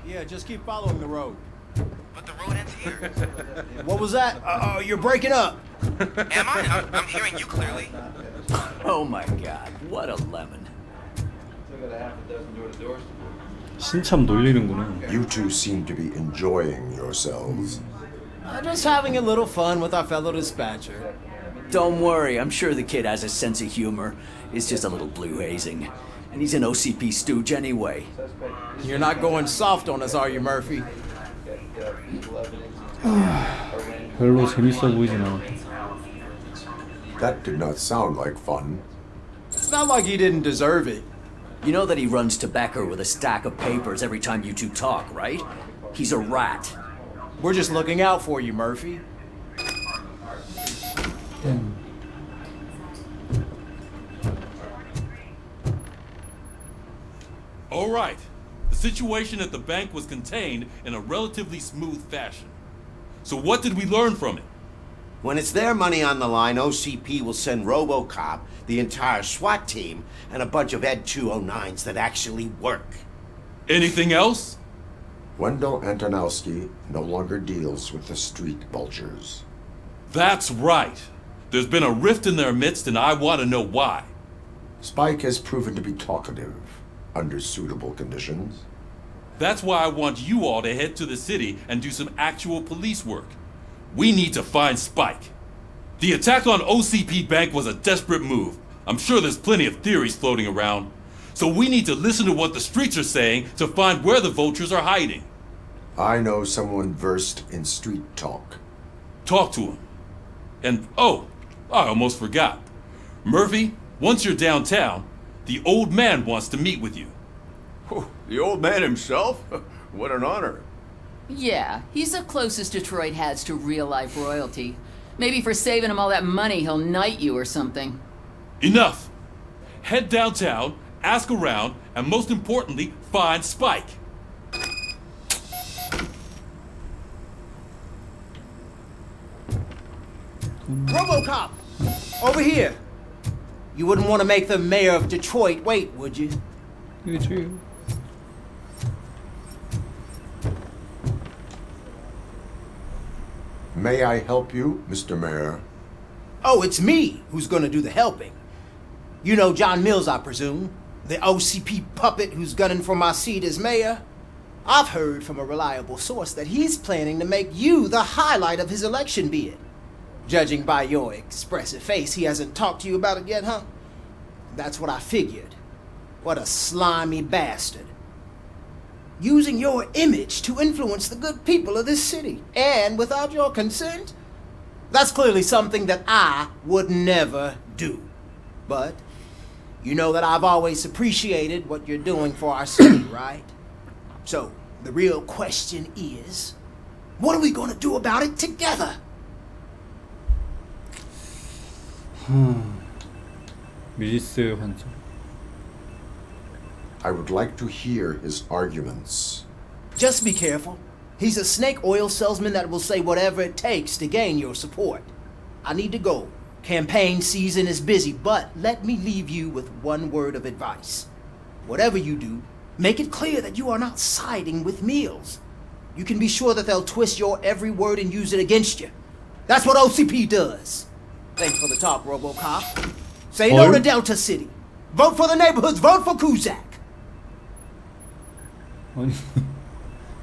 Yeah, just keep following the road. But the road ends here. What was that? You're breaking up. Am I? I'm hearing you clearly. Oh my god, what a lemon. 신참 놀리는구나. You two seem to be enjoying yourselves. Just having a little fun with our fellow dispatcher. Don't worry, I'm sure the kid has a sense of humor. It's just a little blue hazing. And he's an OCP stooge anyway. You're not going soft on us, are you, Murphy? 별로 재밌어 보이진 않아. That did not sound like fun. It's not like he didn't deserve it. You know that he runs tobacco with a stack of papers every time you two talk, right? He's a rat. We're just looking out for you, Murphy. All right. The situation at the bank was contained in a relatively smooth fashion. So what did we learn from it? When it's their money on the line, OCP will send RoboCop, the entire SWAT team, and a bunch of Ed 209s that actually work. Anything else? Wendell Antonowski no longer deals with the street vultures. That's right. There's been a rift in their midst, and I want to know why. Spike has proven to be talkative under suitable conditions. That's why I want you all to head to the city and do some actual police work. We need to find Spike. The attack on OCP Bank was a desperate move. I'm sure there's plenty of theories floating around. So we need to listen to what the streets are saying to find where the vultures are hiding. I know someone versed in street talk. Talk to him. And, oh, I almost forgot. Murphy, once you're downtown, the old man wants to meet with you. Oh, the old man himself? What an honor. Yeah, he's the closest Detroit has to real-life royalty. Maybe for saving him all that money, he'll knight you or something. Enough! Head downtown, ask around, and most importantly, find Spike. RoboCop! Over here! You wouldn't want to make the mayor of Detroit wait, would you? 그치. May I help you, Mr. Mayor? Oh, it's me who's gonna do the helping. You know John Mills, I presume? The OCP puppet who's gunning for my seat as mayor? I've heard from a reliable source that he's planning to make you the highlight of his election bid. Judging by your expressive face, he hasn't talked to you about it yet, huh? That's what I figured. What a slimy bastard. Using your image to influence the good people of this city, and without your consent? That's clearly something that I would never do. But you know that I've always appreciated what you're doing for our city, right? So the real question is, what are we gonna do about it together? 밀리스 환자. I would like to hear his arguments. Just be careful. He's a snake oil salesman that will say whatever it takes to gain your support. I need to go. Campaign season is busy, but let me leave you with one word of advice. Whatever you do, make it clear that you are not siding with Mills. You can be sure that they'll twist your every word and use it against you. That's what OCP does. Thanks for the talk, RoboCop. Say no to Delta City. Vote for the neighborhoods. Vote for Kuzak. 아니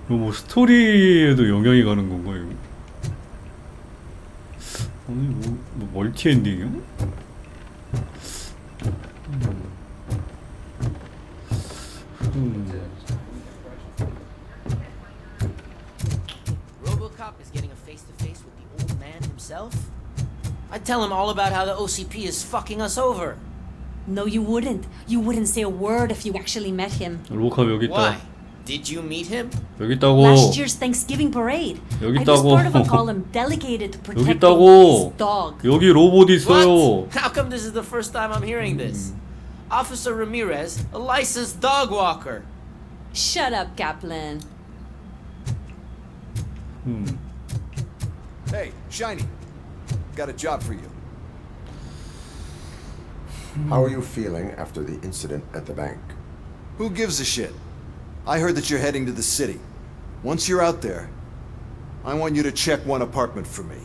이거 뭐 스토리에도 영향이 가는 건가 이거? 아니 뭐 멀티 엔딩이요? RoboCop is getting a face-to-face with the old man himself? I'd tell him all about how the OCP is fucking us over. No, you wouldn't. You wouldn't say a word if you actually met him. 로카 여기 있다. Why? Did you meet him? 여기 있다고. Last year's Thanksgiving parade. 여기 I was 있다고. part of a column delegated to 여기 protect his 있다고. dog. 여기 로봇 있어요. What? How come this is the first time I'm hearing this? Officer Ramirez, a licensed dog walker. Shut up, Kaplan. Hey, Shiny. Got a job for you. How are you feeling after the incident at the bank? Who gives a shit? I heard that you're heading to the city. Once you're out there, I want you to check one apartment for me.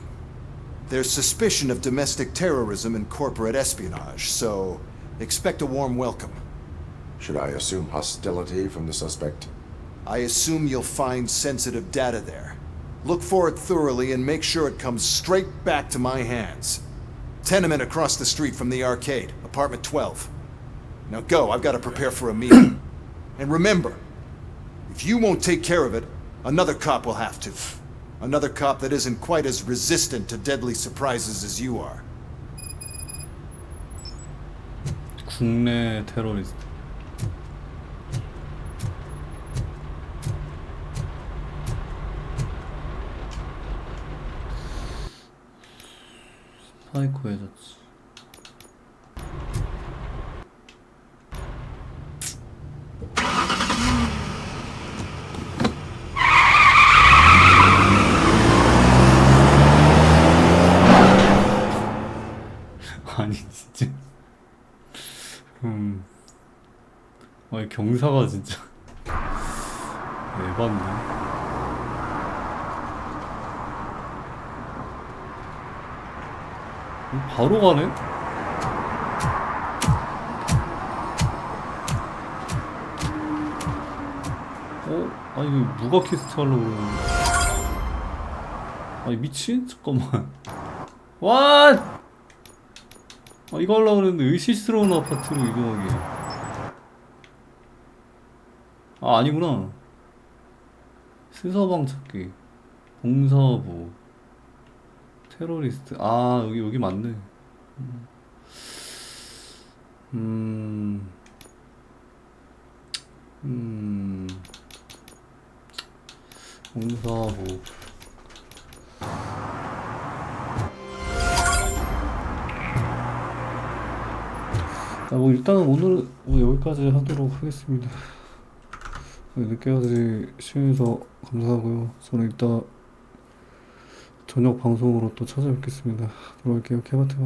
There's suspicion of domestic terrorism and corporate espionage, so expect a warm welcome. Should I assume hostility from the suspect? I assume you'll find sensitive data there. Look for it thoroughly and make sure it comes straight back to my hands. Tenement across the street from the arcade, apartment 12. Now go, I've got to prepare for a meeting. And remember, if you won't take care of it, another cop will have to. Another cop that isn't quite as resistant to deadly surprises as you are. 국내 테러리스트. 스파이크해졌지. 아니 진짜. 아니 경사가 진짜 에반데. 바로 가네? 아니 누가 캐스트 하려고 그러는데. 아니 미친? 잠깐만. 와! 이거 하려고 그랬는데 의심스러운 아파트로 이동하기. 아니구나. 수서방 찾기. 봉사부. 테러리스트. 여기 맞네. 봉사부. 뭐 일단은 오늘은 여기까지 하도록 하겠습니다. 늦게까지 시청해주셔서 감사하고요. 저는 이따 저녁 방송으로 또 찾아뵙겠습니다. 들어갈게요. 케바테바.